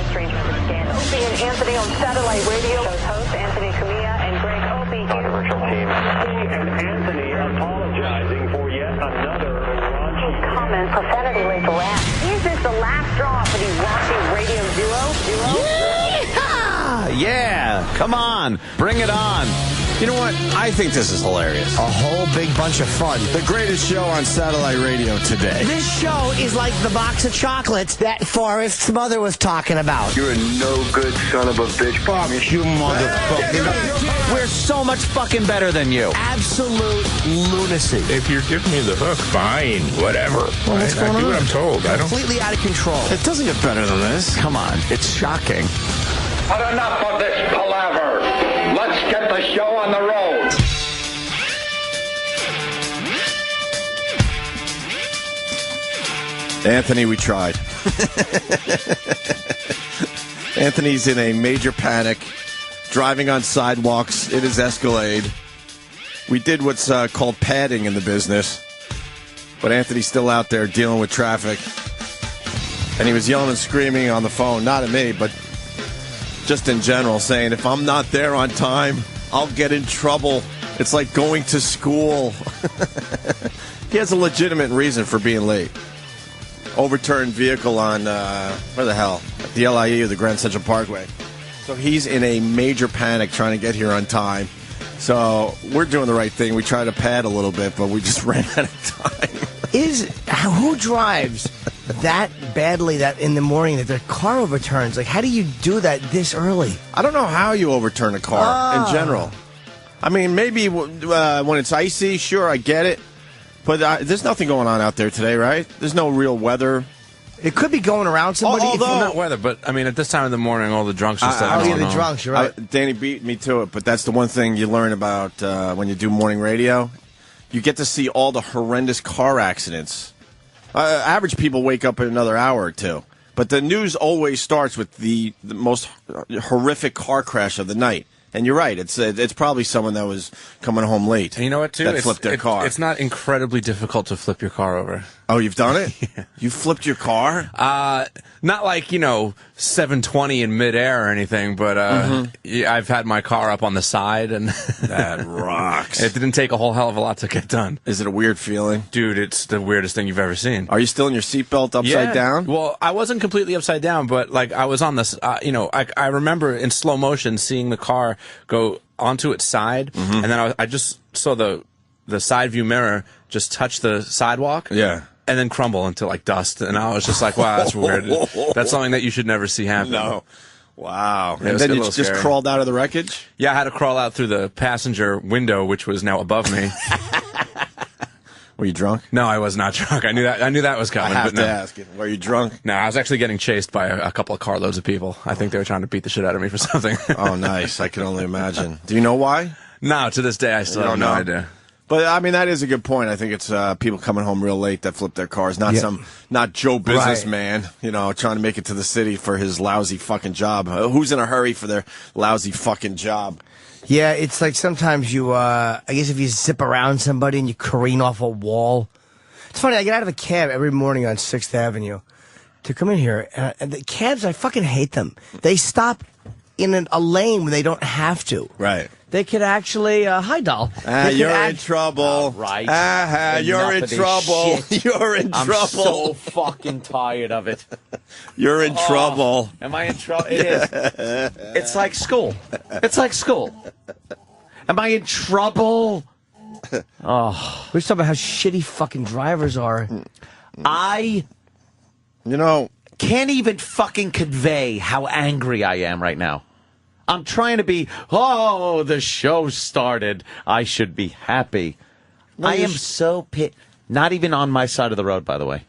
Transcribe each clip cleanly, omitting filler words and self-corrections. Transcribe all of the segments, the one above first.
very strange message scandal. Opie and Anthony on satellite radio. Those hosts, Anthony Cumia and Greg Opie. Controversial team. Opie and Anthony apologizing for yet another raunchy comment profanity-laced rap. Is this the last straw for these raunchy radio duo? Yeah, come on, bring it on. You know what? I think this is hilarious. A whole big bunch of fun. The greatest show on satellite radio today. This show is like the box of chocolates that Forrest's mother was talking about. You're a no-good son of a bitch. Fuck you, motherfucker. We're so much fucking better than you. Absolute lunacy. If you're giving me the hook, fine, whatever. Well, what's going I do on? what I'm told. I don't. Completely out of control. It doesn't get better than this. Come on, it's shocking. But enough of this palaver. Let's get the show on the road. Anthony, we tried. Anthony's in a major panic, driving on sidewalks in his Escalade. We did what's called padding in the business, but Anthony's still out there dealing with traffic. And he was yelling and screaming on the phone, not at me, but just in general, saying, if I'm not there on time, I'll get in trouble. It's like going to school. He has a legitimate reason for being late. Overturned vehicle on, where the hell? At the LIE or the Grand Central Parkway. So he's in a major panic trying to get here on time. So we're doing the right thing. We try to pad a little bit, but we just ran out of time. Who drives that badly that in the morning that their car overturns? Like, how do you do that this early? I don't know how you overturn a car in general. I mean, maybe when it's icy, sure, I get it. But there's nothing going on out there today, right? There's no real weather. It could be going around somebody. Although not weather, but I mean, at this time of the morning, all the drunks are stuff. Oh, yeah, the drunks, you're right. Danny beat me to it, but that's the one thing you learn about when you do morning radio. You get to see all the horrendous car accidents. Average people wake up in another hour or two. But the news always starts with the most horrific car crash of the night. And you're right. It's probably someone that was coming home late. And you know what, too? That flipped their car. It's not incredibly difficult to flip your car over. Oh, you've done it? Yeah. You flipped your car? Not like, 720 in midair or anything, but yeah, I've had my car up on the side, and that rocks. It didn't take a whole hell of a lot to get done. Is it a weird feeling? Dude, it's the weirdest thing you've ever seen. Are you still in your seatbelt upside down? Well, I wasn't completely upside down, but like I was on this, I remember in slow motion seeing the car go onto its side, and then I just saw the side view mirror just touch the sidewalk. Yeah. And then crumble into like dust, and I was just like, "Wow, that's weird. That's something that you should never see happen." No, wow. Yeah, and then you just crawled out of the wreckage. Yeah, I had to crawl out through the passenger window, which was now above me. Were you drunk? No, I was not drunk. I knew that was coming. I have to ask it. Were you drunk? No, I was actually getting chased by a couple of carloads of people. I think they were trying to beat the shit out of me for something. Oh, nice. I can only imagine. Do you know why? No, to this day, I still have no idea. But I mean, that is a good point. I think it's people coming home real late that flip their cars, not Joe businessman, trying to make it to the city for his lousy fucking job. Who's in a hurry for their lousy fucking job? Yeah, it's like sometimes you, I guess if you zip around somebody and you careen off a wall. It's funny, I get out of a cab every morning on 6th Avenue to come in here, and the cabs, I fucking hate them. They stop in a lane when they don't have to. Right. They could actually, hi, doll. You're in trouble. Right. You're in trouble. You're in trouble. I'm so fucking tired of it. You're in trouble. Am I in trouble? It is. It's like school. It's like school. Am I in trouble? Oh. We're talking about how shitty fucking drivers are. I can't even fucking convey how angry I am right now. I'm trying to be, the show started. I should be happy. I am so pissed. Not even on my side of the road, by the way.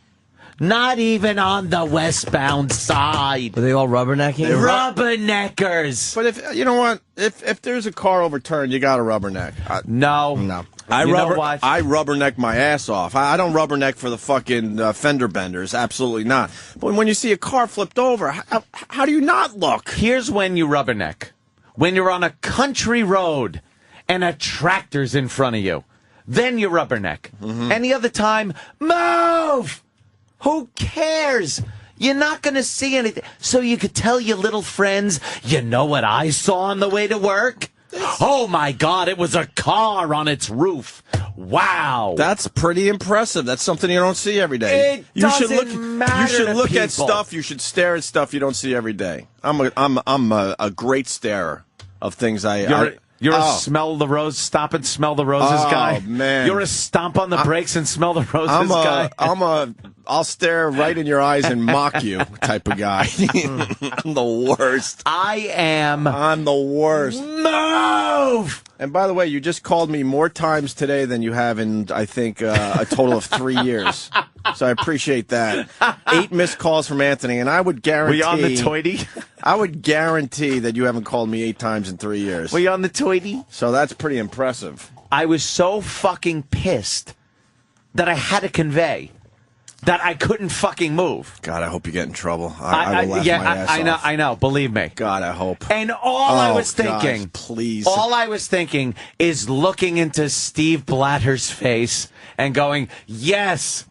Not even on the westbound side. Were they all rubbernecking? Rubberneckers. But if there's a car overturned, you got to rubberneck. No. I rubberneck my ass off. I don't rubberneck for the fucking fender benders. Absolutely not. But when you see a car flipped over, how do you not look? Here's when you rubberneck. When you're on a country road and a tractor's in front of you. Then you rubberneck. Any other time, move! Who cares? You're not going to see anything. So you could tell your little friends, you know what I saw on the way to work? Oh, my God, it was a car on its roof. Wow. That's pretty impressive. That's something you don't see every day. It doesn't matter You should to look at people. stuff. You should stare at stuff you don't see every day. I'm a great starer of things You're a smell the rose, stop and smell the roses guy. Oh, man. You're a stomp on the brakes and smell the roses guy. I'll stare right in your eyes and mock you type of guy. I'm the worst. I'm the worst. Move! And by the way, you just called me more times today than you have in, I think, a total of 3 years. So I appreciate that. 8 missed calls from Anthony, and I would guarantee... Were you on the toity? I would guarantee that you haven't called me 8 times in 3 years. Were you on the toity? So that's pretty impressive. I was so fucking pissed that I had to convey that I couldn't fucking move. God, I hope you get in trouble. I will laugh my ass off. I know. Believe me. God, I hope. And all I was thinking, gosh, please. All I was thinking is looking into Steve Blatter's face and going, yes,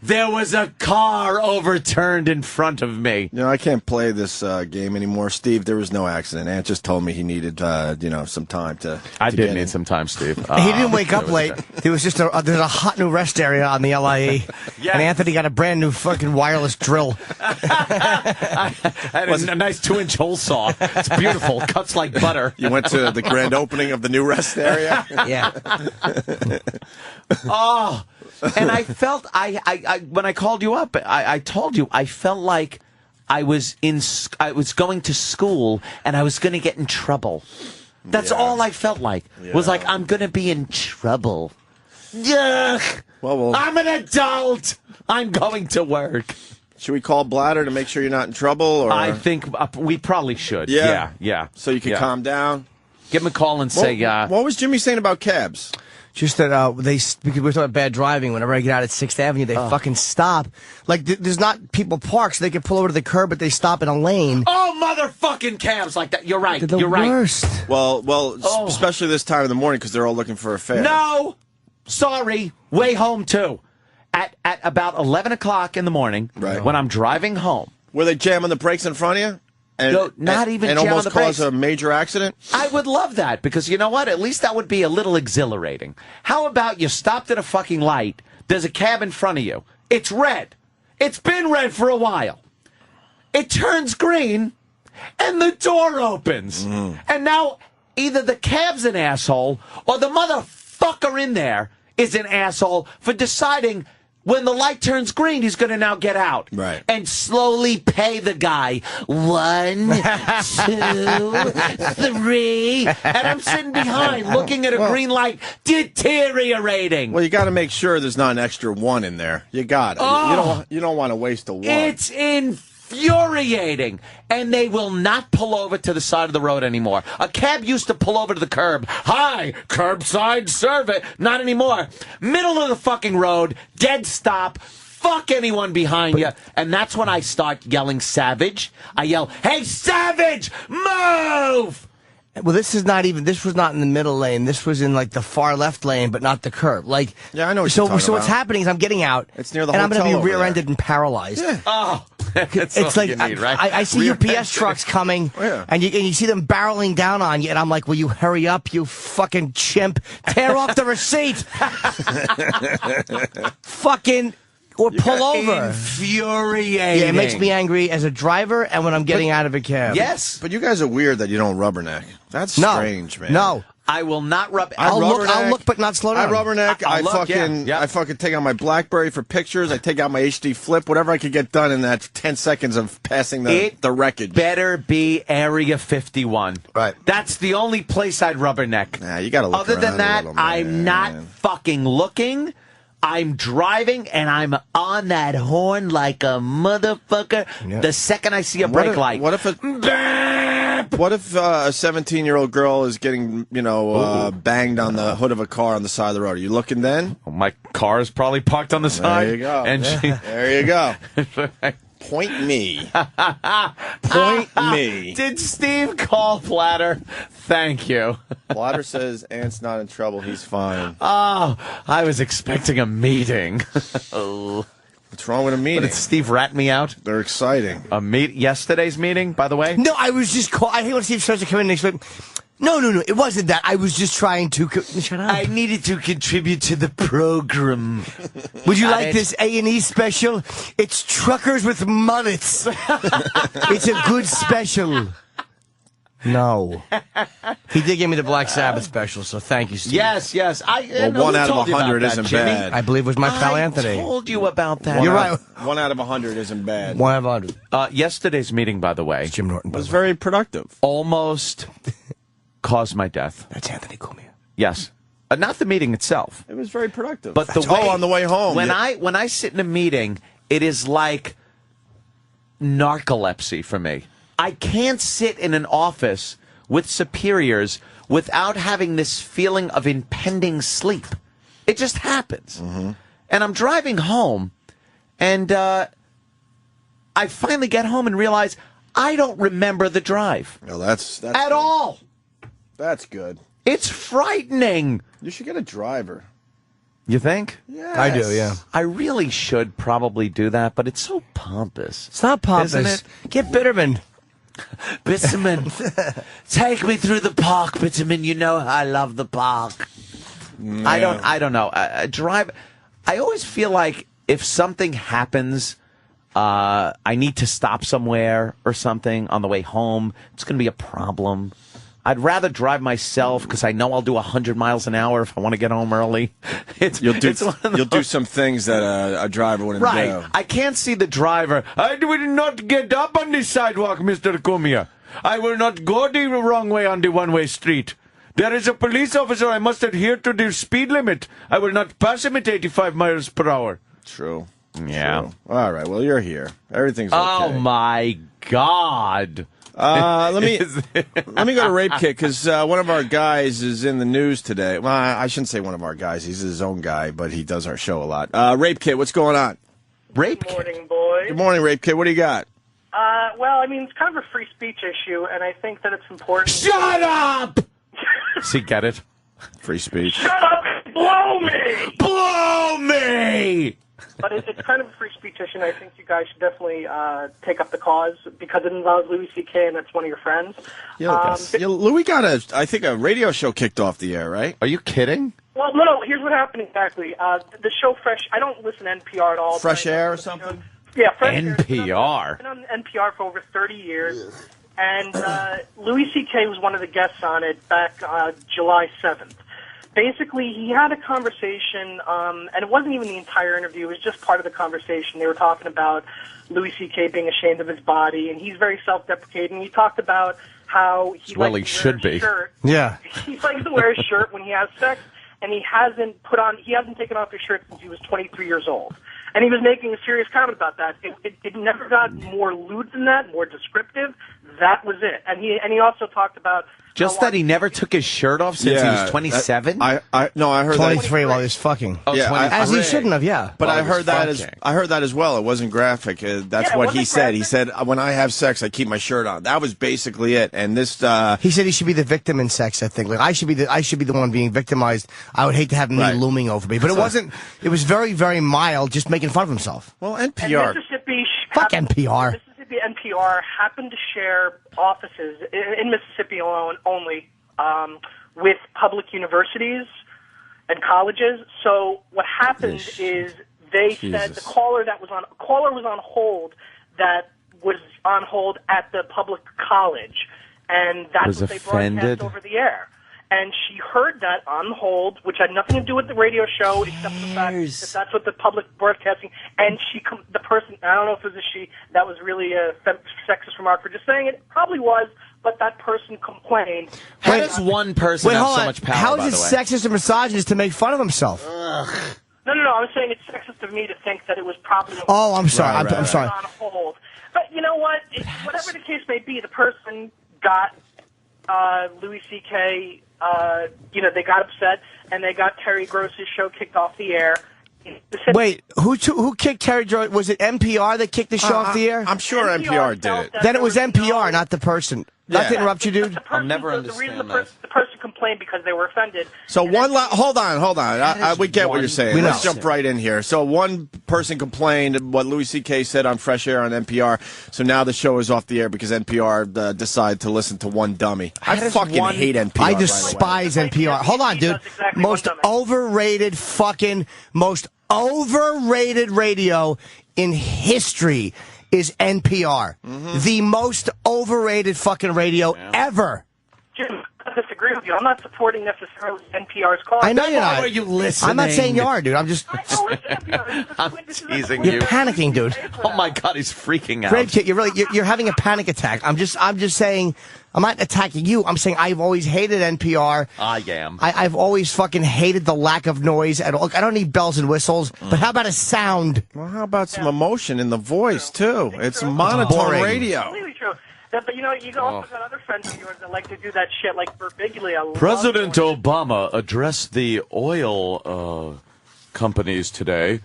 there was a car overturned in front of me. You know, I can't play this game anymore. Steve, there was no accident. Aunt just told me he needed, some time to I to did get need in. some time, Steve. He didn't wake up late. There was just there's a hot new rest area on the LIE. Yeah. And Anthony got a brand new fucking wireless drill. I had a nice 2-inch hole saw. It's beautiful. Cuts like butter. You went to the grand opening of the new rest area? Yeah. Oh, and I felt I when I called you up, I told you I felt like I was going to school and I was going to get in trouble. That's all I felt like. Was like I'm going to be in trouble. Yuck! Well, I'm an adult. I'm going to work. should we call Blatter to make sure you're not in trouble? Or I think we probably should. Yeah? Yeah. So you can calm down. Give him a call and say, what was Jimmy saying about cabs? Just that because we're talking about bad driving. Whenever I get out at 6th Avenue, they fucking stop. Like there's not people parked, so they can pull over to the curb, but they stop in a lane. oh, motherfucking cabs like that. You're right. They're the You're right. worst. Well, especially this time in the morning because they're all looking for a fare. No, sorry, way home too. At about 11 o'clock in the morning, Right. when I'm driving home. Were they jamming the brakes in front of you? And, No, not even and jamming almost the brakes. cause a major accident? I would love that because you know what? At least that would be a little exhilarating. How about you stopped at a fucking light? There's a cab in front of you. It's red. It's been red for a while. It turns green, and the door opens. And now either the cab's an asshole or the motherfucker in there is an asshole for deciding when the light turns green, he's going to now get out. Right. And slowly pay the guy. 1, 2, 3. And I'm sitting behind looking at a green light, deteriorating. Well, you got to make sure there's not an extra 1 in there. You got it. You don't want to waste a 1. It's infuriating. And they will not pull over to the side of the road anymore. A cab used to pull over to the curb. Hi, curbside service. Not anymore. Middle of the fucking road, dead stop. Fuck anyone behind you. And that's when I start yelling savage. I yell, hey, savage, move! Well, this was not in the middle lane. This was in like the far left lane, but not the curb. Like, Yeah, I know what so you're talking so what's about. happening is I'm getting out. It's near the and I'm hotel going to over be there. rear-ended and paralyzed. Yeah. Oh, that's It's all like you need, right? I see UPS trucks coming, Yeah. and you see them barreling down on you, and I'm like, "Will you hurry up, you fucking chimp? Tear off the receipt, fucking, or pull over." Infuriating. Yeah, it makes me angry as a driver, and when I'm getting out of a cab. Yes. But you guys are weird that you don't rubberneck. That's strange, man. No, I will not rub. I'll rubberneck. look, but not slow I down. rubberneck. I'll I look, fucking yeah. I fucking take out my BlackBerry for pictures. I take out my HD flip. Whatever I could get done in that 10 seconds of passing the wreckage. Better be Area 51. Right. That's the only place I'd rubberneck. Nah, you got to look Other than around a that, little, I'm man. not fucking looking. I'm driving and I'm on that horn like a motherfucker. Yeah. The second I see a brake light. What if a 17-year-old girl is getting, banged on the hood of a car on the side of the road? Are you looking then? My car is probably parked on the side. There you go. And There you go. Point me. Point me. Did Steve call Platter? Thank you. Blatter says Ant's not in trouble. He's fine. Oh, I was expecting a meeting. Oh. What's wrong with a But meeting? did Steve rat me out? They're exciting. Yesterday's meeting, by the way? No, I was just I hate when Steve starts to come in and explain. No, it wasn't that. I was just trying to... Shut up. I needed to contribute to the program. Would you like this A&E special? It's truckers with mullets. It's a good special. No. He did give me the Black Sabbath special, so thank you, Steve. Yes. Well, 1 out of 100 isn't bad. I believe it was my pal Anthony. I told you about that. You're right. 1 out of 100 isn't bad. 1 out of 100. Yesterday's meeting, by the way, Jim Norton. was very productive. almost caused my death. That's Anthony Cumia. Yes. Not the meeting itself. It was very productive. But the way, on the way home. When I sit in a meeting, it is like narcolepsy for me. I can't sit in an office with superiors without having this feeling of impending sleep. It just happens. Mm-hmm. And I'm driving home, and I finally get home and realize I don't remember the drive. No, that's at good. all. That's good. It's frightening. You should get a driver. You think? Yes. I do, yeah. I really should probably do that, but it's so pompous. It's not pompous. Isn't it? Get Bitterman. Bitterman, take me through the park, Bitterman. You know I love the park. No. I don't know. Drive. I always feel like if something happens, I need to stop somewhere or something on the way home. It's going to be a problem. I'd rather drive myself because I know I'll do 100 miles an hour if I want to get home early. You'll do some things that a driver wouldn't do. I can't see the driver. I will not get up on the sidewalk, Mr. Cumia. I will not go the wrong way on the one-way street. There is a police officer. I must adhere to the speed limit. I will not pass him at 85 miles per hour. True. Yeah. True. All right. Well, you're here. Everything's okay. Oh, my God. Let me go to Rape Kit because one of our guys is in the news today. Well, I shouldn't say one of our guys. He's his own guy, but he does our show a lot. Rape Kit, what's going on? Rape Good morning, boys. Good morning, Rape Kit. What do you got? Well, I mean, it's kind of a free speech issue, and I think that it's important. Shut up! See, get it? Free speech. Shut up and blow me! Blow me! But it's kind of a free speech issue, and I think you guys should definitely take up the cause because it involves Louis CK, and that's one of your friends. Louis got a radio show kicked off the air, right? Are you kidding? Well, no, here's what happened exactly. The show Fresh, I don't listen to NPR at all. Fresh Air or something? Yeah, Fresh Air. NPR. I've been on NPR for over 30 years, and Louis CK was one of the guests on it back July 7th. Basically, he had a conversation, and it wasn't even the entire interview. It was just part of the conversation. They were talking about Louis C.K. being ashamed of his body, and he's very self-deprecating. He talked about how he likes to wear a shirt. Yeah. He likes to wear a shirt when he has sex, and he hasn't taken off his shirt since he was 23 years old. And he was making a serious comment about that. It never got more lewd than that, more descriptive. That was it. And he also talked about just that he never took his shirt off since he was 27. I heard 23 while he was fucking. Oh, yeah, as he shouldn't have. Yeah, but I heard that as well. It wasn't graphic. That's what he said. He said when I have sex, I keep my shirt on. That was basically it. And this he said he should be the victim in sex. I think like I should be the one being victimized. I would hate to have me looming over me, but it wasn't. It was very, very mild, just making fun of himself. Well, NPR. Fuck NPR. NPR happened to share offices in Mississippi only with public universities and colleges. So what happened is they said the caller was on hold that was on hold at the public college, and that's what they broadcast over the air. And she heard that on hold, which had nothing to do with the radio show, except for the fact that that's what the public broadcasting. And the person, I don't know if it was a she, that was really a sexist remark for just saying it. Probably was, but that person complained. How does one person have so much power? How is it sexist and misogynist to make fun of himself? No. I was saying it's sexist of me to think that it was probably. Oh, I'm sorry. I'm sorry. On hold. But you know what? Whatever the case may be, the person got Louis C.K. They got upset, and they got Terry Gross's show kicked off the air. Wait, who kicked Terry Gross? Was it NPR that kicked the show off the air? I'm sure NPR did it. Then it was NPR, not the person. Not to interrupt you, dude. I'll never understand that. The person complained because they were offended. So hold on. We get what you're saying. Let's jump right in here. So one person complained what Louis C.K. said on Fresh Air on NPR. So now the show is off the air because NPR decided to listen to one dummy. I fucking hate NPR. I despise NPR. Hold on, dude. Most overrated radio in history is NPR. The most overrated fucking radio ever. Jim, I disagree with you. I'm not supporting necessarily NPR's cause. I know you're not. Are you listening? I'm not saying you are, dude. I'm just... I'm teasing You're you. panicking, dude. Oh my God, he's freaking out. Grape Kit, you're having a panic attack. I'm just saying... I'm not attacking you. I'm saying I've always hated NPR. I am. I've always fucking hated the lack of noise at all. Look, I don't need bells and whistles, but how about a sound? Well, how about some emotion in the voice, too? It's monotone radio. Completely true. But, you know, you also got other friends of yours that like to do that shit, like Verbiglia. President Obama addressed the oil companies today.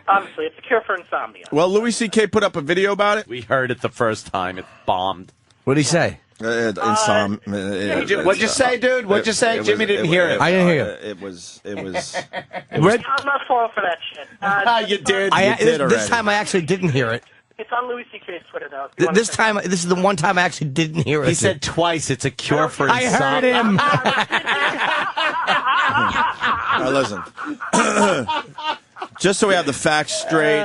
Obviously, it's a cure for insomnia. Well, Louis C.K. put up a video about it. We heard it the first time. It bombed. What'd he say? What'd you say, dude? What'd you say? Jimmy didn't hear it. I didn't hear it. It was. I'm not falling for that shit. You did. This time I actually didn't hear it. It's on Louis C.K.'s Twitter, though. This is the one time I actually didn't hear it. He said twice, it's a cure for I heard him. Now, listen. Just so we have the facts straight,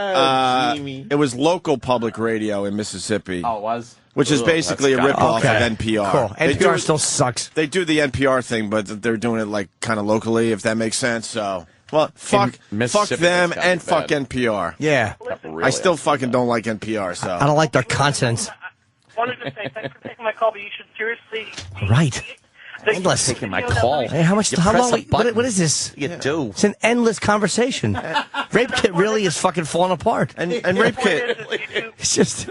it was local public radio in Mississippi. Oh, it was? Which is basically a ripoff of NPR. Cool. NPR still sucks. They do the NPR thing, but they're doing it like kind of locally, if that makes sense. So, well, fuck them and fuck NPR. Yeah. I still fucking don't like NPR. So I don't like their consonants. I wanted to say thanks for taking my call, but you should seriously... Right. Endless. Taking my call. Hey, how long? What is this? You do. It's an endless conversation. Rape Kit really is fucking falling apart. And Rape Kit, it's just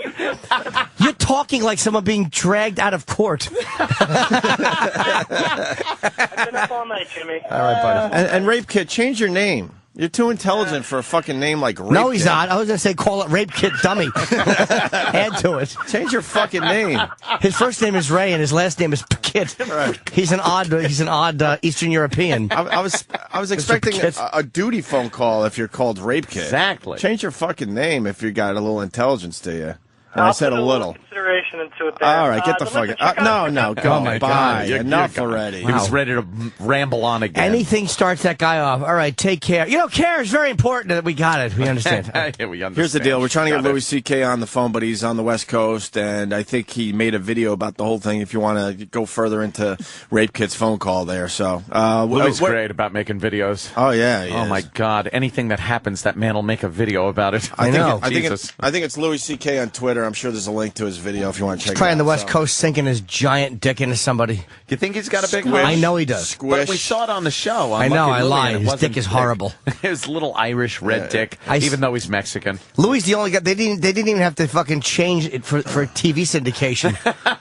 you're talking like someone being dragged out of court. I've been up all night, Jimmy. All right, buddy. and Rape Kit, change your name. You're too intelligent for a fucking name like Rape No, he's Kit. not. I was going to say call it Rape Kit Dummy. Add to it. Change your fucking name. His first name is Ray and his last name is Kit. Right. He's an odd Eastern European. I was expecting a duty phone call if you're called Rape Kit. Exactly. Change your fucking name if you got a little intelligence to you. And I said a little. Consideration into it there. All right, get the fucking... no, go. Oh my Bye. God. Enough already. He was ready to ramble on again. Anything starts that guy off. All right, take care. Care is very important. That we got it. We understand. Yeah, we understand. Here's the deal. We're trying to get Louis C.K. on the phone, but he's on the West Coast, and I think he made a video about the whole thing if you want to go further into Rape Kit's phone call there. So Louis great about making videos. Oh, yeah. He is. My God. Anything that happens, that man will make a video about it. I know. I Jesus. think it's Louis C.K. on Twitter. I'm sure there's a link to his video if you want to check it out. Trying the West Coast sinking his giant dick into somebody. You think he's got a big Squish. I know he does. Squish. But we saw it on the show. On I know, Lucky I Louie, lied. and it His wasn't dick is big. horrible. His little Irish red dick, even though he's Mexican. Louis the only guy. They didn't even have to fucking change it for TV syndication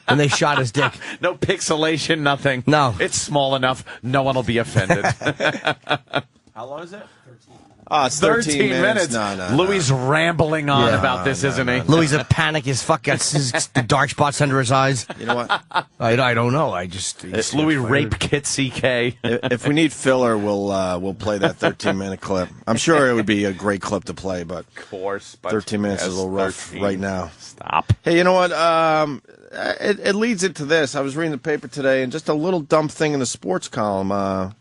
when they shot his dick. No pixelation, nothing. No. It's small enough. No one will be offended. How long is it? It's 13 minutes. No. Louis rambling on about this, isn't he? Louis a panic as fuck. Got the dark spots under his eyes. You know what? I don't know. It's Louis Rape Kit CK. If we need filler, we'll play that 13-minute clip. I'm sure it would be a great clip to play, but Of course. But 13 minutes is a little rough 13. right now. Stop. Hey, you know what? It leads into this. I was reading the paper today, and just a little dumb thing in the sports column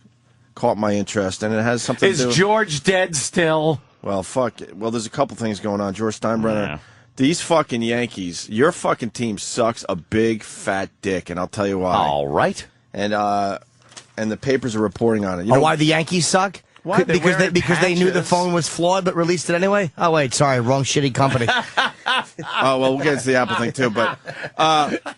caught my interest, and it has something to do... Is George dead still? Well, fuck it. Well, there's a couple things going on. George Steinbrenner, Yeah. These fucking Yankees, your fucking team sucks a big fat dick, and I'll tell you why. All right. And the papers are reporting on it. You know, why the Yankees suck? Why? They're Because wearing they knew the patches. phone was flawed but released it anyway? Oh, wait, sorry, wrong shitty company. Oh, well, we'll get into the Apple thing, too. But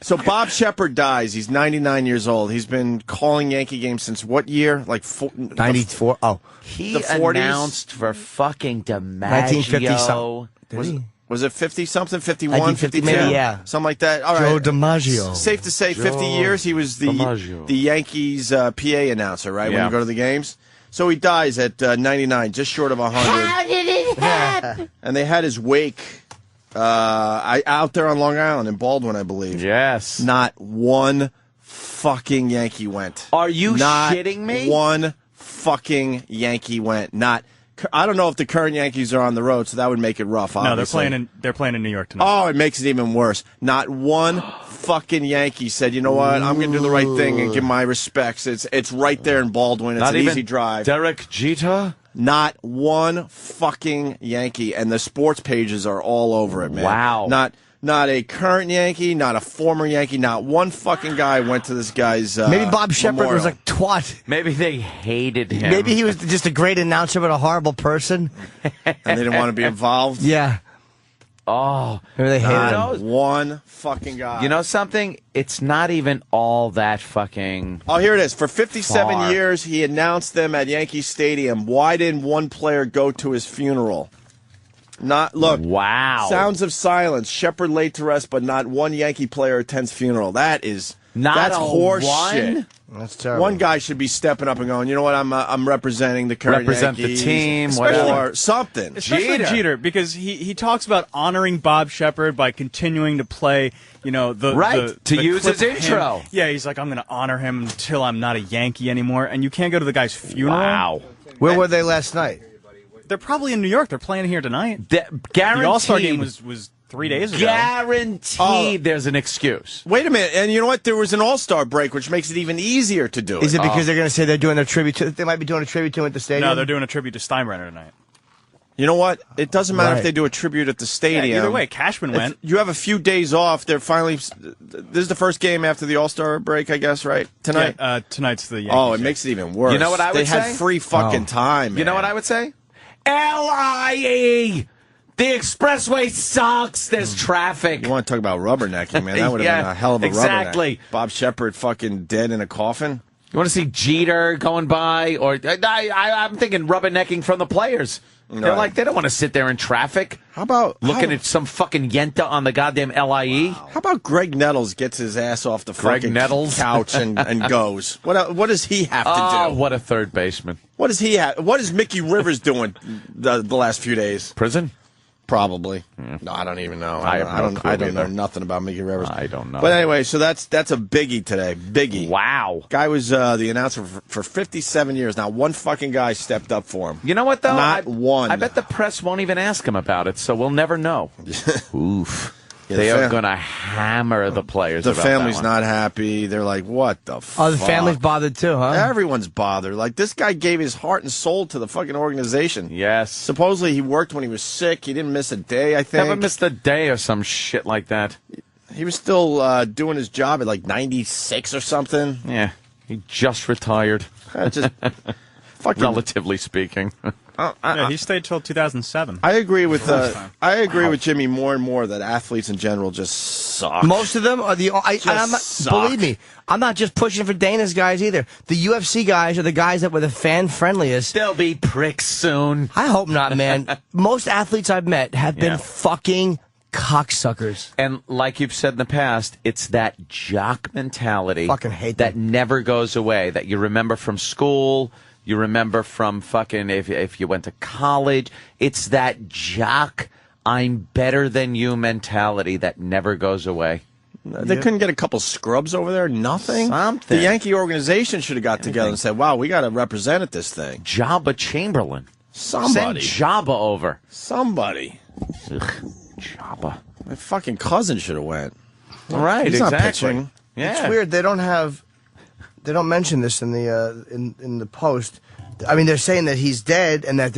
so Bob Shepard dies. He's 99 years old. He's been calling Yankee games since what year? Like 94. Oh. He The 40s? announced for fucking DiMaggio. 1950-something. Did he? Was it 50-something, 51, 1950, 52? maybe, yeah. Something like that. All Joe right. DiMaggio. Safe to say 50 years he was the DiMaggio. Yankees PA announcer, right, when Yeah. you go to the games? So he dies at 99, just short of 100. How did it happen? And they had his wake I out there on Long Island in Baldwin, I believe. Yes. Not one fucking Yankee went. Are you Not shitting me? One fucking Yankee went. Not. I don't know if the current Yankees are on the road, so that would make it rough. Obviously. No, they're playing in New York tonight. Oh, it makes it even worse. Not one fucking Yankee said, you know what, I'm going to do the right thing and give my respects. It's right there in Baldwin. It's Not an even easy drive. Derek Jeter? Not one fucking Yankee, and the sports pages are all over it, man. Wow. Not a current Yankee, not a former Yankee, not one fucking guy went to this guy's Maybe Bob Shepard memorial. was a twat. Maybe they hated him. Maybe he was just a great announcer but a horrible person. And they didn't want to be involved. Yeah. Oh. Maybe they hated Not him. one fucking guy. You know something? It's not even all that fucking... Oh, here it is. For 57 far. years, he announced them at Yankee Stadium. Why didn't one player go to his funeral? Look. Wow. Sounds of silence. Shepard laid to rest, but not one Yankee player attends funeral. That's horse shit. That's terrible. One guy should be stepping up and going, you know what, I'm representing the current Represent Yankees. the team, Or whatever. something. Especially Jeter, because he talks about honoring Bob Shepard by continuing to play, to use clip his of him. intro. Yeah, he's like, I'm going to honor him until I'm not a Yankee anymore, and you can't go to the guy's funeral. Wow. Where were they last night? They're probably in New York. They're playing here tonight. Guaranteed. The All-Star game was 3 days ago. Guaranteed there's an excuse. Wait a minute, and you know what? There was an All-Star break, which makes it even easier to do it. Is it because they're going to say they're doing their tribute to? They might be doing a tribute to him at the stadium. No, they're doing a tribute to Steinbrenner tonight. You know what? It doesn't matter Right. if they do a tribute at the stadium. Yeah, either way, Cashman went. You have a few days off. They're finally. This is the first game after the All-Star break, I guess, right? Tonight. Yeah, tonight's the Yankees. Oh, it makes it even worse. You know what I would They say? had free fucking time. You know what I would say? LIE! The expressway sucks. There's traffic. You want to talk about rubbernecking, man? That would have been a hell of a exactly. rubberneck. Bob Shepard fucking dead in a coffin. You want to see Jeter going by? Or I'm thinking rubbernecking from the players. They're Right. like, they don't want to sit there in traffic. How about looking at some fucking Yenta on the goddamn LIE? How about Greg Nettles gets his ass off the Greg fucking Nettles? couch and goes? What does he have to Oh, do? what a third baseman. What does he have? What is Mickey Rivers doing the last few days? Prison? Probably. No, I don't even know. I I don't know either. nothing about Mickey Rivers. I don't know. But anyway, so that's a biggie today. Biggie. Wow. Guy was the announcer for 57 years. Not one fucking guy stepped up for him. You know what, though? Not one. I bet the press won't even ask him about it, so we'll never know. Oof. Yeah, They the are going to hammer the players The about family's that one. not happy. They're like, what the fuck? Oh, the family's bothered too, huh? Everyone's bothered. Like, this guy gave his heart and soul to the fucking organization. Yes. Supposedly he worked when he was sick. He didn't miss a day, I think. Never missed a day or some shit like that. He was still doing his job at like 96 or something. Yeah. He just retired, Just fucking. relatively speaking. Yeah, he stayed till 2007. I agree with time. I agree with Jimmy more and more that athletes in general just suck. Most of them are the. I'm not, suck. believe me, I'm not just pushing for Dana's guys either. The UFC guys are the guys that were the fan friendliest. They'll be pricks soon. I hope not, man. Most athletes I've met have been Yeah. fucking cocksuckers. And like you've said in the past, it's that jock mentality Fucking hate that them. never goes away, that you remember from school, you remember from fucking if you went to college. It's that jock, I'm better than you mentality that never goes away. They couldn't get a couple scrubs over there? Nothing? Something. The Yankee organization should have got together and said, wow, we got to represent at this thing. Jabba Chamberlain. Somebody. Send Jabba over. Somebody. Ugh, Jabba. My fucking cousin should have went. All right, He's exactly. not pitching. Yeah. It's weird. They don't mention this in the in the post. I mean, they're saying that he's dead and that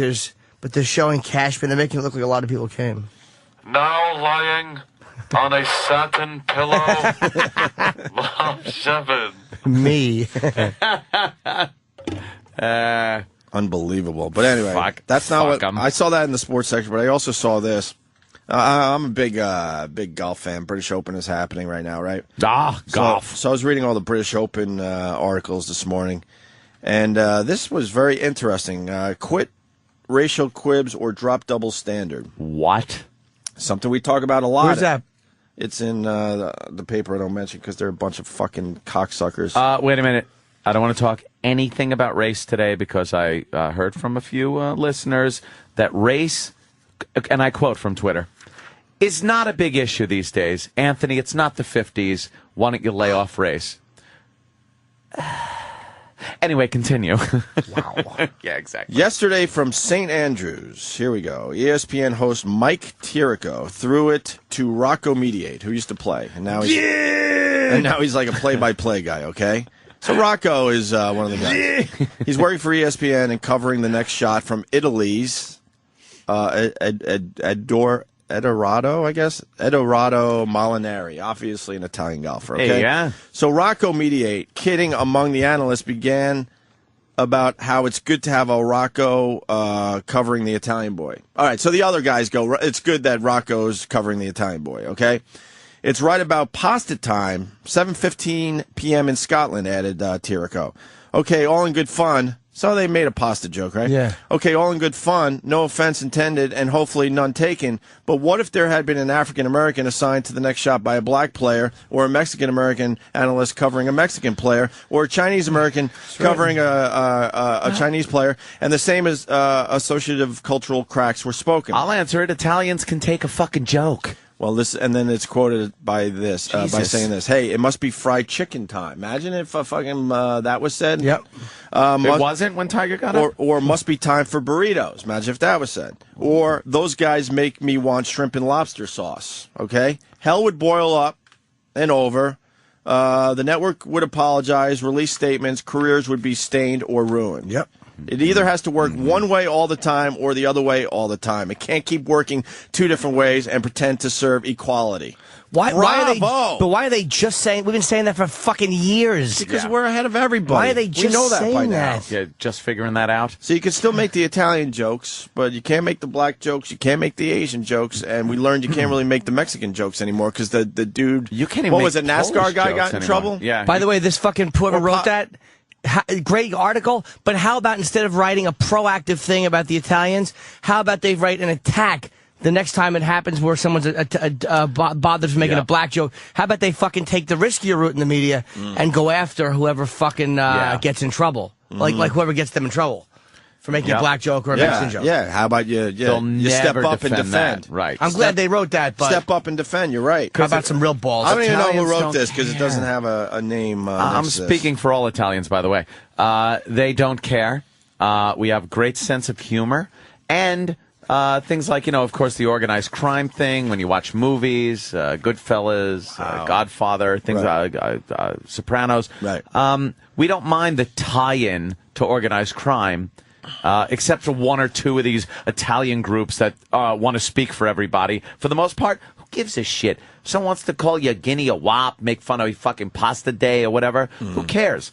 but they're showing Cashman. They're making it look like a lot of people came. Now lying on a satin pillow, Bob Shepard. Me. Unbelievable. But anyway, Fuck. that's not Fuck what 'em. I saw that in the sports section, but I also saw this. I'm a big golf fan. British Open is happening right now, right? Golf. So I was reading all the British Open articles this morning, and this was very interesting. Quit racial quibs or drop double standard. What? Something we talk about a lot. Where's that? It's in the paper I don't mention because they're a bunch of fucking cocksuckers. Wait a minute. I don't want to talk anything about race today because I heard from a few listeners that race, and I quote from Twitter, is not a big issue these days. Anthony, it's not the 50s. Why don't you lay off race? Anyway, continue. Wow. Yeah, exactly. Yesterday from St. Andrews, here we go. ESPN host Mike Tirico threw it to Rocco Mediate, who used to play, and now he's like a play-by-play guy. Okay, so Rocco is one of the guys. He's working for ESPN and covering the next shot from Italy's Edoardo, I guess. Edoardo Molinari, obviously an Italian golfer. Okay? Hey, yeah. So Rocco Mediate, kidding among the analysts, began about how it's good to have a Rocco covering the Italian boy. All right, so the other guys go, it's good that Rocco's covering the Italian boy, okay? It's right about pasta time, 7:15 p.m. in Scotland, added Tirico. Okay, all in good fun. So they made a pasta joke, right? Yeah. Okay, all in good fun, no offense intended, and hopefully none taken. But what if there had been an African-American assigned to the next shot by a black player, or a Mexican-American analyst covering a Mexican player, or a Chinese-American covering a Chinese player, and the same as associative cultural cracks were spoken? I'll answer it. Italians can take a fucking joke. Well, and then it's quoted by this, by saying this. Hey, it must be fried chicken time. Imagine if fucking that was said. Yep. It wasn't when Tiger got up? Or must be time for burritos. Imagine if that was said. Or those guys make me want shrimp and lobster sauce. Okay? Hell would boil up and over. The network would apologize, release statements, careers would be stained or ruined. Yep. It either has to work one way all the time or the other way all the time. It can't keep working two different ways and pretend to serve equality. Why are they just saying? We've been saying that for fucking years. Because we're ahead of everybody. Why are they just we know that by saying now. that? Yeah, just figuring that out. So you can still make the Italian jokes, but you can't make the black jokes. You can't make the Asian jokes, and we learned you can't really make the Mexican jokes anymore because the dude. You can't even. What make was it? NASCAR Polish guy jokes got in anymore. trouble. Yeah. By the way, this fucking whoever wrote that. Great article, but how about instead of writing a proactive thing about the Italians, how about they write an attack the next time it happens where someone's bothers making a black joke? How about they fucking take the riskier route in the media and go after whoever fucking gets in trouble, like whoever gets them in trouble for making a black joke or a Mexican joke. Yeah, how about you step up and defend? Right. I'm glad they wrote that, but step up and defend. You're right. How about some real balls? I don't even know who Italians wrote don't this because it doesn't have a name. I'm next to this. speaking for all Italians, by the way. They don't care. We have a great sense of humor. And things like, of course, the organized crime thing, when you watch movies, Goodfellas, Godfather, things Sopranos. Right. We don't mind the tie-in to organized crime, except for one or two of these Italian groups that want to speak for everybody. For the most part, who gives a shit? Someone wants to call you a guinea, a wop, make fun of a fucking pasta day or whatever. Who cares?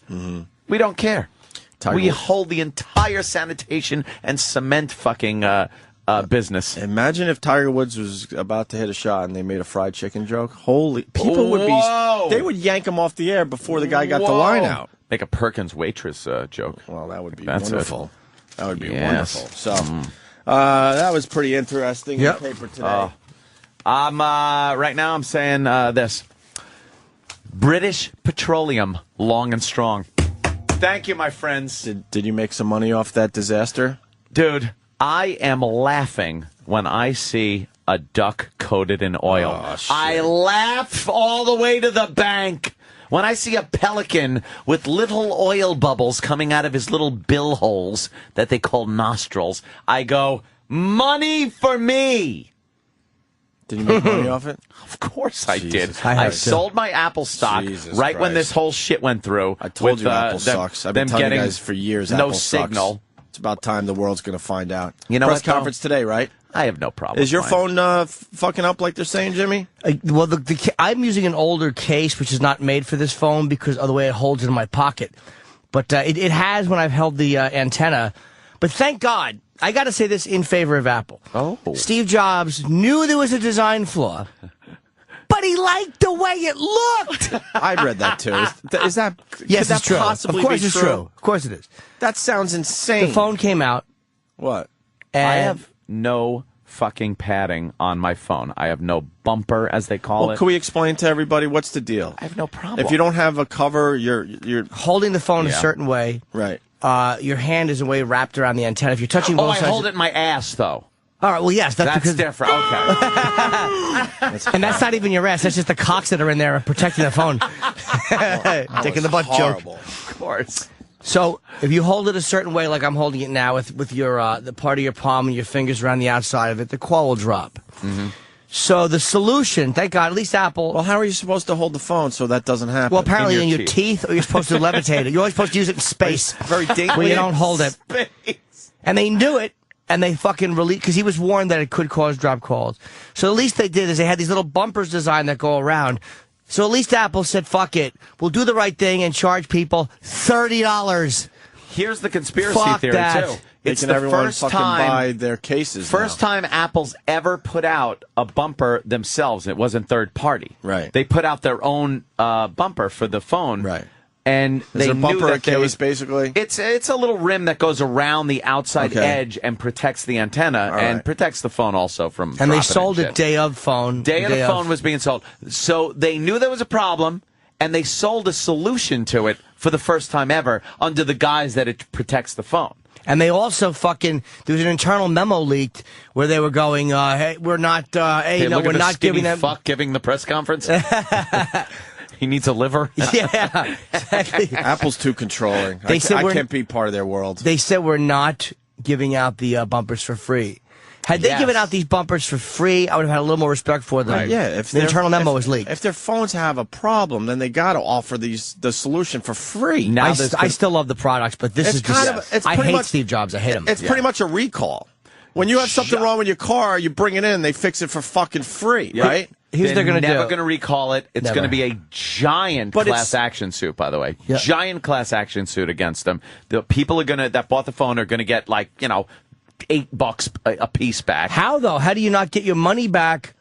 We don't care. We hold the entire sanitation and cement fucking business. Imagine if Tiger Woods was about to hit a shot and they made a fried chicken joke. Holy, people would be, they would yank him off the air before the guy got the line out. Make a Perkins waitress joke. Well, that would be That's wonderful. That would be Yes. wonderful. So, that was pretty interesting in the paper today. Right now I'm saying this. British Petroleum, long and strong. Thank you, my friends. Did you make some money off that disaster? Dude, I am laughing when I see a duck coated in oil. Oh, shit. I laugh all the way to the bank. When I see a pelican with little oil bubbles coming out of his little bill holes that they call nostrils, I go, money for me. Did you make money off it? Of course I did. I I sold my Apple stock Jesus right when Christ. this whole shit went through. I told with, you Apple them, sucks. I've been them telling you getting guys for years no Apple signal. Sucks. It's about time the world's going to find out. You know Press what, though? conference today, right? I have no problem. Is your with phone fucking up like they're saying, Jimmy? Well, I'm using an older case, which is not made for this phone because of the way it holds it in my pocket. But it has when I've held the antenna. But thank God, I got to say this in favor of Apple. Oh. Steve Jobs knew there was a design flaw, but he liked the way it looked. I read that too. Is that Yes, could it's that true. possibly Of course be it's true. Of course it is. That sounds insane. The phone came out. What? And I have no fucking padding on my phone. I have no bumper, as they call Well, it. can we explain to everybody what's the deal? I have no problem. If you don't have a cover, you're holding the phone a Yeah. certain way. right. Your hand is a way wrapped around the antenna. If you're touching Oh, both I sides. hold it in my ass, though. All right, well, yes. That's because... different. Okay. And that's not even your ass. That's just the cocks that are in there protecting the phone. Taking the butt joke. Of course. So if you hold it a certain way, like I'm holding it now, with your the part of your palm and your fingers around the outside of it, the call will drop. Mm-hmm. So the solution, thank God, at least Apple... Well, how are you supposed to hold the phone so that doesn't happen? Well, apparently in your teeth, or you're supposed to levitate it. You're always supposed to use it in space. Very daintily. Where you don't hold it. Space. And they knew it. And they fucking released, because he was warned that it could cause drop calls. So at least they did is they had these little bumpers designed that go around. So at least Apple said, fuck it. We'll do the right thing and charge people $30. Here's the conspiracy Fuck theory, that. too. It's the first time buy their cases. First time Apple's ever put out a bumper themselves. It wasn't third party. Right. They put out their own bumper for the phone. Right. And they knew bumper that there case, was basically? It's a little rim that goes around the outside edge and protects the antenna and protects the phone also from. And they dropping sold and it shit. day of phone. Day of the phone was being sold. So they knew there was a problem, and they sold a solution to it for the first time ever under the guise that it protects the phone. And they also there was an internal memo leaked where they were going, hey, we're not, Hey, no, look we're at the not skinny giving them. fuck giving the press conference. He needs a liver. Yeah, exactly. Apple's too controlling. They said I can't be part of their world. They said we're not giving out the bumpers for free. Had they given out these bumpers for free, I would have had a little more respect for them. Right. Yeah, if the internal memo was leaked. If their phones have a problem, then they got to offer the solution for free. Now I still love the products, but this is just... I hate Steve Jobs. I hate him. It's pretty much a recall. When you have something wrong with your car, you bring it in, they fix it for fucking free, right? Here's they're gonna never do. going to recall it. It's going to be a giant class action suit, by the way. Yeah. Giant class action suit against them. The people that bought the phone are going to get $8 a piece back. How though? How do you not get your money back?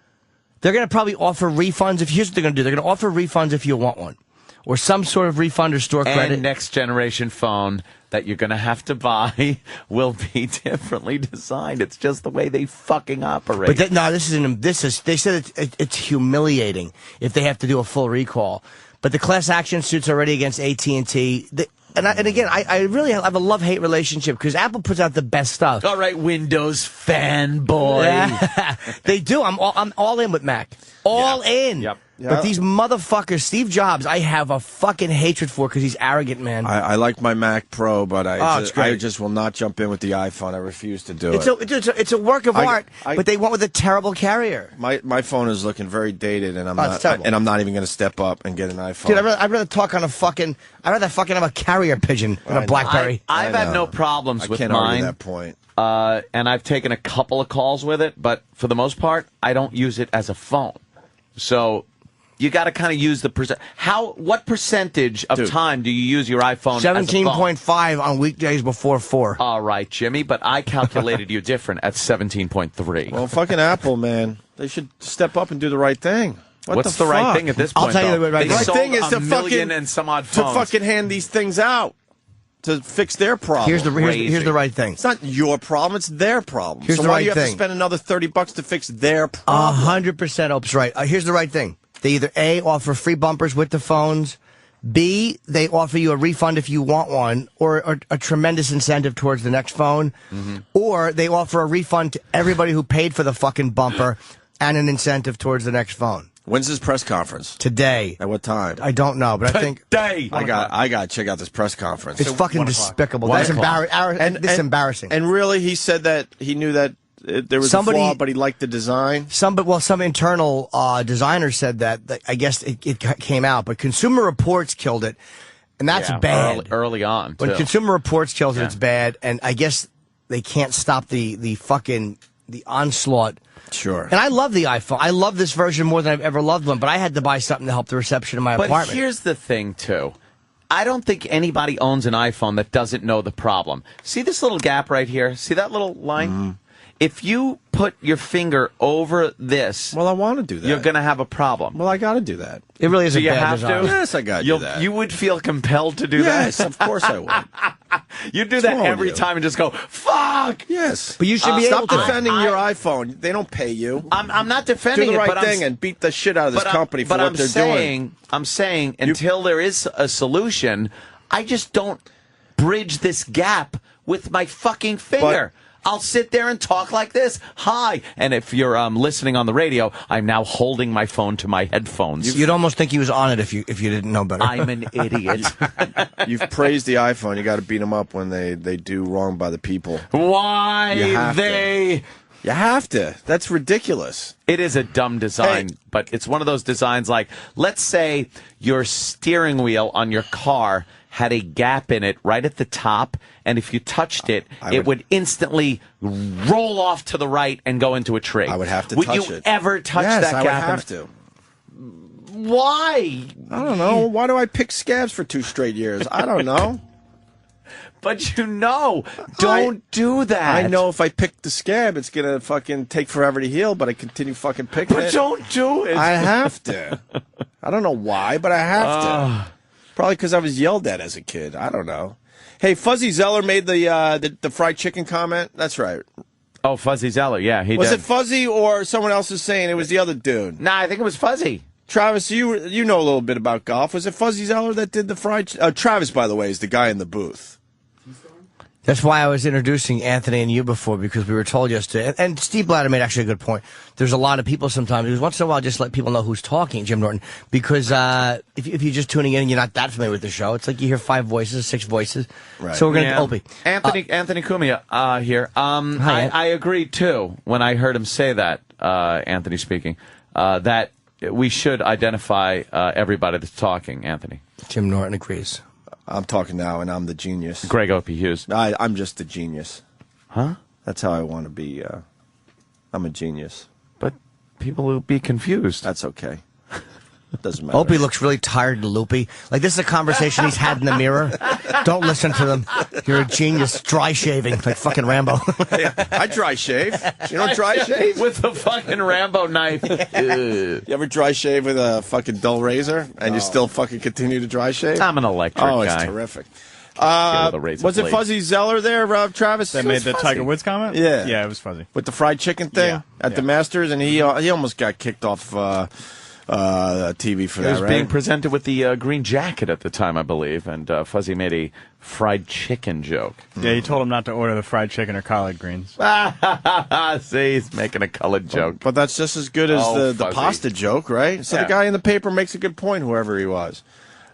They're going to probably offer refunds. Here's what they're going to do. They're going to offer refunds if you want one, or some sort of refund or store credit. And next generation phone that you're going to have to buy will be differently designed. It's just the way they fucking operate. But they said it's humiliating if they have to do a full recall. But the class action suit's already against AT&T. And again, I really have a love-hate relationship because Apple puts out the best stuff. All right, Windows fanboy. Yeah. They do. I'm all in with Mac. All in. Yep. But these motherfuckers, Steve Jobs, I have a fucking hatred for because he's arrogant, man. I like my Mac Pro, but I great. just will not jump in with the iPhone. I refuse to do it. It's a work of art, but they went with a terrible carrier. My phone is looking very dated, and I'm it's terrible. I'm not even going to step up and get an iPhone. Dude, I'd rather talk on I'd rather fucking have a carrier pigeon than a BlackBerry. I've had no problems with can't mine. argue that point. And I've taken a couple of calls with it, but for the most part, I don't use it as a phone. So you got to kind of use the percent. What percentage of time do you use your iPhone? 17.5 on weekdays before 4. All right, Jimmy, but I calculated you different at 17.3. Well, fucking Apple, man, they should step up and do the right thing. What's the right thing at this point? I'll tell you the right thing is to million and some odd phones. to fucking hand these things out to fix their problem. Here's the right thing. It's not your problem; it's their problem. Here's so the why right do you have to thing. spend another $30 to fix their problem? 100% Opie's right. Here's the right thing. They either A, offer free bumpers with the phones, B, they offer you a refund if you want one, or a tremendous incentive towards the next phone, or they offer a refund to everybody who paid for the fucking bumper and an incentive towards the next phone. When's this press conference? Today. At what time? I don't know, but I think Today. I got to check out this press conference. it's fucking despicable. That's embarrassing. This is embarrassing. And really, he said that he knew that there was a flaw, but he liked the design. Some internal designer said that I guess it came out, but Consumer Reports killed it, and that's bad. Early on, when too. Consumer Reports kills it, it's bad, and I guess they can't stop the onslaught. Sure. And I love the iPhone. I love this version more than I've ever loved one, but I had to buy something to help the reception in my apartment. But here's the thing, too. I don't think anybody owns an iPhone that doesn't know the problem. See this little gap right here? See that little line? Mm-hmm. If you put your finger over this, well, I want to do that. You're going to have a problem. Well, I got to do that. It really is a bad have design. to? Yes, I got to do that. You would feel compelled to do that? Yes, of course I would. You do that every time and just go, fuck! Yes. But you should be able Stop to. defending your iPhone. They don't pay you. I'm not defending do the it, right but thing and beat the shit out of this company for what they're doing. I'm saying until there is a solution, I just don't bridge this gap with my fucking finger. I'll sit there and talk like this. Hi. And if you're listening on the radio, I'm now holding my phone to my headphones. You'd almost think he was on it if you didn't know better. I'm an idiot. You've praised the iPhone. You got to beat them up when they do wrong by the people. Why You have to. That's ridiculous. It is a dumb design, but it's one of those designs like, let's say your steering wheel on your car had a gap in it right at the top, and if you touched it, it would instantly roll off to the right and go into a tree. I would have to touch it. Would you ever touch that gap? I would have to. Why? I don't know. Why do I pick scabs for 2 straight years? I don't know. But don't do that. I know if I pick the scab, it's going to fucking take forever to heal, but I continue fucking picking it. But don't do it. I have to. I don't know why, but I have to. Probably because I was yelled at as a kid. I don't know. Hey, Fuzzy Zeller made the fried chicken comment. That's right. Oh, Fuzzy Zeller. Yeah, he was did. it Fuzzy or someone else is saying it was the other dude? Nah, I think it was Fuzzy. Travis, you know a little bit about golf. Was it Fuzzy Zeller that did the fried? Travis, by the way, is the guy in the booth. That's why I was introducing Anthony and you before, because we were told yesterday, and Steve Blatter made actually a good point. There's a lot of people sometimes, because once in a while, just let people know who's talking, Jim Norton, because if you're just tuning in and you're not that familiar with the show, it's like you hear 5 voices, 6 voices. Right. So we're going to Opie. Anthony Cumia here. Hi, I agreed, too, when I heard him say that, Anthony speaking, that we should identify everybody that's talking, Anthony. Jim Norton agrees. I'm talking now, and I'm the genius. Greg Opie Hughes. I'm just the genius. Huh? That's how I want to be. I'm a genius. But people will be confused. That's okay. Doesn't matter. Opie looks really tired and loopy. Like, this is a conversation he's had in the mirror. Don't listen to them. You're a genius. Dry shaving, like fucking Rambo. I dry shave. You don't dry shave? With a fucking Rambo knife. You ever dry shave with a fucking dull razor and you still fucking continue to dry shave? I'm an electric guy. Oh, it's terrific. Was it Fuzzy Zeller there, Travis? That made the Tiger Woods comment? Yeah. Yeah, it was Fuzzy. With the fried chicken thing at the Masters, and he almost got kicked off TV for that, right? He was being presented with the green jacket at the time, I believe, and Fuzzy made a fried chicken joke. Yeah, he told him not to order the fried chicken or collard greens. See, he's making a colored joke. But that's just as good as the pasta joke, right? So the guy in the paper makes a good point, whoever he was.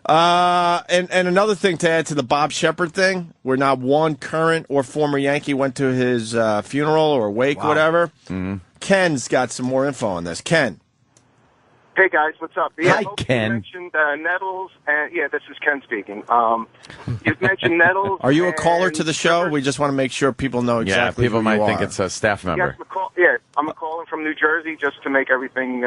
And another thing to add to the Bob Shepard thing, where not one current or former Yankee went to his funeral or wake, whatever. Mm-hmm. Ken's got some more info on this. Ken. Hey guys, what's up? Hi, Ken. You mentioned Nettles, and this is Ken speaking. You've mentioned Nettles. Are you a caller to the show? We just want to make sure people know exactly. Yeah, people who might you think are. it's a staff member. Yes, I'm a caller from New Jersey, just to make everything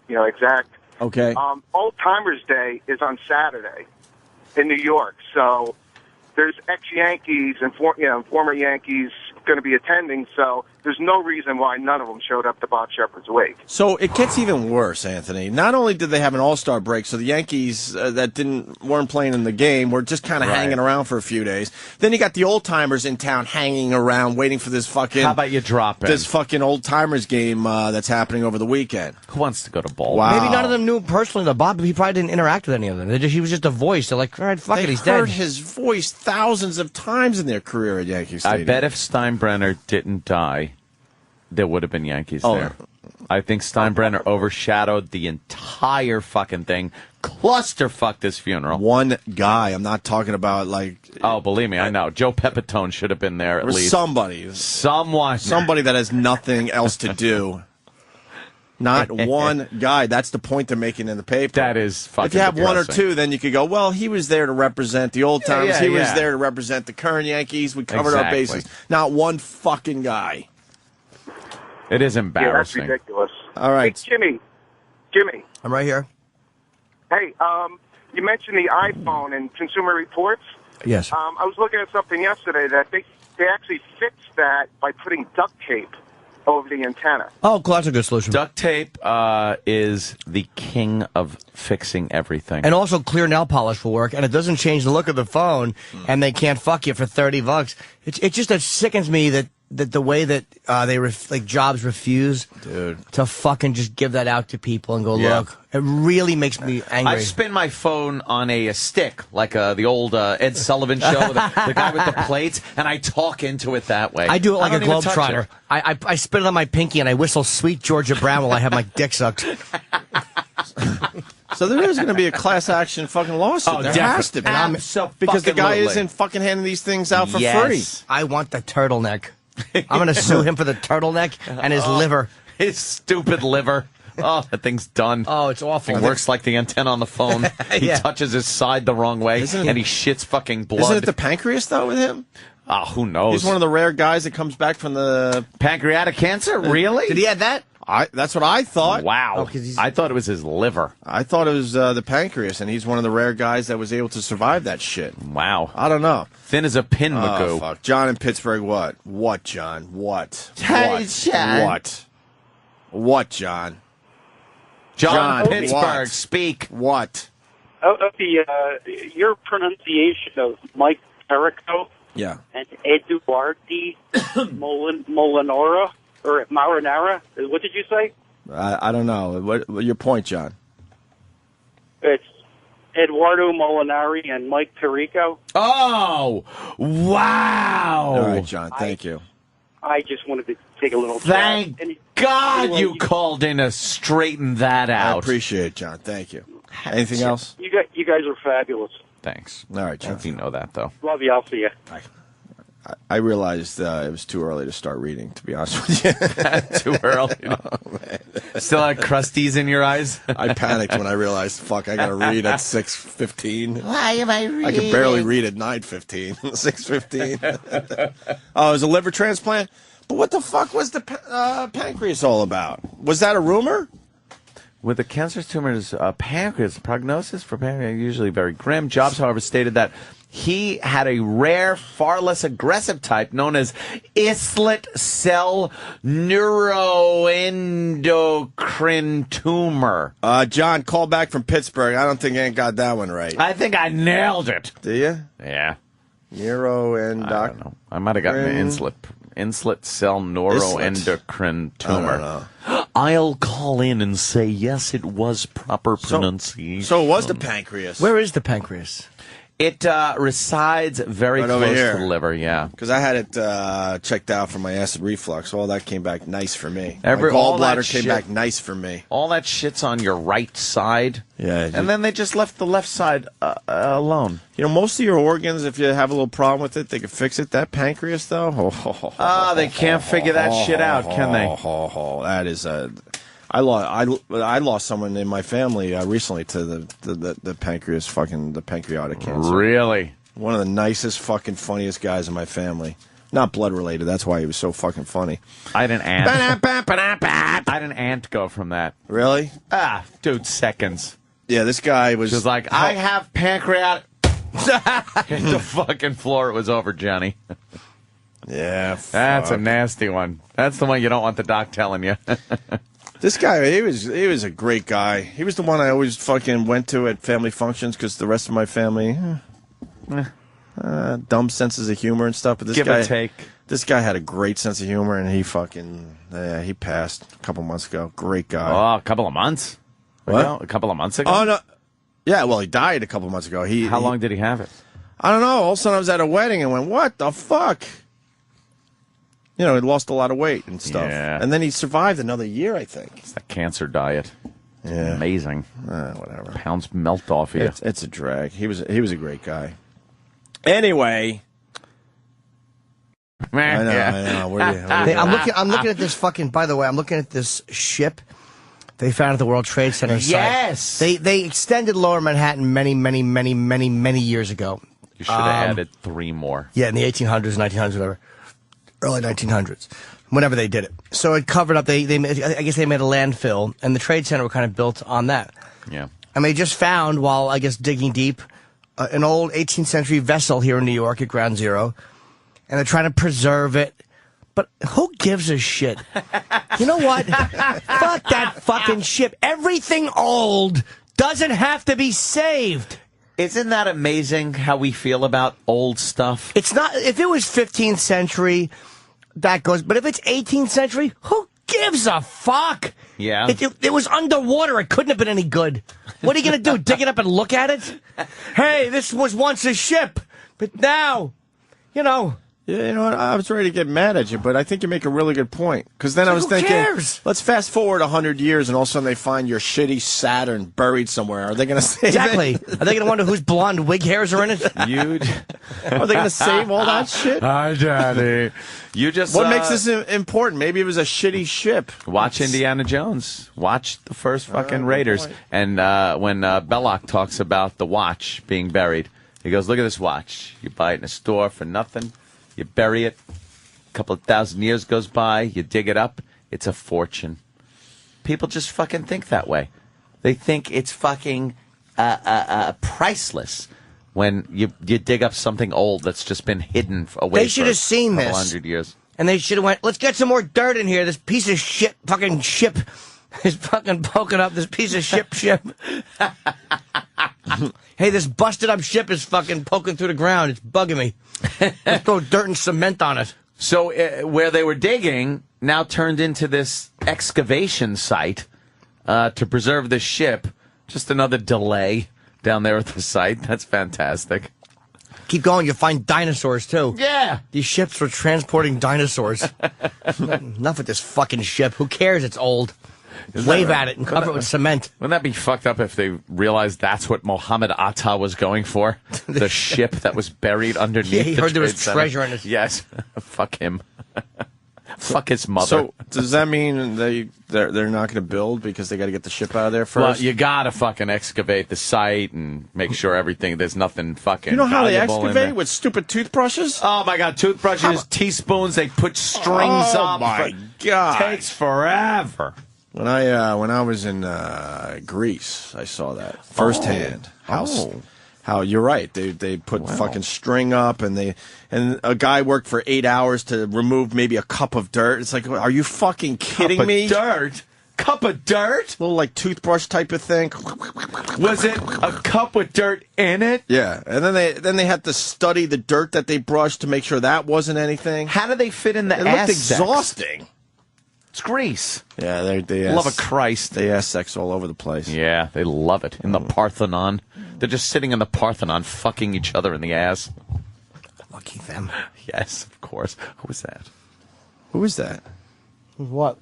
exact. Okay. Old Timers Day is on Saturday in New York, so there's ex-Yankees and former Yankees going to be attending, so there's no reason why none of them showed up to Bob Shepard's wake. So it gets even worse, Anthony. Not only did they have an all-star break, so the Yankees that weren't playing in the game were just kind of hanging around for a few days. Then you got the old-timers in town hanging around waiting for this fucking... How about you drop it? This fucking old-timers game that's happening over the weekend. Who wants to go to ball? Wow. Maybe none of them knew personally that Bob, he probably didn't interact with any of them. He was just a voice. They're like, all right, fuck it, he's dead. They heard his voice thousands of times in their career at Yankee Stadium. I bet if Steinbrenner didn't die, there would have been Yankees there. I think Steinbrenner overshadowed the entire fucking thing. Clusterfucked his funeral. One guy. I'm not talking about like... Oh, believe me, I know. Joe Pepitone should have been there at least. Somebody. Somebody that has nothing else to do. Not one guy. That's the point they're making in the paper. That is fucking If you have depressing. one or two, then you could go, well, he was there to represent the old timers. Yeah, he was there to represent the current Yankees. We covered our bases. Not one fucking guy. It is embarrassing. Yeah, that's ridiculous. All right. Hey, Jimmy. I'm right here. Hey, you mentioned the iPhone and Consumer Reports. Yes. I was looking at something yesterday that they actually fixed that by putting duct tape over the antenna. Oh, cool, that's a good solution. Duct tape is the king of fixing everything. And also clear nail polish will work, and it doesn't change the look of the phone, and they can't fuck you for $30. It just that sickens me that the way that jobs refuse to fucking just give that out to people and go, look, it really makes me angry. I spin my phone on a stick, like the old Ed Sullivan show, the guy with the plates, and I talk into it that way. I do it like a don't even touch globetrotter. it. I spin it on my pinky and I whistle Sweet Georgia Brown while I have my dick sucked. So there is going to be a class action fucking lawsuit. Oh, there definitely. has to be. Because the guy isn't fucking handing these things out for free. I want the turtleneck. I'm going to sue him for the turtleneck and his liver. His stupid liver. Oh, that thing's done. Oh, it's awful. It works like the antenna on the phone. He touches his side the wrong way, and he shits fucking blood. Isn't it the pancreas, though, with him? Oh, who knows? He's one of the rare guys that comes back from the... Pancreatic cancer? Really? Did he have that? That's what I thought. Wow. I thought it was his liver. I thought it was the pancreas, and he's one of the rare guys that was able to survive that shit. Wow. I don't know. Thin as a pin, Magoo. Fuck. John in Pittsburgh, what? What, John? What? Hey, what? John. What? What, John? John, Pittsburgh, what? speak. What? Opie, your pronunciation of Mike Perico and Eduardi Molinara or Marinara, what did you say? I don't know. What your point, John? It's Eduardo Molinari and Mike Perico. Oh, wow. All right, John, thank you. I just wanted to take a little Thank God you called in to straighten that out. I appreciate it, John. Thank you. Anything else? You guys are fabulous. Thanks. All right, John. I think you know that, though. Love you. I'll see you. I realized it was too early to start reading, to be honest with you. Too early? Still had crusties in your eyes? I panicked when I realized, fuck, I got to read at 6:15. Why am I reading? I can barely read at 9:15, 6:15. Oh, it was a liver transplant? But what the fuck was the pancreas all about? Was that a rumor? With the cancer tumor's pancreas, prognosis for pancreas usually very grim. Jobs, however, stated that he had a rare, far less aggressive type known as islet cell neuroendocrine tumor. John, call back from Pittsburgh. I don't think I ain't got that one right. I think I nailed it. Do you? Yeah. Neuroendocrine. I don't know. I might have gotten an islet cell neuroendocrine tumor. I don't know. I'll call in and say, yes, it was proper pronunciation. So it was the pancreas. Where is the pancreas? It resides very Right close over here. to the liver, yeah. Because I had it checked out for my acid reflux. All that came back nice for me. My all that gallbladder came shit- back nice for me. All that shit's on your right side. Yeah. And then they just left the left side alone. You know, most of your organs, if you have a little problem with it, they can fix it. That pancreas, though? They can't figure that shit out, can they? That is I lost someone in my family recently to the pancreas, the pancreatic cancer. Really? One of the nicest, fucking funniest guys in my family. Not blood related. That's why he was so fucking funny. I had an aunt. I had an aunt go from that. Really? Dude, seconds. Yeah, this guy was. She was like, I have pancreatic. Hit the fucking floor. It was over, Johnny. Yeah. That's a nasty one. That's the one you don't want the doc telling you. This guy, he was a great guy. He was the one I always fucking went to at family functions because the rest of my family, dumb senses of humor and stuff. But this Give guy, or take. This guy had a great sense of humor, and he passed a couple months ago. Great guy. Oh, a couple of months? What? Ago? A couple of months ago? Oh no, yeah. Well, he died a couple months ago. How long did he have it? I don't know. All of a sudden, I was at a wedding and went, "What the fuck?" You know, he lost a lot of weight and stuff. Yeah. And then he survived another year, I think. It's that cancer diet. Yeah. Amazing. Whatever. Pounds melt off of you. It's a drag. He was a great guy. Anyway. I know. Where do you I'm looking at this fucking. By the way, I'm looking at this ship they found at the World Trade Center site. Yes. They extended Lower Manhattan many years ago. You should have added 3 more. Yeah, in the 1800s, 1900s, whatever. Early 1900s. Whenever they did it. So it covered up, I guess they made a landfill, and the Trade Center were kind of built on that. Yeah. And they just found, while, I guess, digging deep, an old 18th century vessel here in New York at Ground Zero. And they're trying to preserve it. But who gives a shit? You know what? Fuck that fucking ship. Everything old doesn't have to be saved. Isn't that amazing how we feel about old stuff? It's not. If it was 15th century, that goes. But if it's 18th century, who gives a fuck? Yeah. It was underwater. It couldn't have been any good. What are you going to do? Dig it up and look at it? Hey, this was once a ship, but now, you know. Yeah, you know what? I was ready to get mad at you, but I think you make a really good point. Because then I was thinking, let's fast forward 100 years, and all of a sudden they find your shitty Saturn buried somewhere. Are they going to save Exactly. it? Are they going to wonder whose blonde wig hairs are in it? Huge. Are they going to save all that shit? Hi, Daddy. You just. What makes this important? Maybe it was a shitty ship. Watch Indiana Jones. Watch the first fucking Raiders. And when Belloc talks about the watch being buried, he goes, "Look at this watch. You buy it in a store for nothing. You bury it. A couple of thousand years goes by. You dig it up. It's a fortune." People just fucking think that way. They think it's fucking priceless when you dig up something old that's just been hidden away. They should have seen this. 100 years. And they should have went, let's get some more dirt in here. This piece of shit fucking ship is fucking poking up this piece of ship. Hey, this busted up ship is fucking poking through the ground. It's bugging me. Let's throw dirt and cement on it. So where they were digging now turned into this excavation site to preserve the ship. Just another delay down there at the site. That's fantastic. Keep going. You'll find dinosaurs, too. Yeah. These ships were transporting dinosaurs. Enough with this fucking ship. Who cares? It's old. Wave at it and cover it with cement. Wouldn't that be fucked up if they realized that's what Mohammed Atta was going for? The ship that was buried underneath Yeah, he the heard there was Trade Center? treasure in it. Yes. Fuck him. Fuck his mother. So does that mean they're not going to build because they got to get the ship out of there first? Well, you gotta fucking excavate the site and make sure there's nothing fucking. You know how they valuable in excavate there. with stupid toothbrushes? Oh my god, toothbrushes, teaspoons, they put strings up. Oh my god, takes forever. When I was in Greece, I saw that firsthand. How you're right. They put fucking string up, and a guy worked for 8 hours to remove maybe a cup of dirt. It's like, are you fucking kidding me? Cup of dirt? Little like toothbrush type of thing. Was it a cup with dirt in it? Yeah, and then they had to study the dirt that they brushed to make sure that wasn't anything. How do they fit in the It ass looked sex? exhausting. It's Greece. Yeah, they love of Christ. They ass sex all over the place. Yeah, they love it. In the Parthenon. They're just sitting in the Parthenon fucking each other in the ass. Lucky them. Yes, of course. Who was that? Who is that? What?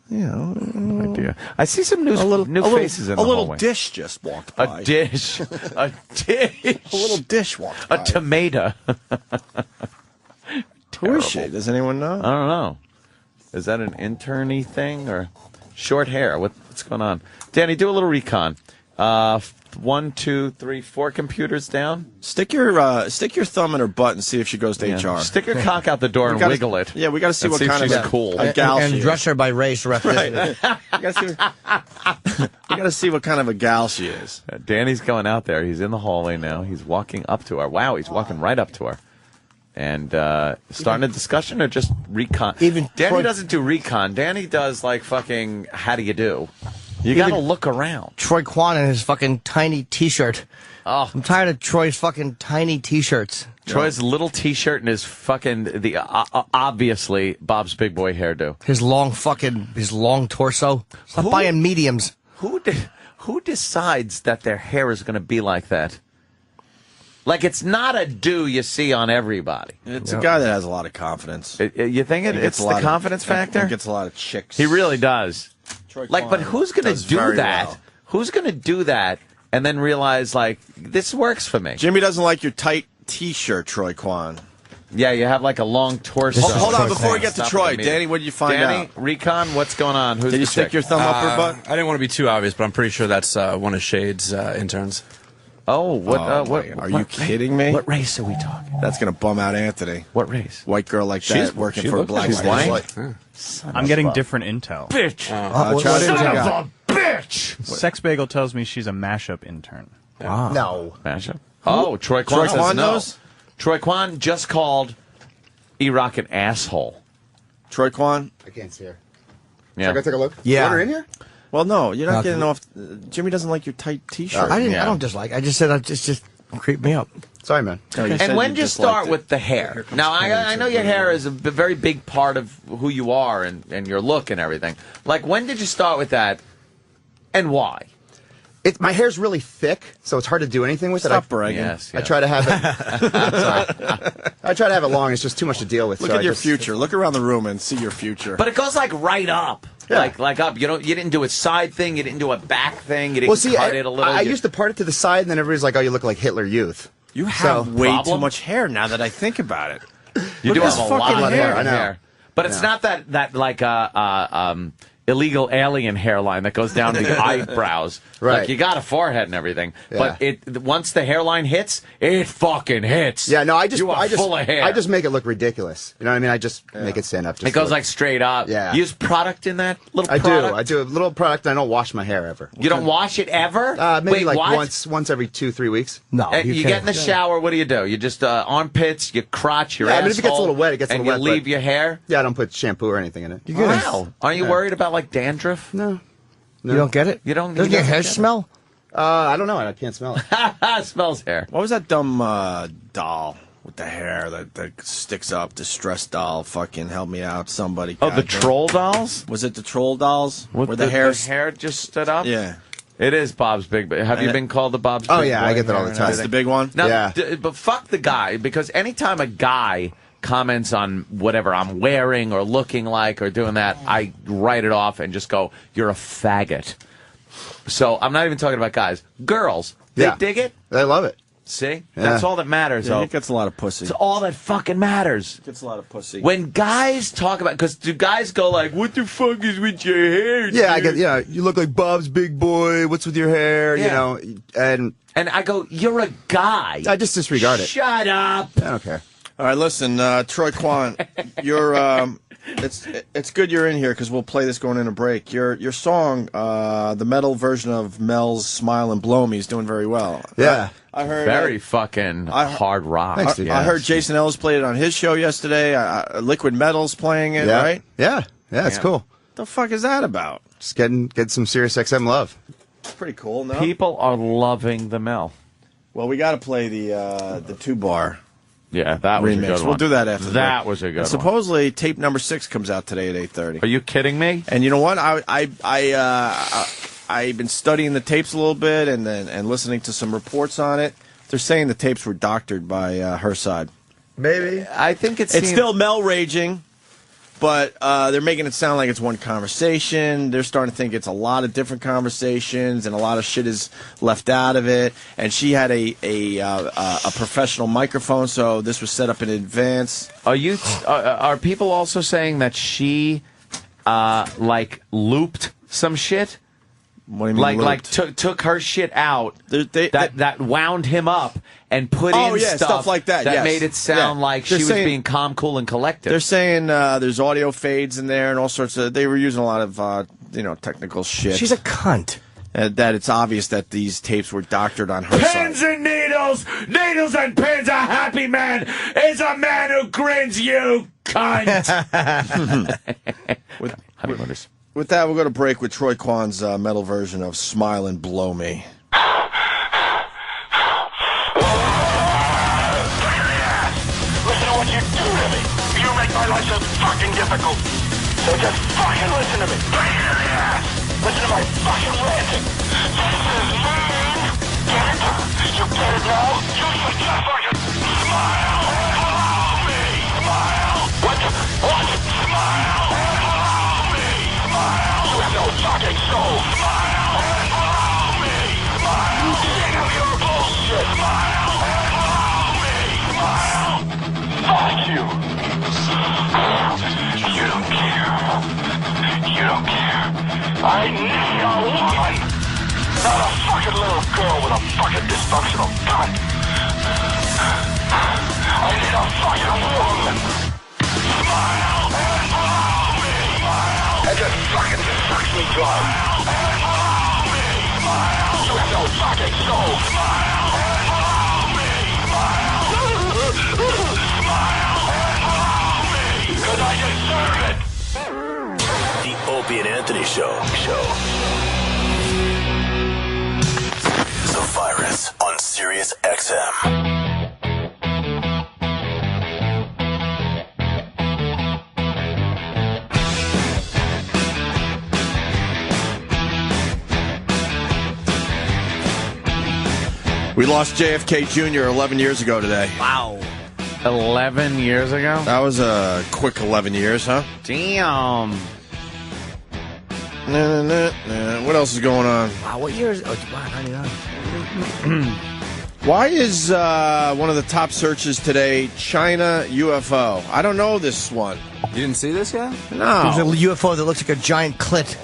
No idea. I see some new faces in the hallway. A little hallway. dish just walked by. A dish. A dish. A little dish walked by. A tomato. Who is she? Does anyone know? I don't know. Is that an interny thing or short hair? What's going on? Danny, do a little recon. 1, 2, 3, 4 computers down. Stick your thumb in her butt and see if she goes to HR. Stick your cock out the door and wiggle it. Yeah, we got to see And what see if kind she's of cool. a gal and she is. dress her by race. Right. We got to see what kind of a gal she is. Danny's going out there. He's in the hallway now. He's walking up to her. Wow, he's walking right up to her. And starting a discussion or just recon? Even Danny doesn't do recon. Danny does like fucking how do you do? You got to look around. Troy Kwan in his fucking tiny T-shirt. Oh, I'm tired of Troy's fucking tiny T-shirts. Troy's little T-shirt and his fucking obviously Bob's big boy hairdo. His long torso. Stop buying mediums. Who decides that their hair is going to be like that? Like, it's not a do you see on everybody. It's a guy that has a lot of confidence. You think it's the confidence factor? He gets a lot of chicks. He really does. Troy Like, Kwan but who's going to do very that? well. Who's going to do that and then realize, like, this works for me? Jimmy doesn't like your tight T-shirt, Troy Kwan. Yeah, you have, like, a long torso. Hold on, before we get to Stop Troy. it, me. Danny, what did you find Danny, out? recon, what's going on? Who's Did you the stick chick? your thumb up her butt? I didn't want to be too obvious, but I'm pretty sure that's one of Shade's interns. Oh, what? Are you kidding me? What race are we talking? That's going to bum out Anthony. What race? White girl like that working for a black she's guy. white. I'm getting different intel. Bitch. Son of a bitch. Sex Bagel tells me she's a mashup intern. Wow. No. Mashup. Oh, Troy Kwan Troy Kwan says no. knows? Troy Kwan just called E-Rock an asshole. Troy Kwan? I can't see her. Yeah. Should I go take a look? Yeah. Want her in here? Well, no, you're not getting off. Jimmy doesn't like your tight T-shirt. I don't dislike. I just said I just Creep me up. Sorry, man. And when did you start with the hair? Now, I know your hair is a very big part of who you are and your look and everything. Like, when did you start with that, and why? My hair's really thick, so it's hard to do anything with it. Stop bragging. Yes. I try to have it. Sorry. I try to have it long. It's just too much to deal with. Look at your future. Look around the room and see your future. But it goes like right up. Yeah. Like up. You didn't do a side thing. You didn't do a back thing. You didn't cut it a little. I used to part it to the side, and then everybody's like, "Oh, you look like Hitler Youth." You have way too much hair now that I think about it. You do have a lot of hair. I know. hair. But it's not that like illegal alien hairline that goes down to the eyebrows. Right. Like, you got a forehead and everything. Yeah. But once the hairline hits, it fucking hits. Yeah, no, I just full of hair. I just make it look ridiculous. You know what I mean? I just make it stand up. Just it goes like straight up. Yeah. You use product in that little I product? do a little product, and I don't wash my hair ever. You don't wash it ever? Maybe Wait, like what? once every 2-3 weeks. No, You get in the shower, what do? You just armpits, your crotch, your Yeah, asshole. I mean, if it gets a little wet, it gets a and little wet. you leave your hair? Yeah, I don't put shampoo or anything in it. Wow. Aren't you worried about like dandruff? No. You don't get it? You don't. Doesn't your hair smell? I don't know. I can't smell it. It smells hair. What was that dumb doll with the hair that sticks up? Distress doll. Fucking help me out, somebody. Oh, the troll dolls? Was it the troll dolls? Where the hair just stood up? Yeah. It is Bob's Big Boy. Have you been called the Bob's Big Boy? Oh, yeah, I get that all the time. That's the big one? Now, Yeah. but fuck the guy, because anytime a guy comments on whatever I'm wearing or looking like or doing that, I write it off and just go, you're a faggot. So I'm not even talking about guys. Girls, they dig it. They love it. See? That's all that matters. Yeah, it gets a lot of pussy. It's all that fucking matters. It gets a lot of pussy. When guys talk about, because do guys go like, what the fuck is with your hair? Yeah, dude? you look like Bob's Big Boy. What's with your hair? Yeah. You know, and I go, you're a guy. I just disregard it. Shut up. I don't care. All right, listen, Troy Kwan, you're it's good you're in here because we'll play this going in a break. Your song, the metal version of Mel's "Smile and Blow Me" is doing very well. Yeah, I heard very fucking hard rock. Thanks, dude. I heard Jason Ellis played it on his show yesterday. Liquid Metal's playing it, Yeah. right? Yeah, it's cool. What the fuck is that about? Just get some Sirius XM love. It's pretty cool, no? People are loving the Mel. Well, we got to play the 2-bar. Yeah, that was remix. a good one. We'll do that after. That was a good one. Supposedly, tape number 6 comes out today at 8:30. Are you kidding me? And you know what? I've been studying the tapes a little bit and listening to some reports on it. They're saying the tapes were doctored by her side. Maybe. I think it's still Mel raging, but they're making it sound like it's one conversation. They're starting to think it's a lot of different conversations, and a lot of shit is left out of it. And she had a professional microphone, so this was set up in advance. Are people also saying that she like looped some shit? What do you mean? Like took her shit out that wound him up and put in stuff like that. That yes. made it sound like she was being calm, cool, and collected. They're saying there's audio fades in there and all sorts of. They were using a lot of technical shit. She's a cunt. That it's obvious that these tapes were doctored on her side. Pins and needles, needles and pins. A happy man is a man who grins. You cunt. Honeymooners. With that, we'll go to break with Troy Kwan's metal version of "Smile and Blow Me." Listen to what you do to me. You make my life so fucking difficult. So just fucking listen to me. Listen to my fucking ranting. This is mean. Get it? You get it now? You should just fucking smile and blow me. Smile. What? Smile and blow me. Smile. You have no fucking soul. Smile and blow me. Smile. Get out your bullshit. Smile and blow me. Smile. Fuck you. You don't care. You don't care. I need a woman. Not a fucking little girl with a fucking dysfunctional cunt. I need a fucking woman. Smile and blow me. Smile. And just fucking sucks me dry. Smile and blow me. Smile. You have no fucking soul. Smile and blow me. Smile. Smile and blow me. Cause I deserve it. The Opie and Anthony Show. The virus on Sirius XM. We lost JFK Jr. 11 years ago today. Wow. 11 years ago? That was a quick 11 years, huh? Damn. What else is going on? Wow, what year is it? Oh, wow, 99. Why is one of the top searches today China UFO? I don't know this one. You didn't see this yet? No. There's a UFO that looks like a giant clit.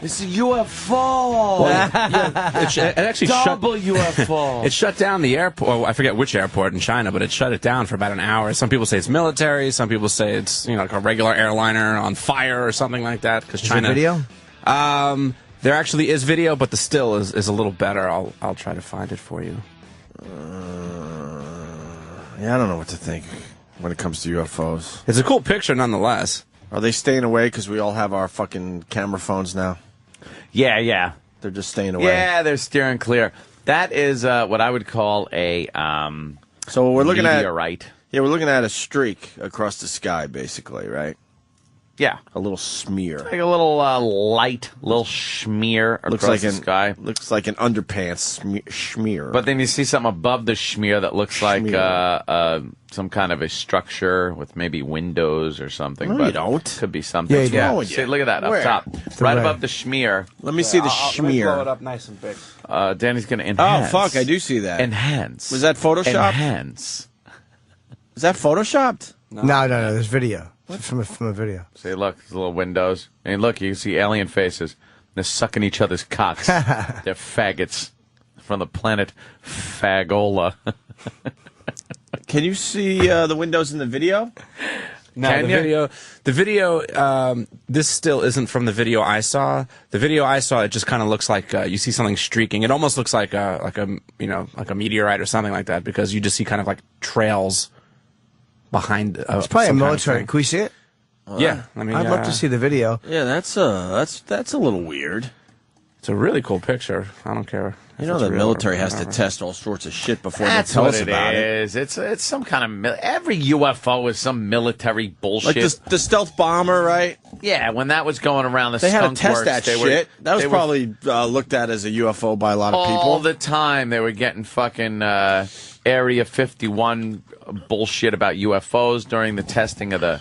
It's a UFO. It actually Double UFO. It shut down the airport. Well, I forget which airport in China, but it shut it down for about an hour. Some people say it's military. Some people say it's like a regular airliner on fire or something like that. Because China. Is there video? There actually is video, but the still is a little better. I'll try to find it for you. Yeah, I don't know what to think when it comes to UFOs. It's a cool picture nonetheless. Are they staying away because we all have our fucking camera phones now? Yeah. They're just staying away. Yeah, they're steering clear. That is what I would call a so we're looking meteorite. Yeah, we're looking at a streak across the sky, basically, right? Yeah. A little smear. Like a little light, little schmear across the sky. Looks like an underpants schmear. But then you see something above the schmear that looks like some kind of a structure with maybe windows or something. No, but you don't. Could be something. Yeah, you do. See, look at that Where? up top. Right above the schmear. Let me see the Let me blow it schmear. up nice and big. Danny's going to enhance. Oh, fuck, I do see that. Enhance. Was that Photoshopped? Enhance. Is that Photoshopped? No, there's video. It's from a video. See, look, there's little windows. And look, you can see alien faces. They're sucking each other's cocks. They're faggots from the planet Fagola. Can you see the windows in the video? No, the video. This still isn't from the video I saw. The video I saw, it just kind of looks like you see something streaking. It almost looks like a meteorite or something like that because you just see kind of like trails behind. It's probably a military. Can we see it? Yeah, I mean, I'd love to see the video. Yeah, that's a little weird. It's a really cool picture. I don't care. You know, the military has to test all sorts of shit before That's they tell what us it about is. It's some kind of every UFO is some military bullshit. Like the stealth bomber, right? Yeah, when that was going around the They had to skunk test works, that they shit. Were, that was they probably looked at as a UFO by a lot of people. All the time they were getting fucking Area 51 bullshit about UFOs during the testing of the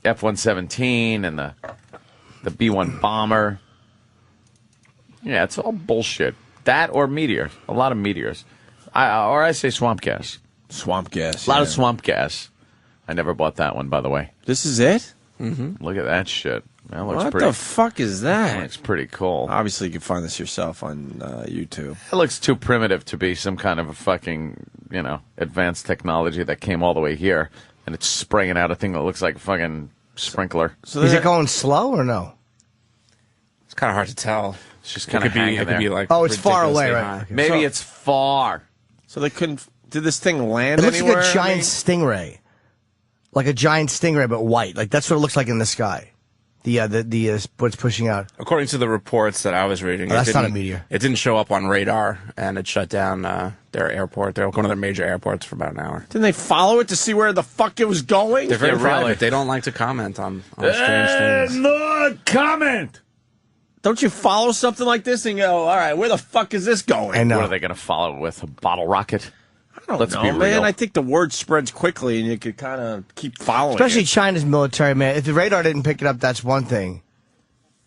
F-117 and the B-1 bomber. Yeah, it's all bullshit. That or meteor. A lot of meteors. I say swamp gas. Swamp gas. A lot of swamp gas. I never bought that one, by the way. This is it? Mm-hmm. Look at that shit. That looks What pretty. the fuck is that? That looks pretty cool. Obviously, you can find this yourself on YouTube. It looks too primitive to be some kind of a fucking, advanced technology that came all the way here, and it's spraying out a thing that looks like a fucking sprinkler. So is it going slow or no? It's kind of hard to tell. It's just kind of hanging there. It could be like it's far away, ridiculously right? high. Maybe it's far. So they couldn't. Did this thing land It looks anywhere? like a giant stingray, like a giant stingray, but white. Like that's what it looks like in the sky. The what's pushing out. According to the reports that I was reading, that's not a meteor. It didn't show up on radar, and it shut down their airport. They're one of their major airports for about an hour. Didn't they follow it to see where the fuck it was going? They're very private. really. They don't like to comment on strange things. No comment. Don't you follow something like this and go, all right, where the fuck is this going? I know. What are they going to follow it with? A bottle rocket? I don't Let's know, be real. man. I think the word spreads quickly, and you could kind of keep following Especially it. China's military, man. If the radar didn't pick it up, that's one thing.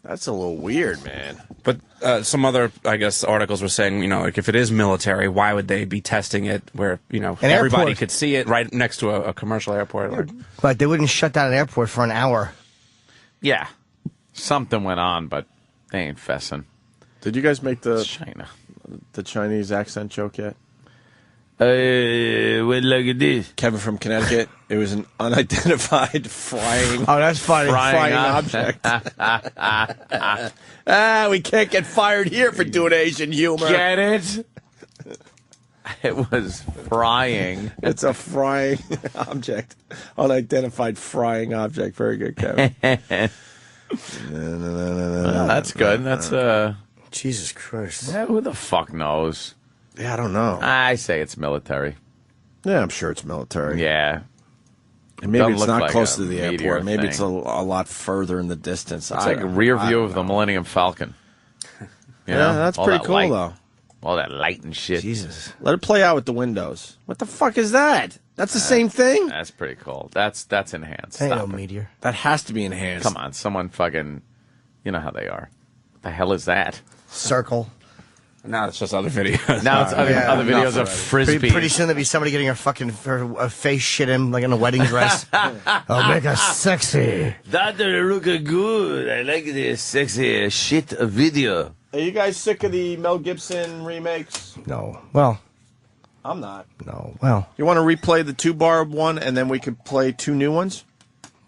That's a little weird, man. But some other, I guess, articles were saying, like if it is military, why would they be testing it where, everybody airport. could see it right next to a commercial airport? Like, But they wouldn't shut down an airport for an hour. Yeah. Something went on, but they ain't fessing. Did you guys make the Chinese accent joke yet? What look at this? Kevin from Connecticut. It was an unidentified frying. Oh, that's funny. Frying object. We can't get fired here for doing Asian humor. Get it? It was frying. It's a frying object. Unidentified frying object. Very good, Kevin. Well, that's good. That's Jesus Christ. Yeah, who the fuck knows? Yeah, I don't know. I say it's military. Yeah, I'm sure it's military. Yeah. And maybe Doesn't it's look not like close a to the meteor airport. Maybe it's a thing. lot further in the distance. It's like a rear view of the Millennium Falcon. You know? That's All pretty that cool, light. though. All that light and shit. Jesus. Let it play out with the windows. What the fuck is that? That's the same thing? That's pretty cool. That's enhanced. Ain't Stop no it. meteor. That has to be enhanced. Come on, someone fucking... You know how they are. What the hell is that? Circle. Now it's just other videos. Now it's other videos of frisbee. Pretty soon there'll be somebody getting her face shit in, like in a wedding dress. Oh, make us sexy. That look good. I like this sexy shit video. Are you guys sick of the Mel Gibson remakes? No. Well. I'm not. No. Well. You want to replay the 2-bar one, and then we could play 2 new ones?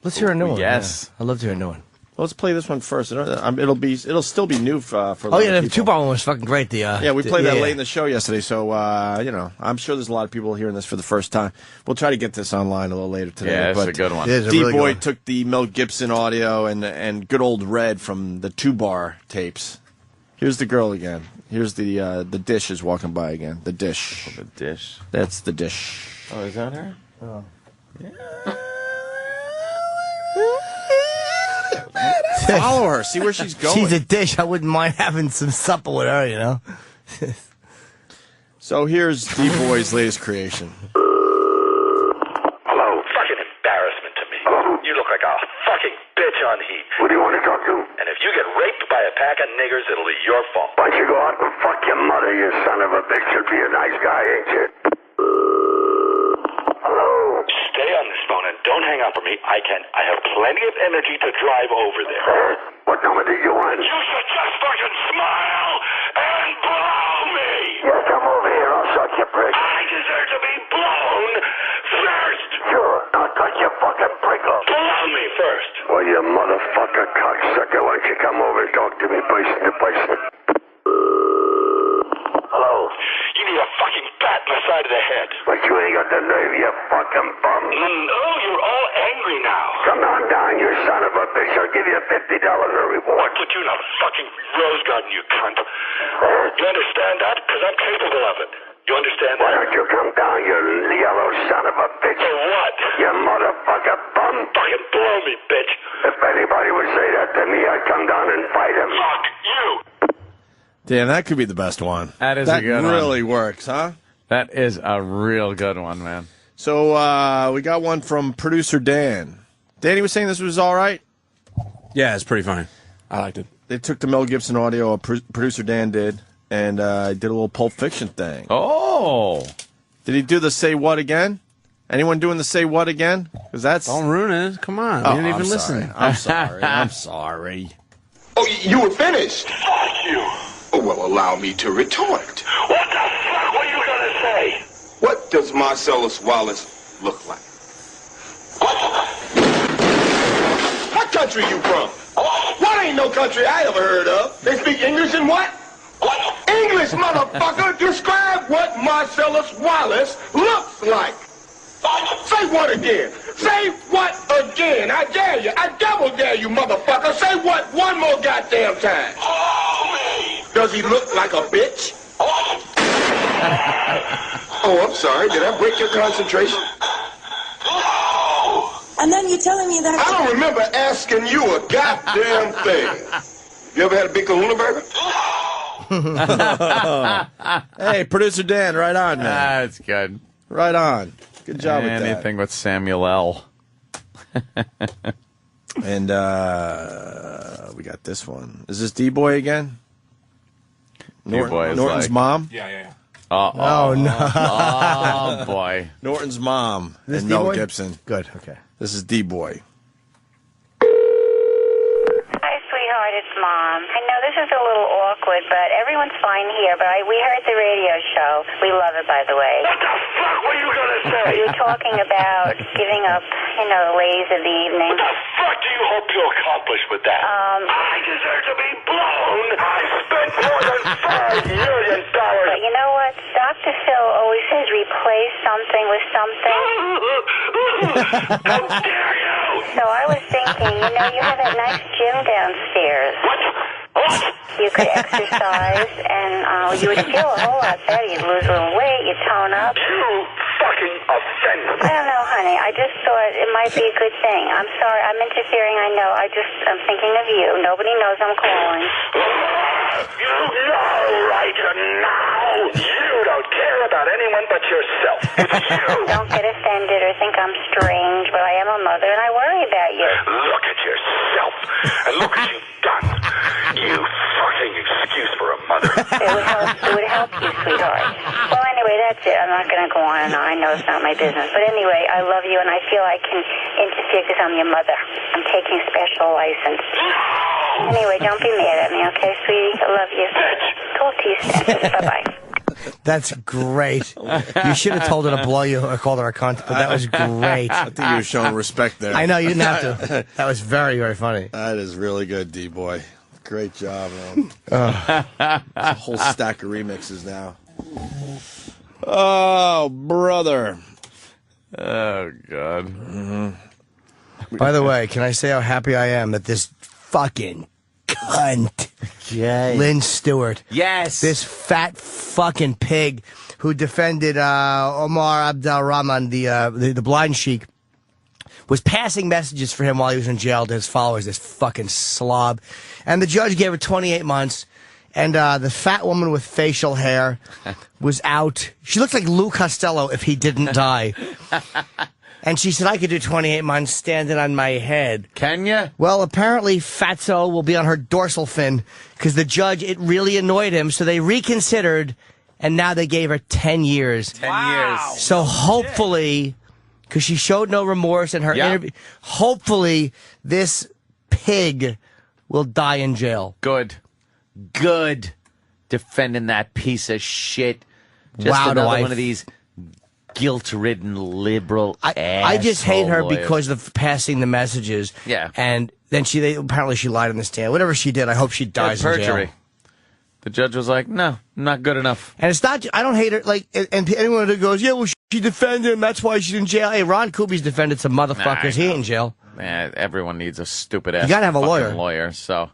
Let's hear a new one. Yes. Yeah. I'd love to hear a new one. Well, let's play this one first. It'll still be new for. Oh yeah, the 2-bar one was fucking great. Yeah, we played that late in the show yesterday, so I'm sure there's a lot of people hearing this for the first time. We'll try to get this online a little later today. Yeah, it's but a good one. D-Boy took the Mel Gibson audio and good old Red from the 2-bar tapes. Here's the girl again. Here's the dish is walking by again. The dish. The dish. That's the dish. Oh, is that her? Oh. Follow her. See where she's going. She's a dish. I wouldn't mind having some supper with her, you know? So here's D-Boy's latest creation. Hello. Fucking embarrassment to me. You look like a fucking bitch on heat. Who do you want to talk to? And if you get raped by a pack of niggers, it'll be your fault. Why don't you go out and fuck your mother, you son of a bitch? You'll be a nice guy, ain't you? Hello? Stay on this phone and don't hang up on me. I have plenty of energy to drive over there. What number did you want? You should just fucking smile and blow me! Yeah, come over here. I'll suck your prick. I deserve to be blown first! Sure. I'll cut your fucking prick off. Blow me first! Well, you motherfucker cocksucker, why don't you come over and talk to me person to person? Hello? You need a fucking bat in the side of the head. But you ain't got the nerve, you fucking bum. Oh, you're all angry now. Come on down, you son of a bitch. I'll give you $50 a reward. I'll put you in a fucking rose garden, you cunt. You understand that? Because I'm capable of it. You understand that? Why don't you come down, you yellow son of a bitch? For what? You motherfucker bum. Fucking blow me, bitch. If anybody would say that to me, I'd come down and fight him. Fuck you. Damn, that could be the best one. That is a good one. That really works, huh? That is a real good one, man. So we got one from producer Dan. Danny was saying this was all right? Yeah, it's pretty funny. I liked it. They took the Mel Gibson audio, producer Dan did, and did a little Pulp Fiction thing. Oh. Did he do the say what again? Anyone doing the say what again? Because that's... Don't ruin it. Come on. Oh, We didn't even I'm listen. sorry. I'm sorry. I'm sorry. Oh, you were finished? Fuck you. Oh, well, allow me to retort. What the fuck were you going to say? What does Marcellus Wallace look like? What country you from? What ain't no country I ever heard of? They speak English and what? English, motherfucker! Describe what Marcellus Wallace looks like. Say what again? Say what again? I dare you. I double dare you, motherfucker. Say what one more goddamn time. Does he look like a bitch? Oh, I'm sorry. Did I break your concentration? And then you're telling me that... I don't remember asking you a goddamn thing. You ever had a big kahuna burger? Hey, producer Dan, right on, man. That's good. Right on. Good job with that. Anything with Samuel L. And we got this one. Is this D-Boy again? D-Boy is Norton's like- mom? Yeah. Oh, no. Oh, boy. Norton's mom This and Mel D-Boy? Gibson. Good, okay. This is D-Boy. Hi, sweetheart, it's Mom. I know this is a little awkward, but everyone's fine here. But we heard the radio show. We love it, by the way. What the fuck were you gonna say? You were talking about giving up, the ladies of the evening. What the fuck do you hope to accomplish with that? I deserve to be blown. I spent more than $5 million. But you know what? Dr. Phil always says replace something with something. How dare you? So I was thinking, you have that nice gym downstairs. What? Oh, You could exercise, and you would feel a whole lot better. You'd lose a little weight, you'd tone up. You fucking offended. I don't know, honey. I just thought it might be a good thing. I'm sorry. I'm interfering, I know. I'm thinking of you. Nobody knows I'm calling. You know right now. You don't care about anyone but yourself. It's you. Don't get offended or think I'm strange, but I am a mother, and I worry about you. Look at yourself, and look what you've done. You fucking excuse for a mother. It would help you, sweetheart. Well, anyway, that's it. I'm not going to go on and on. I know it's not my business. But anyway, I love you, and I feel I can interfere because I'm your mother. I'm taking special license. Anyway, don't be mad at me, okay, sweetie? I love you. Talk to you soon. Bye-bye. That's great. You should have told her to blow you or called her a cunt, but that was great. I think you were showing respect there. I know, you didn't have to. That was very, very funny. That is really good, D-Boy. Great job, man. It's a whole stack of remixes now. Oh, brother. Oh, God. Mm-hmm. By the way, can I say how happy I am that this fucking cunt, Lynn Stewart, this fat fucking pig who defended Omar Abdel-Rahman, the blind sheik, was passing messages for him while he was in jail to his followers, this fucking slob. And the judge gave her 28 months. And the fat woman with facial hair was out. She looked like Lou Costello if he didn't die. And she said, I could do 28 months standing on my head. Can you? Well, apparently Fatso will be on her dorsal fin because the judge, it really annoyed him. So they reconsidered, and now they gave her 10 years. 10 years. So hopefully, because she showed no remorse in her interview, hopefully this pig will die in jail. Good. Defending that piece of shit. Just another one of these guilt-ridden liberal I just hate her lawyers. because of passing the messages. Yeah. And then apparently she lied on the stand. Whatever she did, I hope she dies in perjury. jail. The judge was like, no, not good enough. And it's not, I don't hate her, like, and anyone who goes, yeah, well, she defended him, that's why she's in jail. Hey, Ron Kubi's defended some motherfuckers, he ain't in jail. Everyone needs a stupid ass You gotta have a lawyer. So,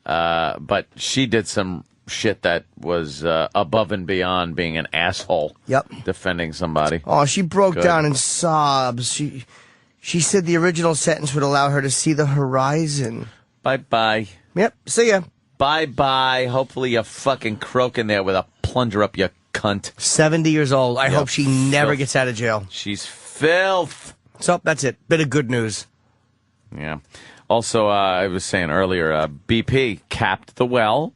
but she did some shit that was above and beyond being an asshole. Yep. Defending somebody. Oh, she broke down in sobs. She said the original sentence would allow her to see the horizon. Bye-bye. Yep, see ya. Bye-bye. Hopefully you're fucking croaking there with a plunger up your cunt. 70 years old. I hope she never gets out of jail. She's filth. So, that's it. Bit of good news. Yeah. Also, I was saying earlier, BP capped the well.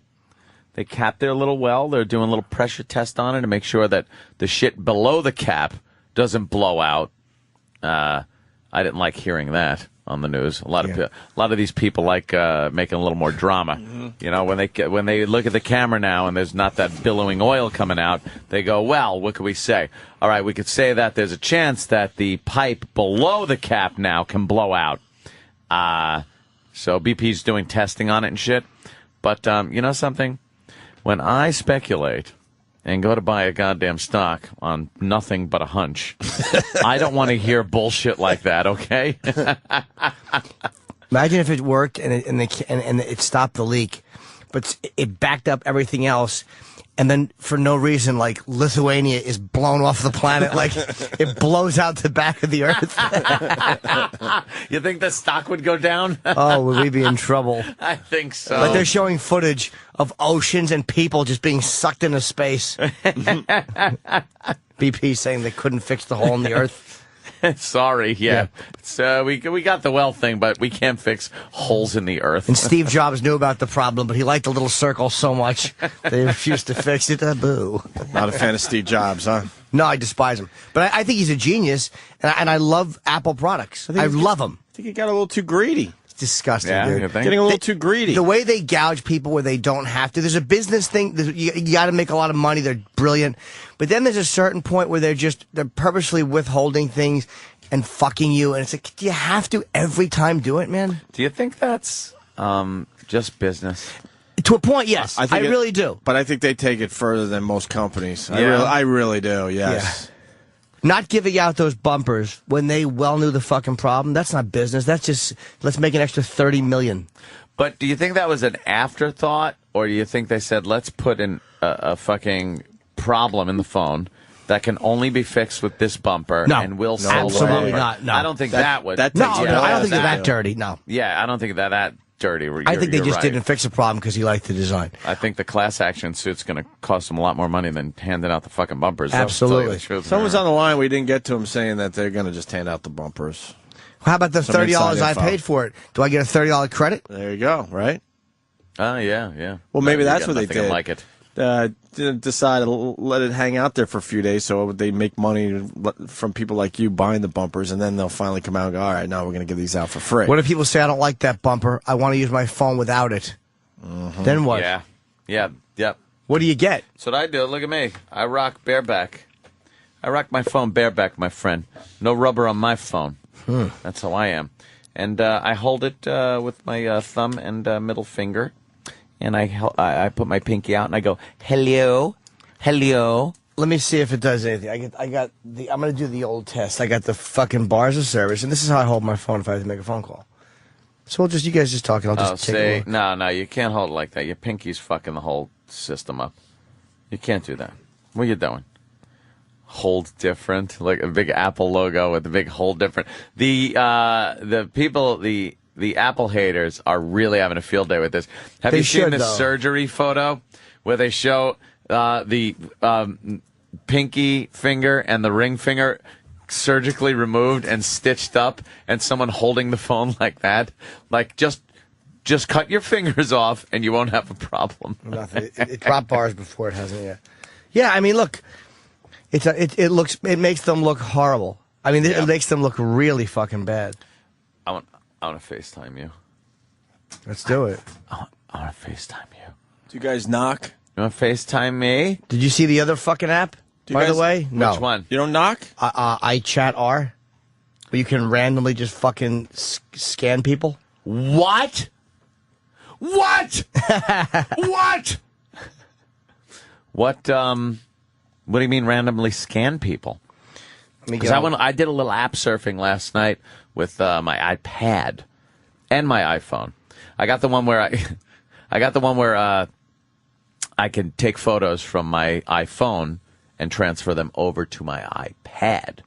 They capped their little well. They're doing a little pressure test on it to make sure that the shit below the cap doesn't blow out. I didn't like hearing that on the news. A lot of these people like making a little more drama. Mm-hmm. You know, when they look at the camera now and there's not that billowing oil coming out, they go, well, what can we say? All right, we could say that there's a chance that the pipe below the cap now can blow out. So BP's doing testing on it and shit. But you know something? When I speculate and go to buy a goddamn stock on nothing but a hunch, I don't want to hear bullshit like that, okay? Imagine if it worked and it stopped the leak, but it backed up everything else, and then for no reason, like Lithuania is blown off the planet, like it blows out the back of the earth. You think the stock would go down? Oh, would we be in trouble? I think so. Like they're showing footage of oceans and people just being sucked into space. BP saying they couldn't fix the hole in the earth. Sorry, yeah. So we got the well thing, but we can't fix holes in the earth. And Steve Jobs knew about the problem, but he liked the little circle so much they refused to fix it. Boo. Not a fan of Steve Jobs, huh? No, I despise him. But I think he's a genius, and I love Apple products. I love them. I think he got a little too greedy. It's disgusting, Yeah, dude. you think? Getting a little too greedy. The way they gouge people where they don't have to. There's a business thing. You got to make a lot of money. They're brilliant. But then there's a certain point where they're purposely withholding things and fucking you. And it's like, do you have to every time do it, man? Do you think that's just business? To a point, yes. I really do. But I think they take it further than most companies. Yeah. I really do, yes. Yeah. Not giving out those bumpers when they well knew the fucking problem, that's not business. That's just, let's make an extra $30 million. But do you think that was an afterthought, or do you think they said, let's put in a fucking problem in the phone that can only be fixed with this bumper, No. and we'll No sell the absolutely bumper? not, no. I don't think that would. No, I don't think they're that dirty, no. Yeah, I don't think they're that dirty. I think they You're just right. didn't fix the problem because he liked the design. I think the class action suit's going to cost them a lot more money than handing out the fucking bumpers. Absolutely. Absolutely. Someone's on the line. We didn't get to him saying that they're going to just hand out the bumpers. How about the Some $30 inside I info. paid for it? Do I get a $30 credit? There you go, right? Oh, yeah. Well, maybe You that's got what they nothing did. like it. Didn't decide to let it hang out there for a few days so they make money from people like you buying the bumpers, and then they'll finally come out and go, all right, now we're going to give these out for free. What if people say, I don't like that bumper, I want to use my phone without it? Then what? Yeah. Yep. What do you get? That's what I do. Look at me. I rock bareback. I rock my phone bareback, my friend. No rubber on my phone. That's how I am. And I hold it with my thumb and middle finger. And I put my pinky out and I go, hello, hello. Let me see if it does anything. I'm going to do the old test. I got the fucking bars of service, and this is how I hold my phone if I have to make a phone call. So you guys just talk, and I'll just take a look. No, you can't hold it like that. Your pinky's fucking the whole system up. You can't do that. What are you doing? Hold different, like a big Apple logo with a big hold different. The people, the Apple haters are really having a field day with this. Have They you seen should, this though. surgery photo where they show the pinky finger and the ring finger surgically removed and stitched up, and someone holding the phone like that? Like, just cut your fingers off and you won't have a problem. Nothing. It dropped bars before it hasn't yet. Yeah, I mean, look, it makes them look horrible. I mean, it makes them look really fucking bad. I want to FaceTime you. Let's do it. I want to FaceTime you. Do you guys knock? You want to FaceTime me? Did you see the other fucking app? By the way, no. Which one? You don't knock? iChat R, where you can randomly just fucking scan people. What? What? What? What do you mean randomly scan people? Because I did a little app surfing last night with my iPad and my iPhone. I got the one where I can take photos from my iPhone and transfer them over to my iPad,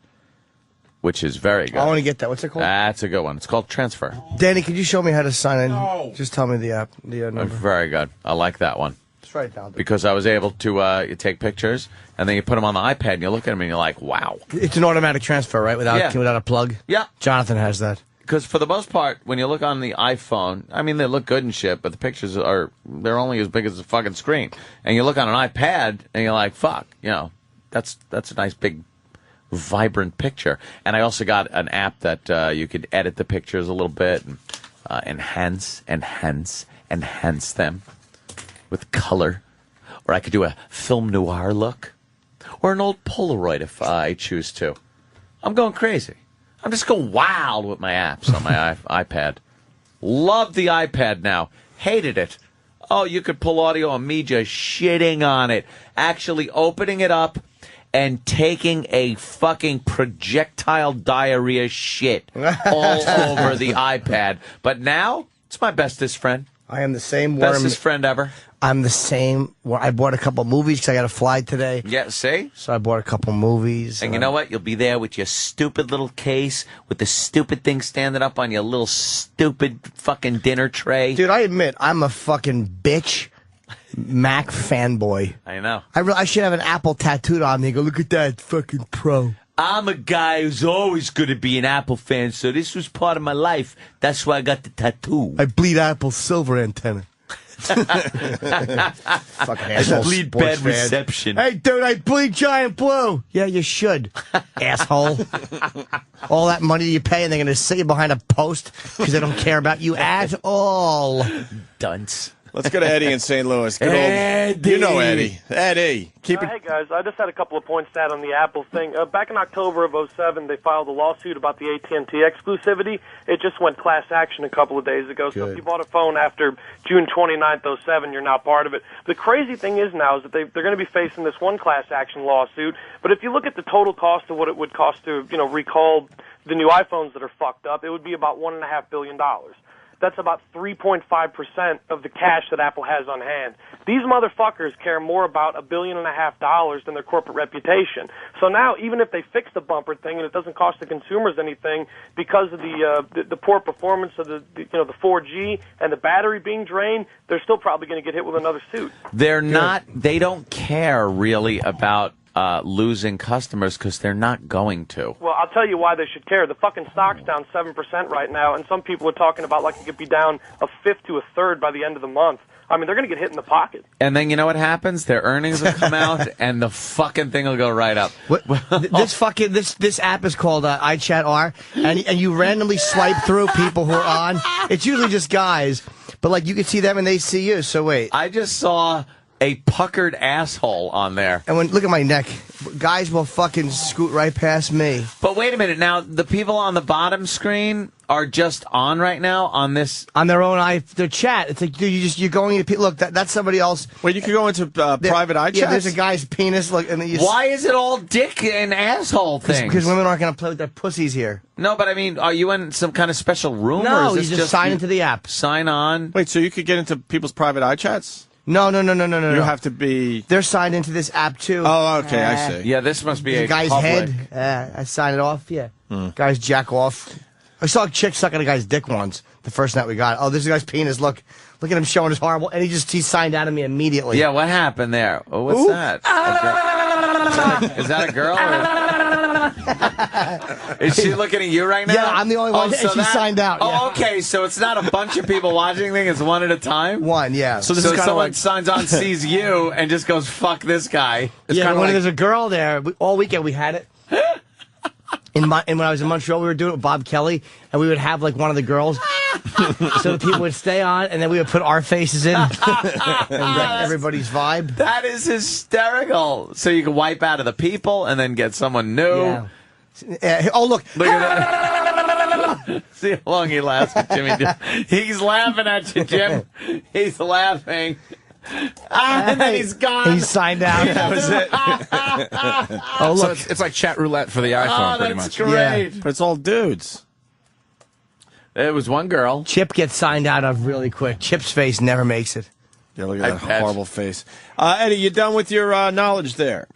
which is very good. I want to get that. What's it called? That's a good one. It's called Transfer. Danny, could you show me how to sign in? No. Just tell me the app, the number. Very good. I like that one. Just write it down. Because I was able to you take pictures, and then you put them on the iPad, and you look at them, and you're like, wow. It's an automatic transfer, right? Without a plug? Yeah. Jonathan has that. Because for the most part, when you look on the iPhone, I mean, they look good and shit, but the pictures they're only as big as the fucking screen. And you look on an iPad, and you're like, fuck, that's a nice big vibrant picture. And I also got an app that you could edit the pictures a little bit and enhance them with color. Or I could do a film noir look. Or an old Polaroid if I choose to. I'm going crazy. I'm just going wild with my apps on my iPad. Love the iPad now. Hated it. Oh, you could pull audio on me just shitting on it. Actually opening it up and taking a fucking projectile diarrhea shit all over the iPad. But now, it's my bestest friend. I am the same worm. Bestest friend ever. I'm the same. I bought a couple movies because I got to fly today. Yeah, see? So I bought a couple movies. And you know what? You'll be there with your stupid little case with the stupid thing standing up on your little stupid fucking dinner tray. Dude, I admit, I'm a fucking bitch Mac fanboy. I know. I should have an Apple tattooed on me and go, look at that fucking pro. I'm a guy who's always going to be an Apple fan, so this was part of my life. That's why I got the tattoo. I bleed Apple silver antenna. Fucking asshole. I bleed sports bad fan. reception. Hey, dude, I bleed giant blue. Yeah, you should, asshole. All that money you pay, and they're going to sit you behind a post because they don't care about you at all. Dunce. Let's go to Eddie in St. Louis. Good Eddie. You know Eddie. Eddie, keep it. Hey, guys, I just had a couple of points to add on the Apple thing. Back in October of 2007, they filed a lawsuit about the AT&T exclusivity. It just went class action a couple of days ago. So if you bought a phone after June 29th, 2007, you're now part of it. The crazy thing is now is that they're going to be facing this one class action lawsuit. But if you look at the total cost of what it would cost to, recall the new iPhones that are fucked up, it would be about $1.5 billion. That's about 3.5% of the cash that Apple has on hand. These motherfuckers care more about $1.5 billion than their corporate reputation. So now, even if they fix the bumper thing and it doesn't cost the consumers anything because of the poor performance of the 4G and the battery being drained, they're still probably going to get hit with another suit. They don't care really about losing customers because they're not going to. Well, I'll tell you why they should care. The fucking stock's down 7% right now, and some people are talking about like it could be down a fifth to a third by the end of the month. I mean, they're going to get hit in the pocket. And then you know what happens? Their earnings will come out, and the fucking thing will go right up. This app is called iChatR, and you randomly swipe through people who are on. It's usually just guys, but like you can see them and they see you. So wait, I just saw a puckered asshole on there. And look at my neck. Guys will fucking scoot right past me. But wait a minute. Now, the people on the bottom screen are just on right now on this. On their own their chat. It's like, dude, you're going into look, that's somebody else. Wait, you can go into private iChat? Yeah, there's a guy's penis. Look, and why is it all dick and asshole things? Because women aren't going to play with their pussies here. No, but I mean, are you in some kind of special room? No, or is you just sign into the app. Sign on. Wait, so you could get into people's private iChats? No. You have to be. They're signed into this app too. Oh, okay, I see. Yeah, this must be a guy's public head. I sign it off. Yeah, guys jack off. I saw a chick sucking a guy's dick once. The first night we got. Oh, this is a guy's penis. Look at him showing his horrible. And he signed out of me immediately. Yeah, what happened there? Oh, what's that? Is that a girl? Is she looking at you right now? Yeah, I'm the only one. And she signed out. Oh, yeah. okay. So it's not a bunch of people watching thing. It's one at a time. One, yeah. So someone signs on, sees you, and just goes, "Fuck this guy." It's when there's a girl there. All weekend we had it. And when I was in Montreal, we were doing it with Bob Kelly, and we would have like one of the girls, so the people would stay on, and then we would put our faces in and wreck everybody's vibe. That is hysterical. So you can wipe out of the people and then get someone new. Yeah. Oh, look at that. See how long he laughs at Jimmy. He's laughing at you, Jim. He's laughing. And then he's gone. He signed out. That was it. Oh, look. So it's like Chatroulette for the iPhone, pretty much. Great. Yeah, but it's all dudes. It was one girl. Chip gets signed out of really quick. Chip's face never makes it. Yeah, look at that horrible face. Eddie, you done with your knowledge there?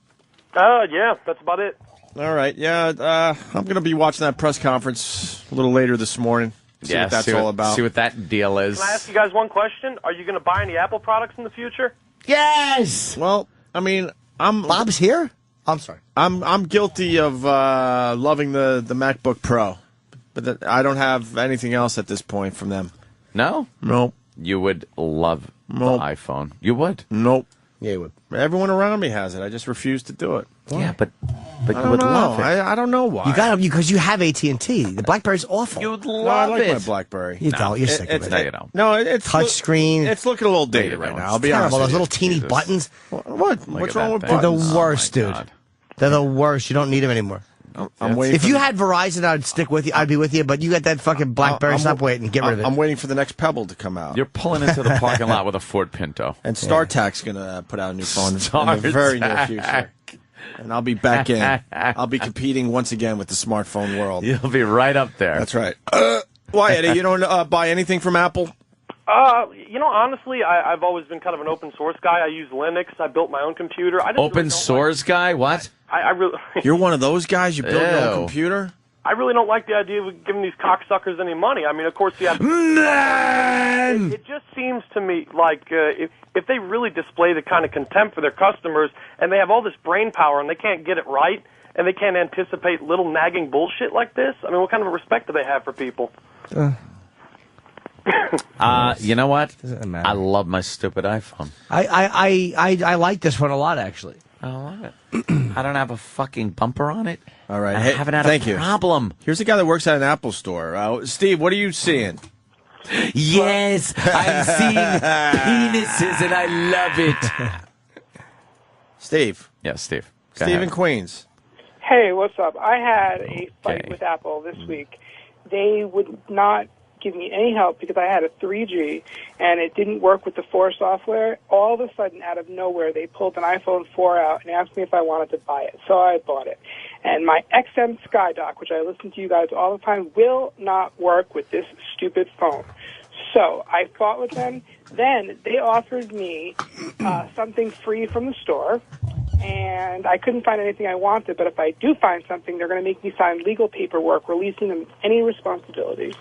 Yeah, that's about it. All right. Yeah, I'm going to be watching that press conference a little later this morning. See what that's all about. See what that deal is. Can I ask you guys one question? Are you going to buy any Apple products in the future? Yes. Well, I mean, Bob's here. I'm sorry. I'm guilty of loving the MacBook Pro, but I don't have anything else at this point from them. No? Nope. You would love the iPhone. You would? Nope. Yeah, you would. Everyone around me has it. I just refuse to do it. Why? Yeah, but you I would don't know. love it. I don't know why. You got because you have AT&T. The BlackBerry's awful. You would No, I love like it. my BlackBerry. You don't. You're sick of it. No, you don't. No, it's touch screen. It's looking a little dated right now. I'll be honest. Terrible. with Those you. little teeny buttons. What? What's wrong with They're buttons? the worst, dude. God. They're the worst. You don't need them anymore. I'm waiting. If you had Verizon, I'd stick with you. I'd be with you. But you got that fucking BlackBerry. Stop waiting. Get rid of it. I'm waiting for the next Pebble to come out. You're pulling into the parking lot with a Ford Pinto. And StarTAC's going to put out a new phone in the very near future. And I'll be back in. I'll be competing once again with the smartphone world. You'll be right up there. That's right. Why, Eddie? You don't buy anything from Apple? Honestly, I've always been kind of an open source guy. I use Linux. I built my own computer. Open source guy? What? I really. You're one of those guys? You build your own computer? I really don't like the idea of giving these cocksuckers any money. I mean, of course, you have. It just seems to me like if they really display the kind of contempt for their customers and they have all this brain power and they can't get it right and they can't anticipate little nagging bullshit like this, I mean, what kind of a respect do they have for people? You know what? Doesn't matter. I love my stupid iPhone. I like this one a lot, actually. I love it. I don't have a fucking bumper on it. All right. I haven't had a problem. Here's a guy that works at an Apple store. Steve, what are you seeing? Yes, I'm seeing penises and I love it. Steve. Yes, Steve. Go Steve ahead. in Queens. Hey, what's up? I had a fight with Apple this week. They would not give me any help because I had a 3G and it didn't work with the 4 software. All of a sudden, out of nowhere, they pulled an iPhone 4 out and asked me if I wanted to buy it. So I bought it. And my XM SkyDock, which I listen to you guys all the time, will not work with this stupid phone. So I fought with them. Then they offered me something free from the store. And I couldn't find anything I wanted, but if I do find something, they're going to make me sign legal paperwork releasing them any responsibility.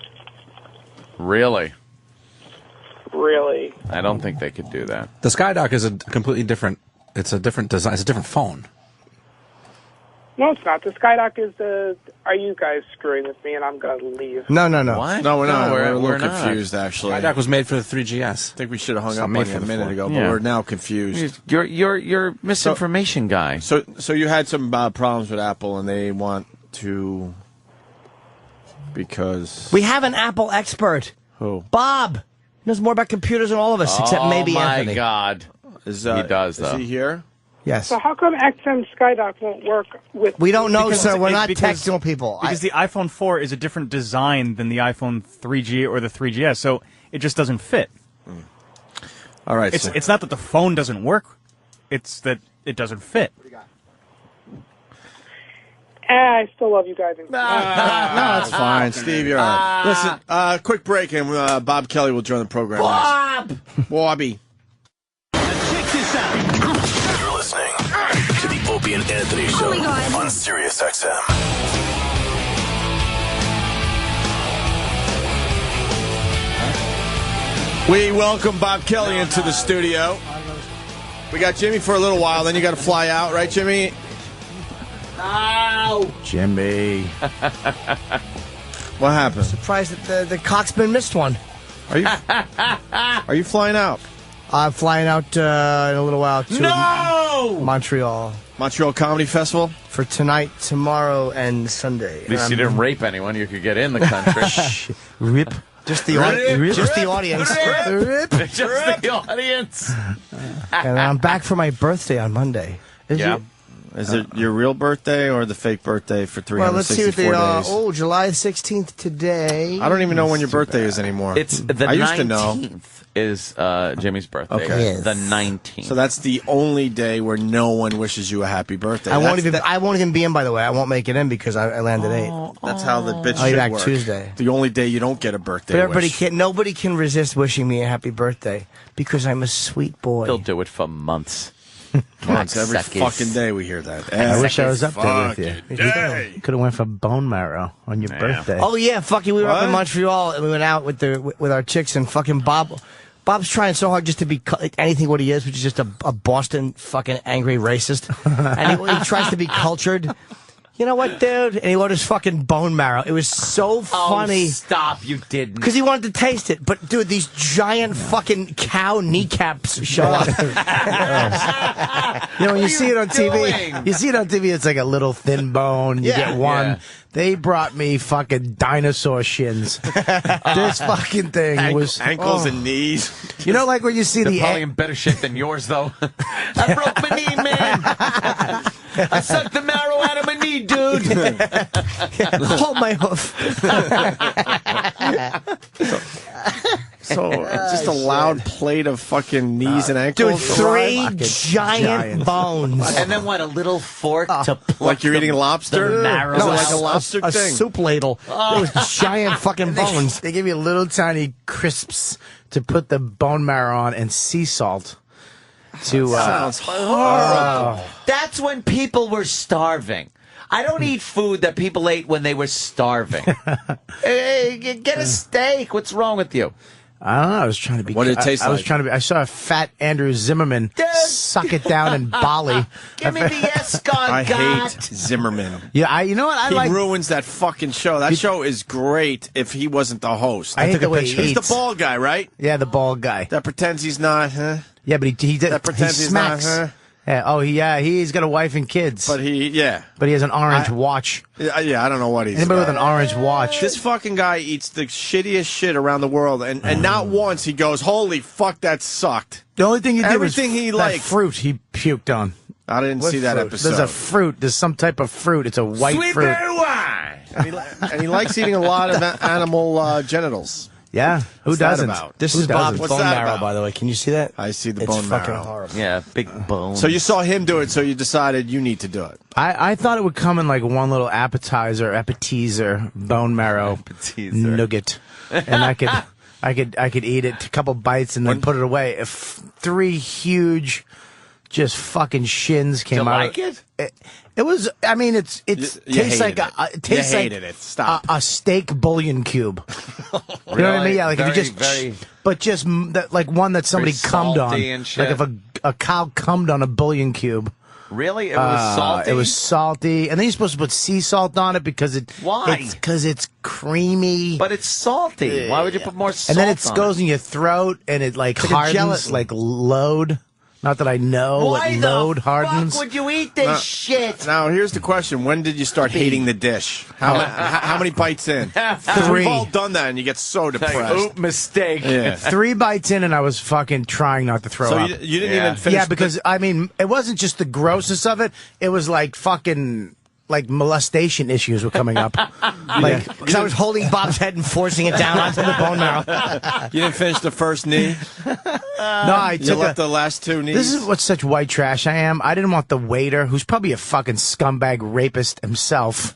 Really? Really? I don't think they could do that. The SkyDock is a completely different. It's a different design. It's a different phone. No, it's not. The SkyDock is the... Are you guys screwing with me and I'm going to leave? No. What? No, we're not. We're a little not. confused, actually. SkyDock was made for the 3GS. I think we should have hung So up made on you for a the minute 4. ago, but Yeah. we're now confused. You're misinformation guy. So you had some problems with Apple, and they want to... Because... We have an Apple expert. Who? Bob. He knows more about computers than all of us, except maybe Anthony. Oh, my God. he does, though. Is he here? Yes. So how come XM SkyDock won't work with... We don't know, sir. We're not because- technical people. Because the iPhone 4 is a different design than the iPhone 3G or the 3GS, so it just doesn't fit. All right. It's not that the phone doesn't work; it's that it doesn't fit. I still love you guys. No, it's fine. Steve, you're all right. Listen, quick break, and Bob Kelly will join the program. Bob! Bobby. You're listening to the Opie and Anthony Show on Sirius XM. We welcome Bob Kelly into the studio. We got Jimmy for a little while, then you got to fly out, right, Jimmy? Ow! Jimmy. What happened? Surprised that the Coxman missed one. Are you flying out? I'm flying out in a little while to Montreal. Montreal Comedy Festival? For tonight, tomorrow, and Sunday. At least you didn't rape anyone. You could get in the country. Rip. Just the audience. Just the audience. Just the audience. And I'm back for my birthday on Monday. Is it your real birthday or the fake birthday for 364 well, let's see what they are. days? Oh, July 16th today. I don't even know when your birthday is anymore. It's the I 19th used to know. Is Jimmy's birthday. Okay. Yes. The 19th. So that's the only day where no one wishes you a happy birthday. I won't even be in, by the way. I won't make it in because I landed 8. That's how the bitch I'll be should back work. Tuesday. The only day you don't get a birthday But wish. nobody can resist wishing me a happy birthday because I'm a sweet boy. He'll do it for months. Months, every Cocksuckers. fucking day we hear that. I wish I was up there with you. Fucking You could have went for bone marrow on your birthday. Oh yeah, fuck you. We were up in What? Montreal and we went out with our chicks and fucking Bob's trying so hard just to be anything what he is, which is just a Boston fucking angry racist. And he tries to be cultured. You know what, dude? And he ordered fucking bone marrow. It was so funny. Oh, stop, you didn't. Because he wanted to taste it. But, dude, these giant fucking cow kneecaps show up. You know, when you see it on TV, it's like a little thin bone. You get one. Yeah. They brought me fucking dinosaur shins. This fucking thing was ankles and knees. You know, like when you see They're the probably in better shape than yours, though. I broke my knee, man. I sucked the marrow out of my knee, dude. Hold my hoof. So just a loud plate of fucking knees and ankles. Dude, 3 giant bones. And then what? A little fork to pluck Like you're eating lobster? The marrow. Is it No, like a lobster a thing? soup ladle. It was giant fucking bones. They give you little tiny crisps to put the bone marrow on and sea salt. Sounds horrible. That's when people were starving. I don't eat food that people ate when they were starving. Hey, get a steak. What's wrong with you? I don't know. I was trying to be. What did it taste I was like? trying to be. I saw a fat Andrew Zimmerman suck it down in Bali. Give me the escargot. I hate Zimmerman. Yeah, you know what? He like. ruins that fucking show. That show is great if he wasn't the host. I hate the way he He's the eats. bald guy, right? Yeah, the bald guy. That pretends he's not, huh? Yeah, but he That pretends he's not, smacks. huh? Yeah. He's got a wife and kids. But he has an orange watch. Yeah, I don't know what he's Anybody got. with an orange watch. This fucking guy eats the shittiest shit around the world, and not once he goes, "Holy fuck, that sucked." The only thing he did was everything he that liked. fruit he puked on. I didn't see that episode. There's a fruit. There's some type of fruit. It's a white fruit. And he likes eating a lot of animal genitals. Yeah, who What's that doesn't? about? This Who is Bob's doesn't? bone What's that marrow, about? by the way. Can you see that? I see the It's bone fucking marrow. horrible. Yeah, big bones. So you saw him do it, so you decided you need to do it. I thought it would come in like one little appetizer, bone marrow nugget, and I could eat it, a couple bites, and then put it away. If 3 huge, just fucking shins came out. Like it? It was. I mean, it tastes like it tastes like Stop. a steak bouillon cube. You know what I mean? Yeah, like if you just, but just like one that somebody cummed on. and shit. Like if a cow cummed on a bouillon cube. Really? It was salty? It was salty, and then you're supposed to put sea salt on it because Why? Because it's creamy. But it's salty. Why would you put more salt And then it on goes in your throat, and it like It's like a hardens, gelatin. like load. Not that I know what load hardens. Fuck would you eat this shit? Now, here's the question. When did you start hating the dish? How many bites in? 3. We've all done that, and you get so depressed. Oop, mistake. Yeah. 3 bites in, and I was fucking trying not to throw So up. you didn't even finish. Yeah, because I mean, it wasn't just the grossness of it. It was like fucking like molestation issues were coming up. Like, because I was holding Bob's head and forcing it down onto the bone marrow. You didn't finish the first knee. No, I You took left the last 2 knees. This is what such white trash I am. I didn't want the waiter, who's probably a fucking scumbag rapist himself,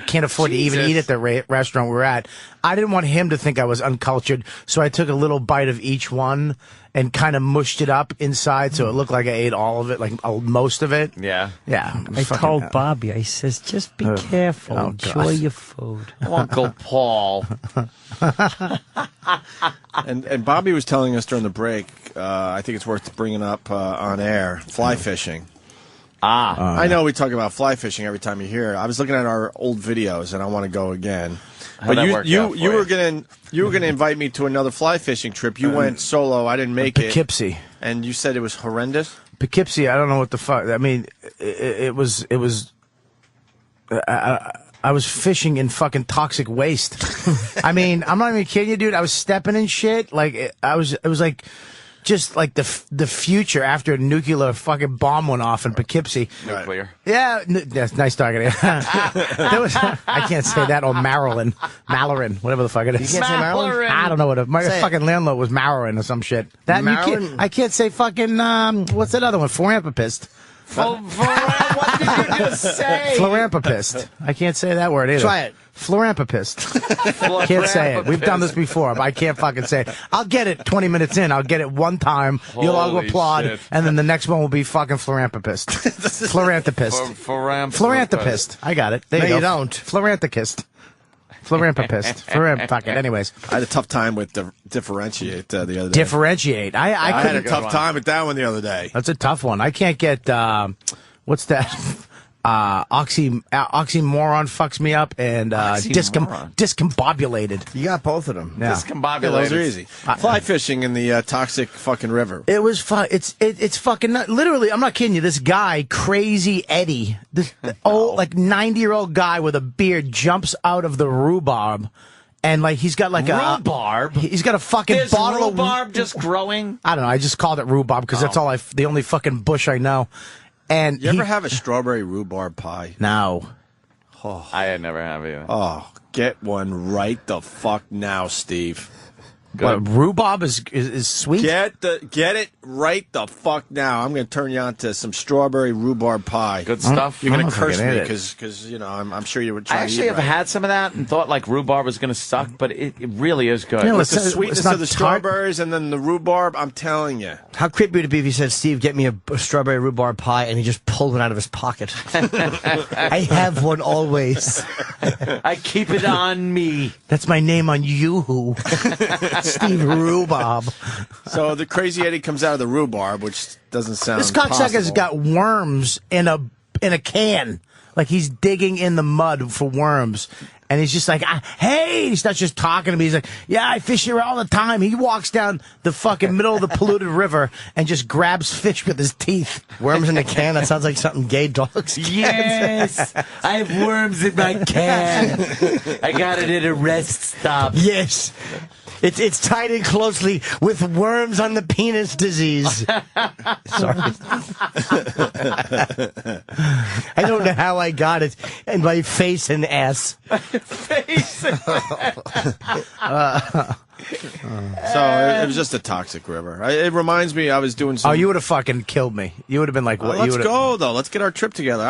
can't afford to even eat at the restaurant we're at. I didn't want him to think I was uncultured, so I took a little bite of each one and kind of mushed it up inside so it looked like I ate all of it, like most of it. Yeah. Yeah. I told Bobby, I says, just be careful. Enjoy your food. Uncle Paul. And Bobby was telling us during the break, I think it's worth bringing up on air, fly fishing. I know we talk about fly fishing every time you hear it. I was looking at our old videos, and I want to go again. How'd that work out for you were gonna invite me to another fly fishing trip. You went solo. I didn't make it. Poughkeepsie. And you said it was horrendous. Poughkeepsie. I don't know what the fuck. I mean, it was. I was fishing in fucking toxic waste. I mean, I'm not even kidding you, dude. I was stepping in shit. Like it was like. Just like the future after a nuclear fucking bomb went off in Poughkeepsie. Nuclear. Yeah, that's nice talking. I can't say that, or Marilyn, whatever the fuck it is. You can't say Marilyn? I don't know what my Say fucking landlord was Marilyn or some shit. That and Marilyn? I can't say fucking what's that other one? Florampapist. What did you just say? Florampapist. I can't say that word either. Try it. Florampapist. Can't say it. We've done this before, but I can't fucking say it. I'll get it 20 minutes in. I'll get it one time. You'll all Holy applaud, shit. and then the next one will be fucking Florampapist. Floranthropist. I got it. There No, you go. you don't. Floranthropist. Fuck it. Anyways. I had a tough time with differentiate the other day. Differentiate. I I had a couldn't. tough time with that one the other day. That's a tough one. I can't get, what's that? Oxymoron fucks me up, and discombobulated. You got both of them. Yeah. Discombobulated. Yeah, those are easy. Fly fishing in the toxic fucking river. It was fun. It's fucking literally. I'm not kidding you. This guy, Crazy Eddie, this old like 90-year-old guy with a beard, jumps out of the rhubarb, and like he's got like Rhubarb? He's got a fucking There's bottle rhubarb of just growing? I don't know. I just called it rhubarb because that's all the only fucking bush I know. And You ever have a strawberry rhubarb pie? No. Oh, I never have either. oh, get one right the fuck now, Steve. What, rhubarb is sweet? Get it right the fuck now. I'm going to turn you on to some strawberry rhubarb pie. Good stuff. You're going to I don't curse think I me ate it. because you know I'm sure you would try. I actually have had some of that and thought like rhubarb was going to suck, but it really is good. Yeah, With the It's sweetness not of the tart. strawberries and then the rhubarb, I'm telling you. How creepy would it be if you said, Steve, get me a strawberry rhubarb pie, and he just pulled one out of his pocket? I have one always. I keep it on me. That's my name on Yoo-Hoo. Steve Rhubarb. So the Crazy Eddie comes out of the rhubarb, which doesn't sound This cocksucker's possible. got worms in a can. Like he's digging in the mud for worms. And he's just like, hey, he starts just talking to me. He's like, yeah, I fish here all the time. He walks down the fucking middle of the polluted river and just grabs fish with his teeth. Worms in a can? That sounds like something gay dogs can Yes, I have worms in my can. I got it at a rest stop. Yes. It's tied in closely with worms on the penis disease. Sorry. I don't know how I got it in my face and ass. Face. So it was just a toxic river. It reminds me, I was doing some. Oh, you would have fucking killed me. You would have been like, what? Let's go though. Let's get our trip together.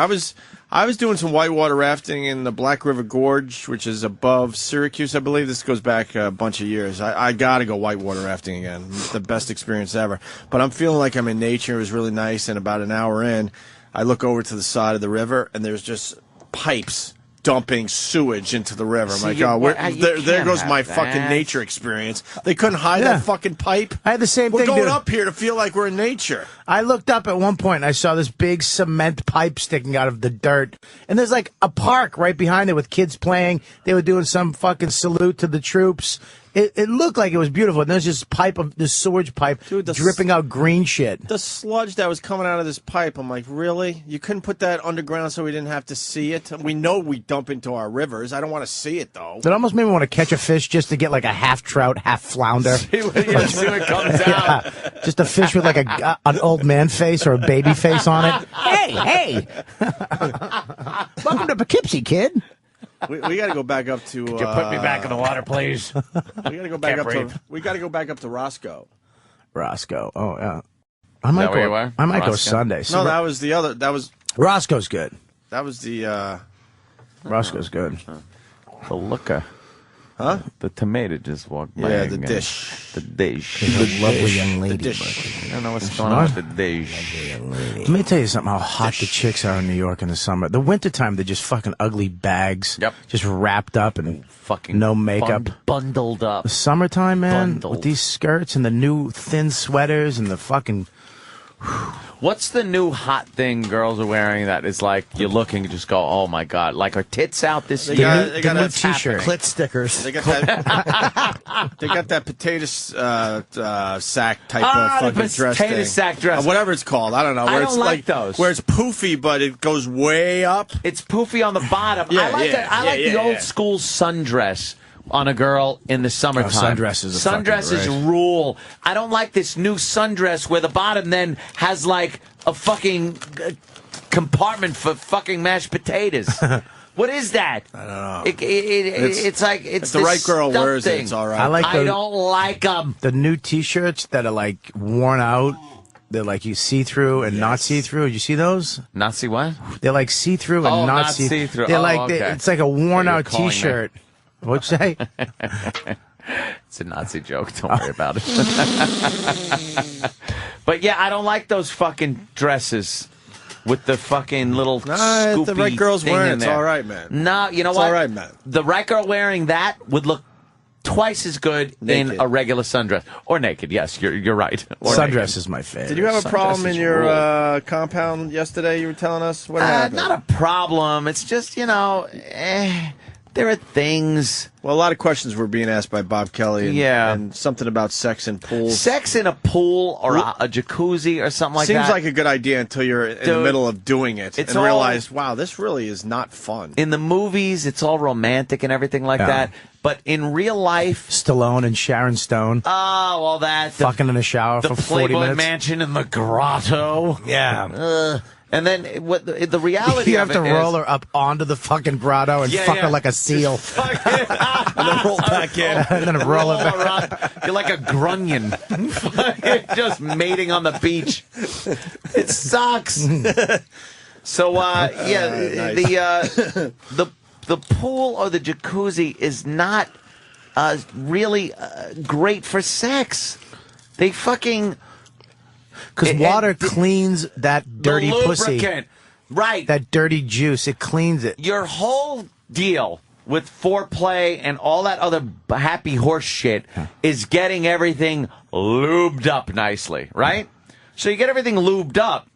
I was doing some whitewater rafting in the Black River Gorge, which is above Syracuse, I believe. This goes back a bunch of years. I got to go whitewater rafting again. It's the best experience ever. But I'm feeling like I'm in nature. It was really nice. And about an hour in, I look over to the side of the river, and there's just pipes dumping sewage into the river. I'm like, there goes my fucking nature experience. They couldn't hide that fucking pipe. I had the same We're thing. going dude. up here to feel like we're in nature. I looked up at one point and I saw this big cement pipe sticking out of the dirt. And there's like a park right behind it with kids playing. They were doing some fucking salute to the troops. It looked like it was beautiful. And there's this sewage pipe dripping out green shit. The sludge that was coming out of this pipe, I'm like, really? You couldn't put that underground so we didn't have to see it? We know we dump into our rivers. I don't want to see it, though. It almost made me want to catch a fish just to get like a half trout, half flounder. See what comes out. Yeah, just a fish with like an old man face or a baby face on it. Hey! Welcome to Poughkeepsie, kid. We got to go back up to. Could you put me back in the water, please? We got to go back Can't up breathe. to. We got to go back up to Roscoe. Roscoe. Oh yeah. I might where you are? I might go Roscoe? Sunday. No, that was the other. That was. Roscoe's good. That was the. Roscoe's good. The looker. Huh? The tomato just walked by. Yeah, the again. dish. The dish. The lovely young lady. The dish. I don't know what's going on with the dish. Let me tell you something, how hot the chicks are in New York in the summer. The wintertime, they're just fucking ugly bags. Yep. Just wrapped up and Fucking no makeup. Bundled up. The summertime, man, Bundled. with these skirts and the new thin sweaters and the fucking... What's the new hot thing girls are wearing that is like you look and you just go, oh my god, like are tits out this They year? got new a t-shirt. Clit stickers. They got that. They got that potato sack type of the fucking dress potato thing. sack dress. Whatever it's called. I don't know. I Where don't it's like those. Where it's poofy, but it goes way up. It's poofy on the bottom. Yeah, I like yeah, that. I yeah, like yeah, the old yeah. school sundress on a girl in the summertime. sundresses are fucking Sundresses great. rule. I don't like this new sundress where the bottom then has like a fucking compartment for fucking mashed potatoes. What is that? I don't know. It's like it's If the this right girl stuff wears thing. it, it's all right. I don't like them. The new t-shirts that are like worn out. They're like you see-through and not see-through. Did you see those? Not see what? They're like see-through and Oh, not not see-through. see-through. They're Oh, like okay. it's like a worn-out You're calling me. t-shirt. What'd you say? It's a Nazi joke. Don't worry about it. But yeah, I don't like those fucking dresses with the fucking little scoopy if the right girl's thing wearing in it, it's there. all right, man. No, you know It's what? all right, man. The right girl wearing that would look twice as good Naked. in a regular sundress or naked. Yes, you're right. Or Sundress naked. is my favorite. Did you have a problem in Sundresses your rule. compound yesterday? You were telling us what happened. Not a problem. It's just there are things. Well, a lot of questions were being asked by Bob Kelly. And, Yeah. and something about sex in pools. Sex in a pool or a jacuzzi or something like Seems that. like a good idea until you're in the Dude, middle of doing it it's and all- realize, wow, this really is not fun. in the movies, it's all romantic and everything like Yeah. that. But in real life, Stallone and Sharon Stone oh, well, that fucking in a shower the for 40 Playboy minutes. Mansion in the grotto. Yeah. And then what the reality You have of to it roll is, her up onto the fucking grotto and Yeah, fuck yeah. her like a seal. And then roll back in. and then roll it roll back. her up. You're like a grunion, just mating on the beach. It sucks. So nice. the pool or the jacuzzi is not really great for sex. They fucking Because water cleans that dirty the pussy. lubricant. Right. That dirty juice. It cleans it. Your whole deal with foreplay and all that other happy horse shit is getting everything lubed up nicely, right? So you get everything lubed up,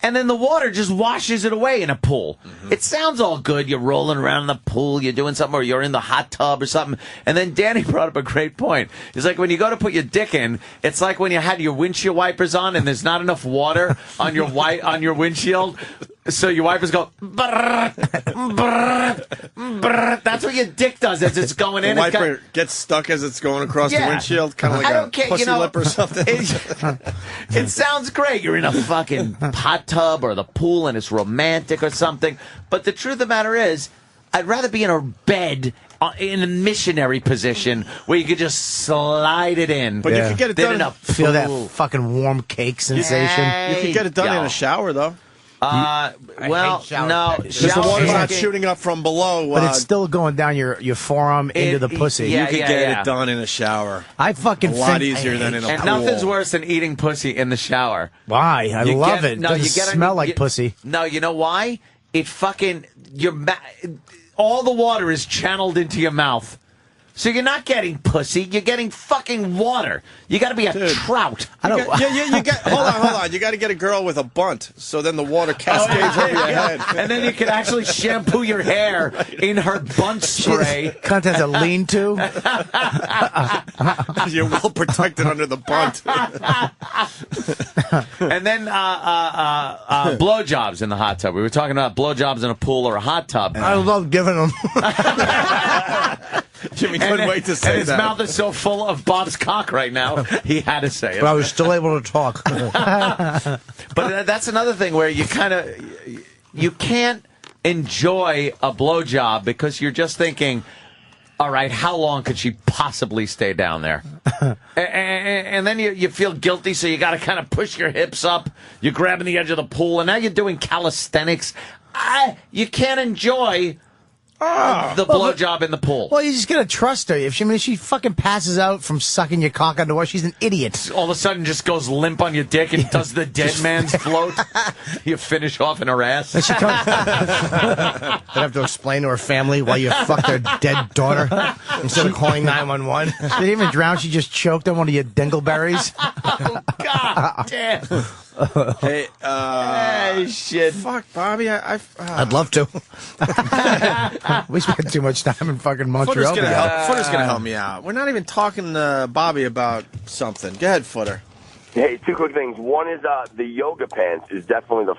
and then the water just washes it away in a pool. It sounds all good. You're rolling around in the pool, you're doing something, or you're in the hot tub or something. And then Danny brought up a great point. It's like when you go to put your dick in, it's like when you had your windshield wipers on and there's not enough water on your windshield. So your wipers go, brrr, brrr, brrr. That's what your dick does as it's going in. The wiper gets stuck as it's going across the windshield, kind of like a pussy lip or something. It sounds great. You're in a fucking hot tub or the pool and it's romantic or something. But the truth of the matter is, I'd rather be in a bed in a missionary position where you could just slide it in. But you could get it done. Feel that fucking warm cake sensation. You could get it done in a shower, though. Well, no. Because the water's not shooting up from below. But it's still going down your forearm into the pussy. You could get it done in a shower. I fucking a lot easier than in a and pool. nothing's worse than eating pussy in the shower. Why? I love it. Doesn't smell like pussy. No, you know why? It fucking all the water is channeled into your mouth. So you're not getting pussy, you're getting fucking water. You got to be a trout. Hold on. You got to get a girl with a bunt, so then the water cascades over your head. And then you can actually shampoo your hair in her bunt spray. Cunt has a lean-to. You're well protected under the bunt. And then blowjobs in the hot tub. We were talking about blowjobs in a pool or a hot tub. I love giving them. Jimmy couldn't wait to say and his that. mouth is so full of Bob's cock right now, he had to say it. But I was still able to talk. But that's another thing where you you can't enjoy a blowjob because you're just thinking, all right, how long could she possibly stay down there? And then you feel guilty, so you got to kind of push your hips up. You're grabbing the edge of the pool, and now you're doing calisthenics. You can't enjoy the blowjob in the pool. Well, you just gotta trust her. If she fucking passes out from sucking your cock underwater, she's an idiot. All of a sudden, just goes limp on your dick and does the dead man's float. You finish off in her ass. And she comes. I'd have to explain to her family why you fucked their dead daughter instead of calling 911. She didn't even drown. She just choked on one of your dingleberries. Oh, God damn. Hey, shit. Fuck, Bobby. I'd love to. We spent too much time in fucking Montreal. Footer's gonna help me out. We're not even talking to Bobby about something. Go ahead, Footer. Hey, two quick things. One is the yoga pants is definitely the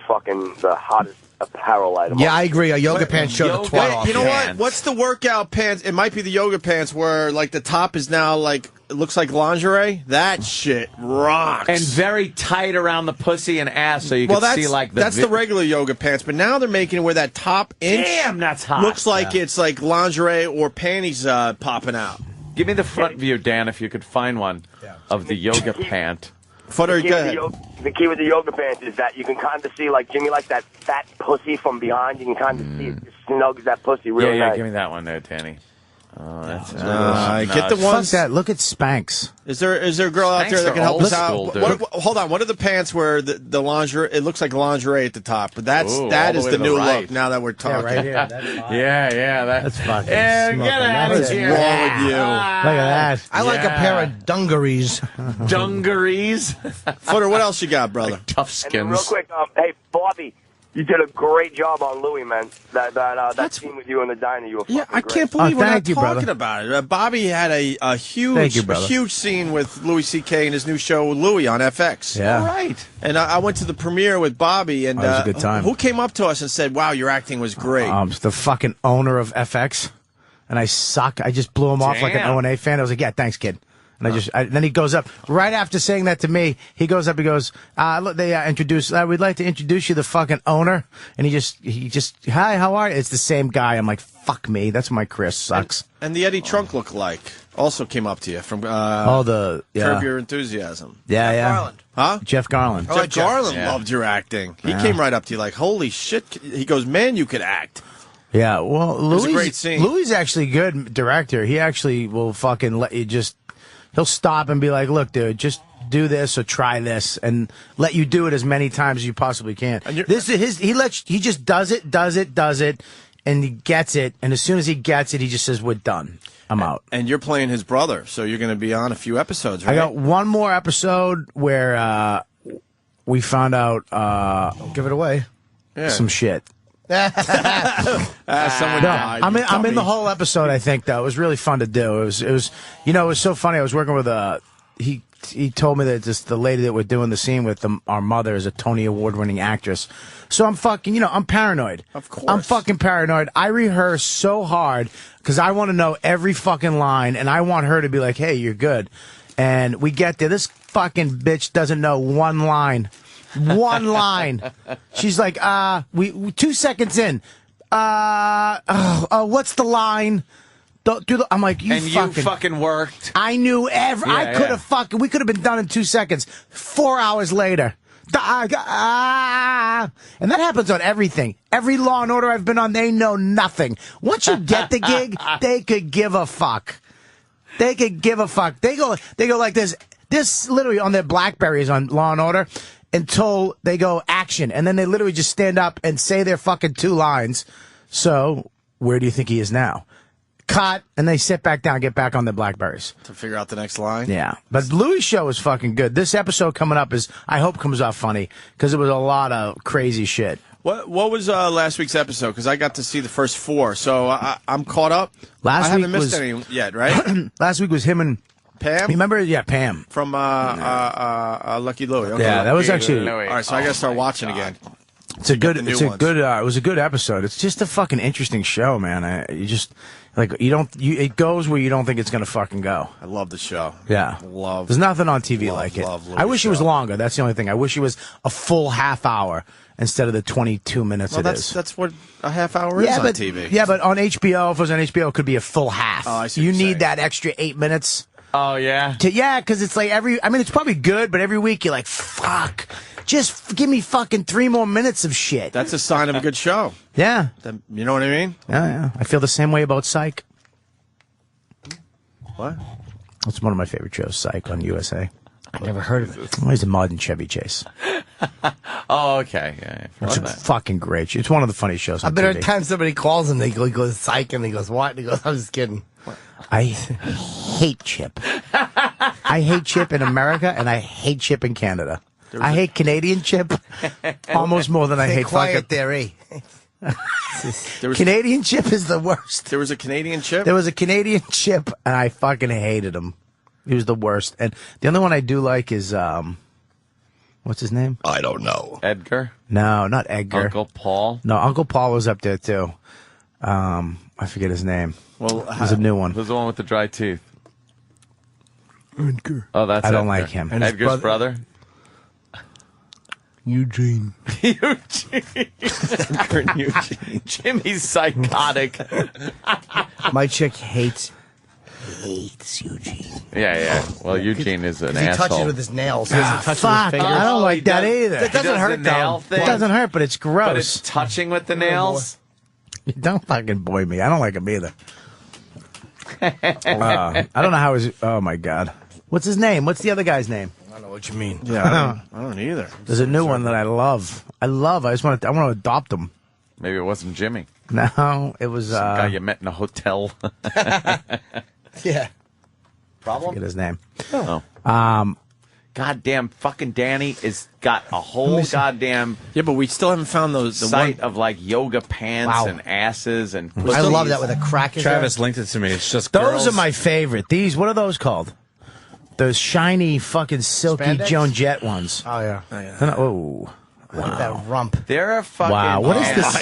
hottest apparel item. Yeah, I agree. A yoga pants show the twat off. You know what? What's the workout pants? It might be the yoga pants where like the top is now like it looks like lingerie. That shit rocks. And very tight around the pussy and ass, so you can see like that's the regular yoga pants. But now they're making it where that top inch that's hot. looks like it's like lingerie or panties popping out. Give me the front view, Dan, if you could find one of the yoga pant. Footer, go ahead. The key with the yoga pants is that you can kind of see, like Jimmy, like that fat pussy from behind. You can kind of see it snugs that pussy really nice. Give me that one there, Danny. Oh, that's get the ones. Fuck that. Look at Spanx. Is there a girl out there that can help us out? School, hold on. What are the pants where the lingerie? It looks like lingerie at the top, but that is the new look. Now that we're talking, right here. That's fine. That's fucking. Get out of here! What's wrong with you? Look at that. I like a pair of dungarees. Dungarees. Footer, what else you got, brother? Like tough skins. And real quick, hey Bobby, you did a great job on Louis, man. That scene with you in the diner, you were fucking I great. can't believe we're not you, talking brother. about it. Bobby had a huge scene with Louis CK in his new show Louis on FX. Yeah, all right. And I went to the premiere with Bobby, and it was a good time. Who came up to us and said, "Wow, your acting was great"? The fucking owner of FX, and I suck. I just blew him off like an O&A fan. I was like, "Yeah, thanks, kid." And then he goes up right after saying that to me. He goes up. He goes, "Look, they introduce. We'd like to introduce you, the fucking owner." And he just, "Hi, how are you?" It's the same guy. I'm like, "Fuck me. That's why my career sucks." And the Eddie Trunk lookalike also came up to you from Curb Your Enthusiasm. Yeah. Garland. Huh? Jeff Garland. Jeff Garland loved your acting. He came right up to you like, "Holy shit!" He goes, "Man, you could act." Yeah. Well, was a great scene. Louis actually good director. He actually will fucking let you just. He'll stop and be like, "Look, dude, just do this or try this," and let you do it as many times as you possibly can. This is his. He just does it, and he gets it. And as soon as he gets it, he just says, "We're done. I'm out." And you're playing his brother, so you're going to be on a few episodes, right? I got one more episode where we found out give it away. some shit. Someone died. I'm in the whole episode. I think though it was really fun to do. It was it was so funny. I was working with he told me that just the lady that we're doing the scene with, our mother is a Tony Award-winning actress. So I'm fucking, I'm paranoid. Of course. I'm fucking paranoid. I rehearse so hard because I want to know every fucking line, and I want her to be like, hey, you're good. And we get there. This fucking bitch doesn't know one line. One line. She's like, 2 seconds in. What's the line? Don't do the. I'm like, you fucking worked. I knew I could have we could have been done in 2 seconds. 4 hours later. And that happens on everything. Every Law and Order I've been on, they know nothing. Once you get the gig, they could give a fuck. They could give a fuck. They go like this. This literally on their Blackberries on Law and Order until they go action. And then they literally just stand up and say their fucking 2 lines. So, where do you think he is now? Cut, and they sit back down, get back on their Blackberries. To figure out the next line? Yeah. But Louis' show is fucking good. This episode coming up I hope comes out funny, because it was a lot of crazy shit. What was last week's episode? Because I got to see the first 4, so I'm caught up. I haven't missed any yet, right? Last week was him and Pam? Remember? Yeah, Pam. From Lucky Louie. Okay. Yeah, that was actually... All right, so I got to start watching again. It was a good episode. It's just a fucking interesting show, man. It goes where you don't think it's going to fucking go. I love the show. Yeah. There's nothing on TV like it. I wish it was longer. That's the only thing. I wish it was a full half hour instead of the 22 minutes is. That's what a half hour is on TV. Yeah, but on HBO, if it was on HBO, it could be a full half. Oh, I see you what you're need saying. that extra 8 minutes. Oh, yeah? Because it's like it's probably good, but every week you're like, fuck. Just give me fucking 3 more minutes of shit. That's a sign of a good show. Yeah. You know what I mean? Yeah. I feel the same way about Psych. What? It's one of my favorite shows, Psych, on USA. I never heard of it. Well, he's a modern Chevy Chase. Oh, okay. Yeah, It's a fucking great show. It's one of the funniest shows on I've been TV. every time somebody calls him, he goes, Psych, and he goes, what? And he goes, I'm just kidding. I hate Chip. I hate Chip in America, and I hate Chip in Canada. I hate Canadian Chip almost more than I hate quiet fucking... there, eh? Canadian Chip is the worst. There was a Canadian Chip? There was a Canadian Chip, and I fucking hated him. He was the worst. And the other one I do like is, what's his name? I don't know. Edgar? No, not Edgar. Uncle Paul? No, Uncle Paul was up there, too. I forget his name. Well, it was a new one. Who's the one with the dry teeth? Edgar. Oh, that's I don't Edgar. like him. And his Edgar's brother? Eugene. Eugene. Jimmy's psychotic. My chick hates Eugene. Yeah. Well, Eugene is an He asshole. touches with his nails. Fuck, I don't like that either. It doesn't hurt, though. It doesn't hurt, but it's gross. But it's touching with the nails? Don't fucking boy me. I don't like him either. I don't know how his... Oh, my God. What's his name? What's the other guy's name? I don't know what you mean. Yeah, I don't either. There's a new one that I love. I just want to adopt him. Maybe it wasn't Jimmy. No, it was... Some guy you met in a hotel. Yeah. Problem? Forget his name. Oh. Goddamn fucking Danny is got a whole goddamn... Yeah, but we still haven't found the site of like yoga pants and asses and... I love that with a crack in Travis linked it to me. It's just Those girls. are my favorite. These, what are those called? Those shiny, fucking silky Spandex? Joan Jett ones. Oh, yeah. Oh, Wow. That rump. They're a fucking... Wow, what is this?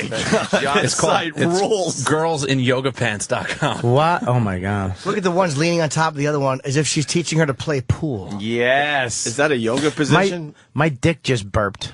It's called girlsinYogaPants.com. What? Oh, my God. Look at the ones leaning on top of the other one as if she's teaching her to play pool. Yes. Is that a yoga position? My dick just burped.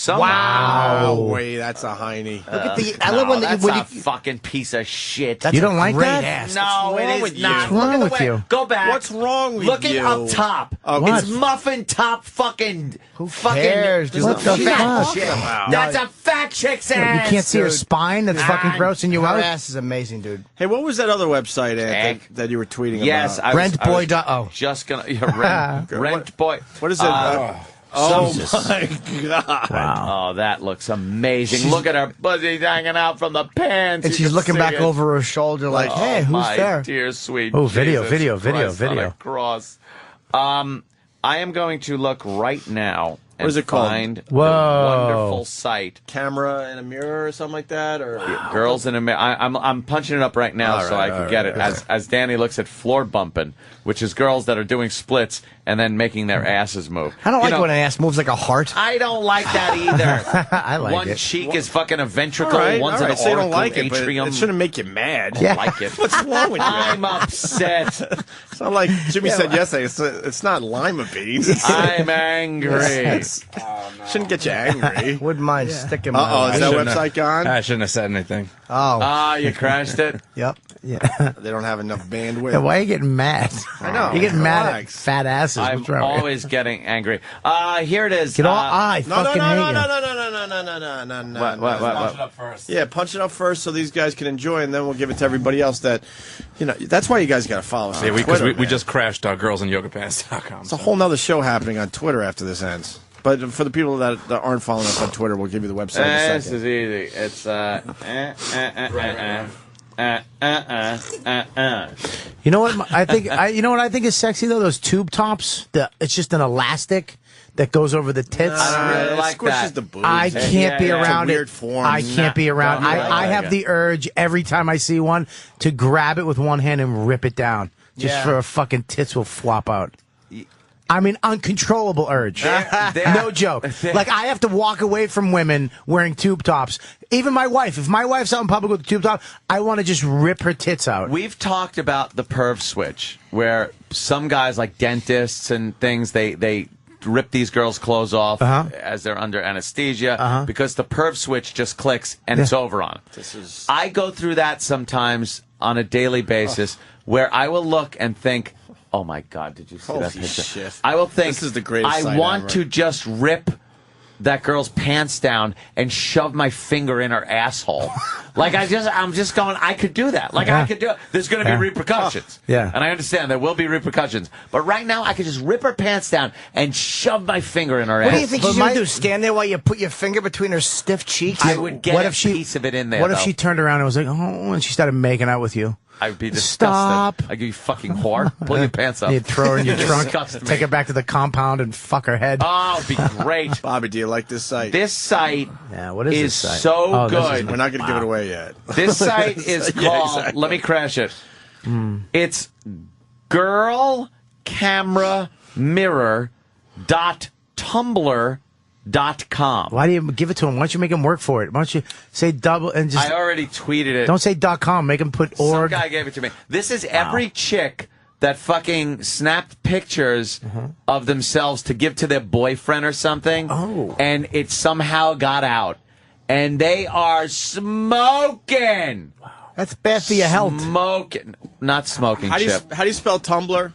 Wow. Wait, that's a hiney. Look at the... I love when that's when a fucking piece of shit. You don't like that? Ass. No, it is not. What's wrong Look at with the way. you? Go back. What's wrong with Look you? at up top. What? It's muffin top fucking... Who cares, dude? What the fat fuck? chick. That's a fat chick's ass. You can't see her dude. spine? That's fucking grossing you Her out? ass is amazing, dude. Hey, what was that other website, Ed, that you were tweeting Yes, about? Rentboy. Oh. Just gonna... Yeah, rent boy. What is it? Oh, my God. Wow. Oh, that looks amazing. Look at her buzzies hanging out from the pants. And You she's can looking see back it. over her shoulder like, hey, who's my there? dear sweet Oh, video, Jesus video, Christ on a video. cross. I am going to look right now. What is it called? Find the Whoa. wonderful site. Camera in a mirror or something like that, or Girls in a mirror. I'm punching it up right now so I can get it. As Danny looks at floor bumping, which is girls that are doing splits and then making their asses move. I don't like when an ass moves like a heart. I don't like that either. I like One it. cheek is fucking a ventricle, All right, one's all right. an So you don't auricle like it, but atrium. it shouldn't make you mad. I don't like it. What's wrong with you? I'm upset. It's not like Jimmy said yesterday. It's not lima beans. I'm angry. Shouldn't get you angry. Wouldn't mind sticking my Uh-oh, is that shouldn't website gone? I shouldn't have said anything. Oh. Ah, you crashed it? Yep. Yeah. They don't have enough bandwidth. Yeah, why are you getting mad? I know. You're getting mad at Relax. fat asses. I'm What's wrong with you? always getting angry. Here it is. Get all I No, no, fucking no, hate no, you. no, no, no, no, no, no, no, no, no. What? Punch it up first. Yeah, punch it up first so these guys can enjoy, and then we'll give it to everybody else. That, that's why you guys got to follow us. Yeah, on because Twitter, we man. just crashed girlsandyogapants.com. It's a whole nother show happening on Twitter after this ends. But for the people that aren't following us on Twitter, we'll give you the website in a This second. is easy. It's You know what? I think. You know what I think is sexy though? Those tube tops. It's just an elastic that goes over the tits. I really it like squishes that. the boobs. I can't be around it's a it. weird form. I can't be around. No, I have the urge every time I see one to grab it with one hand and rip it down, just for a fucking tits will flop out. I mean, uncontrollable urge. No joke. Like, I have to walk away from women wearing tube tops. Even my wife. If my wife's out in public with a tube top, I want to just rip her tits out. We've talked about the perv switch, where some guys, like dentists and things, they rip these girls' clothes off as they're under anesthesia because the perv switch just clicks and it's over on them. I go through that sometimes on a daily basis where I will look and think, oh my God, did you see that Holy picture? shit. I will think, This is the greatest I sight want ever. to just rip that girl's pants down and shove my finger in her asshole. Like, I'm just going, I could do that. Like, I could do it. There's going to be repercussions. Yeah. And I understand there will be repercussions. But right now, I could just rip her pants down and shove my finger in her What asshole. do you think she's going to do? Stand there while you put your finger between her stiff cheeks? I would get What a if she- piece of it in there, What if though. she turned around and was like, oh, and she started making out with you? I would be disgusted. Stop. I'd give you fucking whore. Pull your pants up. You'd throw her in your trunk, Disgust me. take her back to the compound and fuck her head. Oh, it'd be great. Bobby, do you like this site? This site Yeah, what is this site? so Oh, this good. is We're not going to give it away yet. This site is Yeah, called, exactly. let me crash it. It's girlcameramirror.tumblr.com. Why do you give it to him? Why don't you make him work for it? Why don't you say double and just I already tweeted it. don't say .com. Make him put Some org. guy gave it to me. This is every chick that fucking snapped pictures of themselves to give to their boyfriend or something. Oh. And it somehow got out. And they are smoking. That's bad for your health. Smoking. Not smoking, How do Chip. you spell Tumblr?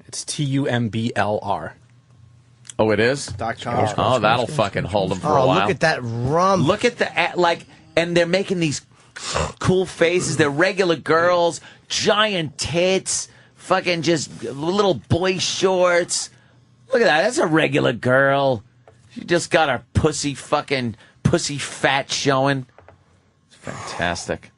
It's TUMBLR. Oh, it is? .com. Oh, that'll fucking hold them for a Oh, while. look at that rum. Look at the, like, and they're making these cool faces. They're regular girls, giant tits, fucking just little boy shorts. Look at that. That's a regular girl. She just got her pussy fat showing. It's fantastic.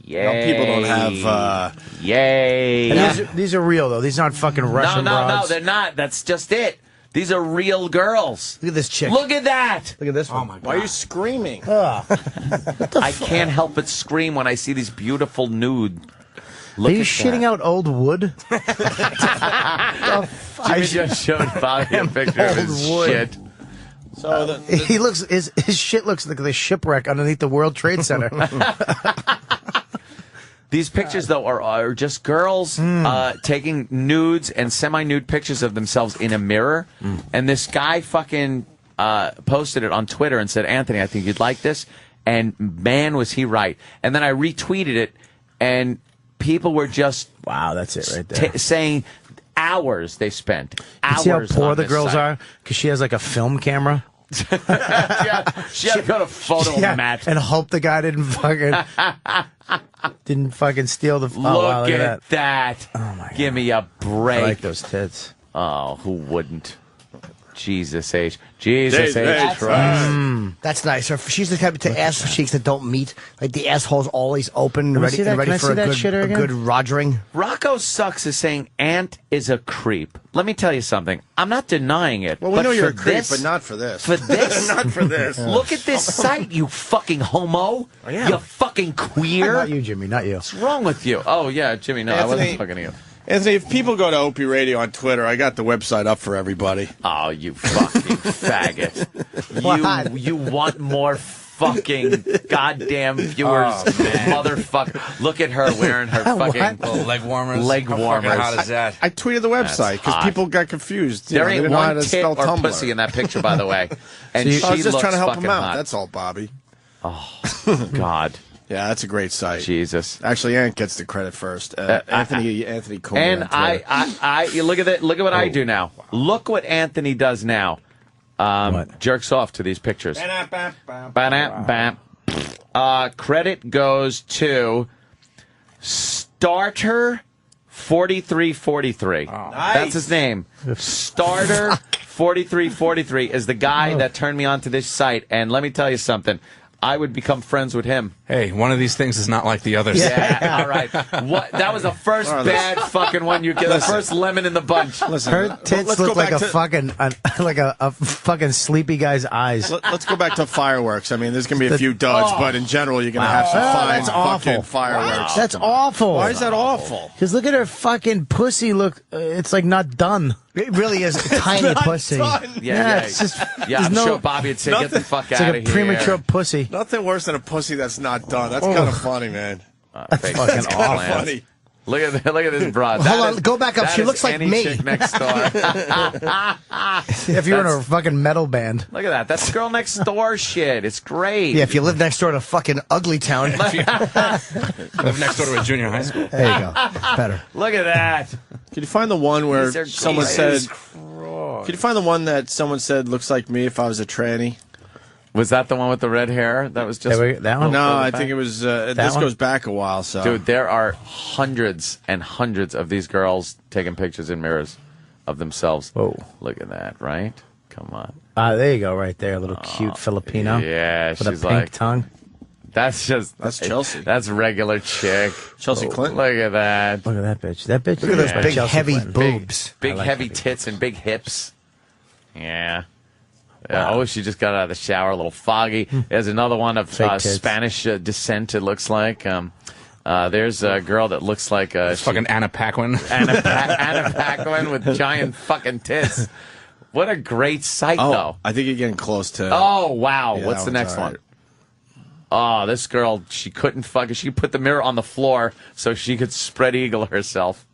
Yay. No, people don't have. Yay. And these are real though. These aren't fucking Russian No, broads. they're not. That's just it. These are real girls. Look at this chick. Look at that. Look at this one. Oh my God. Why are you screaming? I can't help but scream when I see these beautiful nude. Look Are you at shitting that. out old wood? Jimmy just showed Bobby a picture of his Old wood. shit. So He looks his shit looks like the shipwreck underneath the World Trade Center. These pictures, though, are just girls taking nudes and semi-nude pictures of themselves in a mirror. And this guy fucking posted it on Twitter and said, Anthony, I think you'd like this. And man, was he right. And then I retweeted it, and people were just Wow, that's it right there. saying hours they spent. You Hours see how poor on the this girls site. are? Because she has like a film camera. She had to go to photo mat. And hope the guy didn't fucking steal the. Oh, wow, Look look at that. Oh my Give me a break. I like those tits. Oh, who wouldn't? Jesus H. Jesus H. That's nice. She's the type to ass cheeks that don't meet. Like the asshole's always open and ready, for a good rogering. Rocco Sucks is saying Ant is a creep. Let me tell you something. I'm not denying it. Well, we but know you're a for creep, this- but not for this. For this? Not for this. Look at this site, you fucking homo. Oh, yeah. You fucking queer. Not you, Jimmy, not you. What's wrong with you? Oh, yeah, Jimmy, no, I wasn't fucking you. Anthony, if people go to Opie Radio on Twitter, I got the website up for everybody. Oh, you fucking faggot. You want more fucking goddamn viewers, motherfucker. Look at her wearing her fucking leg warmers. Leg warmers. How does that? I tweeted the website because people got confused. There ain't one tit spell or Tumblr. pussy in that picture, by the way. And I was just looks trying to help fucking him out. hot. That's all, Bobby. Oh, God. Yeah, that's a great site. Jesus. Actually, Ant gets the credit first. Anthony Cumia. And you look at it. Look at what I do now. Look what Anthony does now. Jerks off to these pictures. Credit goes to Starter 4343. That's his name. Starter 4343 is the guy that turned me onto this site. And let me tell you something. I would become friends with him. Hey, one of these things is not like the others. Yeah, all right. That was the first bad fucking one you get. The first lemon in the bunch. Listen, Her tits look like a fucking sleepy guy's eyes. Let's go back to fireworks. I mean, there's going to be a few duds, but in general, you're going to have some fine fucking fireworks. That's awful. Why is that awful? Because look at her fucking pussy. Look, it's like not done. It really is a tiny pussy. Yeah, it's just. I'm sure Bobby would say, "Get the fuck out of here." It's like a premature pussy. Nothing worse than a pussy that's not done. That's kind of funny, man. That's fucking awful. Funny. Look at this broad. Hold on, go back up. She looks like any me. chick next door. If you're in a fucking metal band. Look at that. That's girl next door shit. It's great. Yeah, if you live next door to fucking Ugly Town. Live next door to a junior high school. There you go. Better. Look at that. Can you find the one where These are someone Jesus said? Can you find the one that someone said looks like me if I was a tranny? Was that the one with the red hair? That was just that one. No, I think it was. This one? goes back a while. So, Dude, there are hundreds and hundreds of these girls taking pictures in mirrors of themselves. Whoa. Look at that, right? Come on. There you go, right there. A little cute Filipino. Yeah, with she's a pink like, tongue. That's Chelsea. That's regular chick. Chelsea Clinton. Look at that. Look at that bitch. That bitch. Look at those looks like big, Chelsea heavy Clinton. boobs. Big heavy tits and big hips. Yeah. Oh, she just got out of the shower, a little foggy. There's another one of Spanish descent, it looks like. There's a girl that looks like... fucking Anna Paquin. Anna Paquin with giant fucking tits. What a great site, though. I think you're getting close to... Oh, wow. Yeah, What's the that next one's all one? Oh, this girl, she couldn't fucking... She put the mirror on the floor so she could spread eagle herself.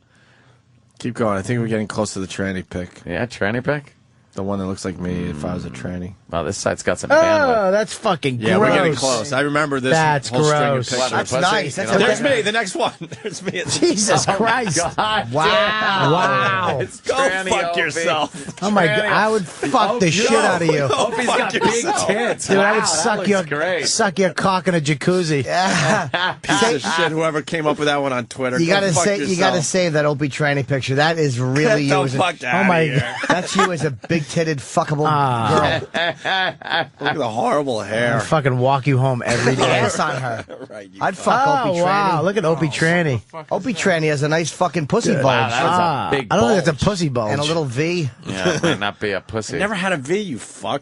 Keep going. I think we're getting close to the tranny pic. Yeah, tranny pic? The one that looks like me if I was a tranny. Wow, this site's got some bandwidth. Oh, that's fucking gross. Yeah, we're getting close. I remember this That's whole string of gross. pictures. That's nice. There's me, the next one. There's me. Jesus Christ. God Wow. It's Go tranny fuck Opie. yourself. Oh my God. I would fuck the shit out of you. Opie's got big tits. Dude, wow, I would that suck your cock in a jacuzzi. Piece of shit, whoever came up with that one on Twitter. You gotta Go fuck say, you gotta yourself. save that Opie tranny picture. That is really Get you. the as a- fuck outta oh my here. God, that's you as a big-titted fuckable girl. Look at the horrible hair. I'd fucking walk you home every day. Ass on her. Right, you I'd fuck Opie tranny. Wow, look at Opie tranny. Opie tranny has a nice fucking pussy bulge. Wow, that is a big I don't think bulge. it's a pussy bulge. And a little V. Yeah, it might not be a pussy. Never had a V, you fuck.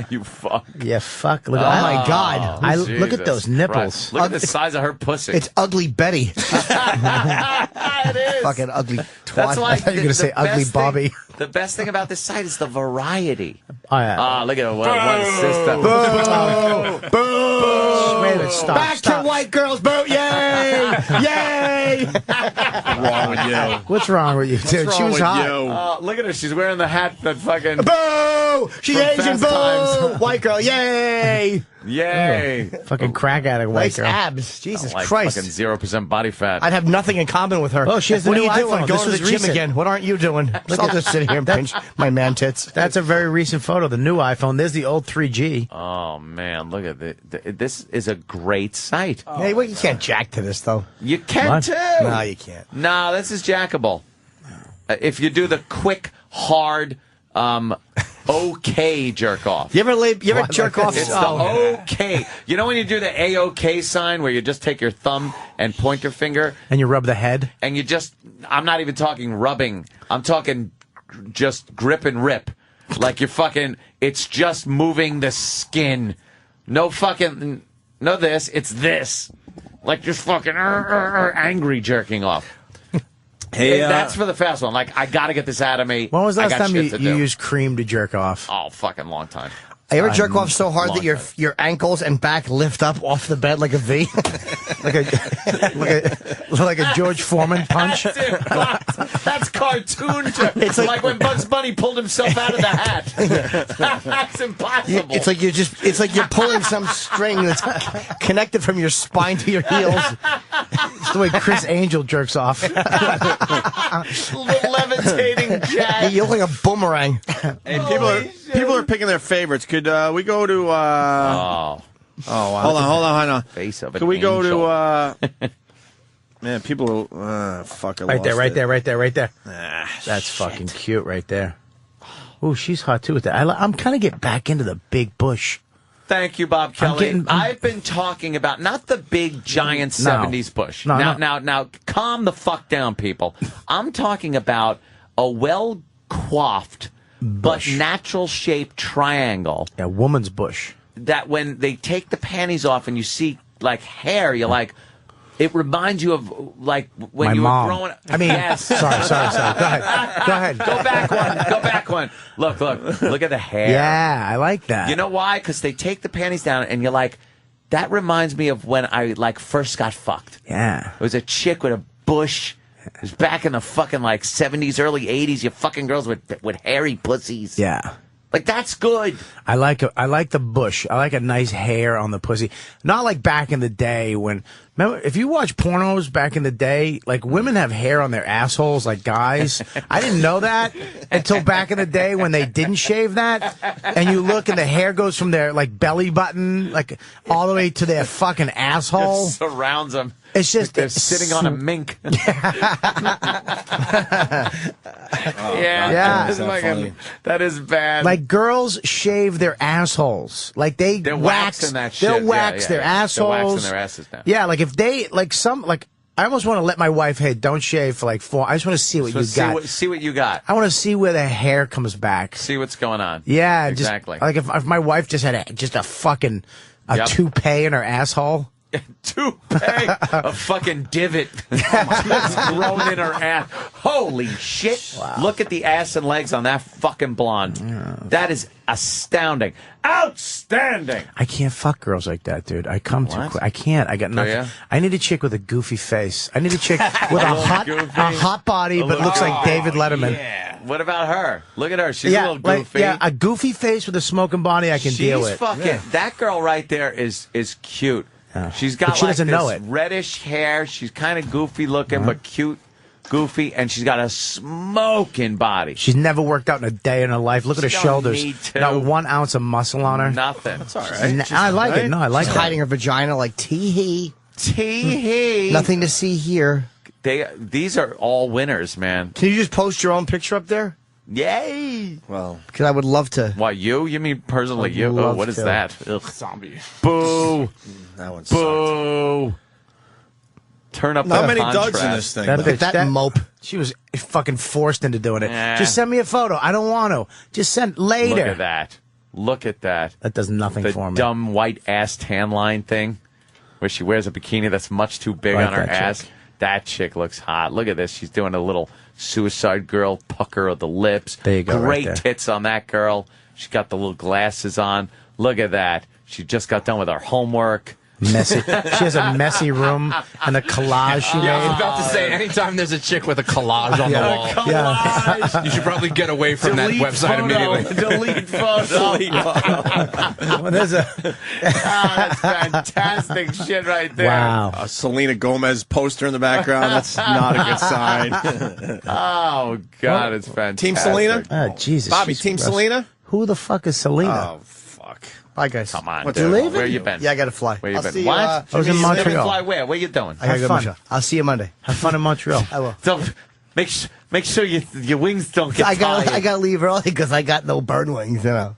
You fuck. Yeah, fuck. Look Oh at my God. look at those nipples. Christ. Look at the size of her pussy. It's Ugly Betty. it is. Fucking ugly twat. That's like I thought you were gonna say Ugly best Bobby. The best thing about this site is the variety. Oh, yeah. Look at one system. Boo! Boo! Wait a minute, stop. Back to white girls, boo! Yay! Yay! What's wrong with you? What's wrong with you, dude? She was hot. Look at her. She's wearing the hat that fucking... Boo! She's From Asian, Fast boo! Times. White girl, yay! Yay. Fucking crack addict white Nice girl. abs. Jesus Like Christ. fucking 0% body fat. I'd have nothing in common with her. Oh, she has the what new are you doing? iPhone. Going This to the was gym recent. again. What aren't you doing? I'll just sit here and pinch my man tits. That's a very recent photo. The new iPhone. There's the old 3G. Oh, man. Look at this is a great site. Hey, well, you can't jack to this, though. You can What? too. No, you can't. No, this is jackable. If you do the quick, hard, okay jerk off. You ever jerk off? It's the okay. You know when you do the A-OK sign where you just take your thumb and pointer finger and you rub the head? And you just, I'm not even talking rubbing. I'm talking just grip and rip. Like you're fucking, it's just moving the skin. No fucking, no this, it's this. Like you're fucking angry jerking off. Hey, that's for the fast one. Like, I got to get this out of me. When was the last time you do. used cream to jerk off? Oh, fucking long time. You ever jerk off so hard that your ankles and back lift up off the bed like a V? like a George Foreman punch? That's cartoon jerk. It's like when Bugs Bunny pulled himself out of the hat. That's impossible. It's like you're pulling some string that's connected from your spine to your heels. It's the way Chris Angel jerks off. The levitating cat. You look like a boomerang. Hey, people are picking their favorites. Could we go to? Wow. Hold on. Face of an Could we go angel. to? Man, people are fucking Right there. Ah, That's fucking cute right there. Ooh, she's hot too with that. I'm kind of getting back into the big bush. Thank you, Bob Kelly. I've been talking about not the big giant 70s bush. Now, calm the fuck down, people. I'm talking about a well coiffed but natural shaped triangle. Yeah, woman's bush. That when they take the panties off and you see like hair, you're like, it reminds you of like when My you mom. were growing up. I mean, yes. sorry. Go ahead. Go back one. Look at the hair. Yeah, I like that. You know why? Because they take the panties down and you're like, that reminds me of when I like first got fucked. Yeah. It was a chick with a bush. It was back in the fucking like 70s, early 80s. You fucking girls with hairy pussies. Yeah. Like, that's good. I like the bush. I like a nice hair on the pussy. Not like back in the day when, remember, if you watch pornos back in the day, like women have hair on their assholes like guys. I didn't know that until back in the day when they didn't shave that. And you look and the hair goes from their like belly button, like all the way to their fucking asshole. It surrounds them. It's just they're sitting on a mink. That is bad. Like girls shave their assholes. Like they're waxing that shit. They'll wax their assholes. They're waxing their asses now. Yeah, like if they I almost want to let my wife, hey, don't shave for like 4. I just want to see what you got. See what you got. I want to see where the hair comes back. See what's going on. Yeah, exactly. Like if my wife just had a fucking toupee in her asshole. Toupee, a fucking divot that's grown in her ass. Holy shit. Wow. Look at the ass and legs on that fucking blonde. Yeah. That is astounding. Outstanding. I can't fuck girls like that, dude. I come too quick. I can't. I got nothing. Yeah? I need a chick with a goofy face. I need a chick with a hot body, but looks like David Letterman. Yeah. What about her? Look at her. She's a little goofy. A goofy face with a smoking body I can deal with. That girl right there is cute. She's got she doesn't know this reddish hair. She's kind of goofy looking, but cute, goofy, and she's got a smoking body. She's never worked out in a day in her life. Look at her shoulders. Need to. Not 1 ounce of muscle on her. Nothing. That's all right. I like it. No, I like it. Hiding her vagina like tee-hee. Tee-hee. Nothing to see here. These are all winners, man. Can you just post your own picture up there? Yay! Well, because I would love to. Why, you? You mean personally you? Oh, what is that? Ugh. Zombie. Boo! That one Boo! Turn up Not the many contrast. Dougs in this thing. That though. bitch, that mope. She was fucking forced into doing it. Just send me a photo. I don't want to. Just send later. Look at that. Look at that. That does nothing for me. The dumb white ass tan line thing, where she wears a bikini that's much too big on her ass. Chick. That chick looks hot. Look at this. She's doing a little Suicide Girl pucker of the lips. There you go. Great right there. tits on that girl. She got the little glasses on. Look at that. She just got done with her homework. Messy. She has a messy room and a collage she made. I was about to say, anytime there's a chick with a collage on the wall, you should probably get away from that website immediately. Delete photo. Well, there's a that's fantastic shit right there. wow. A Selena Gomez poster in the background. That's not a good sign. Oh, God, it's fantastic. Team Selena? Oh, Jesus. Bobby, she's Team rough. Selena? Who the fuck is Selena? Oh, fuck. Bye, guys. Come on, What's dude. you leaving? Where you been? Yeah, I got to fly. Where you I'll been? see What? I was in You Montreal. fly where? Where you doing? I gotta go to Have fun. Montreal. I'll see you Monday. Have fun in Montreal. I will. So, Make sure your wings don't get tired. I got to leave early because I got no burn wings. You know.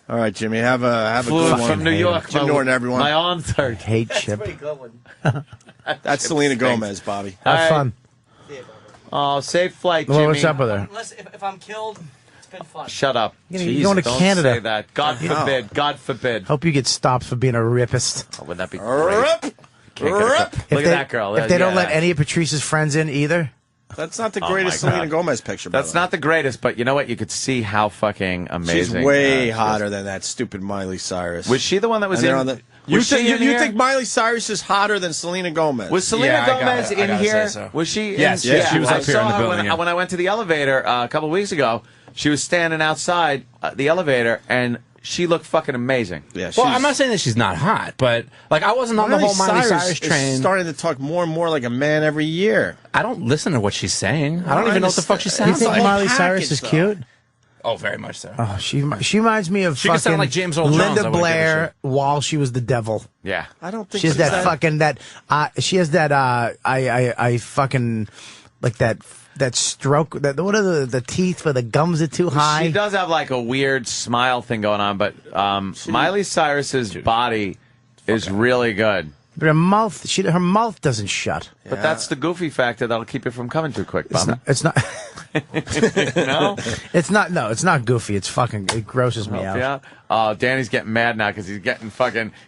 All right, Jimmy. Have a Flew good one. from New York. Jim Norton, everyone. My arms hurt. Hate Chip. That's Selena Gomez, Bobby. Have fun. Oh, safe flight, Jimmy. Well, what's up with her? Unless if I'm killed, it's been fun. Shut up. You're going to don't Canada. say that. God forbid. God forbid. Hope you get stopped for being a rapist. Oh, wouldn't that be great? Look at that girl. If they don't let any of Patrice's friends in either. That's not the Oh, greatest my God. Selena Gomez picture. by That's the way. not the greatest, but you know what? You could see how fucking amazing. She's way she hotter is. than that stupid Miley Cyrus. Was she the one that was And they're in? on the- Was she in you here? think Miley Cyrus is hotter than Selena Gomez? Was Selena Gomez in here? Was she? Yes, in, she was I up here saw in the her building, yeah. when I went to the elevator a couple weeks ago. She was standing outside the elevator, and she looked fucking amazing. Yeah, Well, I'm not saying that she's not hot, but like I wasn't on the whole Miley Cyrus train. Is starting to talk more and more like a man every year. I don't listen to what she's saying. I don't even know what the fuck she You sounds think like. Miley Cyrus is cute? Oh, very much so. Oh, she reminds me of She could fucking sound like James Earl Jones, I Linda wouldn't give a Blair while she was the devil. Yeah, I don't think She has she's that fucking she has that I fucking like that stroke. What are the teeth where the gums are too high? She does have like a weird smile thing going on, but Miley Cyrus's body is really good. But her mouth doesn't shut. But that's the goofy factor that'll keep you from coming too quick, Bobby. It's not. No? It's not. No, it's not goofy. It's fucking. It grosses me out. Yeah. Danny's getting mad now because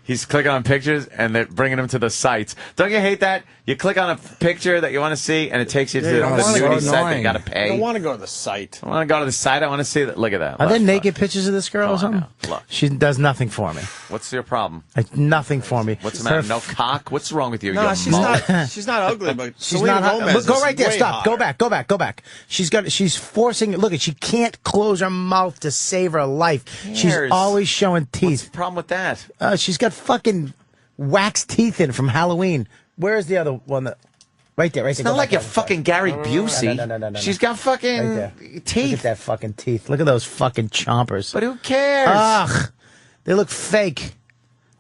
he's clicking on pictures and they're bringing him to the sites. Don't you hate that? You click on a picture that you want to see and it takes you to the nudie site that you got to pay. I don't want to go to the site. I want to go to the site. I want to see that. Look at that. Are there naked pictures of this girl or something? Look. She does nothing for me. What's your problem? Nothing for me. What's the matter? No cock? What's wrong with you? No, You're she's not. She's not ugly, but She's Selena not. Gomez Look, go is right there. way Stop. hotter. Go back. She's forcing it. Look, she can't close her mouth to save her life. She's cares? always showing teeth. What's the problem with that? She's got fucking wax teeth in from Halloween. Where is the other one? Right there. It's not like you're fucking Gary Busey. No. She's got fucking Right teeth. Look at that fucking teeth. Look at those fucking chompers. But who cares? Ugh. They look fake.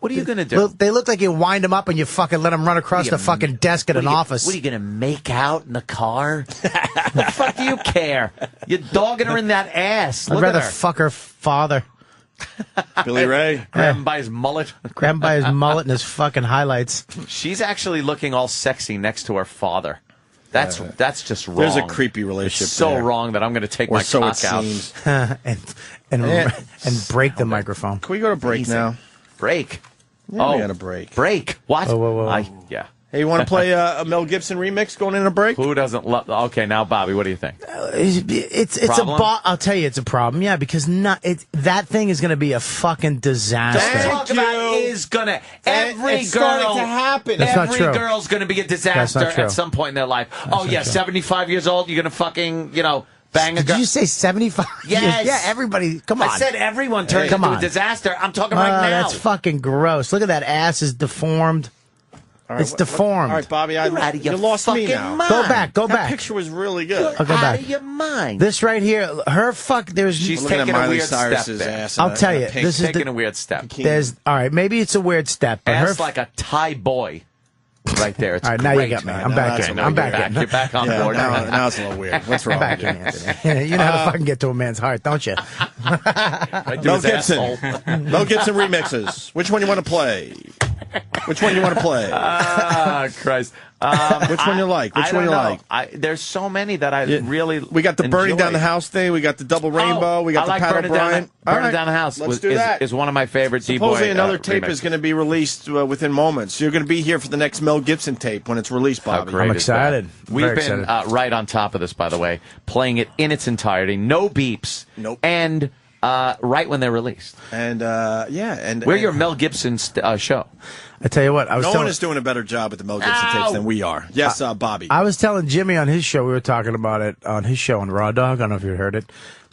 What are you going to do? They look like you wind them up and you fucking let them run across the fucking desk at an office. What are you going to make out in the car? The fuck do you care? You're dogging her in that ass. I'd Look rather at her. fuck her father. Billy Ray. Grab him by his mullet. Grab him by his mullet and his fucking highlights. She's actually looking all sexy next to her father. That's just wrong. There's a creepy relationship. It's so there. wrong that I'm going to take Or my so it cock out. seems. and break the microphone. Can we go to break now? Break. Yeah, we got a break. Break. What? Whoa. Yeah. Hey, you want to play a Mel Gibson remix going in a break? Who doesn't love? Okay, now Bobby, what do you think? It's Problem? I'll tell you, it's a problem. Yeah, because that thing is going to be a fucking disaster. Talk about is gonna every it's girl starting to happen. That's not every true. girl's gonna be a That's disaster not true. at some point in their life. not true. 75 years old, you're gonna fucking bang a Did girl. you say 75? Yes. Yeah, everybody. Come on. I said everyone turns come into on. a disaster. I'm talking right now. That's fucking gross. Look at that ass is deformed. All right, It's deformed. All right, Bobby, You're out of your you lost me fucking now. mind. Go That back. picture was really good. I'll go out back. of your mind. This right here, there's. She's Looking at taking a Miley weird Cyrus's step there. ass. I'll tell you, Pink. this is taking a weird step. There's all right. Maybe it's a weird step, but Ass her. like a Thai boy. Right there. It's all right, now you great. got me. All right, I'm now back that's in. a I'm little back in. You're back on Yeah, board. now it's a little weird. What's wrong I'm back with in, you? Anthony. You know how to fucking get to a man's heart, don't you? Right to Mel his Gibson. asshole. Mel Gibson remixes. Which one you want to play? Which one you want to play? Ah, Christ. Which one you like? Which I one don't you know. like? There's so many that I Yeah. really We got the burning enjoy. down the house thing. We got the double rainbow. We got I the like Pat burning O'Brien. down, All burning right, down the house. Let's do that. Is one of my favorite D-boy Supposedly another tape remixes. is going to be released within moments. You're going to be here for the next Mel Gibson tape when it's released, How Bobby. great I'm is that? excited. We've Very been right on top of this, by the way, playing it in its entirety, no beeps, Nope. and right when they're released. And and We're your Mel Gibson show. I tell you what, I was no telling, one is doing a better job with the Mel Gibson tapes than we are. Yes, Bobby. I was telling Jimmy on his show. We were talking about it on his show on Raw Dog. I don't know if you heard it,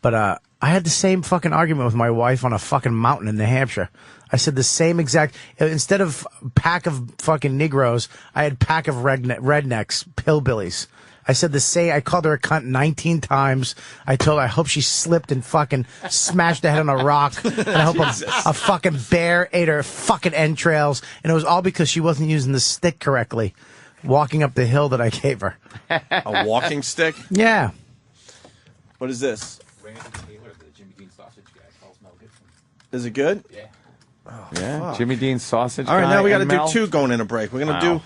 but I had the same fucking argument with my wife on a fucking mountain in New Hampshire. I said the same exact. Instead of pack of fucking Negroes, I had pack of rednecks, hillbillies. I said the same. I called her a cunt 19 times. I told her I hope she slipped and fucking smashed her head on a rock. And I hope a fucking bear ate her fucking entrails. And it was all because she wasn't using the stick correctly. walking up the hill that I gave her. A walking stick? Yeah. What is this? Randy Taylor, the Jimmy Dean sausage guy, calls Mel Gibson. Is it good? Yeah. Oh, Yeah, fuck. Jimmy Dean sausage. All right, guy now we got to and do Mel? 2 going in a break. We're going to Wow. do.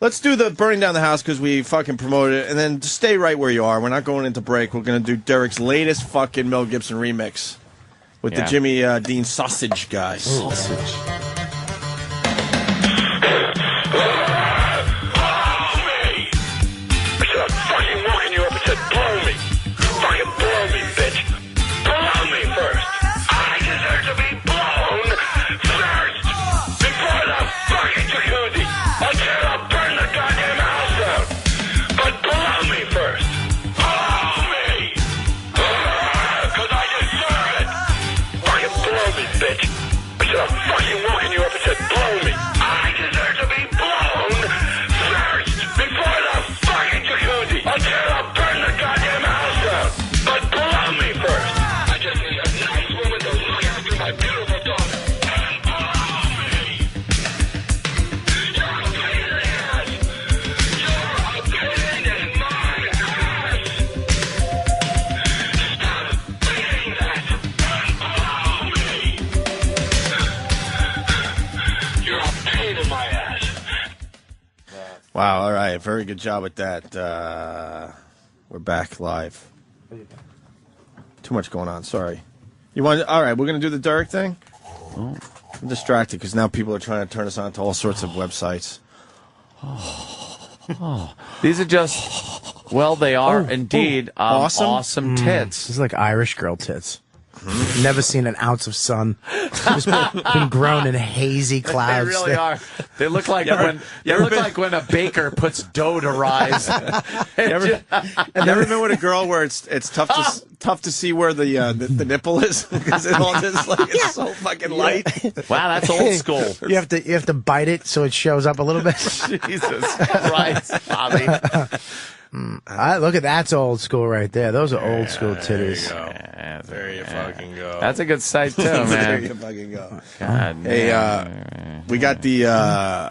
Let's do the burning down the house because we fucking promoted it, and then just stay right where you are. We're not going into break. We're going to do Derek's latest fucking Mel Gibson remix with the Yeah. Jimmy Dean sausage guy. Sausage. Fucking walking you up and said, blow me. Fucking blow me, bitch. Blow me first. I deserve to be blown first before the fucking jacuzzi. Until I'll burn the goddamn house down. But blow me first. Blow me. Because I deserve it. Fucking blow me, bitch. I said, I'm fucking walking you up and said, blow me. I deserve to be blown first before the fucking jacuzzi. Until I'll burn the goddamn house down. But blow me first. I just need a nice woman to look after my beautiful daughter. And blow me. You're a pain in the ass. You're a pain in my ass. Stop being that. And blow me. You're a pain in my ass. Wow, all right. Very good job with that. We're back live. Too much going on. Sorry. You want? All right, we're going to do the Derek thing? Oh. I'm distracted because now people are trying to turn us on to all sorts of websites. These are just, well, they are indeed awesome tits. This is like Irish girl tits. Never seen an ounce of sun. Just been grown in hazy clouds. They really are. They look like like when a baker puts dough to rise. You ever been with a girl where it's tough to see where the nipple is because it all just like it's so fucking light. Wow, that's old school. You have to bite it so it shows up a little bit. Jesus Christ, Bobby. Look at that's old school right there. Those are old school titties. There you fucking go. That's a good site too, man. There you fucking go. God, hey, we got the.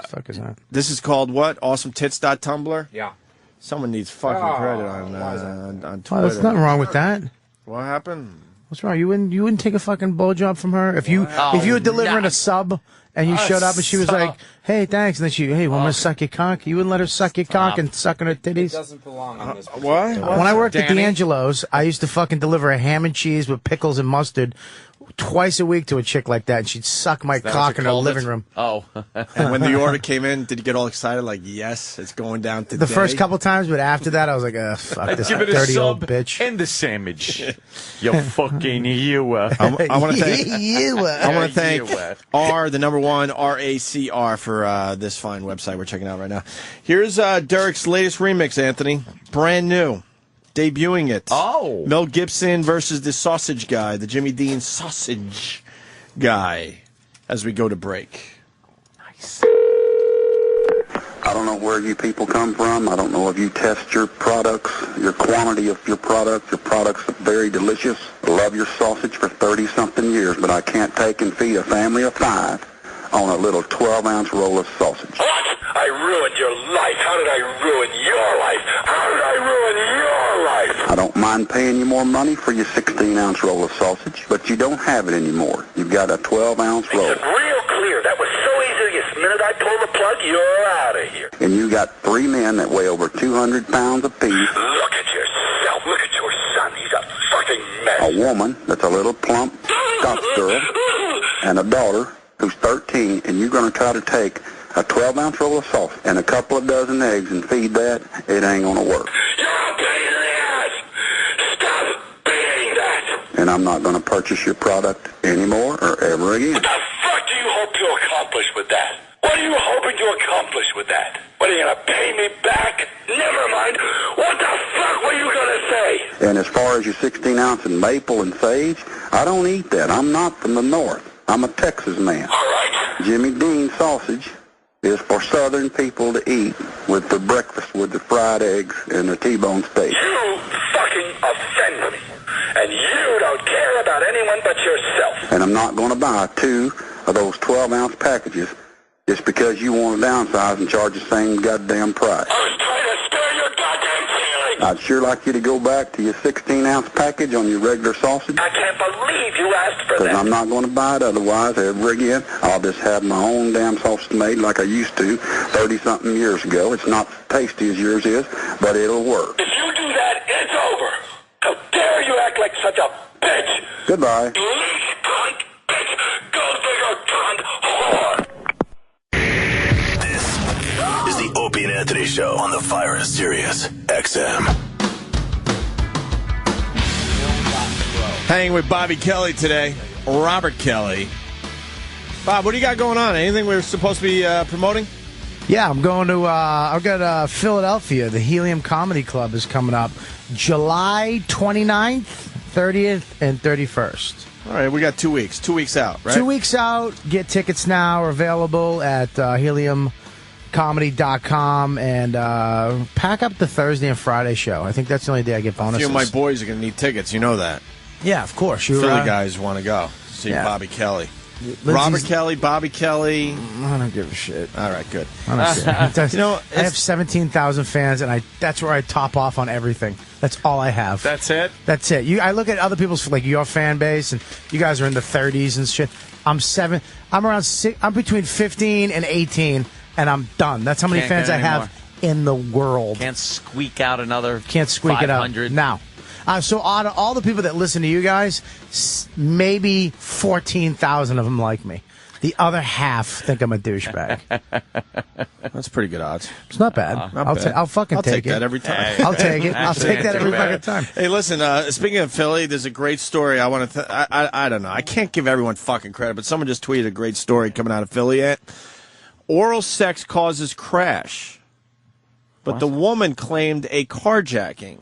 Fuck is that? This is called what? AwesomeTits.tumblr? Yeah. Someone needs fucking credit on Twitter. Oh, there's nothing wrong with that. What happened? What's wrong? You wouldn't take a fucking blowjob from her if you were delivering a sub and you showed up and she was like, "Hey, thanks," and then hey, want me to suck your cock? You wouldn't let her suck your cock and suck on her titties? It doesn't belong in this. What? When I worked at D'Angelo's, I used to fucking deliver a ham and cheese with pickles and mustard twice a week to a chick like that, and she'd suck my cock in her living room. Oh. And when the order came in, did you get all excited? Like, yes, it's going down today? The first couple times, but after that, I was like, fuck this Give it a dirty old sub bitch. and the sandwich. You fucking you. I want to thank. I want to thank You. the number one RACR for this fine website we're checking out right now. Here's Derek's latest remix, Anthony. Brand new. Debuting it. Oh. Mel Gibson versus the sausage guy, the Jimmy Dean sausage guy, as we go to break. Nice. I don't know where you people come from. I don't know if you test your products, your quantity of your product. Your products are very delicious. I love your sausage for 30-something years, but I can't take and feed a family of 5 on a little 12-ounce roll of sausage. What? I ruined your life. How did I ruin your life? How did I ruin your life? I don't mind paying you more money for your 16-ounce roll of sausage, but you don't have it anymore. You've got a 12-ounce roll. It's real clear. That was so easy. The minute I pull the plug, you're out of here. And you got 3 men that weigh over 200 pounds apiece. Look at yourself. Look at your son. He's a fucking mess. A woman that's a little plump Scotch girl, and a daughter who's 13, and you're going to try to take a 12-ounce roll of sauce and a couple of dozen eggs and feed that, it ain't going to work. You're a pain in the ass. Stop being that. And I'm not going to purchase your product anymore or ever again. What the fuck do you hope to accomplish with that? What are you hoping to accomplish with that? What, are you going to pay me back? Never mind. What the fuck were you going to say? And as far as your 16-ounce and maple and sage, I don't eat that. I'm not from the north. I'm a Texas man. All right. Jimmy Dean sausage is for Southern people to eat with the breakfast, with the fried eggs and the T-bone steak. You fucking offend me. And you don't care about anyone but yourself. And I'm not going to buy 2 of those 12-ounce packages Just because you want to downsize and charge the same goddamn price. I was trying to spare your goddamn feelings. I'd sure like you to go back to your 16-ounce package on your regular sausage. I can't believe you asked for Because that. I'm not going to buy it otherwise ever again. I'll just have my own damn sausage made like I used to 30-something years ago. It's not tasty as yours is, but it'll work. If you do that, it's over. How dare you act like such a bitch? Goodbye. You least cunt, bitch, gold digger, cunt, whore. Is the Opie and Anthony Show on the Fire at Sirius XM. Hanging with Bobby Kelly today, Robert Kelly. Bob, what do you got going on? Anything we're supposed to be promoting? Yeah, I'm going to. I've got Philadelphia. The Helium Comedy Club is coming up July 29th, 30th, and 31st. All right, we got 2 weeks. 2 weeks out, right? 2 weeks out. Get tickets now. Are available at heliumcomedy.com. And pack up the Thursday and Friday show. I think that's the only day I get A bonuses. few of my boys are going to need tickets. You know that. Yeah, of course. Philly guys want to go see Bobby Kelly. Robert Kelly, Bobby Kelly. I don't give a shit. All right, good. I don't care. You know, I have 17,000 fans, and that's where I top off on everything. That's all I have. That's it? That's it. I look at other people's, like your fan base, and you guys are in the 30s and shit. I'm around 6. I'm between 15 and 18, and I'm done. That's how many Can't fans get I have anymore. in the world. Can't squeak out another Can't squeak 500. it out. Now. So out of all the people that listen to you guys, maybe 14,000 of them like me. The other half think I'm a douchebag. That's pretty good odds. It's not bad. I'll fucking take that it. every time. Hey. I'll take it. I'll take that every fucking time. Hey, listen, speaking of Philly, there's a great story. I want to. I don't know. I can't give everyone fucking credit, but someone just tweeted a great story coming out of Philly. Oral sex causes crash, but the woman claimed a carjacking.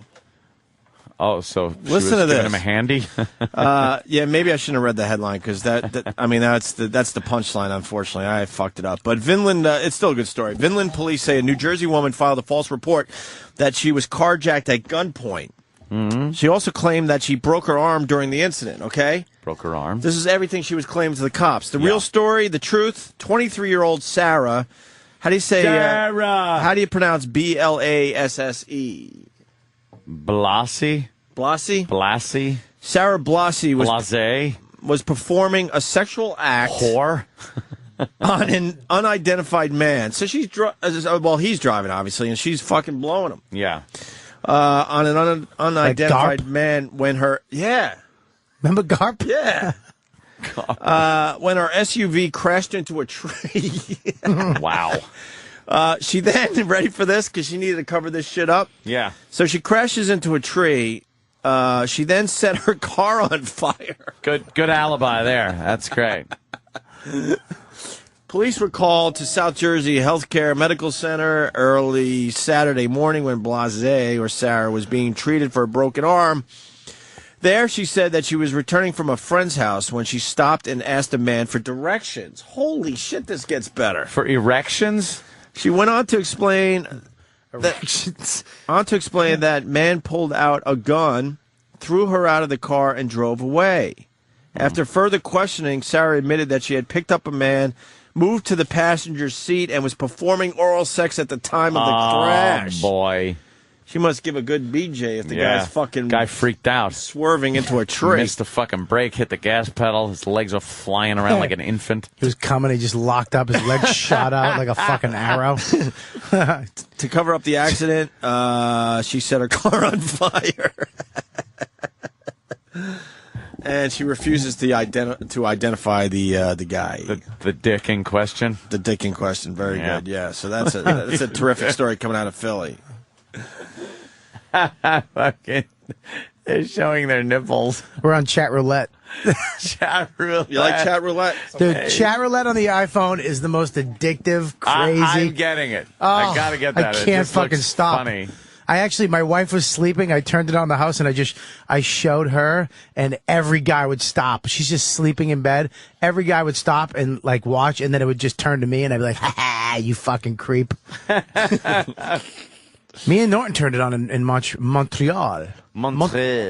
Oh, so she listen was to giving this. him a handy? Yeah, maybe I shouldn't have read the headline because that's the punchline. Unfortunately, I fucked it up. But Vinland, it's still a good story. Vinland police say a New Jersey woman filed a false report that she was carjacked at gunpoint. Mm-hmm. She also claimed that she broke her arm during the incident. Okay, broke her arm. This is everything she was claiming to the cops. The real story, the truth. 23-year-old Sarah. How do you say? Sarah. How do you pronounce Blasse? Blassie? Sarah Blassie was performing a sexual act on an unidentified man. So he's driving, obviously, and she's fucking blowing him. Yeah. On an unidentified man when her... Yeah. Remember Garp? Yeah. When her SUV crashed into a tree. Wow. She then, ready for this, because she needed to cover this shit up. Yeah. So she crashes into a tree. She then set her car on fire. Good alibi there. That's great. Police were called to South Jersey Healthcare Medical Center early Saturday morning when Blase, or Sarah, was being treated for a broken arm. There, she said that she was returning from a friend's house when she stopped and asked a man for directions. Holy shit, this gets better. For erections? She went on to explain that man pulled out a gun, threw her out of the car, and drove away. After further questioning, Sarah admitted that she had picked up a man, moved to the passenger seat, and was performing oral sex at the time of the crash. Oh, boy. She must give a good BJ if the guy's fucking... Guy freaked out. Swerving into a tree. Missed the fucking brake, hit the gas pedal. His legs were flying around like an infant. He was coming. He just locked up. His legs shot out like a fucking arrow. To cover up the accident, she set her car on fire. And she refuses to identify the guy. The dick in question? The dick in question. Very good, yeah. So that's a terrific story coming out of Philly. Fucking, they're showing their nipples. We're on Chatroulette. Chatroulette. You like Chatroulette? Dude, Chatroulette on the iPhone is the most addictive, crazy. I'm getting it. I gotta get that. I can't fucking stop. Funny. My wife was sleeping. I turned it on in the house and I showed her, and every guy would stop. She's just sleeping in bed. Every guy would stop and like watch, and then it would just turn to me, and I'd be like, "Ha ha, you fucking creep." Me and Norton turned it on in Montreal. Montreal.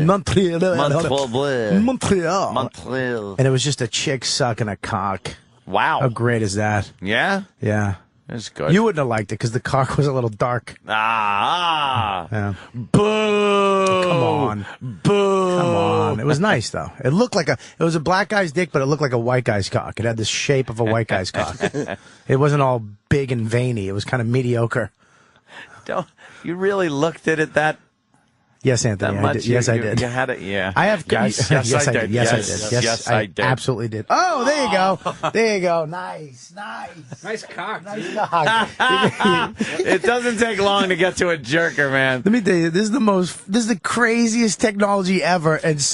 And it was just a chick sucking a cock. Wow. How great is that? Yeah? Yeah. That's good. You wouldn't have liked it because the car was a little dark. Yeah. Boo! Come on. Boo! Come on. It was nice, though. It was a black guy's dick, but it looked like a white guy's cock. It had the shape of a white guy's cock. It wasn't all big and veiny. It was kind of mediocre. You really looked at it that Yes, Anthony. I did. Yes, I did. You had it, yeah. I have. Yes, yes, I I did. did. Yes, I did. Yes, I did. Absolutely did. Oh, there you go. There you go. Nice. Nice cock. Nice cock. It doesn't take long to get to a jerker, man. Let me tell you, this is the craziest technology ever, and it's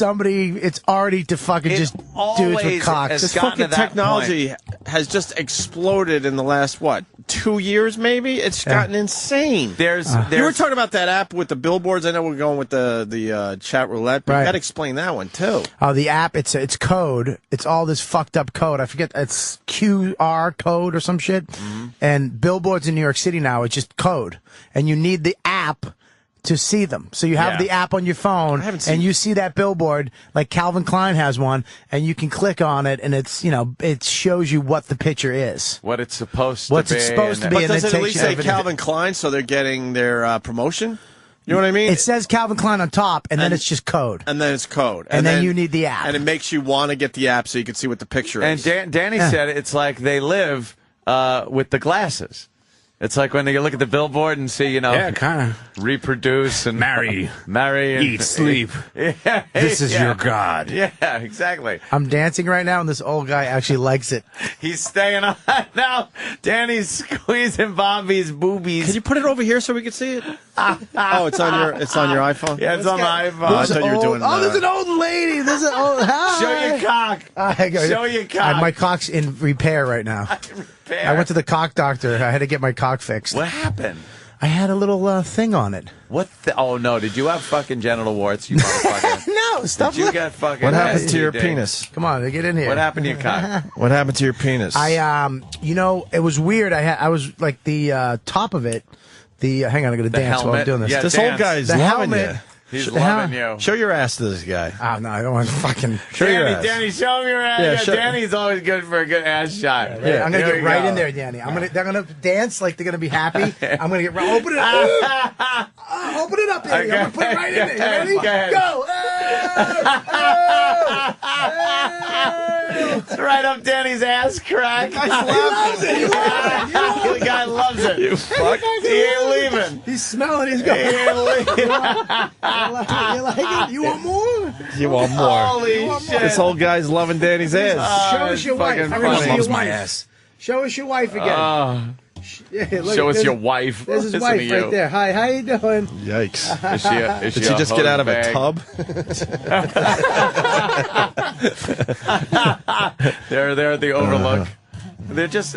already to fucking just dudes with cocks. This fucking technology has just exploded in the last, 2 years maybe? It's gotten insane. You were talking about that app with the billboards. I know we're going with the Chatroulette, but you got to explain that one, too. Oh, the app, it's code. It's all this fucked up code. I forget, it's QR code or some shit. Mm-hmm. And billboards in New York City now, it's just code. And you need the app to see them. So you have the app on your phone, and you see that billboard, like Calvin Klein has one, and you can click on it, and it's, it shows you what the picture is. What it's supposed to be. What's it supposed to be. But does it at least say Calvin Klein so they're getting their promotion? You know what I mean? It says Calvin Klein on top, and then it's just code. And then it's code. And then you need the app. And it makes you want to get the app so you can see what the picture is. And Danny said it's like they live with the glasses. It's like when you look at the billboard and see, kind of reproduce and marry, and eat, sleep. Yeah, this is your god. Yeah, exactly. I'm dancing right now, and this old guy actually likes it. He's staying on now. Danny's squeezing Bobby's boobies. Can you put it over here so we can see it? Oh, it's on your iPhone. Yeah, it's on my iPhone. I thought you were doing. Oh, there's an old lady. There's an old. Hi. Show your cock. Show your cock. My cock's in repair right now. I went to the cock doctor. I had to get my cock fixed. What happened? I had a little thing on it. What? Oh no! Did you have fucking genital warts? You motherfucker! No, stop. Did you get fucking? What happened to your STD? penis? Come on, get in here. What happened to your cock? What happened to your penis? It was weird. I was like the top of it. Hang on, I'm gonna dance while I'm doing this. Yeah, this old guy's loving you. He's loving you. Show your ass to this guy. Oh, no, I don't want to fucking... Show your ass. Danny, show him your ass. Yeah, Danny's always good for a good ass shot. Yeah, I'm going to get right in there, Danny. They're going to dance like they're going to be happy. I'm going to get right... Open it up. Open it up, Danny. I'm going to put it right in there. You ready? Go. It's right up Danny's ass crack. He loves it. The guy loves it. You fuck. He ain't leaving. He's smelling. He's going... He ain't leaving. You like it? You want more? You want more? Holy shit! This old guy's loving Danny's ass. Show us your wife. Everyone loves my ass. Show us your wife again. Show us your wife. There's his wife right there. Hi, how you doing? Yikes! Did she just get out of a tub? They're there at the Overlook. They're just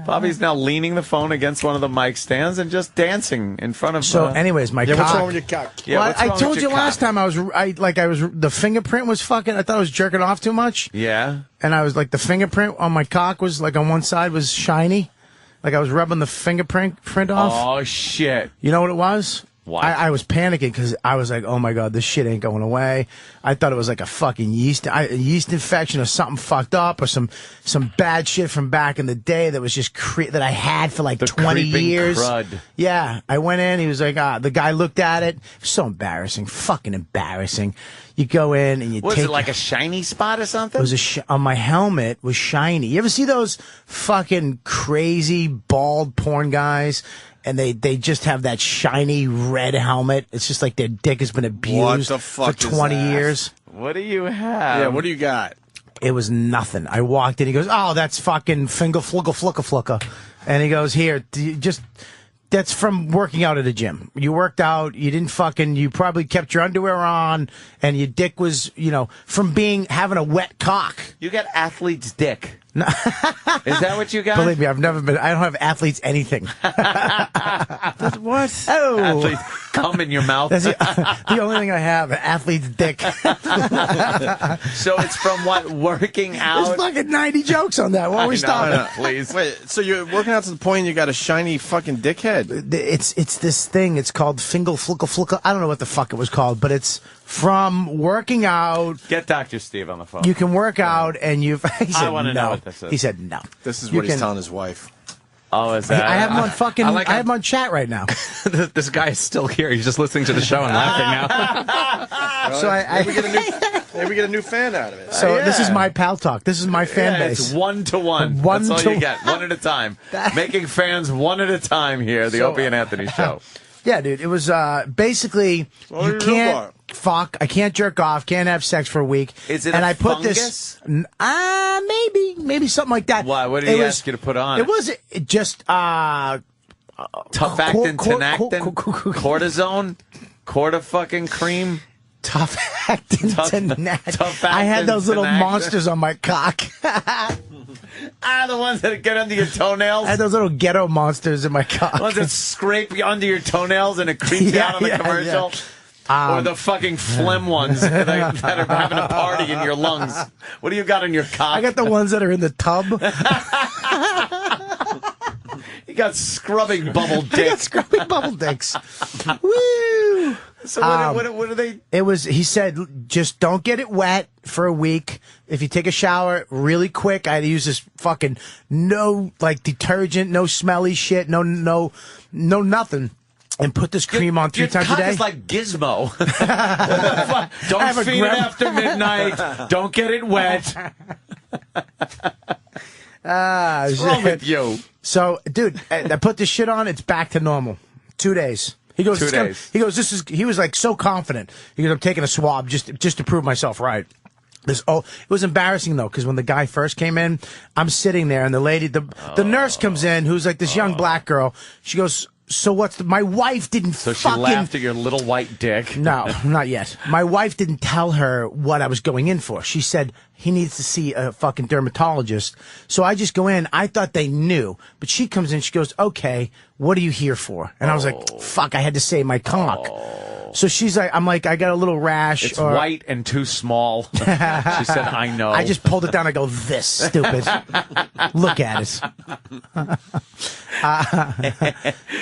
Bobby's now leaning the phone against one of the mic stands and just dancing in front of. So, anyways, my cock. What's wrong with your cock? Yeah, well, I told you last time the fingerprint was fucking. I thought I was jerking off too much. Yeah. And I was like, the fingerprint on my cock was like on one side was shiny, like I was rubbing the fingerprint off. Oh shit! You know what it was? What? I was panicking because I was like, oh my God, this shit ain't going away. I thought it was like a fucking yeast infection or something fucked up or some bad shit from back in the day that was just that I had for like 20 years. Crud. Yeah. I went in, he was like, the guy looked at it. So embarrassing. Fucking embarrassing. You go in and you Was it like a shiny spot or something? It was on my helmet was shiny. You ever see those fucking crazy bald porn guys? And they just have that shiny red helmet. It's just like their dick has been abused for 20 years. What do you have? Yeah, what do you got? It was nothing. I walked in. He goes, oh, that's fucking finger flucka. And he goes, here, that's from working out at a gym. You worked out. You probably kept your underwear on. And your dick was, from having a wet cock. You got athlete's dick. No. Is that what you got? Believe me, I don't have athletes anything. What? Oh. Athletes cum in your mouth. That's the only thing I have, an athlete's dick. So it's from what, working out? There's fucking 90 jokes on that. Why don't we stop it? Please. Wait, so you're working out to the point you got a shiny fucking dickhead? It's this thing. It's called finger flucka. I don't know what the fuck it was called, but it's from working out. Get Dr. Steve on the phone. You can work out and I want to know what He said no. This is You what he's can- telling his wife. Oh, is that? I have him on fucking. I like I have him on chat right now. This guy is still here. He's just listening to the show and laughing now. So maybe we get a new fan out of it. So this is my pal talk. This is my fan base. It's 1-to-1. One That's to all you get. One at a time. Making fans one at a time here. The So, Opie and Anthony show. Yeah, dude. It was basically What you are you can't fuck. I can't jerk off. Can't have sex for a week. Is it and a I put fungus? this. Maybe something like that. Why? What did he ask you to put on? It was just Tufactin, Tenactin, cortisone, fucking cream. Tufactin, Tenactin. I had those little Tenactin. monsters on my cock. The ones that get under your toenails. I had those little ghetto monsters in my cock. The ones that scrape you under your toenails and it creeps Yeah, out on the yeah, commercial. Or the fucking phlegm ones that are having a party in your lungs. What do you got on your cock? I got the ones that are in the tub. You got scrubbing bubble I got dicks. scrubbing bubble dicks. Woo! So what are they? It was. He said, just don't get it wet for a week. If you take a shower really quick, I had to use this fucking no detergent, no smelly shit, no nothing. And put this cream on 3 times a Your day. cock is like Gizmo. Don't have a feed it grandma- after midnight. Don't get it wet. What's wrong with you? So, dude, I put this shit on. It's back to normal. 2 days. He goes. 2 days. He goes. He was like so confident. He goes, I'm taking a swab just to prove myself right. It was embarrassing though, because when the guy first came in, I'm sitting there, and the lady, the nurse comes in, who's like this young black girl. She goes, so what's my wife didn't So she fucking laughed at your little white dick. No, not yet. My wife didn't tell her what I was going in for. She said he needs to see a fucking dermatologist. So I just go in. I thought they knew. But she comes in. She goes, okay, what are you here for? And I was like, fuck, I had to save my cock. So she's like, I'm like, I got a little rash. It's white and too small. She said, I know. I just pulled it down. I go, this, stupid. Look at it.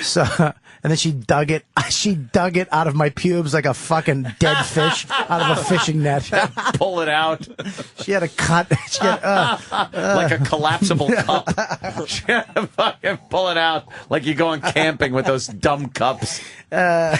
So, and then she dug it. She dug it out of my pubes like a fucking dead fish out of a fishing net. Pull it out. She had a cut. She had, like a collapsible cup. She had to fucking pull it out like you're going camping with those dumb cups. Then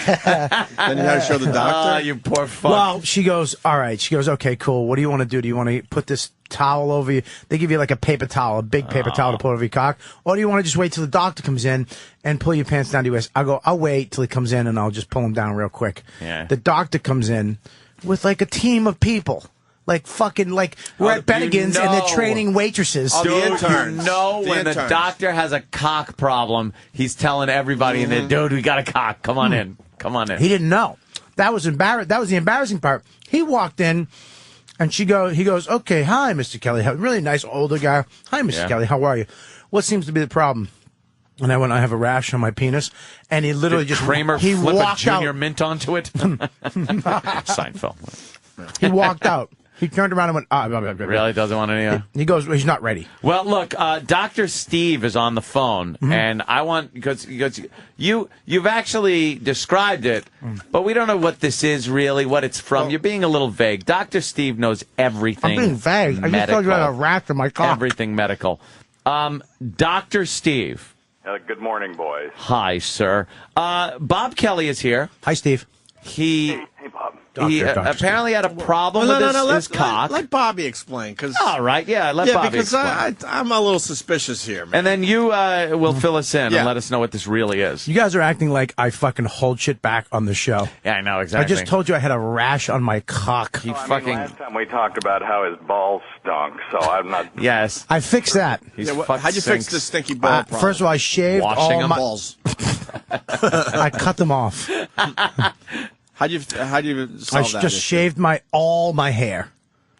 you had to show the doctor. You poor fuck. Well, she goes, all right. She goes, okay, cool. What do you want to do? Do you want to put this towel over you? They give you like a paper towel, a big paper towel to put over your cock. Or do you want to just wait till the doctor comes in and pull your pants down to your waist? I'll go, I'll wait till he comes in and I'll just pull him down real quick. Yeah. The doctor comes in with like a team of people. Like fucking, like we're at Bennigan's and they're training waitresses. Dude, the interns. you know The when the interns. doctor has a cock problem, he's telling everybody in there, dude, we got a cock. Come on in. Come on in. He didn't know. That was That was the embarrassing part. He walked in, and he goes, okay, hi, Mr. Kelly. Really nice older guy. Hi, Mr. Kelly. How are you? What seems to be the problem? And I went, I have a rash on my penis. And he literally Did just Kramer he flip a walked Junior out. Mint onto it? Seinfeld. He walked out. He turned around and went, Really doesn't want any. He goes, he's not ready. Well, look, Dr. Steve is on the phone, and I want because you've actually described it, but we don't know what this is really, what it's from. You're being a little vague. Dr. Steve knows everything. I'm being vague. I just told you I had a rash on my cock. Everything medical. Dr. Steve. Good morning, boys. Hi, sir. Bob Kelly is here. Hi, Steve. Hey, Bob. He Dr. apparently had a problem with his cock. Let Bobby explain. All right, let Bobby because explain. I'm a little suspicious here, man. And then you will fill us in and let us know what this really is. You guys are acting like I fucking hold shit back on the show. Yeah, I know, exactly. I just told you I had a rash on my cock. Last time we talked about how his balls stunk, so I'm not... Yes. I fixed that. How'd you fix the stinky ball problem? First of all, I shaved Washing all them. my balls. I cut them off. How'd you solve I that just issue? shaved all my hair.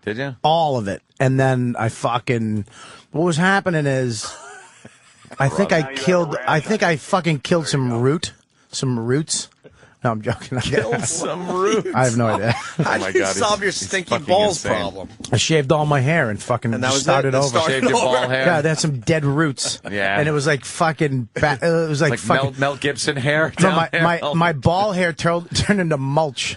Did you? All of it. And then I fucking... What was happening is... I think I fucking killed some roots. No, I'm joking. Killed some roots. I have no idea. How my do you God, solve your he's stinky fucking balls insane. problem? I shaved all my hair and fucking And that was started it? over. Shaved your ball hair? Yeah, they had some dead roots. Yeah. And it was like fucking... it was like fucking... Mel Gibson hair. No, down there. my ball hair turned into mulch.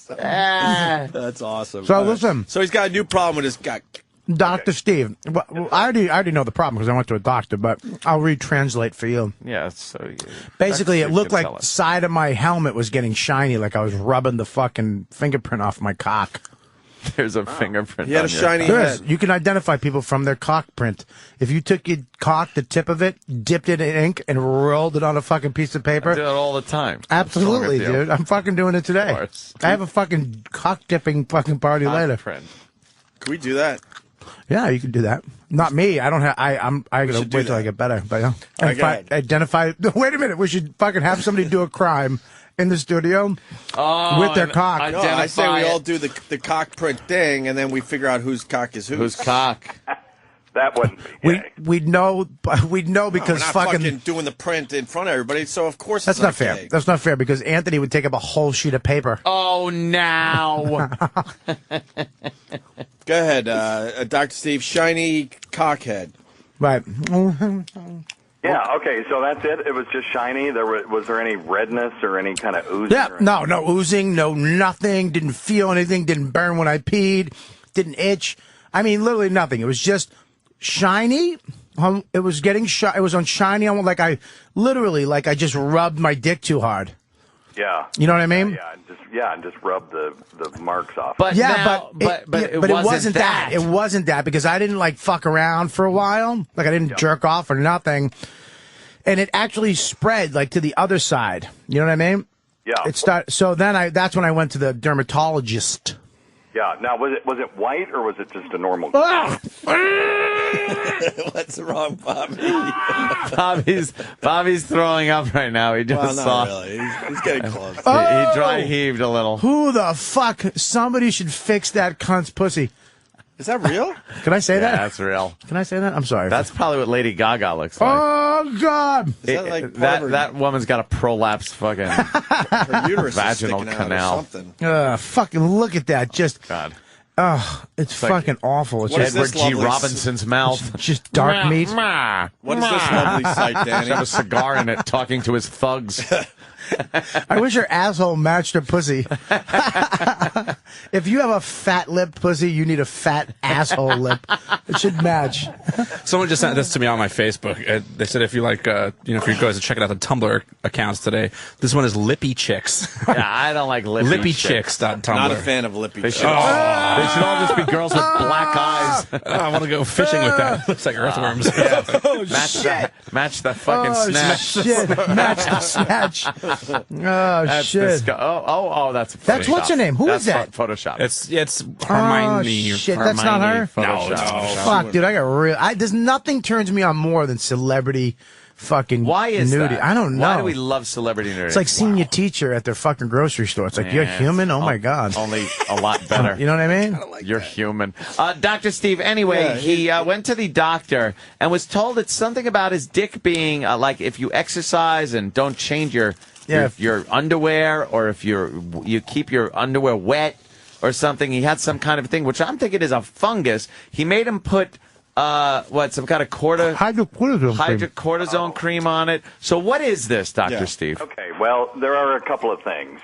That's awesome. So listen. So he's got a new problem with his guy. Dr. Steve, well, I already know the problem because I went to a doctor, but I'll retranslate for you. Yeah, so Basically, it looked like tell us. side of my helmet was getting shiny, like I was rubbing the fucking fingerprint off my cock. There's a fingerprint. He had on a your- shiny There head. is. You can identify people from their cock print. If you took your cock, the tip of it, dipped it in ink, and rolled it on a fucking piece of paper. I do it all the time. Absolutely, What's wrong with you? dude. I'm fucking doing it today. Of course. I have a fucking cock dipping fucking party later. Print. Can we do that? Yeah, you can do that. Not me. I don't have. I gotta should do wait till that. I get better. But yeah. right, And go ahead. identify. Wait a minute. We should fucking have somebody do a crime in the studio with their and cock. No, I say we Identify all it. do the cock print thing, and then we figure out whose cock is whose. Whose cock? That wouldn't be gay. We'd know because We're not fucking. doing the print in front of everybody, so of course That's it's not fair. gay. That's not fair because Anthony would take up a whole sheet of paper. Oh, now. Go ahead, Dr. Steve. Shiny cockhead. Right. Yeah, okay, so that's it. It was just shiny. Was there any redness or any kind of oozing? Yeah. No oozing. No nothing. Didn't feel anything. Didn't burn when I peed. Didn't itch. I mean, literally nothing. It was just shiny. It was getting It was on shiny. Like I just rubbed my dick too hard. Yeah. You know what I mean? And just rub the marks off. But Yeah, now, but it wasn't that. It wasn't that because I didn't like fuck around for a while. Like I didn't jerk off or nothing, and it actually spread like to the other side. You know what I mean? Yeah. It started. So then that's when I went to the dermatologist. Yeah. Now, was it white or was it just a normal? What's wrong, Bobby? Bobby's throwing up right now. He just Well, saw. not really. He's getting close. He dry heaved a little. Who the fuck? Somebody should fix that cunt's pussy. Is that real? Can I say Yeah, that? that's real. Can I say that? I'm sorry. That's probably what Lady Gaga looks like. Oh God! Is that like part of her- that woman's got a prolapsed fucking her uterus is vaginal sticking out or canal. something? Fucking look at that! Just God. it's like fucking awful. It's What is just this Edward G. lovely Robinson's mouth. just dark meat. What is this lovely sight, Danny? Have a cigar in it, talking to his thugs. I wish her asshole matched her pussy. If you have a fat lip pussy, you need a fat asshole lip. It should match. Someone just sent this to me on my Facebook. They said if you like, if you guys check it out the Tumblr accounts today, this one is Lippy Chicks. Yeah, I don't like lippy chicks. LippyChicks.tumblr. Not a fan of lippy. They should all just be girls with black eyes. I want to go fishing with that. Looks like earthworms. Match the fucking Oh, snatch. shit. Match the snatch. Oh, That's shit. that's That's what's her name? Who That's is that? Photoshop. It's Hermione. Oh, shit, that's not her? Photoshop. Fuck, dude, I got real. There's nothing turns me on more than celebrity fucking Why is nudity. that? I don't know. Why do we love celebrity nudity? It's like seeing your teacher at their fucking grocery store. It's like, you're Yeah, human? Oh, it's my God. Only a lot better. You know what I mean? You're human. Dr. Steve, anyway, he went to the doctor and was told it's something about his dick being like if you exercise and don't change your underwear, or if you keep your underwear wet or something. He had some kind of thing, which I'm thinking is a fungus. He made him put some kind of hydrocortisone cream on it. So what is this, Dr. Steve? Okay, well, there are a couple of things.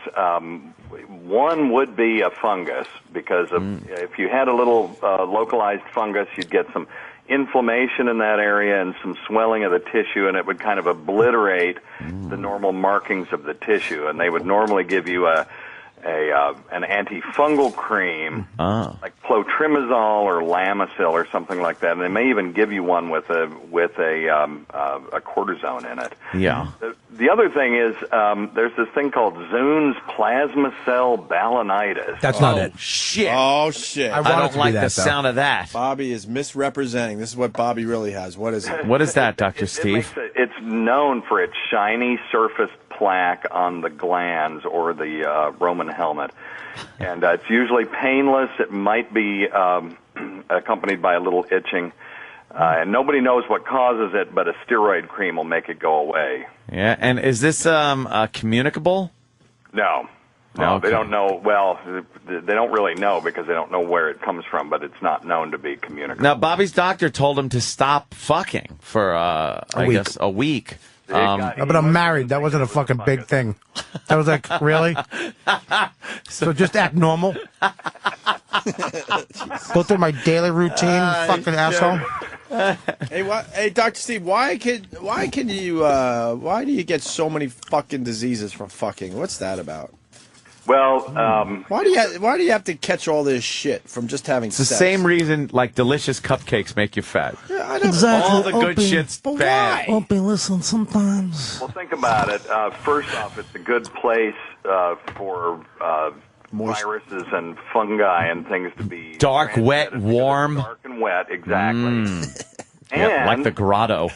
One would be a fungus, because if you had a little localized fungus, you'd get some inflammation in that area and some swelling of the tissue, and it would kind of obliterate the normal markings of the tissue. And they would normally give you an antifungal cream, like clotrimazole or Lamisil or something like that. And they may even give you one with a cortisone in it. Yeah. The other thing is there's this thing called Zuhn's plasma cell balanitis. That's not it. Shit. Oh, shit. I don't like the sound of that. Bobby is misrepresenting. This is what Bobby really has. What is it? What is that, Dr. Steve? It's known for its shiny surface plaque on the glands or the Roman helmet. And it's usually painless. It might be accompanied by a little itching. And nobody knows what causes it, but a steroid cream will make it go away. Yeah, and is this communicable? No. No, they don't know. Well, they don't really know because they don't know where it comes from, but it's not known to be communicable. Now, Bobby's doctor told him to stop fucking for, I guess, a week. But I'm married. That wasn't a fucking big thing. That was like, really? So just act normal. Go through my daily routine, fucking asshole. Hey, Dr. Steve, why do you get so many fucking diseases from fucking? What's that about? Well, why do you have to catch all this shit from just having It's the sex? same reason like delicious cupcakes make you fat. Yeah, I don't Exactly. All the good Opie. shit's But bad. why? Opie, listen, sometimes. well, think about it. First off, it's a good place for viruses and fungi and things to be Dark, wet, warm. dark and wet. Exactly. Yeah, And like the grotto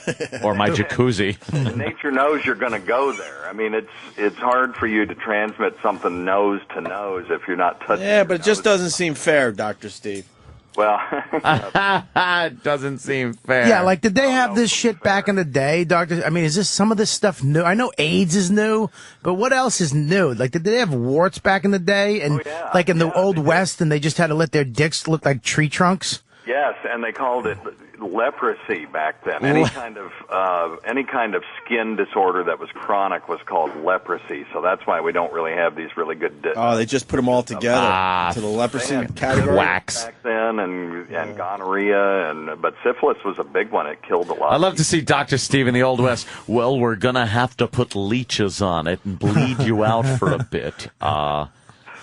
or my jacuzzi. nature knows you're going to go there. I mean, it's hard for you to transmit something nose to nose if you're not touching. Yeah, but your it just nose. doesn't seem fair, Dr. Steve. Well, It doesn't seem fair. Yeah, like, did they have this shit back in the day, Doctor? I mean, is this some of this stuff new? I know AIDS is new, but what else is new? Like, did they have warts back in the day? And, like, in the Old West, and they just had to let their dicks look like tree trunks? yes, and they called it leprosy back then. Any kind of skin disorder that was chronic was called leprosy. So that's why we don't really have these really good. Oh, they just put them all together to the leprosy category. Wax. Back then, and gonorrhea, but syphilis was a big one. It killed a lot. I love to see Dr. Steve in the Old West. Well, we're going to have to put leeches on it and bleed you out for a bit.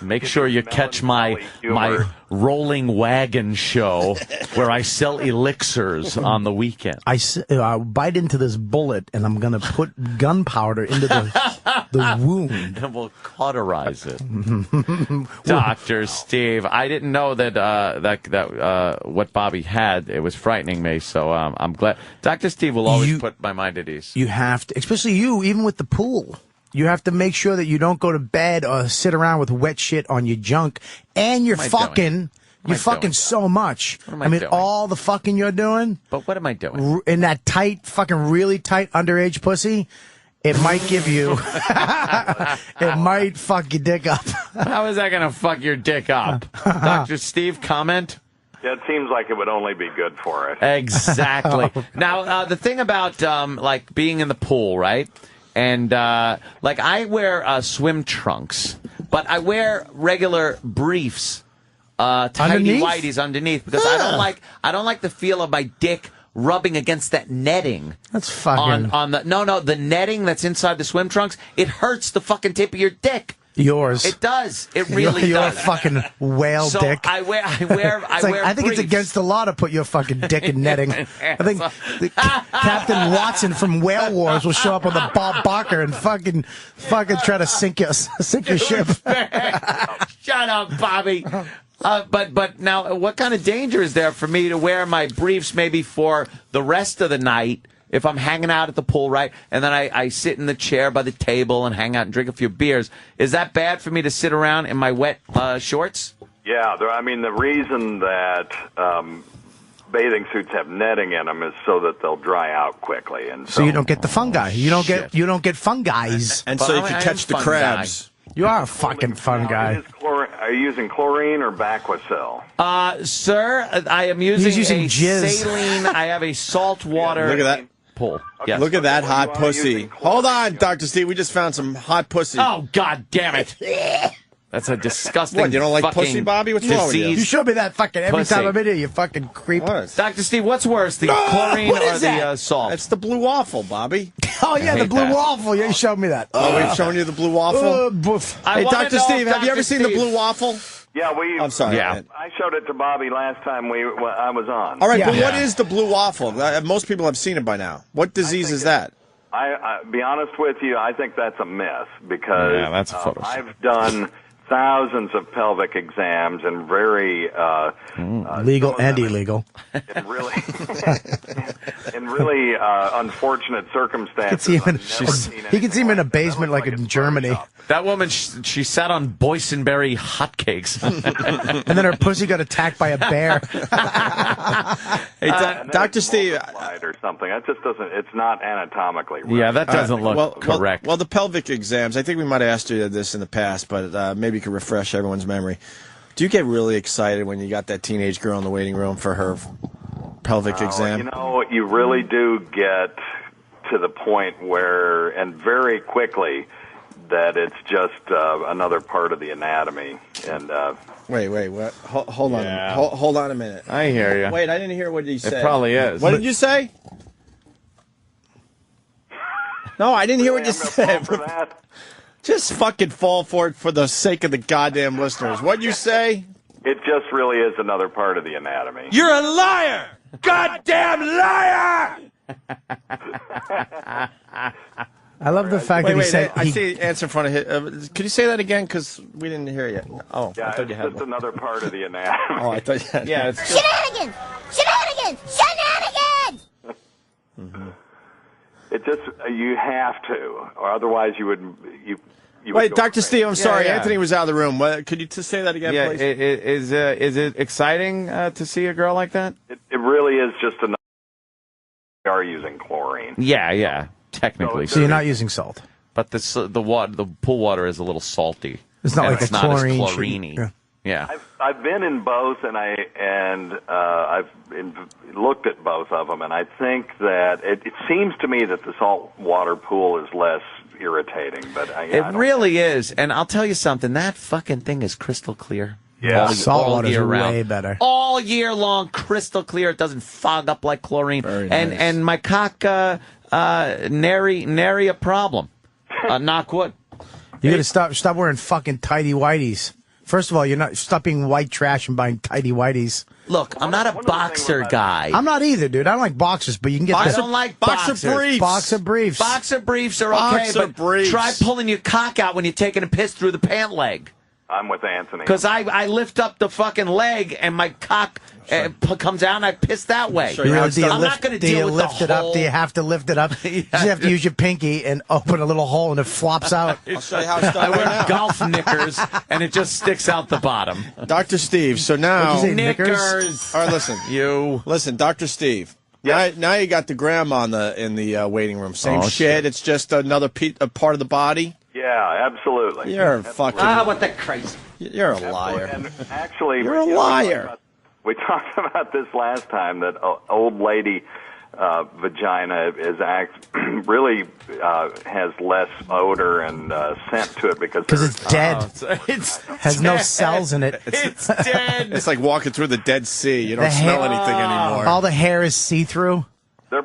Make sure you catch my rolling wagon show where I sell elixirs on the weekend. I bite into this bullet, and I'm going to put gunpowder into the wound. And we'll cauterize it. Dr. Steve, I didn't know that what Bobby had, it was frightening me, so I'm glad. Dr. Steve will always put my mind at ease. You have to, especially you, even with the pool. You have to make sure that you don't go to bed or sit around with wet shit on your junk, and you're fucking so much. What am I mean, doing? all the fucking you're doing. But what am I doing? In that tight, fucking really tight underage pussy, it might give you, it might fuck your dick up. How is that going to fuck your dick up? Dr. Steve, comment? Yeah, it seems like it would only be good for it. Exactly. Now, the thing about like being in the pool, right? And like I wear swim trunks, but I wear regular briefs, tidy whities underneath because I don't like the feel of my dick rubbing against that netting. That's fucking on the netting that's inside the swim trunks. It hurts the fucking tip of your dick. Yours. It does. It really you're does. a fucking whale So dick. I wear I think briefs. it's against the law to put your fucking dick in netting. I think Captain Watson from Whale Wars will show up on the Bob Barker and fucking try to sink your ship. Shut up, Bobby. But now, what kind of danger is there for me to wear my briefs maybe for the rest of the night? If I'm hanging out at the pool, right, and then I sit in the chair by the table and hang out and drink a few beers, is that bad for me to sit around in my wet shorts? Yeah, I mean, the reason that bathing suits have netting in them is so that they'll dry out quickly, and So you don't get the fungi. You don't get fungi's. And so you can catch the crabs. You are a fucking fun guy. Are you using chlorine or Baquicil? Sir, I am using, He's using a jizz. saline. I have a salt water. Look at that. Pool. Yes. Look at that hot pussy. Hold on, Dr. Steve. We just found some hot pussy. Oh, God damn it. That's a disgusting What, you don't like fucking pussy, Bobby? What's wrong with you? You show me that fucking every Pussy. time I'm in here, you fucking creep. Dr. Steve, what's worse, the chlorine what or is the that? salt? It's the blue waffle, Bobby. Oh yeah, I the hate blue that. waffle. Yeah, you showed me that. Oh, we've shown you the blue waffle? I Hey, wanna Dr. know, Steve, have you Dr. ever seen the Steve. blue waffle? Yeah, I'm sorry. Yeah. I showed it to Bobby last time I was on. All right, Yeah. but what is the blue waffle? Most people have seen it by now. What disease is that? I be honest with you, I think that's a myth because Yeah, that's a Photoshop. I've done thousands of pelvic exams and very Legal and illegal. in really unfortunate circumstances. He can see him in a anything basement like in Germany. That woman, she sat on boysenberry hotcakes. And then her pussy got attacked by a bear. Hey, Dr. Steve. Or something. That just doesn't. It's not anatomically right. Yeah, that doesn't look correct. Well, the pelvic exams, I think we might have asked you this in the past, but maybe you could refresh everyone's memory. Do you get really excited when you got that teenage girl in the waiting room for her pelvic exam? You know, you really do get to the point where, and very quickly, that it's just another part of the anatomy. And wait, what? Hold on, hold on a minute. I hear you. Wait, I didn't hear what you said. It probably is. What did you say? No, I didn't hear what you said. Just fucking fall for it for the sake of the goddamn listeners. What'd you say? it just really is another part of the anatomy. You're a liar! Goddamn liar! I love the fact that he said. I see the answer in front of it. Could you say that again? Because we didn't hear you. Oh, yeah, I thought you had it's another part of the anatomy. Oh, I thought you had. Yeah, it's Shenanigans! Shenanigans! Shenanigans! Mm-hmm. It just you have to, or otherwise you would you. Wait, Dr. Steve, I'm sorry. yeah. Anthony was out of the room. Could you just say that again, Yeah, please? is it exciting to see a girl like that? It really is just another. We are using chlorine. Yeah, technically. So you're not using salt. But the pool water is a little salty. It's not And like it's a not chlorine. as chlorine-y. Yeah. I've been in both, and I've looked at both of them, and I think that it seems to me that the salt water pool is less irritating. But It really is, and I'll tell you something. That fucking thing is crystal clear. Yeah. Salt water's year round. way better. All year long, crystal clear. It doesn't fog up like chlorine. Very nice. And my cock nary a problem. Knock wood. You gotta stop wearing fucking tighty whities. First of all, you're not stop being white trash and buying tighty whities. Look, I'm not a boxer guy. I'm not either, dude. I don't like boxers, but you can get. I don't like boxer briefs. Boxer briefs. Boxer briefs are okay, but try pulling your cock out when you're taking a piss through the pant leg. I'm with Anthony. Because I lift up the fucking leg and my cock comes out and I piss that way. You really, I'm not going to deal with lift the it up? whole... Do you have to lift it up? You just have to use your pinky and open a little hole and it flops out. I'll show you how it's done I wear right now. golf knickers and it just sticks out the bottom. Dr. Steve, so now... What'd you say, Knickers. All right, listen. Listen, Dr. Steve. Now you got the grandma in the waiting room. Same shit. It's just another a part of the body. Yeah, absolutely. You're fucking... what the crazy... You're a liar. And actually, You're a liar. We talked about this last time, that old lady vagina is really has less odor and scent to it because it's dead. Has no dead. cells in it. It's dead. It's like walking through the Dead Sea. You don't smell anything anymore. All the hair is see-through. They're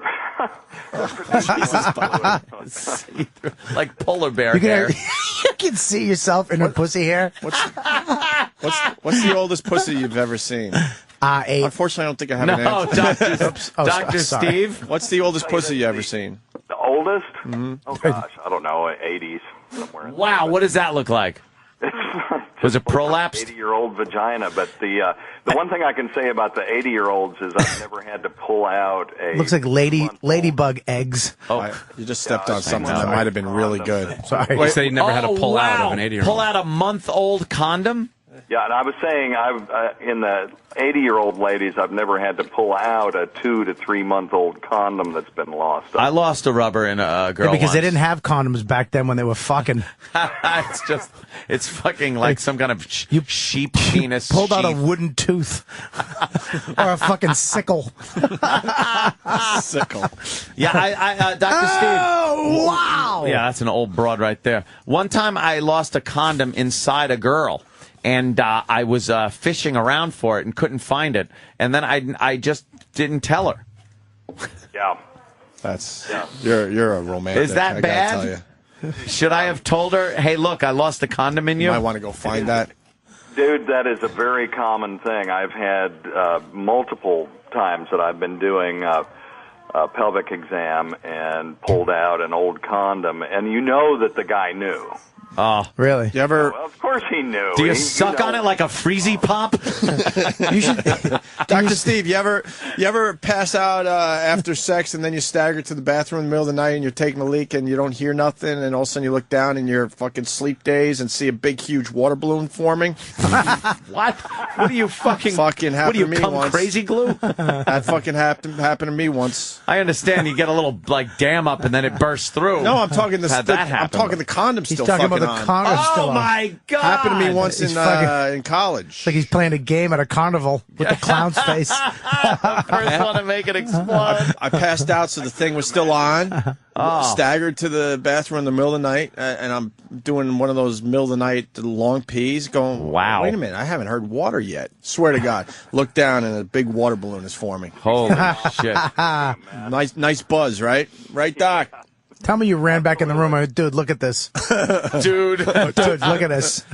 like polar bear hair. You can see yourself in her pussy hair. What's the oldest pussy you've ever seen? 8. Unfortunately, I don't think I have an No, answer. Dr. Steve. What's the oldest pussy you ever seen? The oldest? Mm-hmm. Oh gosh, I don't know, 80s somewhere. Wow, what does that look like? Was it prolapsed? 80-year-old vagina, but the one thing I can say about the 80-year-olds is I've never had to pull out a. Looks like ladybug eggs. You just stepped on something that might have been really good. Sorry. He said he never had to pull out of an 80-year-old. Pull out a month-old condom? Yeah, and I was saying in the 80-year-old ladies, I've never had to pull out a 2 to 3 month old condom that's been lost. I lost a rubber in a girl because they once. didn't have condoms back then when they were fucking. It's fucking like some kind of sheep penis. Pulled out a wooden tooth or a fucking sickle. Sickle. Yeah, Dr. Steve. Oh, wow. Yeah, that's an old broad right there. One time I lost a condom inside a girl. And I was fishing around for it and couldn't find it. And then I just didn't tell her. Yeah. You're a romantic. Is that I gotta bad? tell you. Should I have told her, hey, look, I lost a condom in you? You might want to go find that. Dude, that is a very common thing. I've had multiple times that I've been doing a pelvic exam and pulled out an old condom, and you know that the guy knew. Oh, really? You ever? Well, of course he knew. Do you suck on it like a freezy pop? You should, Dr. Steve. You ever pass out after sex and then you stagger to the bathroom in the middle of the night and you're taking a leak and you don't hear nothing and all of a sudden you look down in your fucking sleep days and see a big huge water balloon forming? What? What are you fucking happened What do you to me come once. crazy glue? That fucking happened to me once. I understand you get a little like dam up and then it bursts through. No, I'm talking How'd that I'm happen? talking the condom He's still talking fucking about on. condo's still Oh on. my God! Happened to me once He's in fucking- college. It's like he's playing a game at a carnival with the clown's face. First one to make it explode. I passed out, so the thing was still on. Staggered to the bathroom in the middle of the night, and I'm doing one of those middle of the night long pees. Going, wow! Wait a minute, I haven't heard water yet. Swear to God, look down, and a big water balloon is forming. Holy shit! Nice buzz, right? Right, Doc. Tell me you ran back in the room. Dude, look at this. Dude, look at this.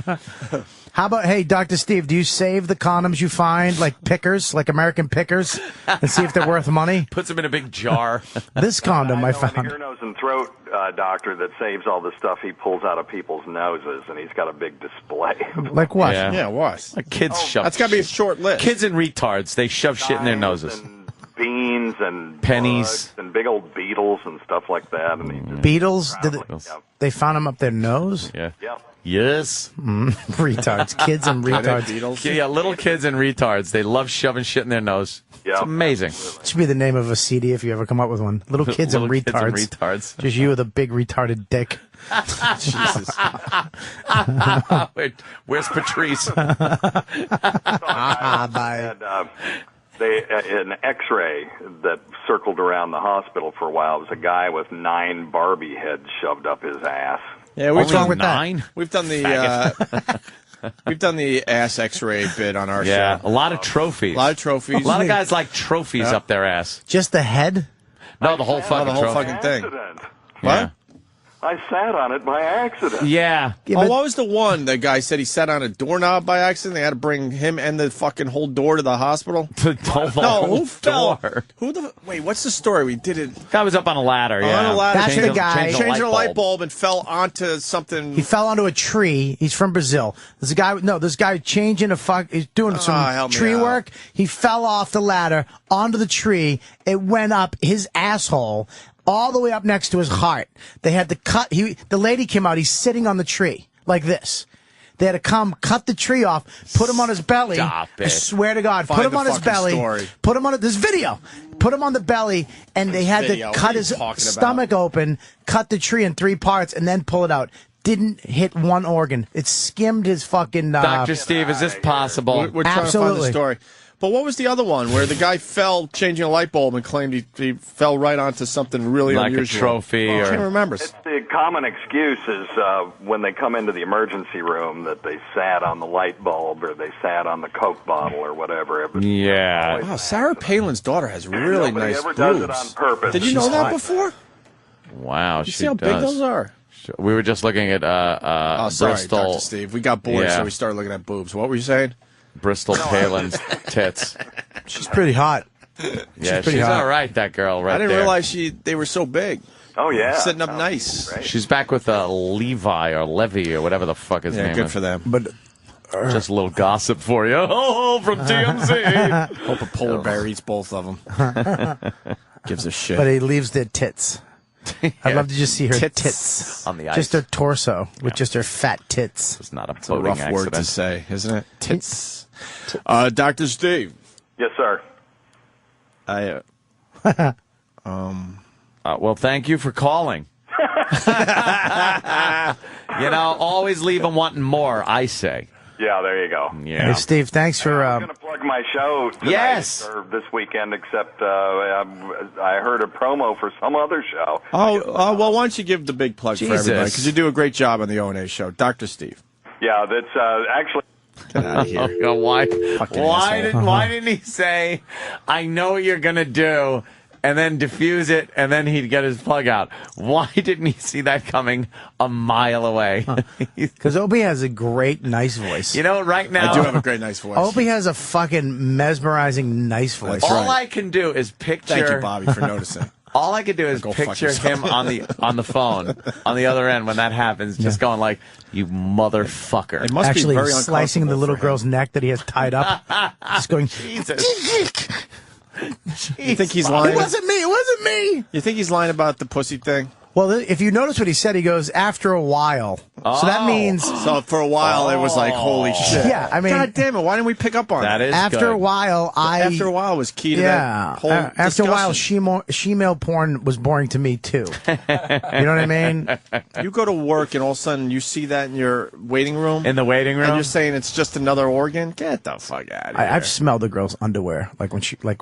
How about, hey, Dr. Steve, do you save the condoms you find, like pickers, like American pickers, and see if they're worth money? Puts them in a big jar. This condom I The found. ear, nose, and throat doctor that saves all the stuff he pulls out of people's noses, and he's got a big display. Like what? Yeah, what? Like kids shove. That's got to be a short list. Kids and retards. They shove shit in their noses. Beans and pennies bugs and big old beetles and stuff like that. And he just Beetles? They found them up their nose? Yeah. Yep. Yes. Retards. Kids and retards. Yeah, little kids and retards. They love shoving shit in their nose. It's amazing. It should be the name of a CD if you ever come up with one. Little kids and Little retards. kids and retards. Just you with a big retarded dick. Jesus. Wait, where's Patrice? Bye. An X-ray that circled around the hospital for a while. It was a guy with 9 Barbie heads shoved up his ass. Yeah, What's wrong with that? We've done the we've done the ass X-ray bit on our Yeah, show. a lot of trophies. A lot of trophies. A lot of guys like trophies up their ass. Just the head? No, the whole fucking the whole trophy. fucking thing. Accident. What? I sat on it by accident. Yeah. Oh, what was the one? The guy said he sat on a doorknob by accident. They had to bring him and the fucking whole door to the hospital. Who fell? Who the? Wait, what's the story? We did it. Guy was up on a ladder. Yeah. On a ladder. That's the guy. Changing a light bulb and fell onto something. He fell onto a tree. He's from Brazil. There's a guy. No, this guy changing he's doing some help me tree out. work. He fell off the ladder onto the tree. It went up his asshole all the way up next to his heart. They had to cut. The lady came out. He's sitting on the tree like this. They had to come cut the tree off, put him on his belly. Stop it. I swear to God, Find put him the on his fucking belly. story. Put him on this video. Put him on the belly, and they had video. to What cut are you his talking about? stomach open, cut the tree in 3 parts, and then pull it out. Didn't hit one organ. It skimmed his fucking. Dr. Steve, is this possible? We're trying to find the Absolutely. story. But what was the other one where the guy fell changing a light bulb and claimed he fell right onto something really Like a unusual? trophy I or- can't remember. It's the common excuse is when they come into the emergency room that they sat on the light bulb or they sat on the Coke bottle or whatever. Yeah. Wow, Sarah Palin's daughter has really Nobody nice ever boobs. does it on purpose. Did you know She's that hot. before? Wow, You she see how big does. those are? We were just looking at Oh, sorry, Bristol. Dr. Steve. We got bored, Yeah. so we started looking at boobs. What were you saying? Bristol Palin's tits. She's pretty hot. Yeah, pretty she's hot. all right, that girl right I didn't there. realize they were so big. Oh, yeah. Sitting up nice. Right. She's back with Levi or Levy or whatever the fuck his Yeah, name good is. for them. But Just a little gossip for you. Oh, from TMZ. Hope a polar bear eats both of them. Gives a shit. But he leaves their tits. I'd love to just see her tits. On the ice. Just her torso with just her fat tits. It's not a It's a boating rough accident. word to say, isn't it? Tits. Dr. Steve. Yes, sir. Well, thank you for calling. Always leave them wanting more, I say. Yeah, there you go. Yeah. Hey, Steve, thanks for. I'm going to plug my show tonight Yes. or this weekend, except I heard a promo for some other show. Well, why don't you give the big plug for Jesus. everybody? Because you do a great job on the O&A show. Dr. Steve. Yeah, that's actually... Get out of here. Oh, why asshole. didn't he say, I know what you're going to do, and then diffuse it, and then he'd get his plug out? Why didn't he see that coming a mile away? Because Opie has a great, nice voice. Right now... I do have a great, nice voice. Opie has a fucking mesmerizing, nice voice. That's All right. I can do is picture... Thank you, Bobby, for noticing. All I could do is Go fuck picture yourself. him on the phone on the other end when that happens, just going like, "You motherfucker!" It must Actually be very slicing the uncomfortable little for girl's neck that he has tied up. Just going, Jesus. You think he's lying? It wasn't me. It wasn't me. You think he's lying about the pussy thing? Well, if you notice what he said, he goes, after a while. So that means... So for a while, it was like, holy shit. Yeah, I mean... God damn it, why didn't we pick up on that? That is After good. a while, After a while was key to that whole After a while, discussion. she-mail porn was boring to me, too. You know what I mean? You go to work and all of a sudden you see that in your waiting room. In the waiting room? And you're saying it's just another organ? Get the fuck out of here. I've smelled a girl's underwear, like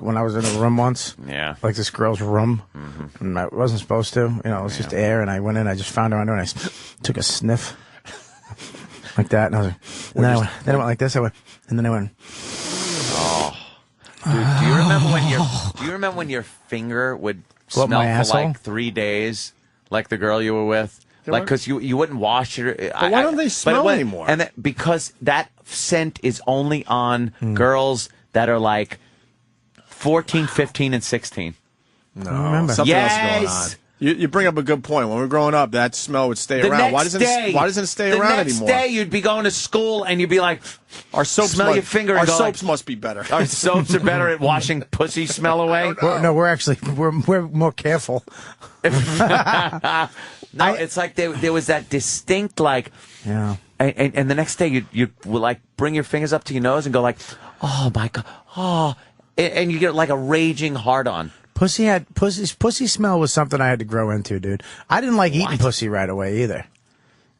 when I was in a room once. Yeah. Like this girl's room, and I wasn't supposed to. You know, it was just air, and I went in. I just found her underwear, and I took a sniff, like that, and I was like, and then I went like this. And then I went. Oh, dude, do you remember when your finger would What, my smell for asshole? like 3 days, like the girl you were with? Like, because you wouldn't wash it. But why don't they smell anymore? And because that scent is only on girls that are like 14, 15, and 16. No, remember. something else going on. Yes. You bring up a good point. When we were growing up, that smell would stay around. Why doesn't it stay around anymore? The next day, you'd be going to school and you'd be like, our soaps smell your finger. And Our go soaps like, must be better. Our soaps are better at washing pussy smell away. We're more careful. No, it's like there was that distinct like, yeah. And the next day you would like bring your fingers up to your nose and go like, oh my god, oh, and you get like a raging hard on. Pussy smell was something I had to grow into, dude. I didn't like eating pussy right away either.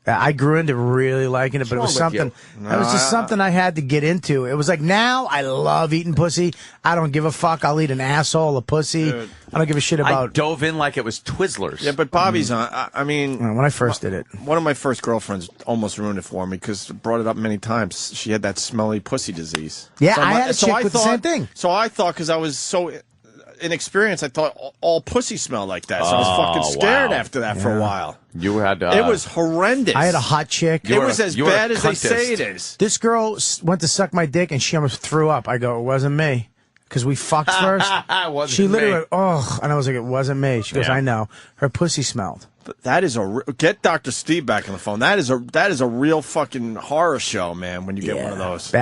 I grew into really liking it, but it was something. It was just something I had to get into. It was like now I love eating pussy. I don't give a fuck. I'll eat an asshole, a pussy. Dude. I don't give a shit about. I dove in like it was Twizzlers. Yeah, but Bobby's on. I mean, when I first did it, one of my first girlfriends almost ruined it for me because brought it up many times. She had that smelly pussy disease. Yeah, I had a chick with the same thing. So I thought because I was so inexperienced, I thought all pussy smelled like that. So I was fucking scared after that for a while. You had it was horrendous. I had a hot chick. It was as bad as they say it is. This girl went to suck my dick and she almost threw up. I go, it wasn't me. Because we fucked first. She literally went, oh, and I was like, it wasn't me. She goes, I know. Her pussy smelled. But that is get Dr. Steve back on the phone. That is a real fucking horror show, man. When you get one of those,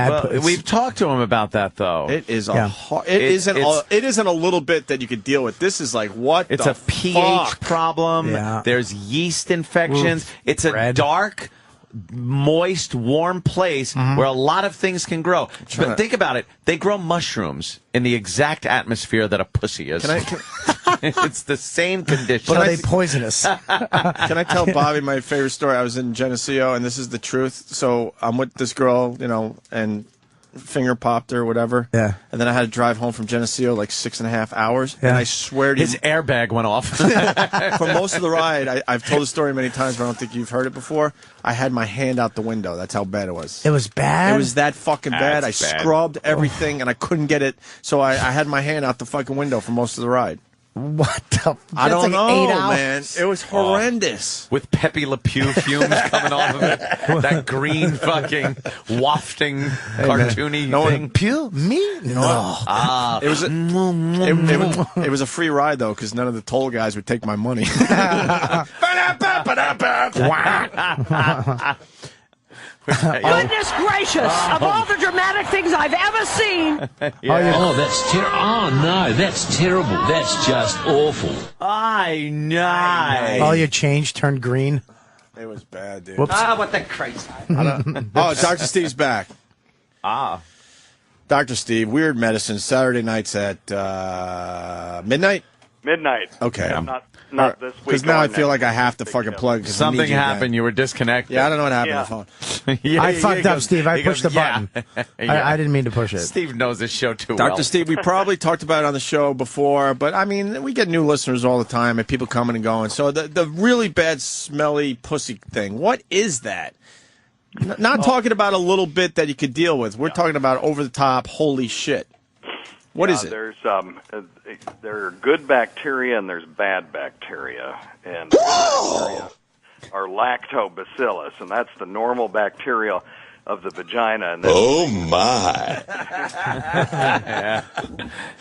we've talked to him about that though. It is it isn't a little bit that you could deal with. This is like what? It's a pH problem. Yeah. There's yeast infections. It's a dark, moist, warm place where a lot of things can grow. But think about it. They grow mushrooms in the exact atmosphere that a pussy is. It's the same condition. But are they poisonous? Can I tell Bobby my favorite story? I was in Geneseo, and this is the truth. So I'm with this girl, and finger popped her or whatever. Yeah. And then I had to drive home from Geneseo like 6.5 hours. Yeah. And I swear to you, his airbag went off. for most of the ride, I've told the story many times, but I don't think you've heard it before. I had my hand out the window. That's how bad it was. It was bad? It was that fucking bad. That's I bad. scrubbed everything, and I couldn't get it. So I had my hand out the fucking window for most of the ride. What the? I don't like know, 8 hours. man. It was horrendous. With Pepe Le Pew fumes coming off of it. That green fucking wafting cartoony thing. Pew? Me? No. It was a free ride, though, because none of the toll guys would take my money. Goodness gracious! Of all the dramatic things I've ever seen. Oh, that's no, that's terrible. That's just awful. I know. All your change turned green. It was bad, dude. Whoops. What the Christ? Oh, Dr. Steve's back. Dr. Steve, Weird Medicine, Saturday nights at midnight? Midnight. Okay. Yeah, not this week. Because now or I feel next like I have to fucking plug. Something happened. You were disconnected. Yeah, I don't know what happened on the phone. I fucked up, Steve. I pushed the button. Yeah. I didn't mean to push it. Steve knows this show too well. Dr. Steve, we probably talked about it on the show before, but I mean, we get new listeners all the time and people coming and going. So the really bad, smelly pussy thing, what is that? Not talking about a little bit that you could deal with. We're talking about over the top, holy shit. What is it? There's there are good bacteria and there's bad bacteria, and bacteria are lactobacillus, and that's the normal bacteria of the vagina. And Oh my!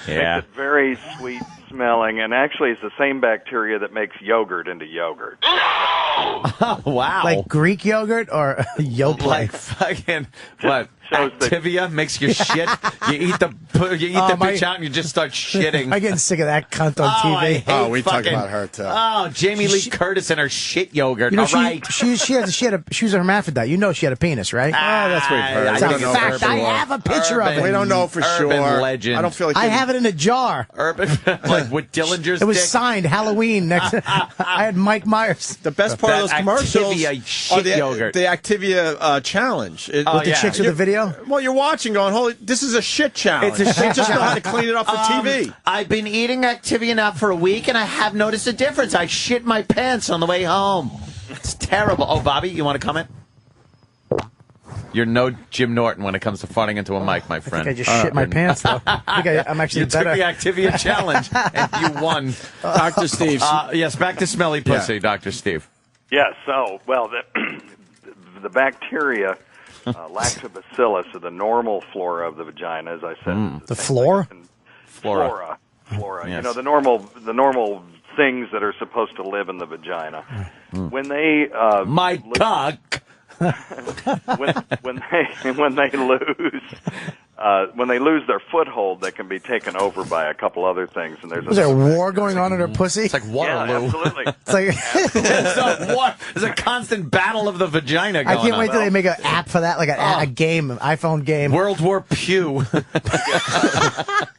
Makes it very sweet smelling, and actually, it's the same bacteria that makes yogurt into yogurt. Wow! Like Greek yogurt or Yoplait? Like fucking what? shows that Activia makes you shit. You eat the bitch out and you just start shitting. I'm getting sick of that cunt on TV. We talk about her too. Oh, Jamie Lee Curtis and her shit yogurt. You know, All right. she was a hermaphrodite. You know she had a penis, right? That's what we've heard. It's a fact. I have a picture of it. We don't know for sure. Legend. I don't feel like I have it in a jar. Urban, like with Dillinger's It was dick. signed Halloween. I had Mike Myers. The best part of those commercials Activia shit are the yogurt. Activia challenge. With the chicks with the video? Well, you're watching going, holy, this is a shit challenge. It's a shit They just know how to clean it up for TV. I've been eating Activia now for a week, and I have noticed a difference. I shit my pants on the way home. It's terrible. Oh, Bobby, you want to comment? You're no Jim Norton when it comes to farting into a mic, my friend. I think I just shit my pants, though. I think I'm actually you better. took the Activia challenge, and you won. Dr. Steve. Yes, back to smelly pussy, Dr. Steve. Yes. So, well, the bacteria, lactobacillus, are the normal flora of the vagina, as I said. The floor? Flora. Yes. You know, the normal things that are supposed to live in the vagina. When they my cock. when they lose their foothold, they can be taken over by a couple other things. And Was there a war going on in her pussy? It's like Waterloo. Yeah, absolutely. It's like It's a war. There's a constant battle of the vagina going I can't on. wait till they make an app for that, like a game, an iPhone game. World War Pew.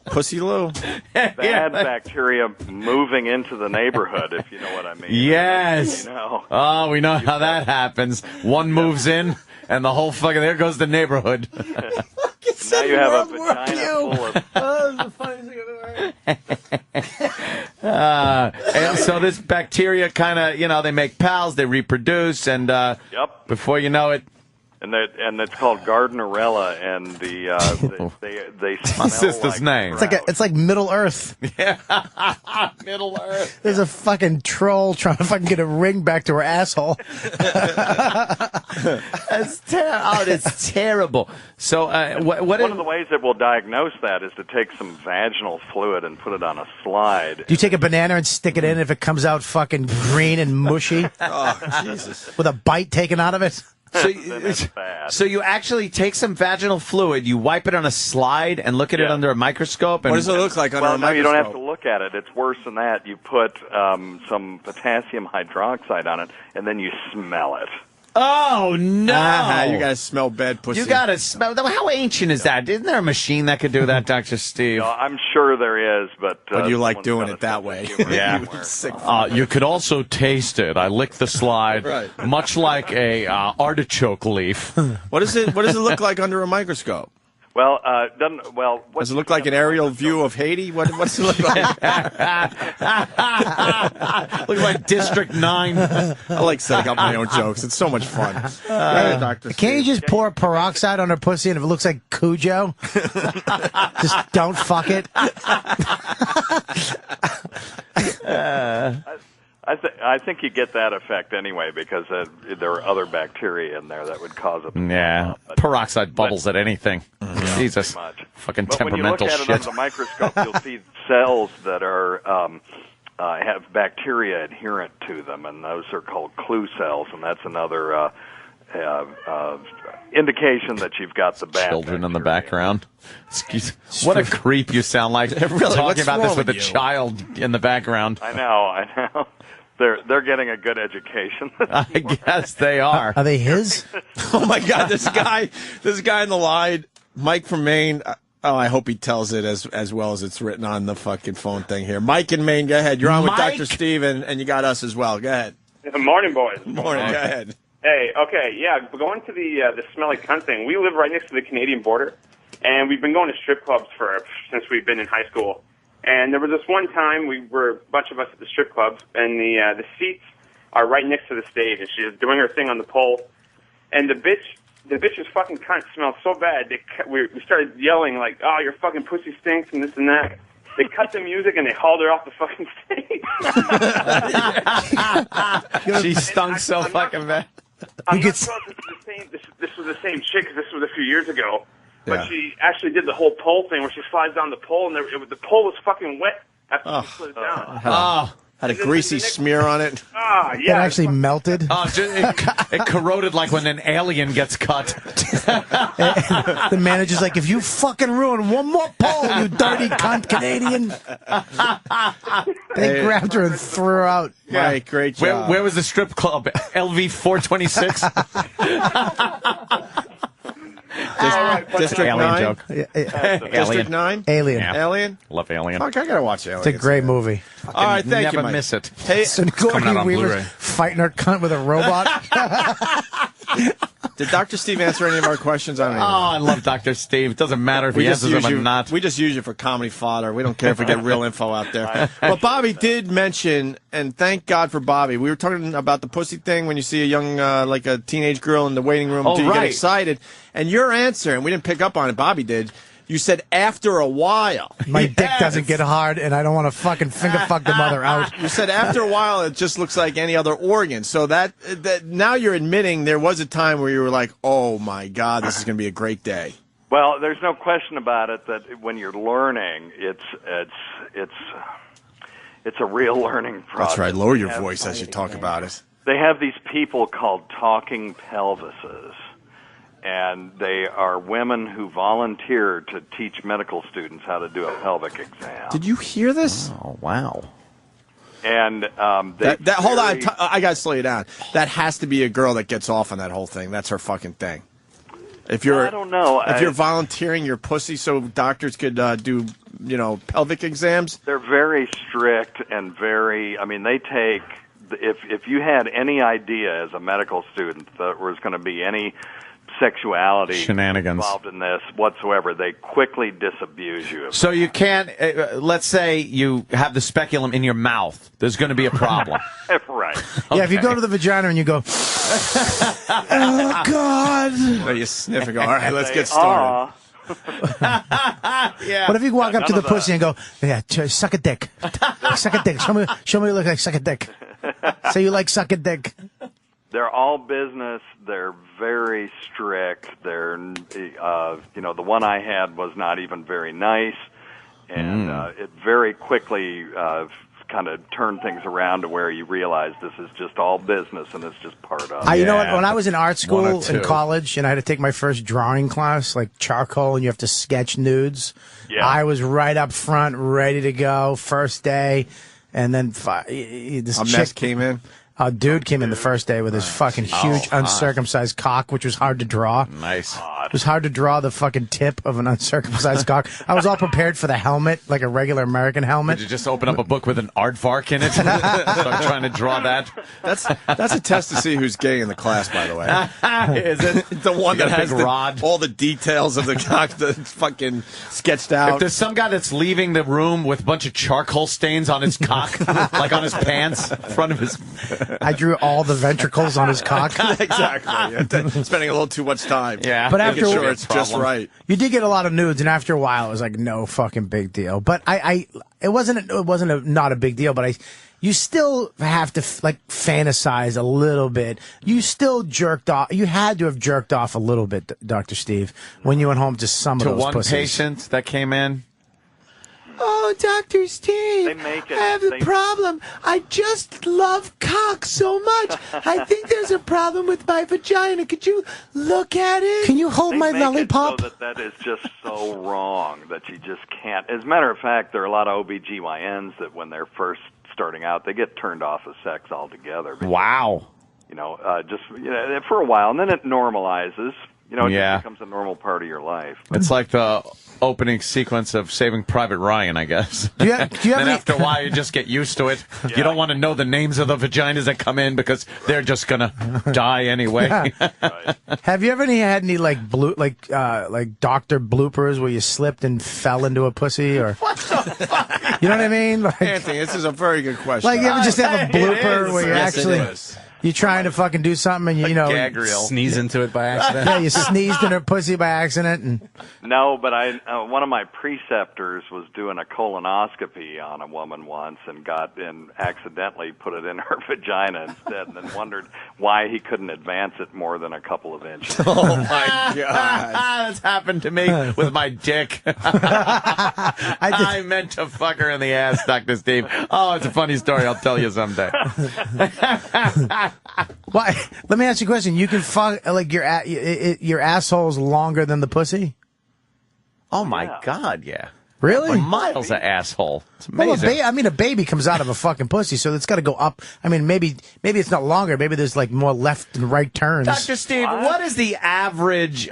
Pussy Lou. Bad bacteria moving into the neighborhood, if you know what I mean. Yes. You know. Oh, we know how that happens. One moves in, and the whole fucking there goes the neighborhood. Now you have a vagina full of. Oh, that's the funniest thing I've ever heard. And so this bacteria kind of, they make pals, they reproduce, and Yep. before you know it, And it's called Gardnerella, and they smell my sister's like name. It's like Middle Earth. Yeah, Middle Earth. There's a fucking troll trying to fucking get a ring back to her asshole. That's terrible. Oh, it's terrible. So, one of the ways that we'll diagnose that is to take some vaginal fluid and put it on a slide. Do you take a banana and stick it in if it comes out fucking green and mushy? Oh, Jesus. With a bite taken out of it? So you actually take some vaginal fluid, you wipe it on a slide, and look at it under a microscope. And What does it look like under a microscope? You don't have to look at it. It's worse than that. You put some potassium hydroxide on it, and then you smell it. Oh, no. You guys smell bad pussy. You got to smell. How ancient is that? Isn't there a machine that could do that, Dr. Steve? No, I'm sure there is, but you like someone's doing got it that way. Yeah. Sick. You could also taste it. I lick the slide, Right. much like a artichoke leaf. What does it look like under a microscope? Well, Does it look like an aerial view of Haiti? What's it look like? Looks like District 9. I like setting up my own jokes. It's so much fun. Dr. Can't you just pour peroxide on her pussy and if it looks like Cujo, just don't fuck it? I think you get that effect anyway because there are other bacteria in there that would cause it. Yeah, peroxide bubbles at anything. Jesus, fucking But temperamental when you look at it shit. under the microscope, you'll see cells that are have bacteria adherent to them, and those are called clue cells, and that's another indication that you've got the bad Children in the background. Excuse. What a creep you sound like. Really, talking what's about this wrong with a with you? child in the background. I know. They're getting a good education. I guess they are. Are they his? Oh my God, this guy in the line, Mike from Maine. Oh, I hope he tells it as well as it's written on the fucking phone thing here. Mike in Maine, go ahead. You're on with Mike? Dr. Steve, and you got us as well. Go ahead. Morning, boys. Morning, go ahead. Hey, okay, yeah, going to the smelly cunt thing. We live right next to the Canadian border, and we've been going to strip clubs since we've been in high school. And there was this one time we were a bunch of us at the strip club, and the seats are right next to the stage, and she's doing her thing on the pole. And the bitch's fucking cunt smelled so bad. We started yelling like, "Oh, your fucking pussy stinks," and this and that. They cut the music and they hauled her off the fucking stage. She stunk so fucking bad. I'm not sure if this was the same chick, because this was a few years ago. But Yeah. she actually did the whole pole thing where she slides down the pole, and the pole was fucking wet after she slid it down. Had a greasy smear on it. Ah, It yeah. actually melted. Oh, it corroded like when an alien gets cut. The manager's like, if you fucking ruin one more poll, you dirty cunt Canadian. They grabbed her and threw her out. Right, great job. Where was the strip club? LV 426? District Alien 9? joke. District 9? Alien. Yeah. Alien? Love Alien. Fuck, I gotta watch Alien. It's a great movie. All right, thank you, Never Mike. miss it. Hey, So Sigourney Weaver's fighting her cunt with a robot. did Dr. Steve answer any of our questions? I don't Oh, know. I love Dr. Steve. It doesn't matter if he answers them or not. We just use you for comedy fodder. We don't care if we get real info out there. But Bobby did mention, and thank God for Bobby. We were talking about the pussy thing when you see a young, like a teenage girl in the waiting room. Oh, do you get right. excited? And your answer, and we didn't pick up on it, Bobby did. You said after a while. My dick doesn't get hard, and I don't want to fucking finger fuck the mother out. You said after a while it just looks like any other organ. So that now you're admitting there was a time where you were like, oh my God, this is going to be a great day. Well, there's no question about it that when you're learning, it's a real learning process. That's right. Lower your voice as you talk about it. They have these people called talking pelvises, and they are women who volunteer to teach medical students how to do a pelvic exam. Did you hear this? Oh, wow. And hold on, I got to slow you down. That has to be a girl that gets off on that whole thing. That's her fucking thing. If you're, I don't know. If you're volunteering your pussy so doctors could do, pelvic exams. They're very strict and very. I mean, they take. If you had any idea as a medical student that there was going to be any sexuality Shenanigans involved in this whatsoever, they quickly disabuse you. So you can't, let's say you have the speculum in your mouth. There's going to be a problem. Right. Okay. Yeah, if you go to the vagina and you go, oh, God. Well, you sniff and go, all right, let's get started. Yeah. What if you walk up to the pussy and go, yeah, suck a dick. Suck a dick. Show me what you look like. Suck a dick. Say you like suck a dick. They're all business. They're very strict. They're, the one I had was not even very nice, and it very quickly kind of turned things around to where you realize this is just all business and it's just part of it. You know what? When I was in art school in college and I had to take my first drawing class, like charcoal, and you have to sketch nudes, I was right up front, ready to go, first day, and then this A mess came in. A dude came in the first day with his fucking huge uncircumcised cock, which was hard to draw. Nice. It was hard to draw the fucking tip of an uncircumcised cock. I was all prepared for the helmet, like a regular American helmet. Did you just open up a book with an aardvark in it? Start trying to draw that? That's a test to see who's gay in the class, by the way. Is it? The one You that got a has big rod? all the details of the cock, the fucking sketched out. If there's some guy that's leaving the room with a bunch of charcoal stains on his cock, like on his pants, in front of his... I drew all the ventricles on his cock. Exactly. Spending a little too much time. Yeah. But making after sure it's just right. You did get a lot of nudes, and after a while, it was like no fucking big deal. But it wasn't not a big deal. But you still have to fantasize a little bit. You still jerked off. You had to have jerked off a little bit, Dr. Steve, when you went home to some of To those one pussies. patient that came in. Oh, Dr. Steve, I have a problem. I just love cock so much. I think there's a problem with my vagina. Could you look at it? Can you hold my lollipop? So that is just so wrong that you just can't. As a matter of fact, there are a lot of OBGYNs that when they're first starting out, they get turned off of sex altogether. Because, Wow. For a while, and then it normalizes. It Yeah. just becomes a normal part of your life. It's like the opening sequence of Saving Private Ryan, I guess. Do you have Then any- after a while, you just get used to it. You don't want to know the names of the vaginas that come in because they're just going to die anyway. Have you ever had any like doctor bloopers where you slipped and fell into a pussy or what the fuck? You know what I mean? Like, Anthony, this is a very good question. like you ever just have a blooper where you Yes, it actually is. You trying to fucking do something and you gag reel. Sneeze into it by accident. Yeah, you sneezed in her pussy by accident. And No, but one of my preceptors was doing a colonoscopy on a woman once and accidentally put it in her vagina instead, and then wondered why he couldn't advance it more than a couple of inches. Oh my God! That's happened to me with my dick. I meant to fuck her in the ass, Dr. Steve. Oh, it's a funny story. I'll tell you someday. Why? Let me ask you a question. You can fuck like your asshole's longer than the pussy? Oh my God! Yeah. Really? Miles of asshole. It's Well, amazing. a baby comes out of a fucking pussy, so it's got to go up. I mean, maybe it's not longer. Maybe there's like more left and right turns. Dr. Steve, what is the average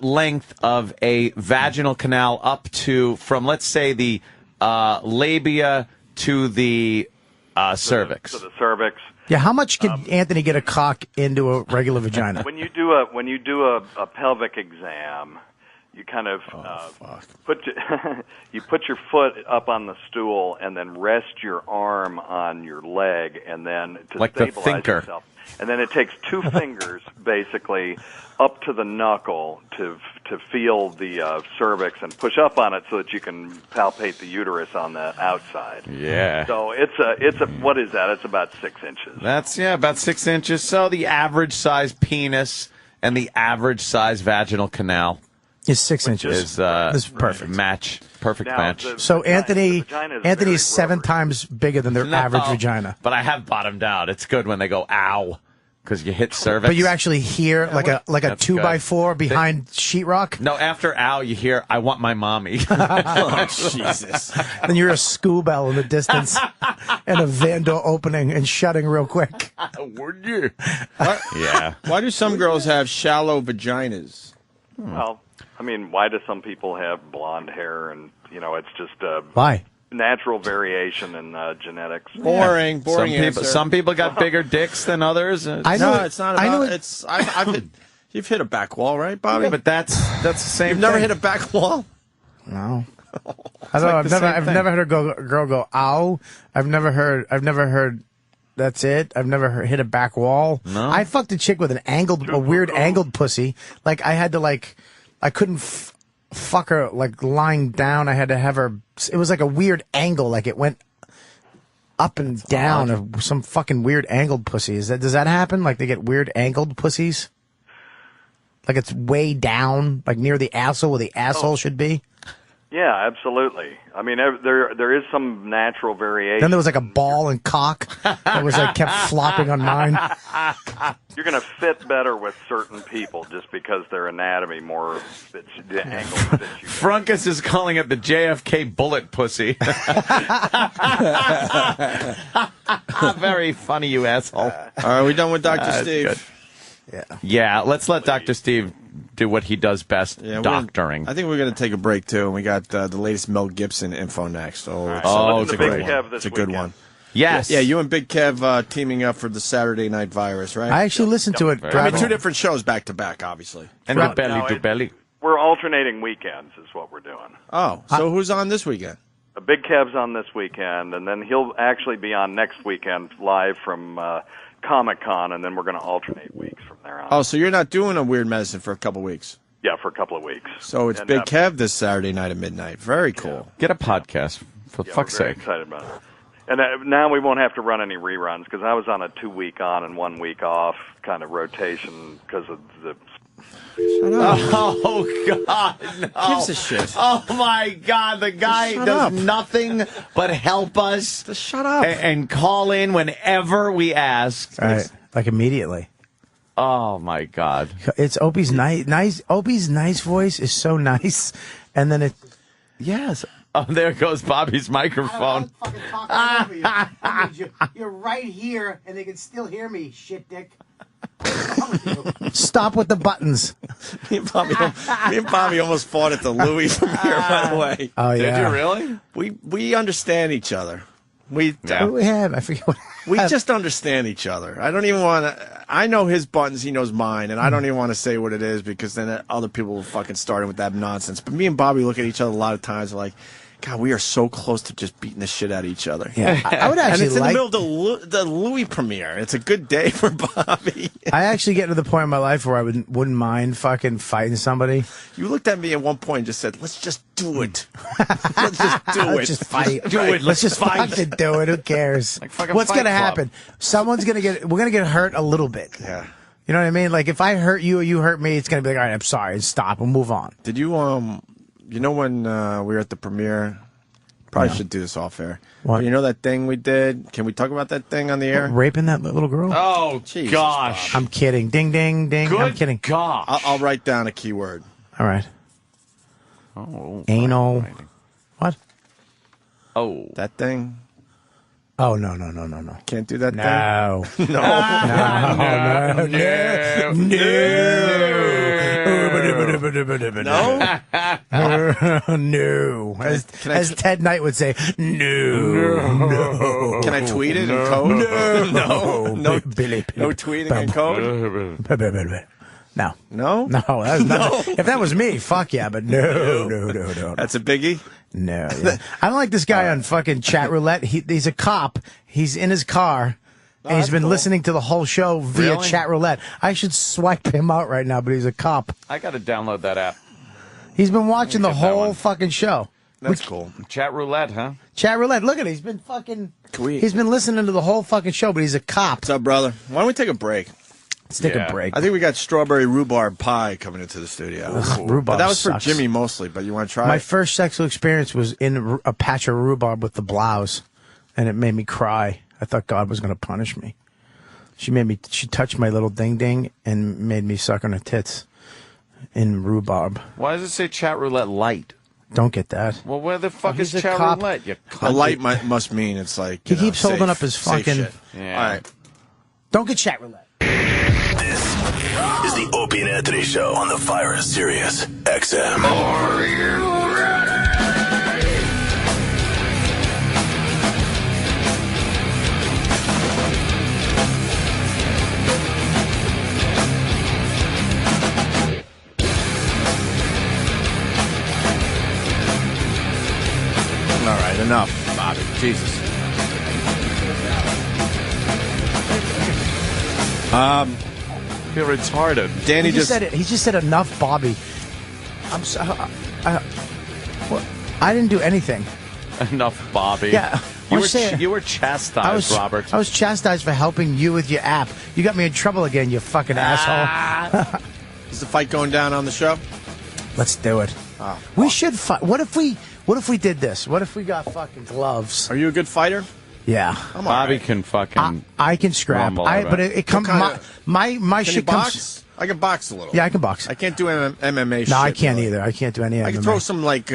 length of a vaginal canal up to, from let's say the labia to the cervix? To the cervix. Yeah, how much can Anthony get a cock into a regular vagina? When you do a pelvic exam, you kind of you put your foot up on the stool and then rest your arm on your leg, and then to like the stabilize thinker. yourself. And then it takes two fingers basically up to the knuckle to feel the cervix and push up on it so that you can palpate the uterus on the outside. Yeah. So it's a what is that? It's about 6 inches. That's about 6 inches. So the average size penis and the average size vaginal canal is 6 inches. Is this is perfect perfect Now, match. So Anthony's very 7 times bigger than their average vagina. But I have bottomed out. It's good when they go ow, because you hit cervix. But you actually hear like a 2x4 behind sheetrock. No, after ow, you hear I want my mommy. Oh, Jesus. Then you hear a school bell in the distance and a van door opening and shutting real quick. Would you? Yeah. Why do some girls have shallow vaginas? Well, I mean, why do some people have blonde hair? And it's just why natural variation in genetics. Boring answer. Some people got bigger dicks than others. I know it's not about. You've hit a back wall, right, Bobby? Yeah, but that's the same. You've never thing. hit a back wall. No. I don't know. I've never heard a girl go ow. I've never heard. That's it. I've never hit a back wall. No. I fucked a chick with a weird angled pussy. Like I had to I couldn't fuck her like lying down. I had to have her. It was like a weird angle. Like it went up and down. Or some fucking weird angled pussy. Does that happen? Like they get weird angled pussies? Like it's way down, like near the asshole where the asshole should be? Yeah, absolutely. I mean, there is some natural variation. Then there was like a ball and cock that was like kept flopping on mine. You're going to fit better with certain people just because their anatomy more fits the angle fits you. Frunkus is calling it the JFK bullet pussy. Very funny, you asshole. Are we done with Dr. Steve? Good. Yeah, let's let Dr. Steve do what he does best, doctoring. I think we're going to take a break, too. And we got the latest Mel Gibson info next. It's a great Kev one. this It's a good weekend. one. Yes. Yeah, you and Big Kev teaming up for the Saturday Night Virus, right? I actually listened to it. I mean, two different shows back to back, obviously. And No, the belly to belly. We're alternating weekends is what we're doing. Oh, so who's on this weekend? Big Kev's on this weekend, and then he'll actually be on next weekend live from Comic-Con, and then we're going to alternate weeks from there on. Oh, so you're not doing a Weird Medicine for a couple weeks? Yeah, for a couple of weeks. So it's And, Big Kev this Saturday night at midnight. Very cool. Get a podcast, for fuck's we're very sake. excited about it. And now we won't have to run any reruns because I was on a 2 week on and 1 week off kind of rotation because of the. Shut up. Oh, God, no. Gives a shit. Oh, my God, the guy Shut does up. nothing but help us. Just shut up. And call in whenever we ask. All right, like immediately. Oh, my God. It's Opie's nice. Opie's nice voice is so nice, and then it. Yes. Oh, there goes Bobby's microphone. You're right here, and they can still hear me, shit dick. Stop with the buttons. Me and Bobby almost fought at the Louis from here, by the way. Oh, yeah. Did you really? We understand each other. We have. I forget what. We just understand each other. I don't even want to. I know his buttons. He knows mine, and I don't even want to say what it is because then other people will fucking start with that nonsense. But me and Bobby look at each other a lot of times like, God, we are so close to just beating the shit out of each other. Yeah, I would actually and it's in like- the middle of the Louis premiere. It's a good day for Bobby. I actually get to the point in my life where I wouldn't mind fucking fighting somebody. You looked at me at one point and just said, let's just do it. Let's just do it. Let's just fight. Do it. Let's just fucking do it. Who cares? fucking What's Fight gonna Club. happen? Someone's gonna get. We're gonna get hurt a little bit. Yeah. You know what I mean? Like if I hurt you or you hurt me, it's gonna be like, all right, I'm sorry, and stop and move on. Did you, you know when we were at the premiere? Probably should do this off air. What? But you know that thing we did? Can we talk about that thing on the air? Raping that little girl? Oh, Jesus, gosh. I'm kidding. Ding, ding, ding. I'm kidding. Gosh. I'll write down a keyword. All right. Oh. Anal. What? Oh. That thing? Oh, no. Can't do that No. thing? No. No. As Ted Knight would say, no. Can I tweet it in code? No. Billy. No tweeting in code? No. No? No. That's not, if that was me, fuck yeah, but no. That's a biggie? No. Yeah. I don't like this guy on fucking Chatroulette. He's a cop. He's in his car. And he's been listening to the whole show via Really? Chatroulette. I should swipe him out right now, but he's a cop. I got to download that app. He's been watching the whole fucking show. That's cool. Chat roulette, huh? Chatroulette, look at it. He's been fucking. Tweet. He's been listening to the whole fucking show, but he's a cop. What's up, brother? Why don't we take a break? Let's take a break. I think we got strawberry rhubarb pie coming into the studio. Rhubarb But that was for sucks. Jimmy mostly, but you want to try My it? first sexual experience was in a patch of rhubarb with the blouse, and it made me cry. I thought God was going to punish me. She touched my little ding ding and made me suck on her tits in rhubarb. Why does it say chat roulette light? Don't get that. Well, where the fuck is he's a chat cop. roulette? You A cunt? light must mean it's like He you know, keeps holding safe- up his safe fucking. shit. Yeah. All right. Don't get Chatroulette. This is the Opie and Anthony Show on the Virus Sirius XM. Are you ready? All right, enough, Bobby. Jesus. You're retarded. Danny He just said it. He just said enough, Bobby. I'm so. Well, I didn't do anything. Enough, Bobby. Yeah. You were chastised, Robert. I was chastised for helping you with your app. You got me in trouble again, you fucking asshole. Is the fight going down on the show? Let's do it. We should fight. What if we did this? What if we got fucking gloves? Are you a good fighter? Yeah. Bobby can fucking. I can scrap. rumble a But bit. it comes. My Can you shit box? comes. I can box a little. Yeah, I can box. I can't do MMA shit. No, I can't really. either. I can't do any. I can MMA. throw some like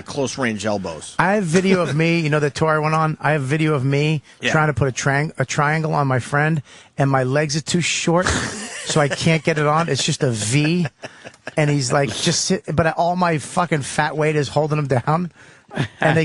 close range elbows. I have video of me. You know the tour I went on. I have video of me Yeah. trying to put a triangle on my friend, and my legs are too short, so I can't get it on. It's just a V, and he's like but all my fucking fat weight is holding him down. And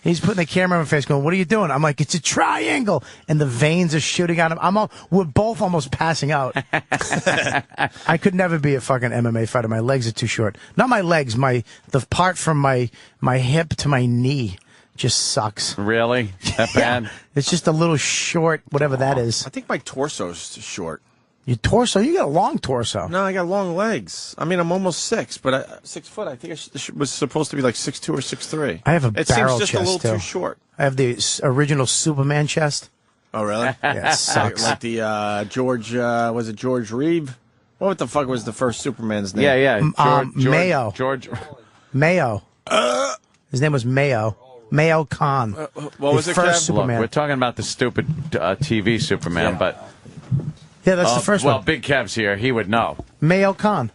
he's putting the camera in my face going, what are you doing? I'm like, it's a triangle. And the veins are shooting out of him. We're both almost passing out. I could never be a fucking MMA fighter. My legs are too short. Not my legs, the part from my hip to my knee just sucks. Really? That bad? It's just a little short, whatever that is. I think my torso's short. Your torso? You got a long torso. No, I got long legs. I mean, I'm almost 6, but 6 foot. I think I was supposed to be like 6'2" or 6'3". I have a It barrel seems just chest, a little too. too short. I have the original Superman chest. Oh, really? Yeah, it sucks. Like the George, was it George Reeve? What the fuck was the first Superman's name? Yeah. Mayo. George. Mayo. His name was Mayo. Mayo Khan. What was the it, first Kev? Superman. Look, we're talking about the stupid TV Superman, but. Yeah, that's the first well, one. Big Kev's here. He would know. Mayo Khan.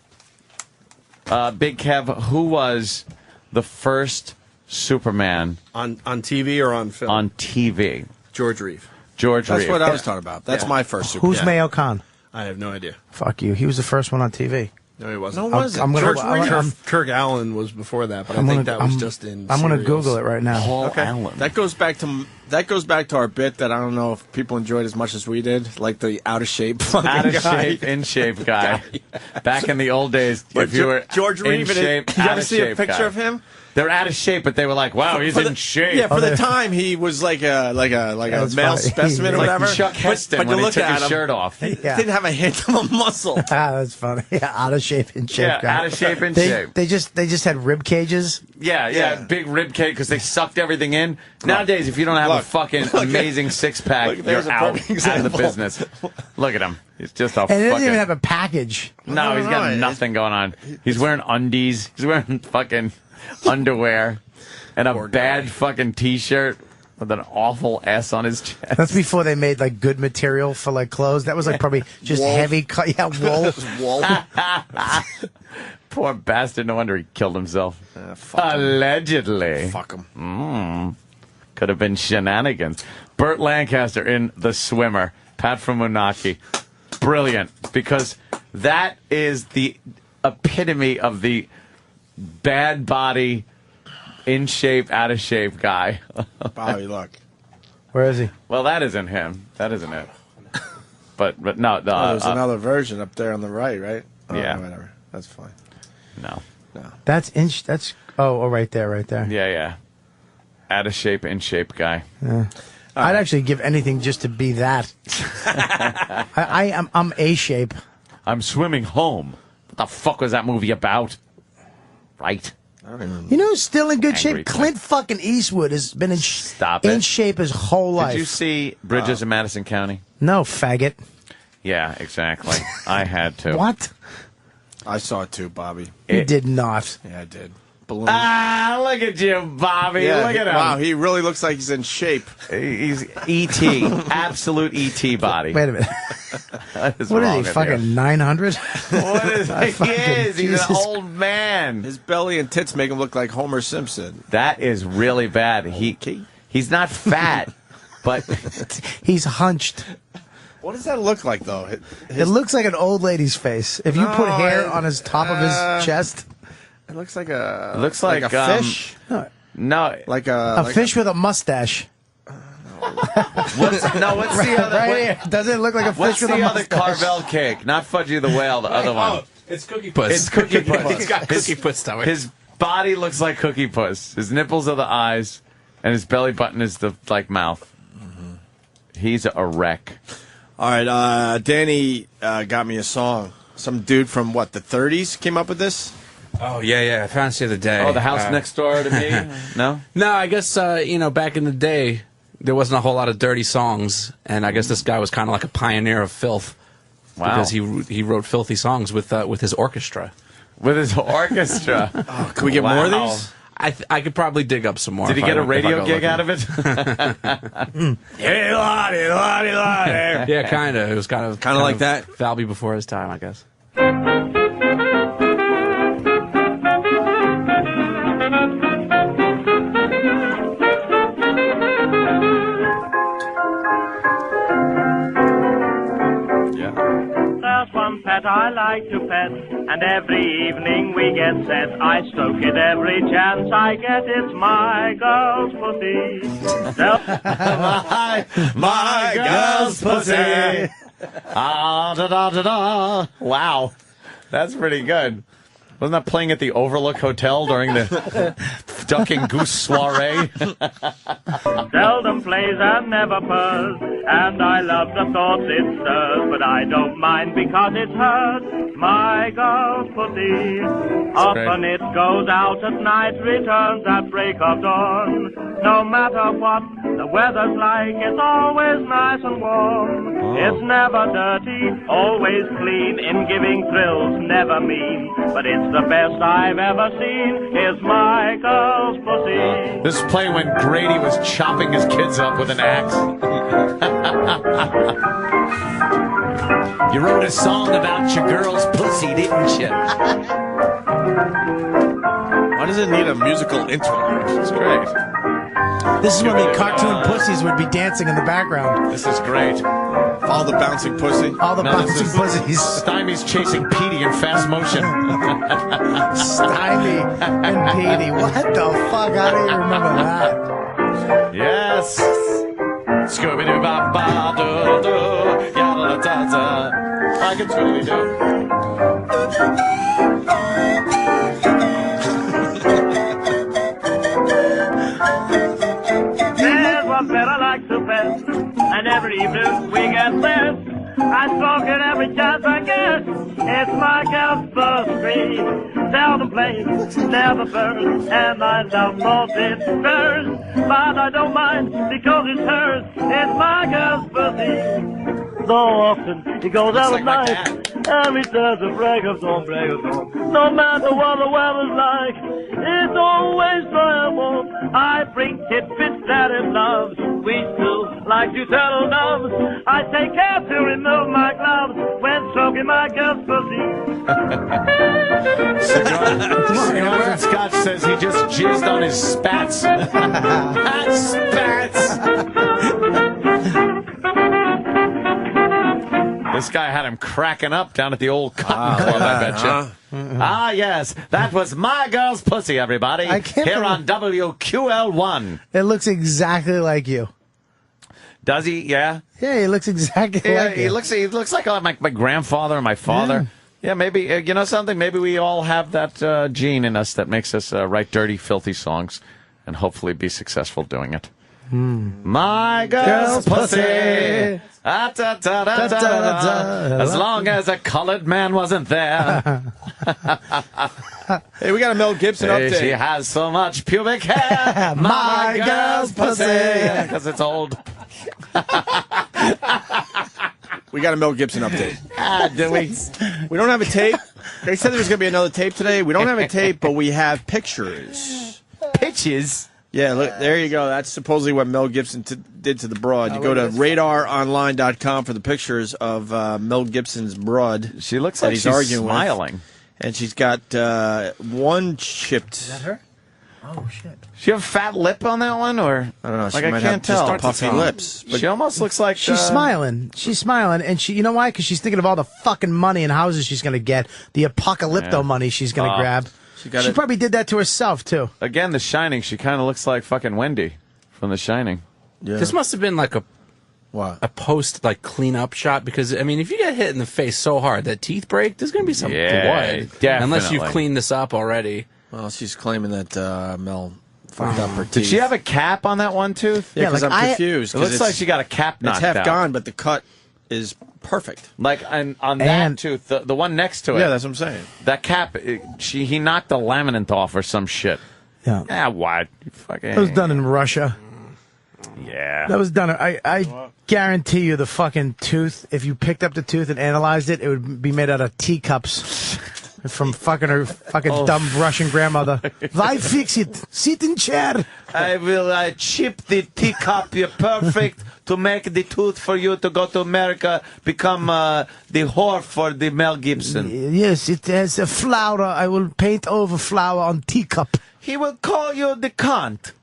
Big Kev, who was the first Superman on TV or on film? on TV? George Reeve. George That's Reeve. what I was talking about. That's my first Superman. Who's Mayo Khan? I have no idea. Fuck you. He was the first one on TV. No, he wasn't. No, wasn't. Kirk Allen was before that, but I think that was just in. I'm going to Sirius. Google it right now. Paul Allen. That goes back to our bit that I don't know if people enjoyed as much as we did, like the out of shape fucking Out of guy. shape, in shape guy. Back in the old days, But if you were George in Reeve, shape, you out ever of see a shape picture guy. of him? They're out of shape, but they were like, "Wow, he's in shape." Yeah, for the time he was like a That's male funny. specimen or Like whatever. Chuck Heston but when you he look took at his him, shirt off. He didn't have a hint of a muscle. That's funny. Yeah, out of shape, in shape. Yeah, guy. out of shape, in they, shape. They just had rib cages. Yeah, big rib cage because they sucked everything in. Nowadays, if you don't have a fucking amazing six pack, there's you're a out perfect of the example. business. Look at him. He's just a And it doesn't fucking. even have a package. No, he's got nothing going on. He's wearing undies. He's wearing fucking underwear and a bad fucking T-shirt with an awful S on his chest. That's before they made like good material for like clothes. That was like probably just Wool. heavy cut. Yeah, wool. Wool. Poor bastard. No wonder he killed himself. Allegedly. Fuck him. Could have been shenanigans. Burt Lancaster in The Swimmer. Pat from Moonachie. Brilliant. Because that is the epitome of the bad body, in shape, out of shape guy. Bobby, look. Where is he? Well, that isn't him. That isn't it. But no. There's another version up there on the right? Oh, Yeah. Whatever. That's fine. No. That's That's right there. Yeah. Out of shape, in shape guy. Yeah. I'd actually give anything just to be that. I'm A shape. I'm swimming home. What the fuck was that movie about? Right. You know who's still in good Angry shape? Clint fucking Eastwood has been in shape his whole life. Did you see Bridges in Madison County? No, faggot. Yeah, exactly. I had to. What? I saw it too, Bobby. You did not. Yeah, I did. Balloon. Look at you, Bobby. Yeah, look at him. Wow, he really looks like he's in shape. He's E.T. Absolute E.T. body. Wait a minute. What is What is wrong he, with fucking you? 900? What is he? He's Jesus. an old man. His belly and tits make him look like Homer Simpson. That is really bad. He's not fat, but He's hunched. What does that look like, though? It looks like an old lady's face. If you put No, hair on his top of his chest. It looks like a. It looks like, a fish. no, Like A fish with a mustache. what's the other? Right here. Doesn't it look like a fish What's with a the other mustache? Carvel cake? Not Fudgy the Whale, the other one. It's Cookie Puss. It's Cookie Puss. He's got Cookie Puss stomach. His body looks like Cookie Puss. His nipples are the eyes, and his belly button is the mouth. He's a wreck. All right, Danny got me a song. Some dude from the 30s came up with this. Oh, yeah. I found this the other day. Oh, the house next door to me? No? No, I guess, back in the day, there wasn't a whole lot of dirty songs, and I guess this guy was kind of like a pioneer of filth. Wow. Because he wrote filthy songs with his orchestra. With his orchestra. Can we get more of these? I could probably dig up some more. Did he if get I- a if I radio go gig looking. out of it? Hey, lottie, lottie, lottie. Yeah, kind of. It was kind of like that? Falby before his time, I guess. There's one pet I like to pet, and every evening we get set. I stroke it every chance I get. It's my girl's pussy. My girl's pussy. Ah, da, da, da, da. Wow. That's pretty good. Wasn't that playing at the Overlook Hotel during the Duck and Goose soiree? Seldom plays and never purrs, and I love the thoughts it stirs, but I don't mind because it's hers, my girl's pussy. Often it goes out at night, returns at break of dawn. No matter what the weather's like, it's always nice and warm. It's never dirty, always clean, in giving thrills, never mean, but it's the best I've ever seen, is my girl's pussy. This is playing when Grady was chopping his kids up with an axe. You wrote a song about your girl's pussy, didn't you? Why does it need a musical intro? It's great. This is when the cartoon pussies would be dancing in the background. This is great. All the bouncing pussy. All the bouncing pussies. Stymie's chasing Petey in fast motion. Stymie and Petey. What the fuck? I don't even remember that. Yes. Scooby-Doo-Ba-Ba-Doo-Doo. Yada-da-da-da. Like a Scooby-Doo. There's one bed I like to best, and every evening we get this. I smoke it every chance I get. It's my girl's birthday. Seldom plays, never burns, and I love both its burns. But I don't mind because it's hers. It's my girl's birthday. So often he goes out at night, and he says a break of dawn, break of dawn. No matter what the weather's like, it's always joyful. I bring tidbits that it loves. We still like to turtle doves. I take care to remove my gloves when stroking my girl's pussy. Cigar Scotch says he just jizzed on his spats. Spats! This guy had him cracking up down at the old Cotton Club, I bet you. Ah, yes. That was my girl's pussy, everybody. Here on WQL1. It looks exactly like you. Does he? Yeah? Yeah, he looks exactly like you. He looks like my grandfather and my father. Yeah, maybe, you know something? Maybe we all have that gene in us that makes us write dirty, filthy songs and hopefully be successful doing it. My girl's pussy. As long as a colored man wasn't there. Hey, we got a Mel Gibson update. She has so much pubic hair. My girl's pussy. Because it's old. We got a Mel Gibson update. Do we? We don't have a tape. They said there was going to be another tape today. We don't have a tape, but we have pictures. Pictures? Yeah, look, there you go. That's supposedly what Mel Gibson did to the broad. You go to radaronline.com for the pictures of Mel Gibson's broad. She looks like she's arguing smiling. With. And she's got one chipped. Is that her? Oh, shit. She have a fat lip on that one, or I don't know. She like might I can't have tell. just puffy lips. But she almost looks like she's smiling. She's smiling, and you know why? Because she's thinking of all the fucking money and houses she's going to get, the apocalypto money she's going to grab. She probably did that to herself too. Again, The Shining. She kind of looks like fucking Wendy from The Shining. Yeah. This must have been like a post cleanup shot, because I mean, if you get hit in the face so hard that teeth break, there's going to be some blood. Definitely. Unless you've cleaned this up already. Well, she's claiming that Mel fucked up her teeth. Did she have a cap on that one tooth? Yeah, because I'm confused. It looks like she got a cap knocked out. It's half gone, but the cut is perfect. Like on that tooth, the one next to it. Yeah, that's what I'm saying. That cap, he knocked the laminate off or some shit. Yeah. Yeah, what? Fucking. That was done in Russia. Yeah. That was done. I guarantee you the fucking tooth, if you picked up the tooth and analyzed it, it would be made out of teacups. From fucking her dumb Russian grandmother. Why fix it? Sit in chair. I will chip the teacup. You're perfect to make the tooth for you to go to America, become the whore for the Mel Gibson. Yes, it has a flower. I will paint over flower on teacup. He will call you the cunt,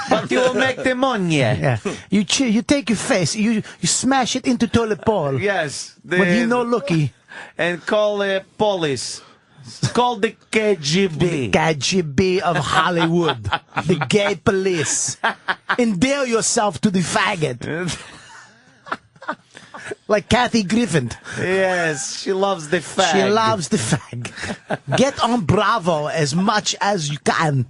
but you will make the money. Yeah. You take your face, you smash it into toilet bowl. Yes. When he no looky. And call the police. Call the KGB. The KGB of Hollywood. The gay police. Endear yourself to the faggot. Like Kathy Griffin. Yes, she loves the fag. She loves the fag. Get on Bravo as much as you can.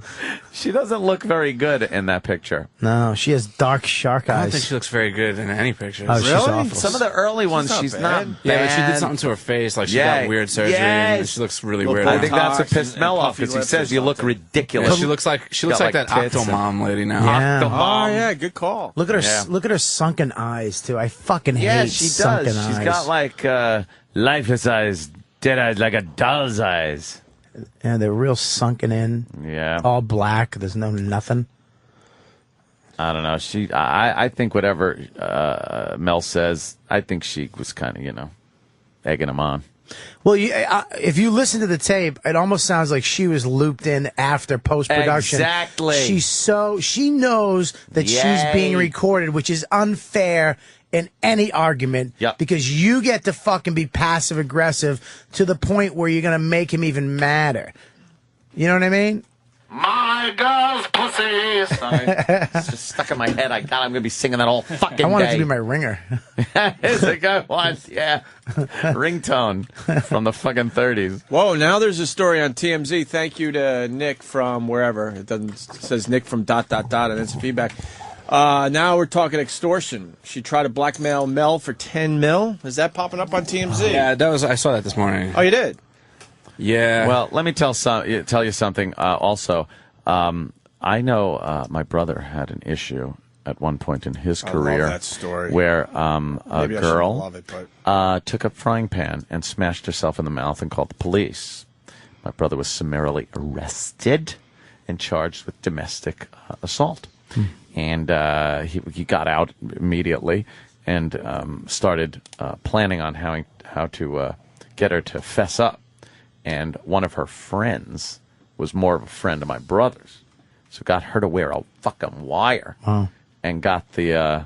She doesn't look very good in that picture. No, she has dark shark eyes. I don't think she looks very good in any pictures. Oh, she's awful. Some of the early ones, she's not bad. Yeah, but she did something to her face. Like, she got weird surgery. And she looks really weird. I think that's what pissed Mel off, because he says you look ridiculous. Yeah, she looks like that Octomom lady now. Yeah. Oh, yeah, good call. Look at her. Look at her sunken eyes too. I fucking hate sunken eyes. She's got like lifeless eyes, dead eyes, like a doll's eyes. Yeah, they're real sunken in. Yeah, all black. There's no nothing. I don't know. I think whatever Mel says, I think she was kind of, egging him on. Well, if you listen to the tape, it almost sounds like she was looped in after post-production. Exactly. She knows that she's being recorded, which is unfair in any argument. Yep. Because you get to fucking be passive-aggressive to the point where you're going to make him even madder. You know what I mean? My girl's pussy. Sorry. It's just stuck in my head. I'm going to be singing that all fucking day. I want it to be my ringer. It's a good one. Yeah. Ringtone from the fucking 30s. Whoa, now there's a story on TMZ. Thank you to Nick from wherever. It says Nick from ... and it's feedback. Now we're talking extortion. She tried to blackmail Mel for $10 million. Is that popping up on TMZ? Yeah, I saw that this morning. Oh, you did? Yeah. Well, let me tell you something. Also, I know my brother had an issue at one point in his career. I love that story. Where a Maybe I girl shouldn't love it, but... took a frying pan and smashed herself in the mouth and called the police. My brother was summarily arrested and charged with domestic assault. And he got out immediately and started planning on how to get her to fess up. And one of her friends was more of a friend of my brother's, so got her to wear a fucking wire, and got the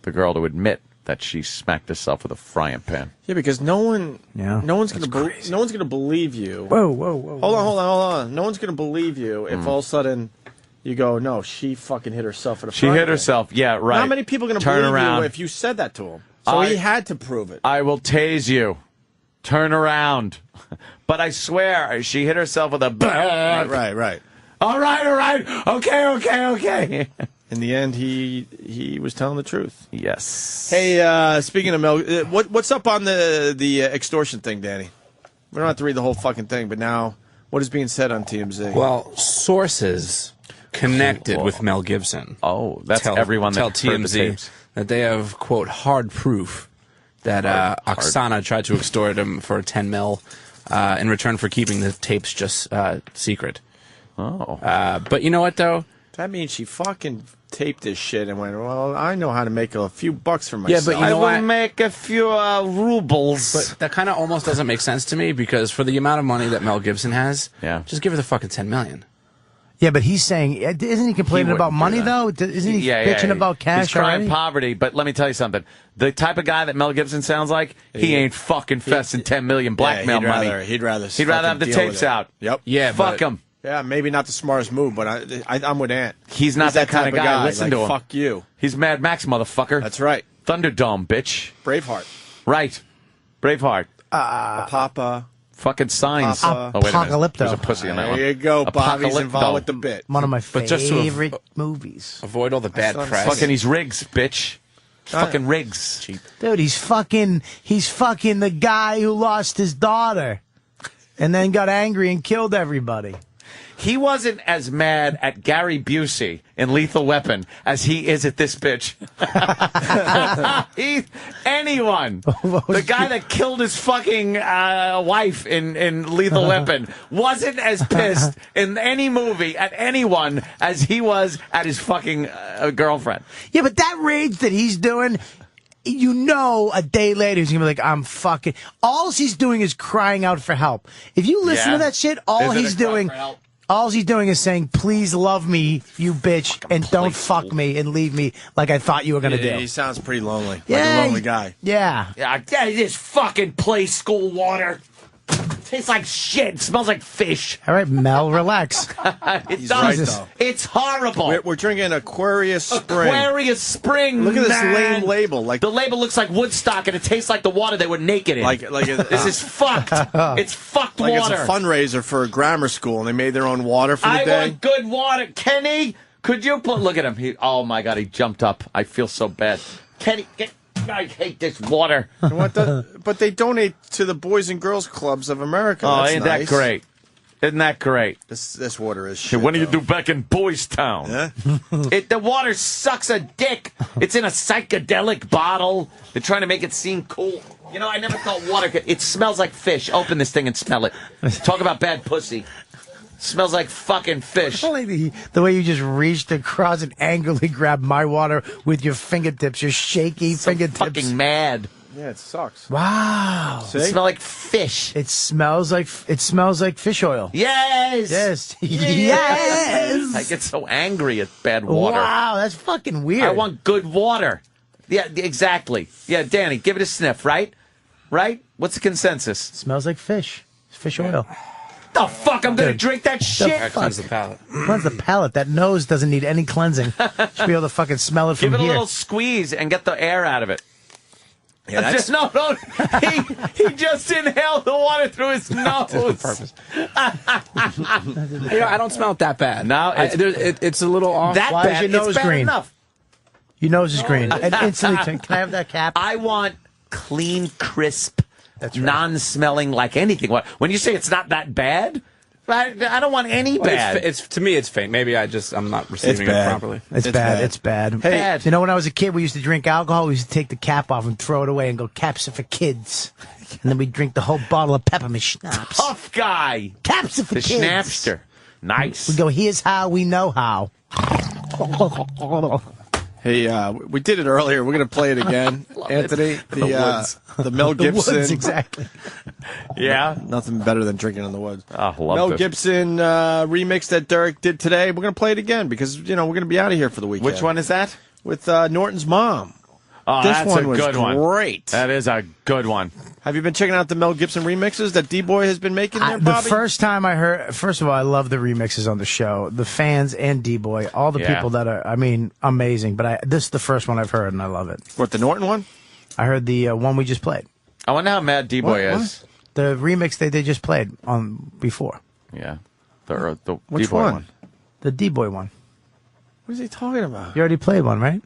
girl to admit that she smacked herself with a frying pan. Yeah, because no one's gonna believe you. Whoa. Hold on. No one's gonna believe you if all of a sudden you go, no, she fucking hit herself with a frying pan. She hit herself. Yeah, right. Not many people are gonna believe you if you said that to him. So he had to prove it. I will tase you. Turn around. But I swear, she hit herself with a... Right. All right. Okay. In the end, he was telling the truth. Yes. Hey, speaking of Mel, what's up on the extortion thing, Danny? We don't have to read the whole fucking thing, but now, what is being said on TMZ? Well, sources connected with Mel Gibson. Oh, that's everyone that tell heard the TMZ tapes. that they have, quote, hard proof that Oksana tried to extort him for $10 million in return for keeping the tapes just secret. Oh. But you know what, though? That means she fucking taped this shit and went, well, I know how to make a few bucks for myself. Yeah, but you know I will make a few rubles. But that kind of almost doesn't make sense to me, because for the amount of money that Mel Gibson has, just give her the fucking $10 million. Yeah, but he's saying, isn't he complaining about money, though? Isn't he bitching about cash He's crying already? poverty, but let me tell you something. The type of guy that Mel Gibson sounds like, he ain't fucking fessing $10 million blackmail money. He'd rather have the tapes out. Yep. Yeah, fuck him. Yeah, maybe not the smartest move, but I'm with Ant. He's not that kind of guy. Listen to him. Fuck you. He's Mad Max, motherfucker. That's right. Thunderdome, bitch. Braveheart. Right. Braveheart. Papa. Fucking signs. Papa. Oh, wait a minute. Apocalypto. There's a pussy in that one. There you go. Bobby's involved with the bit. One of my But just to favorite movies. Avoid all the bad press. Fucking he's Riggs, bitch. Fucking Riggs. Cheap. Dude, he's fucking the guy who lost his daughter and then got angry and killed everybody. He wasn't as mad at Gary Busey in Lethal Weapon as he is at this bitch. Anyone. The guy that killed his fucking wife in Lethal Weapon wasn't as pissed in any movie at anyone as he was at his fucking girlfriend. Yeah, but that rage that he's doing, you know, a day later he's gonna be like, I'm fucking... All he's doing is crying out for help. If you listen to that shit, all he's doing is saying, please love me, you bitch, and don't fuck me and leave me like I thought you were going to do. He sounds pretty lonely. Yeah, like a lonely guy. Yeah. Yeah, this fucking play school water. Tastes like shit. Smells like fish. All right, Mel, relax. It does. Right, though. It's horrible. We're drinking Aquarius Spring. Aquarius Spring. Look at this man. lame label. Like the label looks like Woodstock, and it tastes like the water they were naked in. This is fucked. It's fucked like water. It's a fundraiser for a grammar school, and they made their own water for the day. I want good water, Kenny. Could you look at him? Oh my God, he jumped up. I feel so bad. Kenny, I hate this water. But they donate to the Boys and Girls Clubs of America. Oh, That's ain't nice. that great? Isn't that great? This water is shit. What do you do back in Boys Town? Yeah? The water sucks a dick. It's in a psychedelic bottle. They're trying to make it seem cool. You know, I never thought water could... It smells like fish. Open this thing and smell it. Talk about bad pussy. Smells like fucking fish. I like the way you just reached across and angrily grabbed my water with your fingertips, your shaky fingertips. Fucking mad. Yeah, it sucks. Wow. See? It smells like fish. It smells like fish oil. Yes. Yes. Yes. I get so angry at bad water. Wow, that's fucking weird. I want good water. Yeah, exactly. Yeah, Danny, give it a sniff, right? Right? What's the consensus? Smells like fish. It's fish oil. The fuck? I'm going to drink that shit? That cleanses the palate. Cleanse the palate. That nose doesn't need any cleansing. Should be able to fucking smell it from Give it here. a little squeeze and get the air out of it. Yeah, Just, no. He just inhaled the water through his nose. On purpose. I don't smell it that bad. No, it's a little off. That Why bad, is your nose it's bad green? enough. Your nose is green. And instantly, can I have that cap? I want clean, crisp, That's right. non-smelling like anything. When you say it's not that bad, I don't want any bad. It's to me, it's faint. Maybe I'm not receiving it properly. It's bad. It's bad. Hey, bad. You know, when I was a kid, we used to drink alcohol. We used to take the cap off and throw it away and go, caps are for kids. And then we'd drink the whole bottle of peppermint schnapps. Tough guy. Caps are for The kids. Schnapster. Nice. We go, here's how we know how. Hey, we did it earlier. We're going to play it again. Anthony, the Mel Gibson. The woods, exactly. Yeah. Nothing better than drinking in the woods. Oh, love Mel it. Gibson remix that Derek did today. We're going to play it again because, we're going to be out of here for the weekend. Which one is that? With Norton's mom. Oh, This that's one a was good one. great. That is a good one. Have you been checking out the Mel Gibson remixes that D-Boy has been making there, The Bobby? first time I heard, first of all, I love the remixes on the show. The fans and D-Boy, all the people that are, amazing. But this is the first one I've heard, and I love it. What, the Norton one? I heard the one we just played. I wonder how mad D-Boy What? is. The remix they just played on before. Yeah. The Which D-Boy one? The D-Boy one. What is he talking about? You already played one, right?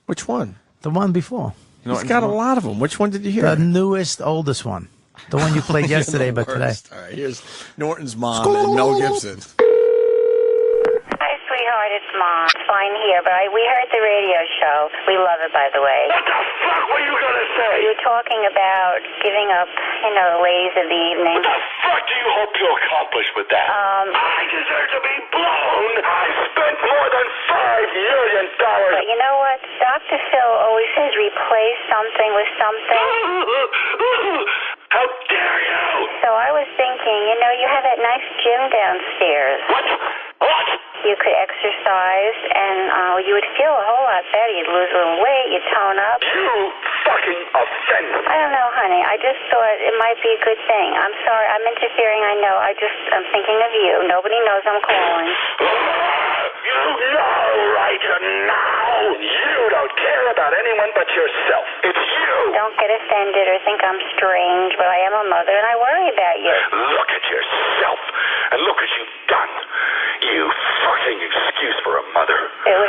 Which one? The one before. He's got a lot of them. Which one did you hear? The newest, oldest one. The one you played yesterday, but today. All right, here's Norton's mom and Mel Gibson. Hi, sweetheart. It's Mom. Fine here, but we heard the radio show. We love it, by the way. What the fuck were you gonna say? You were talking about giving up, the ladies of the evening. What the fuck do you hope to accomplish with that? I deserve to be blown. I spent more than $5 million. But you know what? Dr. Phil always says replace something with something. How dare you? So I was thinking, you have that nice gym downstairs. What? You could exercise, and you would feel a whole lot better. You'd lose a little weight, you'd tone up. You fucking offend me. I don't know, honey. I just thought it might be a good thing. I'm sorry. I'm interfering, I know. I'm thinking of you. Nobody knows I'm calling. You know right now. You don't care about anyone but yourself. It's you. Don't get offended or think I'm strange, but I am a mother, and I worry about you. Look at yourself, and look what you've done. You fucking excuse for a mother. It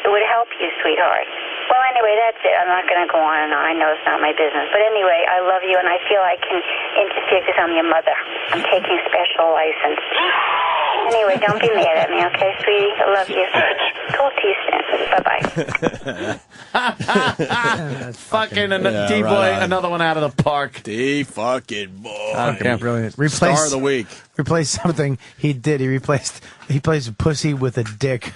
would help you, sweetheart. Well, anyway, that's it. I'm not going to go on and on. I know it's not my business. But anyway, I love you, and I feel I can interfere because I'm your mother. I'm taking special license. Anyway, don't be mad at me, okay, sweetie? I love you. Talk to you soon. Bye-bye. Fucking Yeah, D-Boy, right on. another one out of the park. D-fucking boy. Okay. Brilliant. Star of the week. Replace something he did. He replaced a pussy with a dick.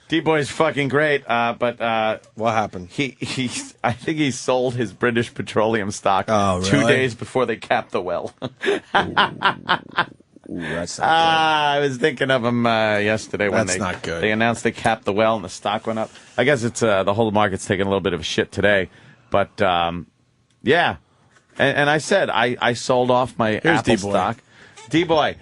D-Boy's fucking great, but what happened? I think he sold his British Petroleum stock 2 really? days before they capped the well. Ooh, that's not I was thinking of him yesterday when That's not good. They announced they capped the well and the stock went up. I guess it's the whole market's taking a little bit of a shit today, but yeah. And I said I sold off my Here's Apple D-Boy. stock. D-Boy,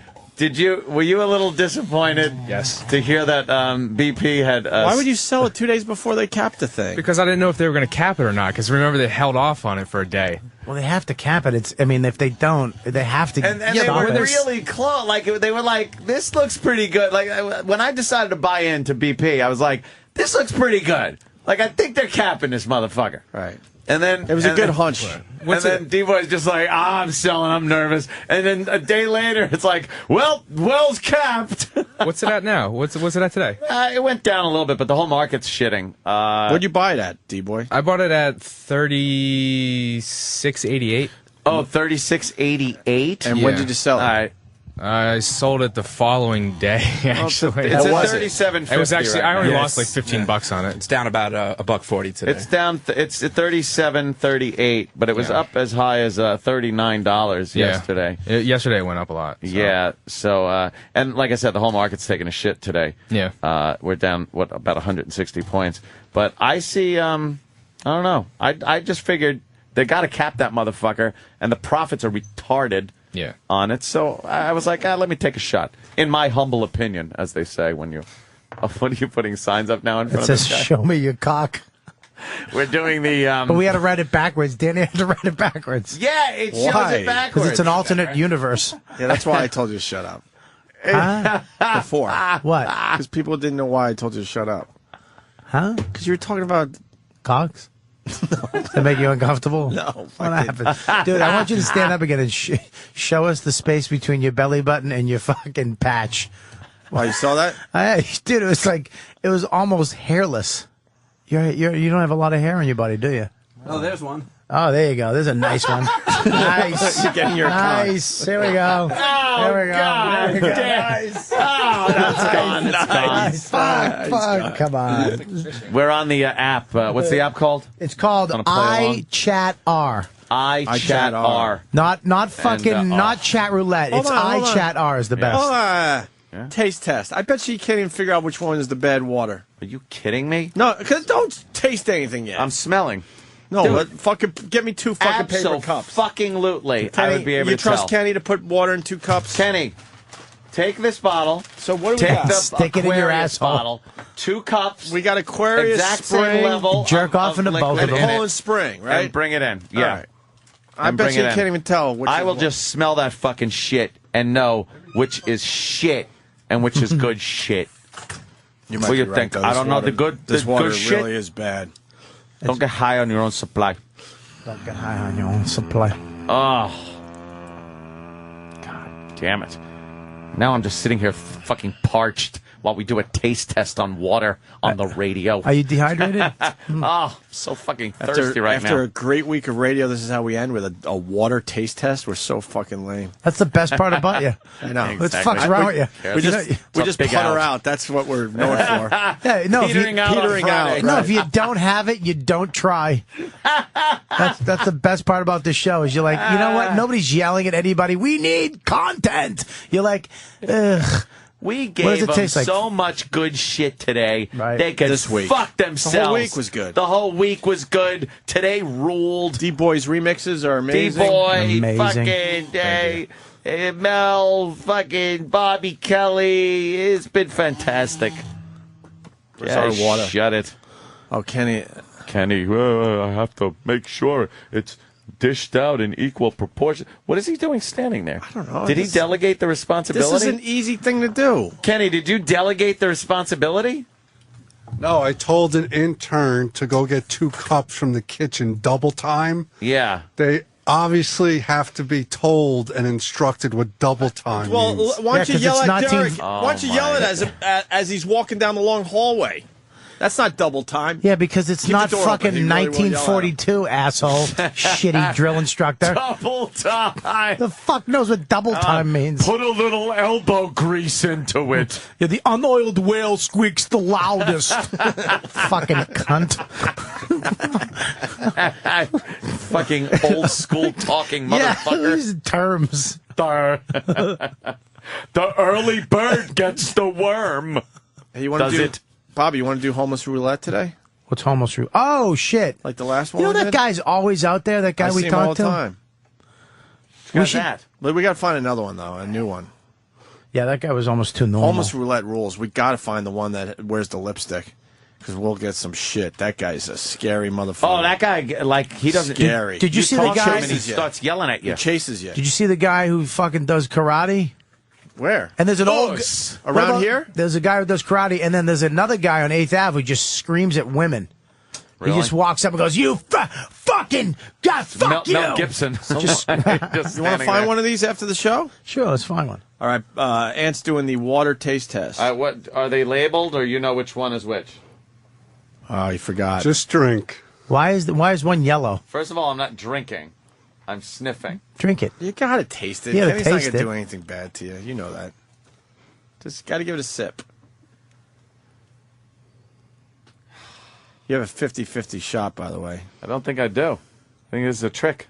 were you a little disappointed? Yes. To hear that BP had. Why would you sell it 2 days before they capped the thing? Because I didn't know if they were going to cap it or not. Because remember, they held off on it for a day. Well, they have to cap it. If they don't, they have to. And they were really close. Like they were like, this looks pretty good. Like when I decided to buy into BP, I was like, this looks pretty good. Like I think they're capping this motherfucker. Right. And then It was a good hunch. And then D-Boy's just like, I'm selling, I'm nervous. And then a day later, it's like, well's capped. What's it at now? What's it at today? It went down a little bit, but the whole market's shitting. What'd you buy it at, D-Boy? I bought it at $36.88. Oh, $36.88. And when did you sell it? All right. I sold it the following day. Actually, it's at $37.50. It was actually I only right lost like $15 on it. It's down about $1.40 today. It's down. It's at $37.38, but it was up as high as $39 yesterday. Yesterday it went up a lot. So. Yeah. So and like I said, the whole market's taking a shit today. Yeah. We're down about 160 points. But I see. I don't know. I just figured they got to cap that motherfucker, and the profits are retarded. Yeah. On it, so I was like, let me take a shot. In my humble opinion, as they say when you, what are you putting signs up now in front It of says, this guy? "Show me your cock." We're doing the. But we had to write it babackwards. Danny had to write it backwards. Yeah, it shows it backwards. Because it's an alternate universe. Yeah, that's why I told you to shut up. Huh? Before. What? Because people didn't know why I told you to shut up. Huh? Because you were talking about cocks. That make you uncomfortable? No. What happened? Dude, I want you to stand up again and show us the space between your belly button and your fucking patch. Wow, you saw that? Dude, it was almost hairless. You don't have a lot of hair on your body, do you? Oh, there's one. Oh, there you go. There's a nice one. Nice. You're getting your nice. Here we go. Oh, Here we go. God. There we go. Nice. Oh, that's gone. It's gone. Fuck. Come on. We're on the app. What's the app called? It's called iChatR. iChatR. Not fucking, And, not Chatroulette. It's iChatR is the best. Hold on. Taste test. I bet you can't even figure out which one is the bad water. Are you kidding me? No, because don't taste anything yet. I'm smelling. No, Dude, fucking get me 2 fucking paper cups. Fucking lutely. I would be able you to tell. trust Kenny to put water in 2 cups? Kenny, take this bottle. So what do we take got? the Stick it in your Aquarius asshole. bottle. 2 cups. We got Aquarius exact Spring. same level. Jerk off into both of them. Poland Spring, right? And bring it in. Yeah. All right. I bet you can't even tell. Which I will is just smell that fucking shit and know which is shit and which is good shit. You what do you think? I don't know the good. This water good shit. really is bad. Don't get high on your own supply. Don't get high on your own supply. Oh, God damn it! Now I'm just sitting here fucking parched while we do a taste test on water on the radio. Are you dehydrated? Oh, so fucking thirsty right now. After a great week of radio, this is how we end with a water taste test. We're so fucking lame. That's the best part about you. I know. What the fuck's wrong with you? We just big putter out. out. That's what we're known for. Yeah, no, Petering out on petering Friday. out. No, if you don't have it, you don't try. That's the best part about this show is you're like, you know what? Nobody's yelling at anybody. We need content. You're like, ugh. We What does gave it them taste like? so much good shit today. Right. They could This week. fuck themselves. The whole week was good. The whole week was good. Today ruled. D-Boy's remixes are amazing. D-Boy, Amazing. fucking Mel, fucking Bobby Kelly. It's been fantastic. Where's our water? Shut it. Oh, Kenny. I have to make sure it's dished out in equal proportion. What is he doing standing there? I don't know. Did he delegate the responsibility? This is an easy thing to do. Kenny, did you delegate the responsibility? No, I told an intern to go get 2 cups from the kitchen double time. Yeah. They obviously have to be told and instructed what double time Well, means. why don't you yell at Derek? Oh, Why don't you yell at as he's walking down the long hallway? That's not double time. Yeah, because it's Keep not the door open. fucking He really will yell at him. 1942, asshole. Shitty drill instructor. Double time. The fuck knows what double time means? Put a little elbow grease into it. Yeah, the unoiled whale squeaks the loudest. Fucking cunt. Fucking old school talking Yeah, motherfucker. these terms. The early bird gets the worm. Hey, you want to do Bobby? You want to do homeless roulette today? What's homeless roulette? Oh shit! Like the last one. You know we that did? guy's always out there. That guy I we see him all talked the to. time. We should- that? But we got to find another one though, a new one. Yeah, that guy was almost too normal. Homeless roulette rules. We got to find the one that wears the lipstick, because we'll get some shit. That guy's a scary motherfucker. Oh, that guy, like, he doesn't... Scary. Did you see the talk to guy? him and he starts yelling at you. He chases you. Did you see the guy who fucking does karate? Where? And there's an old Around what about- here? There's a guy who does karate, and then there's another guy on 8th Ave who just screams at women. Really? He just walks up and goes, "You fucking God, fuck you!" Mel Gibson. Just- You want to find one of these after the show? Sure, let's find one. All right. Ant's doing the water taste test. What are they labeled, or you know which one is which? Oh, you forgot. Just drink. Why is one yellow? First of all, I'm not drinking. I'm sniffing. Drink it. You gotta taste it. You gotta Kenny's not taste gonna it. do anything bad to you. You know that. Just gotta give it a sip. You have a 50-50 shot, by the way. I don't think I do. I think this is a trick.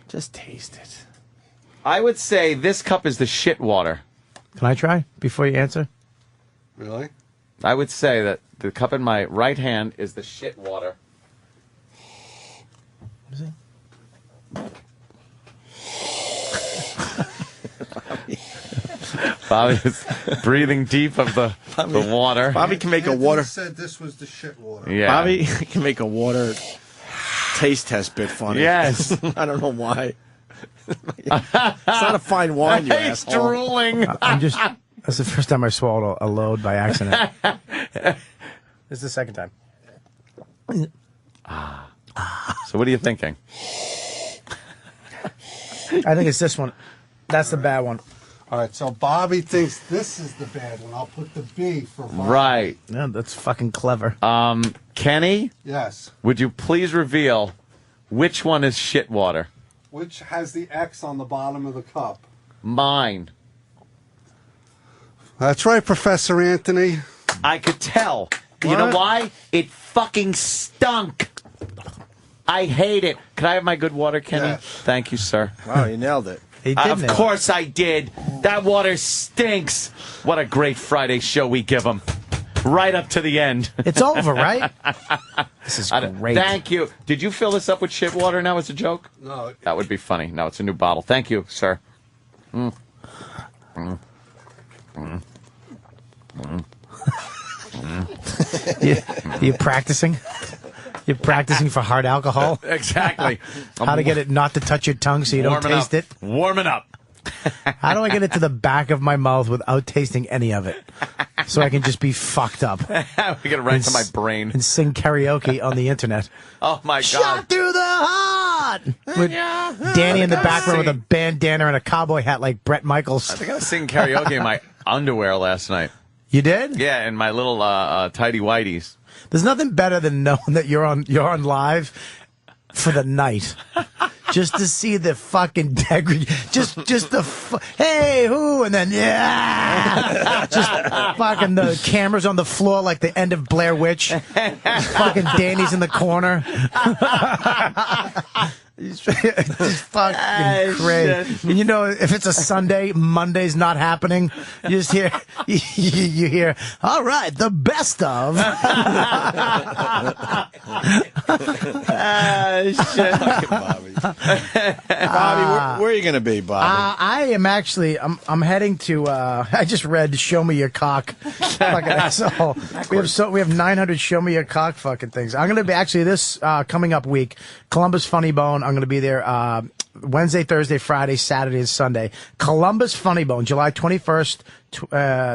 Just taste it. I would say this cup is the shit water. Can I try before you answer? Really? I would say that the cup in my right hand is the shit water. Is it? Bobby is breathing deep of the water. Bobby can make a water. Said this was the shit water. Yeah. Bobby can make a water taste test bit funny. Yes. I don't know why. It's not a fine wine, you He's asshole. drooling. I'm just. That's the first time I swallowed a load by accident. This is the second time. So what are you thinking? I think it's this one. That's the bad one. All right, so Bobby thinks this is the bad one. I'll put the B for Bobby. Right. Yeah, that's fucking clever. Kenny? Yes. Would you please reveal which one is shit water? Which has the X on the bottom of the cup? Mine. That's right, Professor Anthony. I could tell. You know why? It fucking stunk. I hate it. Can I have my good water, Kenny? Yes. Thank you, sir. Wow, you nailed it. Of course I did. That water stinks. What a great Friday show we give them. Right up to the end. It's over, right? This is great. Thank you. Did you fill this up with shit water now as a joke? No. That would be funny. No, it's a new bottle. Thank you, sir. Mm. Mm. Mm. Mm. You practicing? You're practicing for hard alcohol? Exactly. How to get it not to touch your tongue so you don't taste it? Warming up. How do I get it to the back of my mouth without tasting any of it? So I can just be fucked up. We get it right to my brain. And sing karaoke on the internet. Oh, my God. Shot through the heart! With Danny in the background with a bandana and a cowboy hat like Bret Michaels. I think I was singing karaoke in my underwear last night. You did? Yeah, in my little tidy whities. There's nothing better than knowing that you're on live for the night. Just to see the fucking just the hey who, and then just fucking the cameras on the floor like the end of Blair Witch. Fucking Danny's in the corner. It's fucking crazy. And you know, if it's a Sunday, Monday's not happening. You just hear, you hear, all right, the best of. Shit. Bobby. Bobby, where are you going to be, Bobby? I am actually, I'm heading to, I just read Show Me Your Cock. Fucking asshole. We have 900 Show Me Your Cock fucking things. I'm going to be actually this coming up week, Columbus Funny Bone. I'm going to be there Wednesday, Thursday, Friday, Saturday, and Sunday. Columbus Funny Bone, July 21st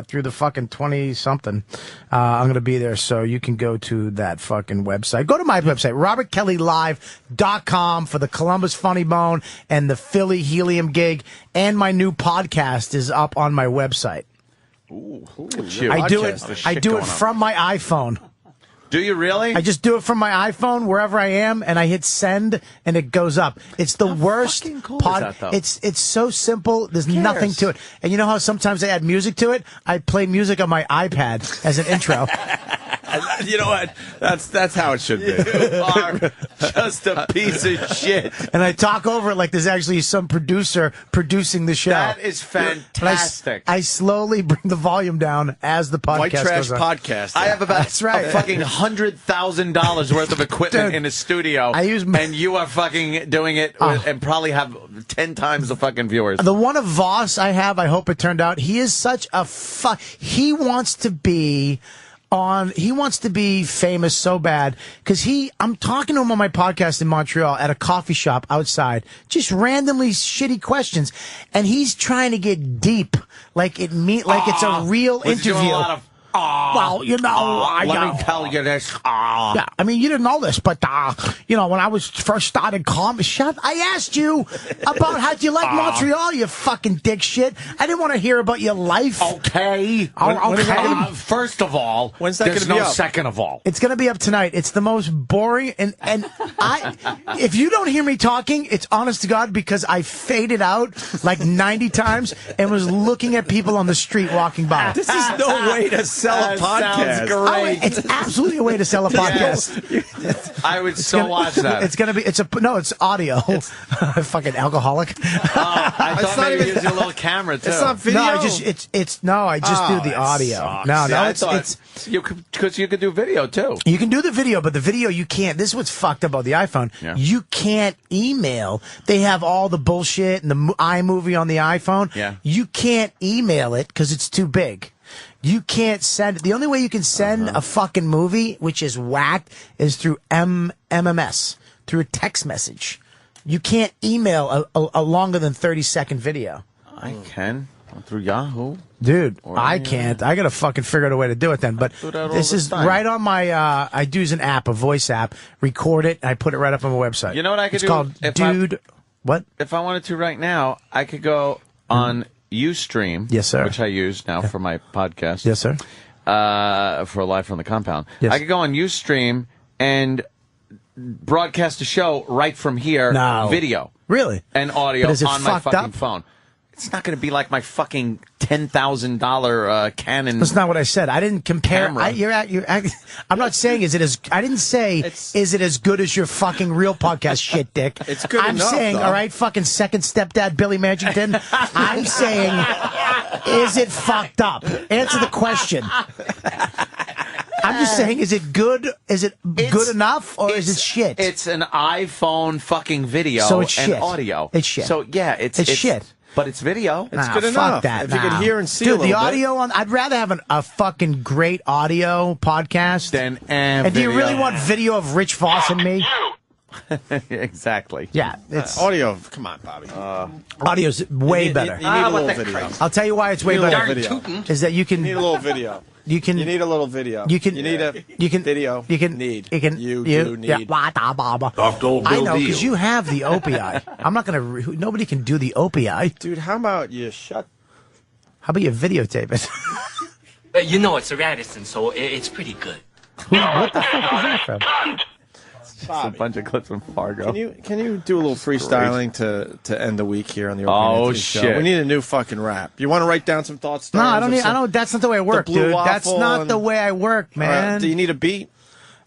through the fucking 20-something. I'm going to be there, so you can go to that fucking website. Go to my website, robertkellylive.com for the Columbus Funny Bone and the Philly Helium gig, and my new podcast is up on my website. Ooh, I do it from my iPhone. Do you really? I just do it from my iPhone wherever I am, and I hit send, and it goes up. It's the worst cool pod. is that, though? It's so simple. There's nothing to it. And you know how sometimes I add music to it? I play music on my iPad as an intro. You know what? That's how it should be. You are just a piece of shit. And I talk over it like there's actually some producer producing the show. That is fantastic. I slowly bring the volume down as the podcast White trash goes on. podcast. I have about That's right. a fucking $100,000 worth of equipment Dude, in the studio. And you are fucking doing it and probably have 10 times the fucking viewers. The one of Voss I have, I hope it turned out. He is such a he wants to be famous so bad because I'm talking to him on my podcast in Montreal at a coffee shop outside, just randomly shitty questions, and he's trying to get deep, like it's a real Was he interview. doing a lot of Well, you know, let me tell you this. Yeah, I mean, you didn't know this, but, you know, when I was first started comedy, I asked you about how you like Montreal, you fucking dick shit. I didn't want to hear about your life. Okay. First of all, when's that there's gonna be no up? second of all. It's going to be up tonight. It's the most boring, and if you don't hear me talking, it's honest to God because I faded out like 90 times and was looking at people on the street walking by. This is no way to sell a podcast. Sounds great. Oh, it's absolutely a way to sell a podcast. I would so watch that. It's going to be, it's audio. Fucking alcoholic. I thought maybe using a little camera too. It's not video. No, I just do the audio. It's because you could do video too. You can do the video, but the video you can't. This is what's fucked up about the iPhone. Yeah. You can't email. They have all the bullshit and the iMovie on the iPhone. Yeah. You can't email it because it's too big. You can't send. The only way you can send a fucking movie, which is whacked, is through MMS, through a text message. You can't email a longer than 30-second video. I can through Yahoo. Dude, I can't. I got to fucking figure out a way to do it then. But this is right on my, I use an app, a voice app, record it, and I put it right up on my website. You know what I could it's do? It's called Dude. What? If I wanted to right now, I could go on Ustream. Yes, sir. Which I use now for my podcast. Yes, sir. For Live from the Compound. Yes. I could go on Ustream and broadcast a show right from here. No. Video. Really? And audio But is it on my fucked fucking up? phone. It's not going to be like my fucking $10,000 Canon. That's not what I said. I didn't compare. Camera. I'm not saying is it as. I didn't say is it as good as your fucking real podcast shit, dick. It's good I'm enough, saying, though. all right, fucking second stepdad Billy Magington. I'm saying, is it fucked up? Answer the question. I'm just saying, is it good? Is it good enough, or is it shit? It's an iPhone fucking video So it's and shit. audio. It's shit. So yeah, it's shit. But it's video. It's Nah, good fuck enough. that. If you could hear and see a Dude, the little bit. audio on. I'd rather have a fucking great audio podcast. And do you really want video of Rich Voss and me? Exactly. Yeah, it's audio. Come on, Bobby. audio's way better. You need a little video. I'll tell you why it's way You need a better. little video. Is that you can You need a little video. you can You need a little video. you can You need a you can video. you can need. you can You you do need. yeah, blah, blah, blah, blah. I know because you have the Opie. I'm not gonna. Nobody can do the Opie. Dude, how about you shut? How about you videotape it? You know, it's a Radisson, so it's pretty good. What the fuck is that from? It's a bunch of clips from Fargo. Can you do a little freestyling to end the week here on the Opie Oh, Anthony Show? shit. We need a new fucking rap. You want to write down some thoughts? No, I don't need. I don't. That's not the way I work, Blue dude. That's Waffle not and- the way I work, man. Do you need a beat?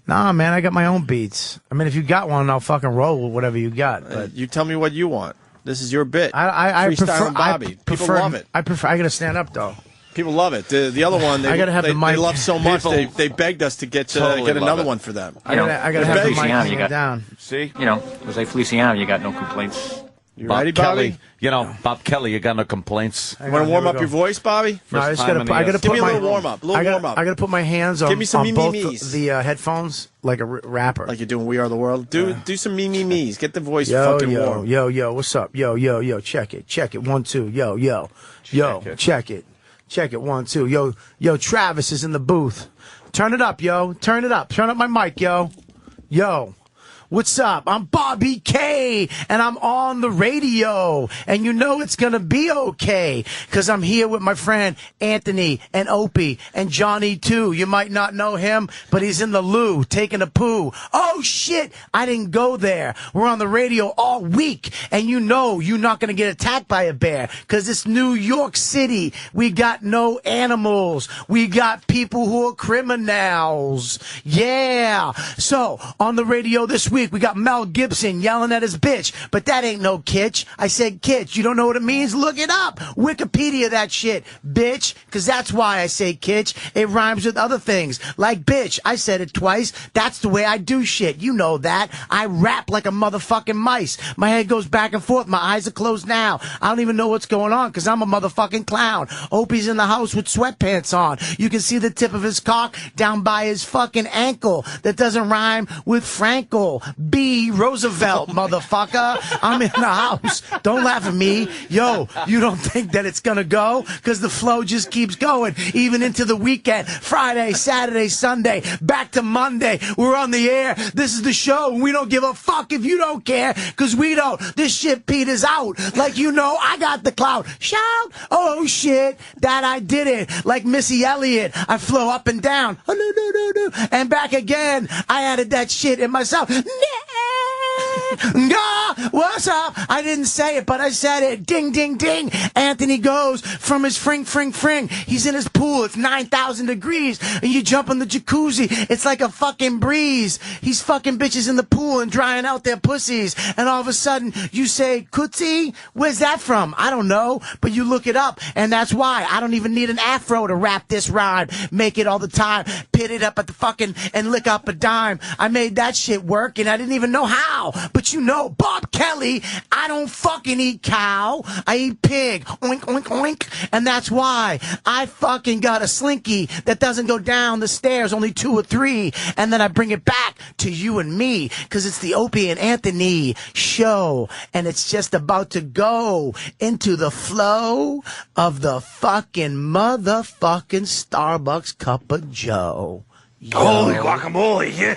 Nah, man, I got my own beats. I mean, if you got one, I'll fucking roll with whatever you got. But You tell me what you want. This is your bit. I Freestyling prefer. Bobby. I People prefer, love it. I prefer. I gotta stand up though. People love it. The other one, they, I gotta have they, the mic. they love so much. People They begged us to get totally get love another it. one for them. I gotta have the mic Feliciano, hanging down. See? You know, Jose Feliciano, you got no complaints. You Bob ready, Kelly. Bobby? You know, Bob Kelly, you got no complaints. You want to warm up your voice, Bobby? No, I First just time gotta. in the I gotta Give put me a my little warm up. I gotta put my hands on, Give me some on both me-me-me's. the headphones like a rapper. Like you're doing We Are the World. Do some me-me-me's. Get the voice Yo, fucking yo, warm. yo, what's up? Yo, check it. 1, 2. Yo, check it. 1, 2. Yo, Travis is in the booth. Turn it up, yo. Turn it up. Turn up my mic, yo. What's up? I'm Bobby K, and I'm on the radio, and you know it's gonna be okay, because I'm here with my friend Anthony and Opie and Johnny too. You might not know him, but he's in the loo taking a poo. Oh shit, I didn't go there. We're on the radio all week, and you know you're not gonna get attacked by a bear, because it's New York City. We got no animals. We got people who are criminals. Yeah. So, on the radio this week, we got Mel Gibson yelling at his bitch, but that ain't no kitsch. I said kitsch. You don't know what it means? Look it up. Wikipedia that shit, bitch, because that's why I say kitsch. It rhymes with other things, like bitch. I said it twice. That's the way I do shit. You know that. I rap like a motherfucking mice. My head goes back and forth. My eyes are closed now. I don't even know what's going on, because I'm a motherfucking clown. Opie's in the house with sweatpants on. You can see the tip of his cock down by his fucking ankle. That doesn't rhyme with Frankel. B. Roosevelt, motherfucker. I'm in the house. Don't laugh at me. Yo, you don't think that it's gonna go? Because the flow just keeps going, even into the weekend. Friday, Saturday, Sunday, back to Monday. We're on the air. This is the show. We don't give a fuck if you don't care, because we don't. This shit peters out. Like, you know, I got the clout. Shout, oh shit, that I did it. Like Missy Elliott, I flow up and down. Oh, no, and back again. I added that shit in myself. What's up? I didn't say it, but I said it. Ding, ding, ding. Anthony goes from his fring. He's in his pool. It's 9,000 degrees. And you jump in the jacuzzi. It's like a fucking breeze. He's fucking bitches in the pool and drying out their pussies. And all of a sudden, you say, Kutsi? Where's that from? I don't know. But you look it up. And that's why I don't even need an afro to rap this rhyme. Make it all the time. Pit it up at the fucking and lick up a dime. I made that shit work and I didn't even know how. But you know, Bob Kelly, I don't fucking eat cow. I eat pig. Oink, oink, oink. And that's why I fucking got a slinky that doesn't go down the stairs, only 2 or 3. And then I bring it back to you and me, because it's the Opie and Anthony show. And it's just about to go into the flow of the fucking motherfucking Starbucks cup of Joe. Yo. Holy guacamole!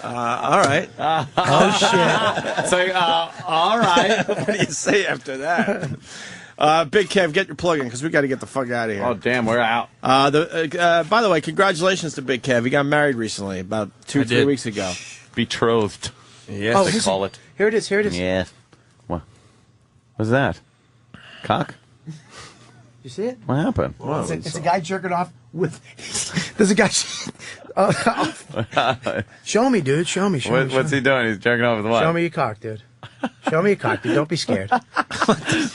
All right. Oh, shit. So, all right. What do you say after that? Big Kev, get your plug in, because we got to get the fuck out of here. Oh, damn, we're out. By the way, congratulations to Big Kev. He got married recently, about 2-3 weeks ago. Betrothed. Yes, they call it. Here it is. Yeah. What? What's that? Cock? You see it? What happened? It's a guy jerking off with. There's a guy. Show me, dude. Show me. What's he doing? He's jerking off with what? Show me your cock, dude. Show me your cock, dude. Don't be scared. Dude,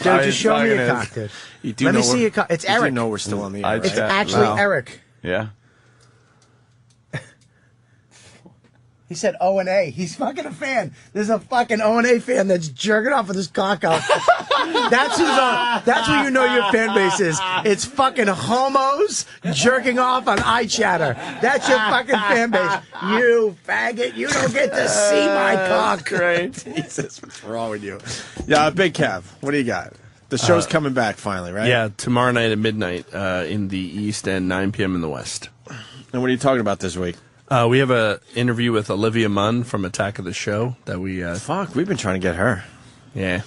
just show me your cock, dude. Let me see your cock. It's Eric. You know we're still on the air. It's actually Eric. Yeah. He said O and A. He's fucking a fan. There's a fucking O and A fan that's jerking off with his cock out. That's who you know your fan base is. It's fucking homos jerking off on iChatter. That's your fucking fan base. You faggot. You don't get to see my cock. Great. Jesus, what's wrong with you? Yeah, Big Kev, what do you got? The show's coming back finally, right? Yeah, tomorrow night at midnight in the East and 9 p.m. in the West. And what are you talking about this week? We have an interview with Olivia Munn from Attack of the Show that we... Fuck, we've been trying to get her. Yeah.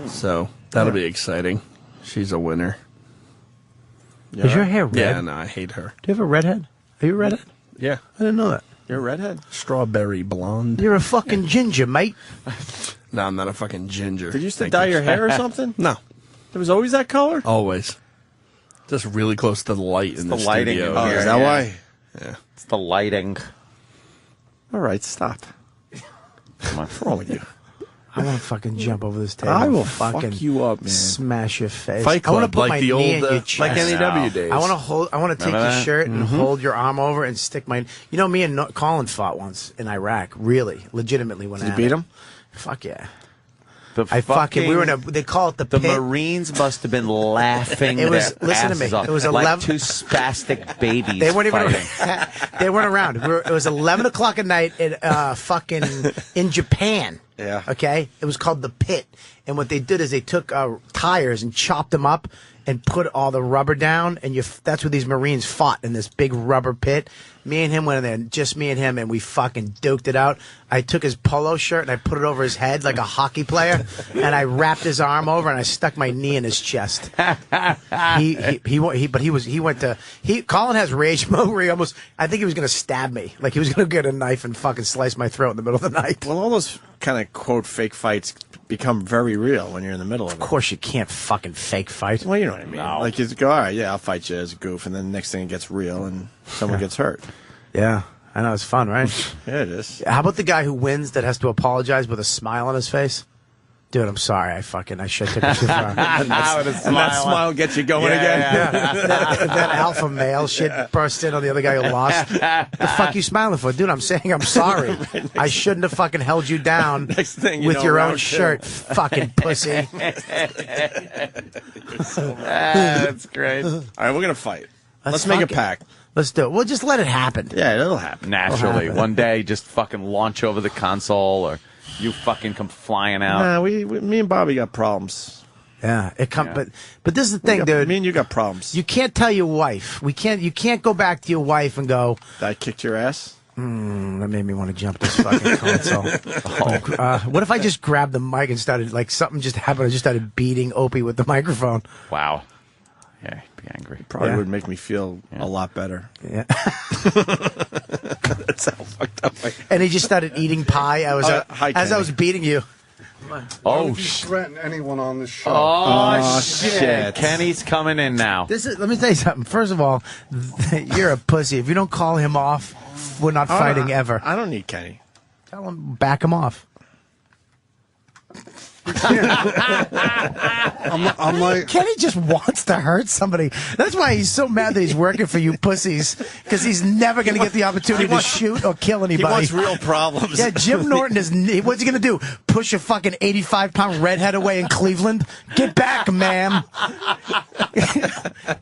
So, that'll be exciting. She's a winner. Is your hair red? Yeah, no, I hate her. Do you have a redhead? Are you a redhead? Yeah. I didn't know that. You're a redhead? Strawberry blonde. You're a fucking ginger, mate. No, I'm not a fucking ginger. Did you used to dye your hair or something? No. It was always that color? Always. Just really close to the light in the lighting studio. in here. Is that why? Yeah. It's the lighting. All right, stop. What's wrong with you? I want to fucking jump over this table. I will fucking fuck you up, man. Smash your face. Fight I want Club, to put like my the knee old, in your chest. like NEW days. I want to take your shirt and Mm-hmm. hold your arm over and stick my. You know, me and Colin fought once in Iraq. Really, legitimately, when Did you beat him? Fuck yeah. I fucking. We were in a. They call it the The pit. Marines must have been laughing. It was. Their Listen to me. asses off, It was like 11. two spastic babies. They weren't even. fighting. They weren't around. It was 11 o'clock at night in fucking in Japan. Yeah. Okay. It was called the pit, and what they did is they took tires and chopped them up and put all the rubber down, and that's where these Marines fought in this big rubber pit. Me and him went in there, just me and him, and we fucking duked it out. I took his polo shirt and I put it over his head like a hockey player, and I wrapped his arm over and I stuck my knee in his chest. Colin has rage mode where I think he was gonna stab me, like he was gonna get a knife and fucking slice my throat in the middle of the night. Well, all those kind of quote fake fights become very real when you're in the middle of it. Of course, you can't fucking fake fight. Well, you know what I mean. Like you go, all right, yeah, I'll fight you as a goof, and then the next thing it gets real and someone gets hurt. Yeah, I know, it's fun, right? Yeah, it is. How about the guy who wins that has to apologize with a smile on his face? Dude, I'm sorry. I should have took it too far. And that smile gets you going again. That alpha male shit burst in on the other guy who lost. The fuck you smiling for? Dude, I'm saying I'm sorry. I shouldn't have fucking held you down with your own shirt, fucking pussy. That's great. All right, we're going to fight. Let's make a fuck it. pact. Let's do it. We'll just let it happen. Yeah, it'll happen. Naturally. It'll happen. One day, just fucking launch over the console, or you fucking come flying out. Nah, me and Bobby got problems. Yeah, but this is the thing, dude. Me and you got problems. You can't tell your wife. You can't go back to your wife and go, I kicked your ass? that made me want to jump this fucking console. What if I just grabbed the mic and started, like, something just happened, I just started beating Opie with the microphone? Wow. Yeah, be angry. Probably would make me feel a lot better. Yeah. That's how fucked up I am. And he just started eating pie. Hi, as I was beating you. Oh, threaten anyone on this show. Oh, shit. Kenny's coming in now. Let me tell you something. First of all, you're a pussy. If you don't call him off, we're not fighting ever. I don't need Kenny. Tell him, back him off. I'm like, Kenny just wants to hurt somebody. That's why he's so mad that he's working for you pussies, because he's never going to get the opportunity to shoot or kill anybody. He wants real problems. Yeah, Jim Norton is. What's he going to do? Push a fucking 85-pound redhead away in Cleveland? Get back, ma'am.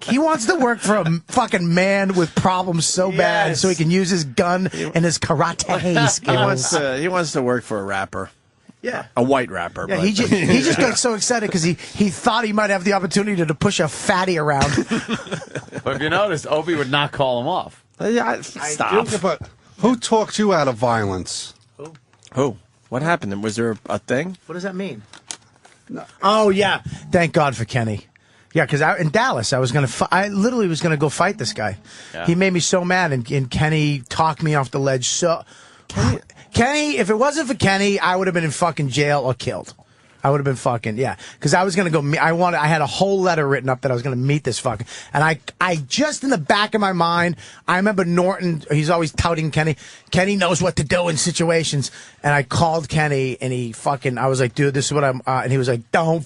He wants to work for a fucking man with problems so bad so he can use his gun and his karate skills. He wants to work for a rapper. Yeah. A white rapper. Yeah, but. he just got so excited because he thought he might have the opportunity to push a fatty around. But if you notice, Opie would not call him off. Stop. But who talked you out of violence? Who? What happened? Was there a thing? What does that mean? No. Oh, yeah. Thank God for Kenny. Yeah, because in Dallas, I literally was going to go fight this guy. Yeah. He made me so mad, and Kenny talked me off the ledge. So, Kenny, if it wasn't for Kenny, I would have been in fucking jail or killed. I would have been fucking, yeah. Because I was going to go, I had a whole letter written up that I was going to meet this fucking, and I just in the back of my mind, I remember Norton, he's always touting Kenny. Kenny knows what to do in situations. And I called Kenny, and I was like, dude, this is what and he was like, don't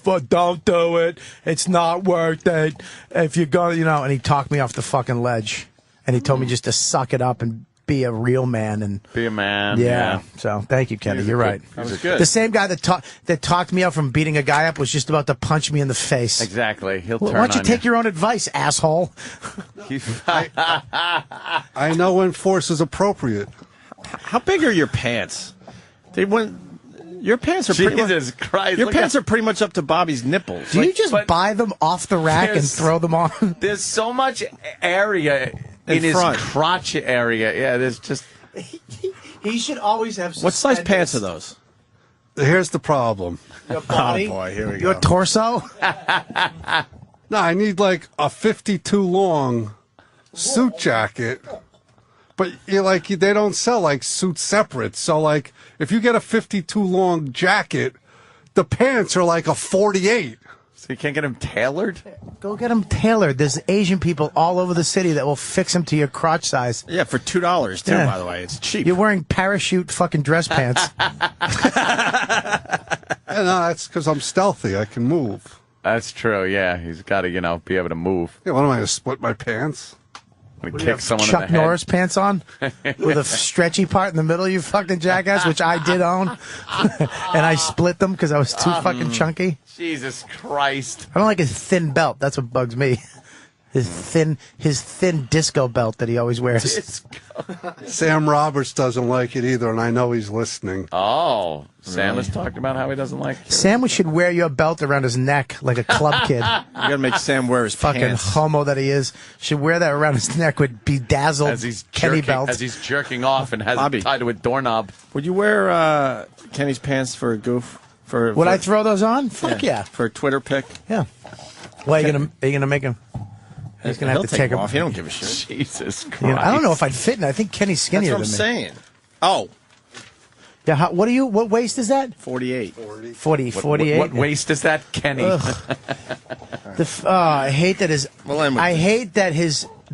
do it. It's not worth it. If you're going, and he talked me off the fucking ledge. And he told me just to suck it up and be a real man and be a man. Yeah. So thank you, Kenny. You're right. That was good. The same guy that talked me out from beating a guy up was just about to punch me in the face. Exactly. He'll Why turn don't you on take your own advice, asshole? I know when force is appropriate. How big are your pants? Your pants are pretty Jesus Christ. Your pants are pretty much up to Bobby's nipples. Do you just buy them off the rack and throw them on? There's so much area in his crotch area. Yeah, there's just. He should always have. What size pants are those? Here's the problem. Your body? Oh boy, here we go. Your torso? No, I need like a 52 long suit jacket. But they don't sell like suits separate. So like if you get a 52 long jacket, the pants are like a 48. So you can't get them tailored? Go get them tailored. There's Asian people all over the city that will fix them to your crotch size. Yeah, for $2 too, by the way. It's cheap. You're wearing parachute fucking dress pants. No, that's because I'm stealthy. I can move. That's true, yeah. He's got to, be able to move. Yeah, what am I going to split my pants? Kick someone Chuck in the head. Norris pants on with a stretchy part in the middle, you fucking jackass, which I did own. And I split them because I was too fucking chunky. Jesus Christ. I don't like his thin belt. That's what bugs me. His thin disco belt that he always wears. Sam Roberts doesn't like it either, and I know he's listening. Oh, Sam has talked about how he doesn't like it. Sam should wear your belt around his neck like a club kid. You gotta make Sam wear his fucking pants. homo that he is. Should wear that around his neck with bedazzled Kenny belt. As he's jerking off and has it tied to a doorknob. Would you wear Kenny's pants for a goof? Would I throw those on? Fuck yeah. For a Twitter pic? Yeah. Well, are you gonna make him? He's gonna have to take him him off. He don't give a shit. Jesus Christ. I don't know if I'd fit in. I think Kenny's skinnier That's what I'm than me. saying. Oh. Yeah. What waist is that? 48. 48. What waist is that, Kenny? I hate that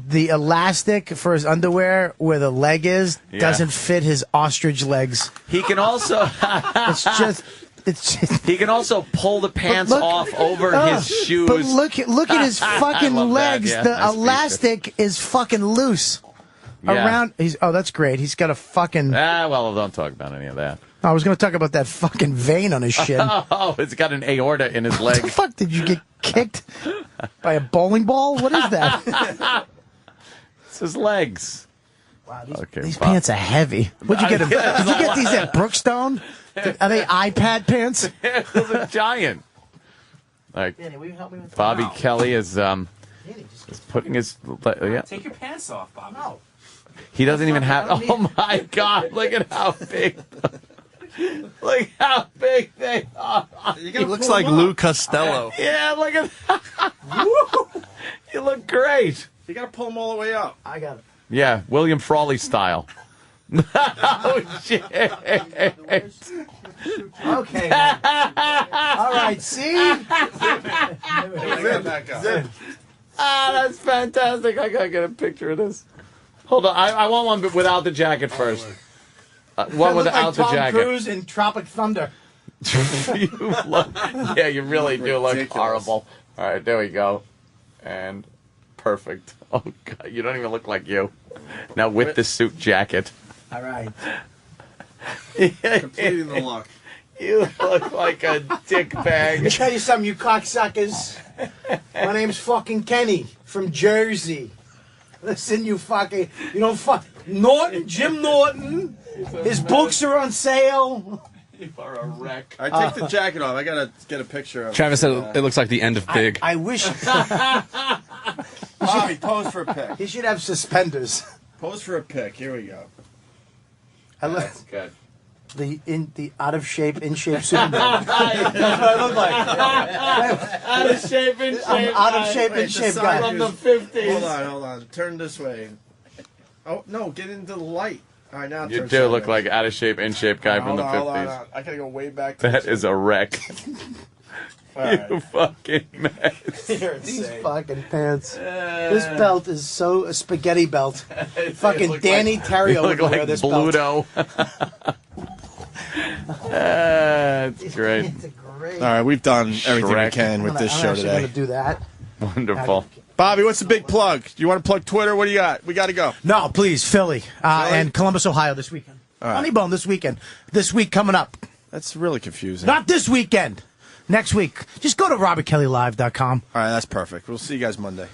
the elastic for his underwear where the leg is doesn't fit his ostrich legs. He can also. He can also pull the pants off over his shoes. But look at his fucking legs. Yeah, the elastic is fucking loose. Yeah. Around. That's great. He's got a fucking. Well, don't talk about any of that. I was going to talk about that fucking vein on his shin. Oh, it's got an aorta in his leg. What the fuck? Did you get kicked by a bowling ball? What is that? It's his legs. Wow, Okay, these Bob. pants are heavy. Where'd you get them? Did you get these at Brookstone? Are they iPad pants? Those are giant. Like Danny, will you help me with that? Bobby Kelly is putting his. Yeah. Take your pants off, Bobby. No. He doesn't even have. Oh my God! Look at how big. Look how big they are. He looks like Lou Costello. Yeah, look at that. You look great. You got to pull them all the way up. I got it. Yeah, William Frawley style. Oh shit! Okay. All right, see? Zip. Ah, that's fantastic. I gotta get a picture of this. Hold on, I want one without the jacket first. One without the jacket. Tom Cruise in Tropic Thunder. Yeah, you really do look horrible. All right, there we go. And perfect. Oh, God, you don't even look like you. Now with the suit jacket. All right. Completing the look. You look like a dick bag. Let me tell you something, you cocksuckers. My name's fucking Kenny from Jersey. Listen, you fucking... You don't fuck... Norton, Jim Norton. His books are on sale. You are a wreck. All right, take the jacket off. I got to get a picture of it. Travis said it looks like the end of Big. I wish... Bobby, pose for a pic. He should have suspenders. Pose for a pic. Here we go. That's good. The out of shape, in shape Superman. That's what I look like. Out of shape, in shape. I'm out of shape, in shape guy. From the 50s. Hold on. Turn this way. Oh, no, get into the light. All right, now You turn do look sideways. like out of shape, in shape guy from the 50s. Hold on. I got to go way back. To That is a wreck. right. You fucking mess. These fucking pants. This belt is so a spaghetti belt. Fucking Danny Terrio You would look wear like this belt. Bluto. That's great. All right, we've done everything we can with this show I'm today. going to do that. Wonderful. Bobby, what's the big plug? Do you want to plug Twitter? What do you got? We got to go. No, please, Philly and Columbus, Ohio this weekend. All right. Honeybone this weekend. This week coming up. That's really confusing. Not this weekend. Next week. Just go to robertkellylive.com. All right, that's perfect. We'll see you guys Monday.